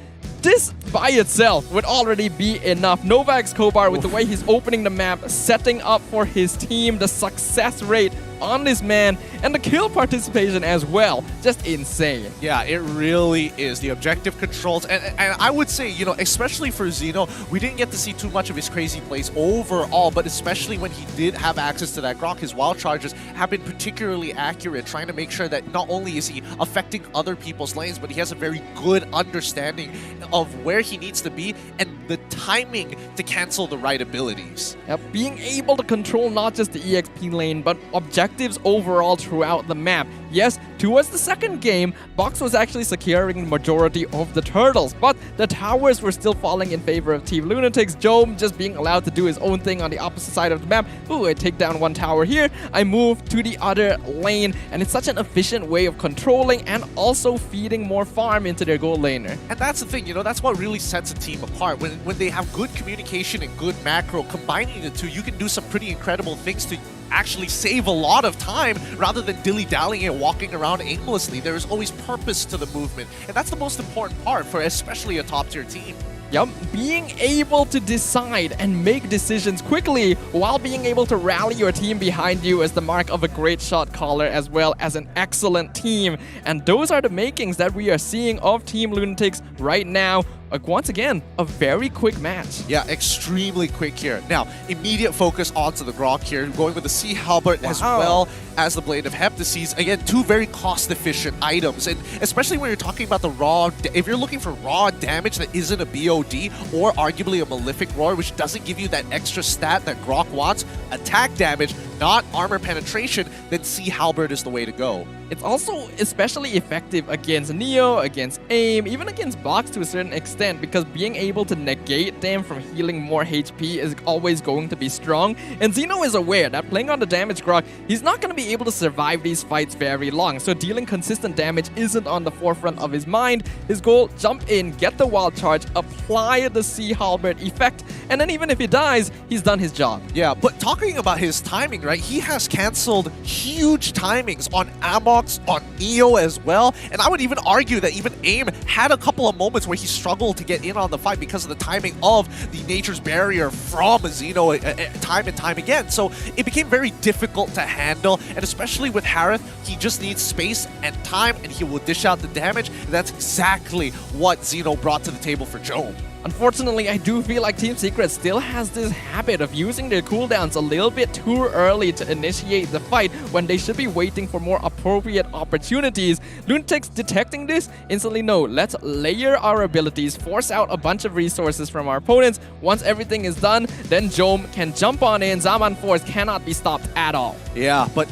this by itself would already be enough. Novak Escobar, with the way he's opening the map, setting up for his team, the success rate on this man, and the kill participation as well. Just insane. Yeah, it really is. The objective controls, and I would say, especially for Zeno, we didn't get to see too much of his crazy plays overall, but especially when he did have access to that Grok, his wild charges have been particularly accurate, trying to make sure that not only is he affecting other people's lanes, but he has a very good understanding of where he needs to be and the timing to cancel the right abilities. Being able to control not just the EXP lane, but objectives overall throughout the map. Yes, towards the second game, Box was actually securing the majority of the turtles, but the towers were still falling in favor of Team Lunatix. Jome just being allowed to do his own thing on the opposite side of the map. Ooh, I take down one tower here, I move to the other lane, and it's such an efficient way of controlling and also feeding more farm into their gold laner. And that's the thing, that's what really sets a team apart. When they have good communication and good macro, combining the two, you can do some pretty incredible things to actually save a lot of time rather than dilly-dallying and walking around aimlessly. There is always purpose to the movement, and that's the most important part for especially a top-tier team. Yup, being able to decide and make decisions quickly while being able to rally your team behind you is the mark of a great shot caller as well as an excellent team. And those are the makings that we are seeing of Team Lunatix right now. Once again, a very quick match. Yeah, extremely quick here. Now, immediate focus onto the Grok here, going with the Sea Halberd as well as the Blade of Heptases. Again, two very cost-efficient items, and especially when you're talking about the raw, if you're looking for raw damage that isn't a BOD or arguably a Malefic Roar, which doesn't give you that extra stat that Grok wants, attack damage, not armor penetration, then Sea Halberd is the way to go. It's also especially effective against Neo, against AIM, even against Box to a certain extent, because being able to negate them from healing more HP is always going to be strong. And Xeno is aware that playing on the damage Grok, he's not going to be able to survive these fights very long. So dealing consistent damage isn't on the forefront of his mind. His goal, jump in, get the wild charge, apply the Sea Halberd effect, and then even if he dies, he's done his job. Yeah, but talking about his timing, right? He has cancelled huge timings on Amok, on Neo as well, and I would even argue that even AIM had a couple of moments where he struggled to get in on the fight because of the timing of the Nature's Barrier from Xeno time and time again. So it became very difficult to handle, and especially with Harith, he just needs space and time, and he will dish out the damage, and that's exactly what Xeno brought to the table for Jome. Unfortunately, I do feel like Team Secret still has this habit of using their cooldowns a little bit too early to initiate the fight when they should be waiting for more appropriate opportunities. Lunatix detecting this, instantly no, let's layer our abilities, force out a bunch of resources from our opponents. Once everything is done, then Jome can jump on in. Zaman Force cannot be stopped at all. Yeah, but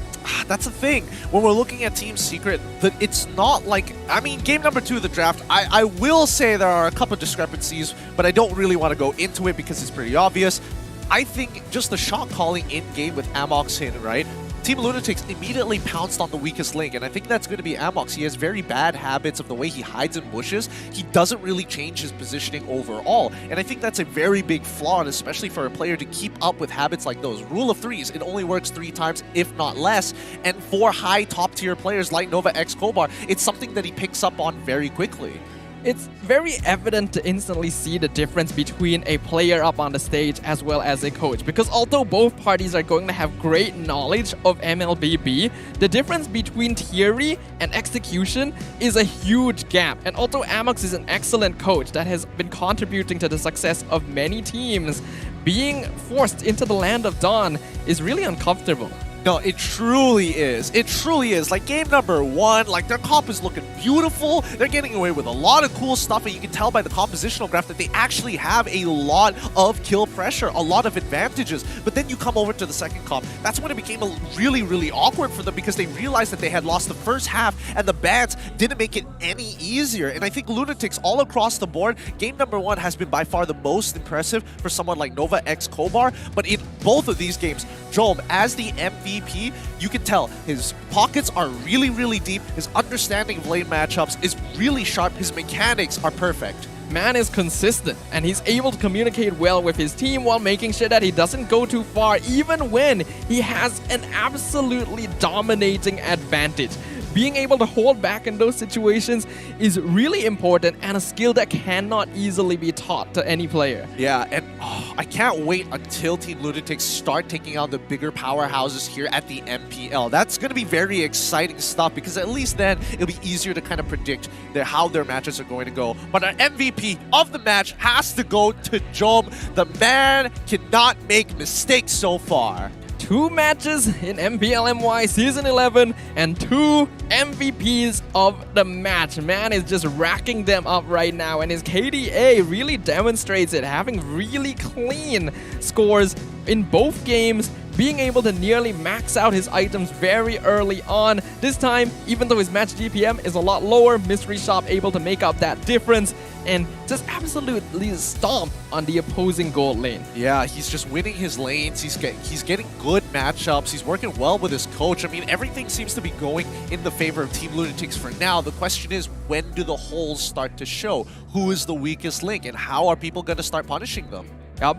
that's the thing. When we're looking at Team Secret, that it's not like, I mean, game number 2 of the draft, I will say there are a couple of discrepancies, but I don't really want to go into it because it's pretty obvious. I think just the shot calling in-game with Amok's in, right? Team Lunatix immediately pounced on the weakest link, and I think that's going to be Amok's. He has very bad habits of the way he hides in bushes. He doesn't really change his positioning overall, and I think that's a very big flaw, and especially for a player to keep up with habits like those. Rule of threes, it only works 3 times, if not less, and for high top-tier players like Nova X Kobar, it's something that he picks up on very quickly. It's very evident to instantly see the difference between a player up on the stage as well as a coach, because although both parties are going to have great knowledge of MLBB, the difference between theory and execution is a huge gap. And although Amox is an excellent coach that has been contributing to the success of many teams, being forced into the Land of Dawn is really uncomfortable. No, it truly is. It truly is. Like, game number 1, like, their comp is looking beautiful. They're getting away with a lot of cool stuff, and you can tell by the compositional graph that they actually have a lot of kill pressure, a lot of advantages. But then you come over to the second comp. That's when it became really, really awkward for them because they realized that they had lost the first half, and the bans didn't make it any easier. And I think Lunatix, all across the board, game number 1 has been by far the most impressive for someone like Nova X Kobar. But in both of these games, Jome, as the MVP, you can tell his pockets are really, really deep. His understanding of lane matchups is really sharp. His mechanics are perfect. Man is consistent, and he's able to communicate well with his team while making sure that he doesn't go too far, even when he has an absolutely dominating advantage. Being able to hold back in those situations is really important and a skill that cannot easily be taught to any player. Yeah, and I can't wait until Team Lunatix start taking on the bigger powerhouses here at the MPL. That's going to be very exciting stuff because at least then it'll be easier to kind of predict how their matches are going to go. But our MVP of the match has to go to Jome. The man cannot make mistakes so far. 2 matches in MPL MY Season 11 and 2 MVPs of the match. Man is just racking them up right now, and his KDA really demonstrates it, having really clean scores in both games, being able to nearly max out his items very early on. This time, even though his match GPM is a lot lower, Mystery Shop able to make up that difference and just absolutely stomp on the opposing gold lane. Yeah, he's just winning his lanes. He's getting good matchups. He's working well with his coach. I mean, everything seems to be going in the favor of Team Lunatix for now. The question is, when do the holes start to show? Who is the weakest link, and how are people going to start punishing them?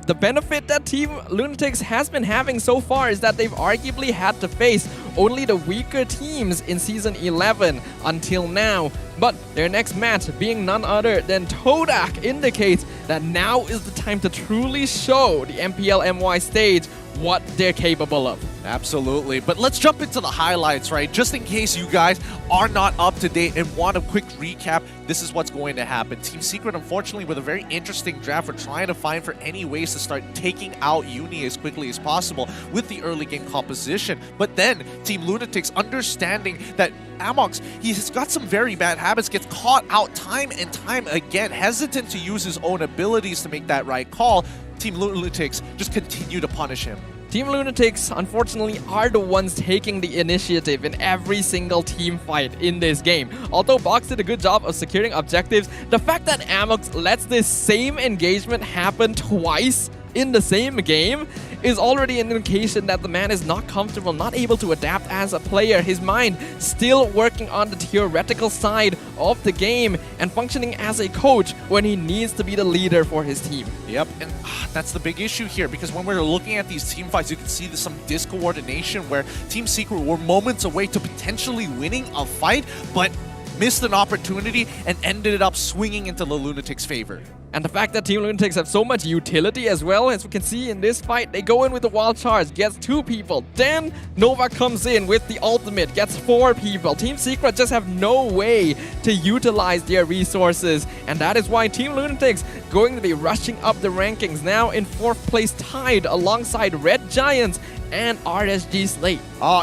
The benefit that Team Lunatix has been having so far is that they've arguably had to face only the weaker teams in Season 11 until now. But their next match, being none other than Todak, indicates that now is the time to truly show the MPL MY stage what they're capable of. Absolutely. But let's jump into the highlights, right? Just in case you guys are not up to date and want a quick recap, this is what's going to happen. Team Secret, unfortunately, with a very interesting draft, we're trying to find for any ways to start taking out Uni as quickly as possible with the early game composition. But then Team Lunatix, understanding that Amox, he's got some very bad habits, gets caught out time and time again, hesitant to use his own abilities to make that right call. Team Lunatix just continue to punish him. Team Lunatix, unfortunately, are the ones taking the initiative in every single team fight in this game. Although Box did a good job of securing objectives, the fact that Amox lets this same engagement happen twice in the same game is already an indication that the man is not comfortable, not able to adapt as a player. His mind still working on the theoretical side of the game and functioning as a coach when he needs to be the leader for his team. Yep, and that's the big issue here, because when we're looking at these team fights, you can see there's some discoordination where Team Secret were moments away to potentially winning a fight, but missed an opportunity and ended up swinging into the Lunatix' favor. And the fact that Team Lunatix have so much utility as well, as we can see in this fight, they go in with the wild charge, gets 2 people. Then Nova comes in with the ultimate, gets 4 people. Team Secret just have no way to utilize their resources. And that is why Team Lunatix going to be rushing up the rankings, now in 4th place, tied alongside Red Giants and RSG Slate.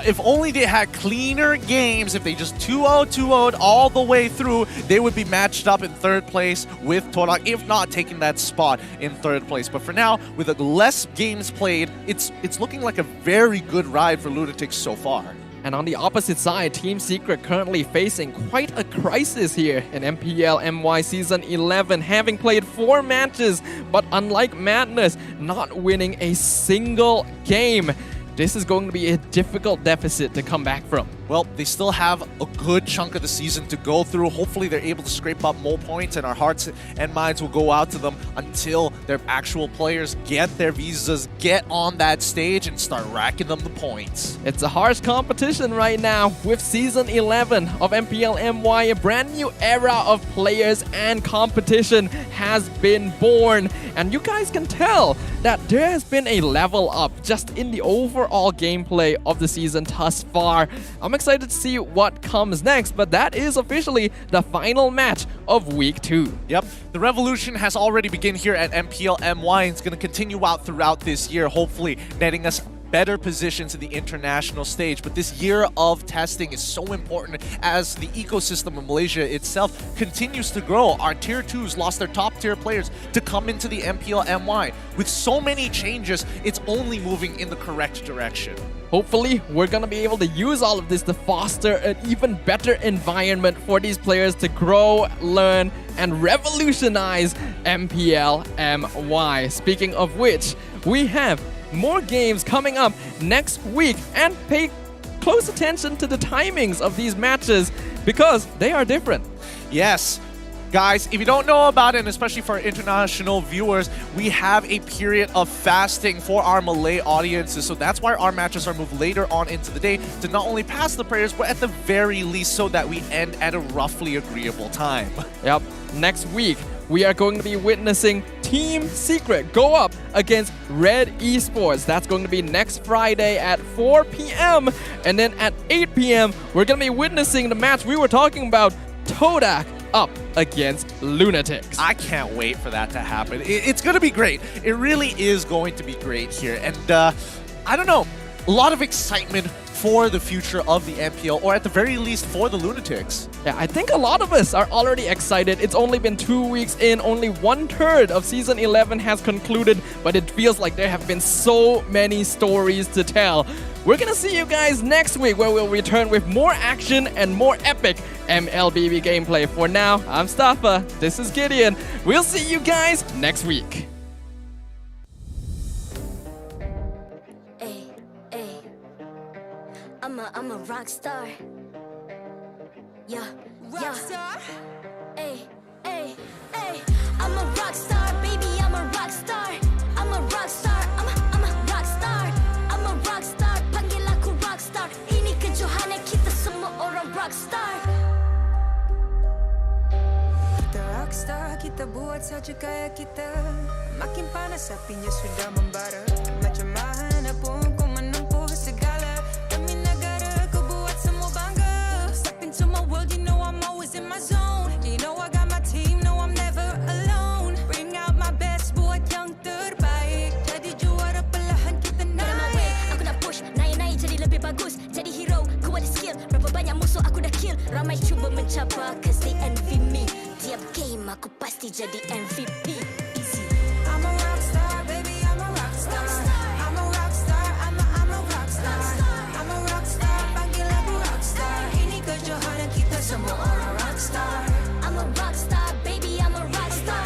If only they had cleaner games, if they just 2-0'd all the way through, they would be matched up in 3rd place with Todak, if not taking that spot in 3rd place. But for now, with less games played, it's looking like a very good ride for Lunatix so far. And on the opposite side, Team Secret currently facing quite a crisis here in MPL MY Season 11, having played 4 matches, but unlike Madness, not winning a single game. This is going to be a difficult deficit to come back from. Well, they still have a good chunk of the season to go through. Hopefully they're able to scrape up more points, and our hearts and minds will go out to them until their actual players get their visas, get on that stage, and start racking them the points. It's a harsh competition right now with Season 11 of MPL MY. A brand new era of players and competition has been born. And you guys can tell that there has been a level up just in the overall gameplay of the season thus far. I'm excited to see what comes next, but that is officially the final match of Week 2. Yep, the revolution has already begun here at MPL MY, and it's going to continue out throughout this year, hopefully netting us better positions in the international stage. But this year of testing is so important as the ecosystem of Malaysia itself continues to grow. Our tier 2s lost their top tier players to come into the MPL MY. With so many changes, it's only moving in the correct direction. Hopefully, we're going to be able to use all of this to foster an even better environment for these players to grow, learn, and revolutionize MPL MY. Speaking of which, we have more games coming up next week, and pay close attention to the timings of these matches because they are different. Yes. Guys, if you don't know about it, and especially for our international viewers, we have a period of fasting for our Malay audiences. So that's why our matches are moved later on into the day to not only pass the prayers, but at the very least so that we end at a roughly agreeable time. Yep. Next week, we are going to be witnessing Team Secret go up against Red Esports. That's going to be next Friday at 4 p.m. And then at 8 p.m., we're going to be witnessing the match we were talking about, Todak up against Lunatix. I can't wait for that to happen. It's going to be great. It really is going to be great here. And I don't know, a lot of excitement for the future of the MPL, or at the very least for the Lunatix. Yeah, I think a lot of us are already excited. It's only been 2 weeks in, only 1/3 of Season 11 has concluded, but it feels like there have been so many stories to tell. We're gonna see you guys next week, where we'll return with more action and more epic MLBB gameplay. For now, I'm Staffa, this is Gideon. We'll see you guys next week. I'm a rock star. Yeah, rock star. Hey, hey, hey. I'm a rock star, baby. I'm a rock star. I'm a rock star. I'm a rock star. I'm a rock star. Panggil aku rock star. Ini kita buat saja gaya kita. Makin panas apinya sudah membara. Macam mana pun kau menempuh segala demi negara, kau buat semua bangga. Step into my world, you know I'm always in my zone. You know I got my team, no I'm never alone. Bring out my best, buat yang terbaik. Jadi juara perlahan kita naik. Aku nak push, naik-naik jadi lebih bagus. Jadi hero, ku ada skill. Berapa banyak musuh aku dah kill. Ramai cuba mencapai, cause they envy me. Tiap game aku pasti jadi MVP. Easy. I'm a rock star, baby, I'm a rock star. I'm a rock star, I'm a rock star. I'm a rock star, panggil aku rock star. Ini kejohanan kita semua orang rock star. I'm a rock star, baby, I'm a rock star.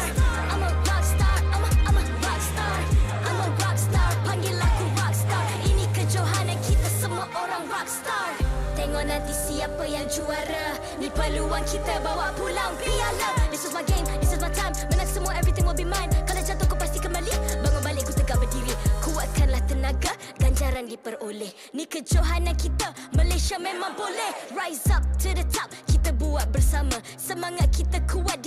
I'm a rock star, I'm a rock star. I'm a rock star, panggil aku rock star. Ini kejohanan kita semua orang rock star. Tengok nanti siapa yang juara. Ni peluang kita bawa pulang piala. This is my game, this is my time. Menang semua, everything will be mine. Kalau jatuh kau pasti kembali. Bangun balik ku tegak berdiri. Kuatkanlah tenaga, ganjaran diperoleh. Ni kejohanan kita, Malaysia memang boleh. Rise up to the top, kita buat bersama. Semangat kita kuat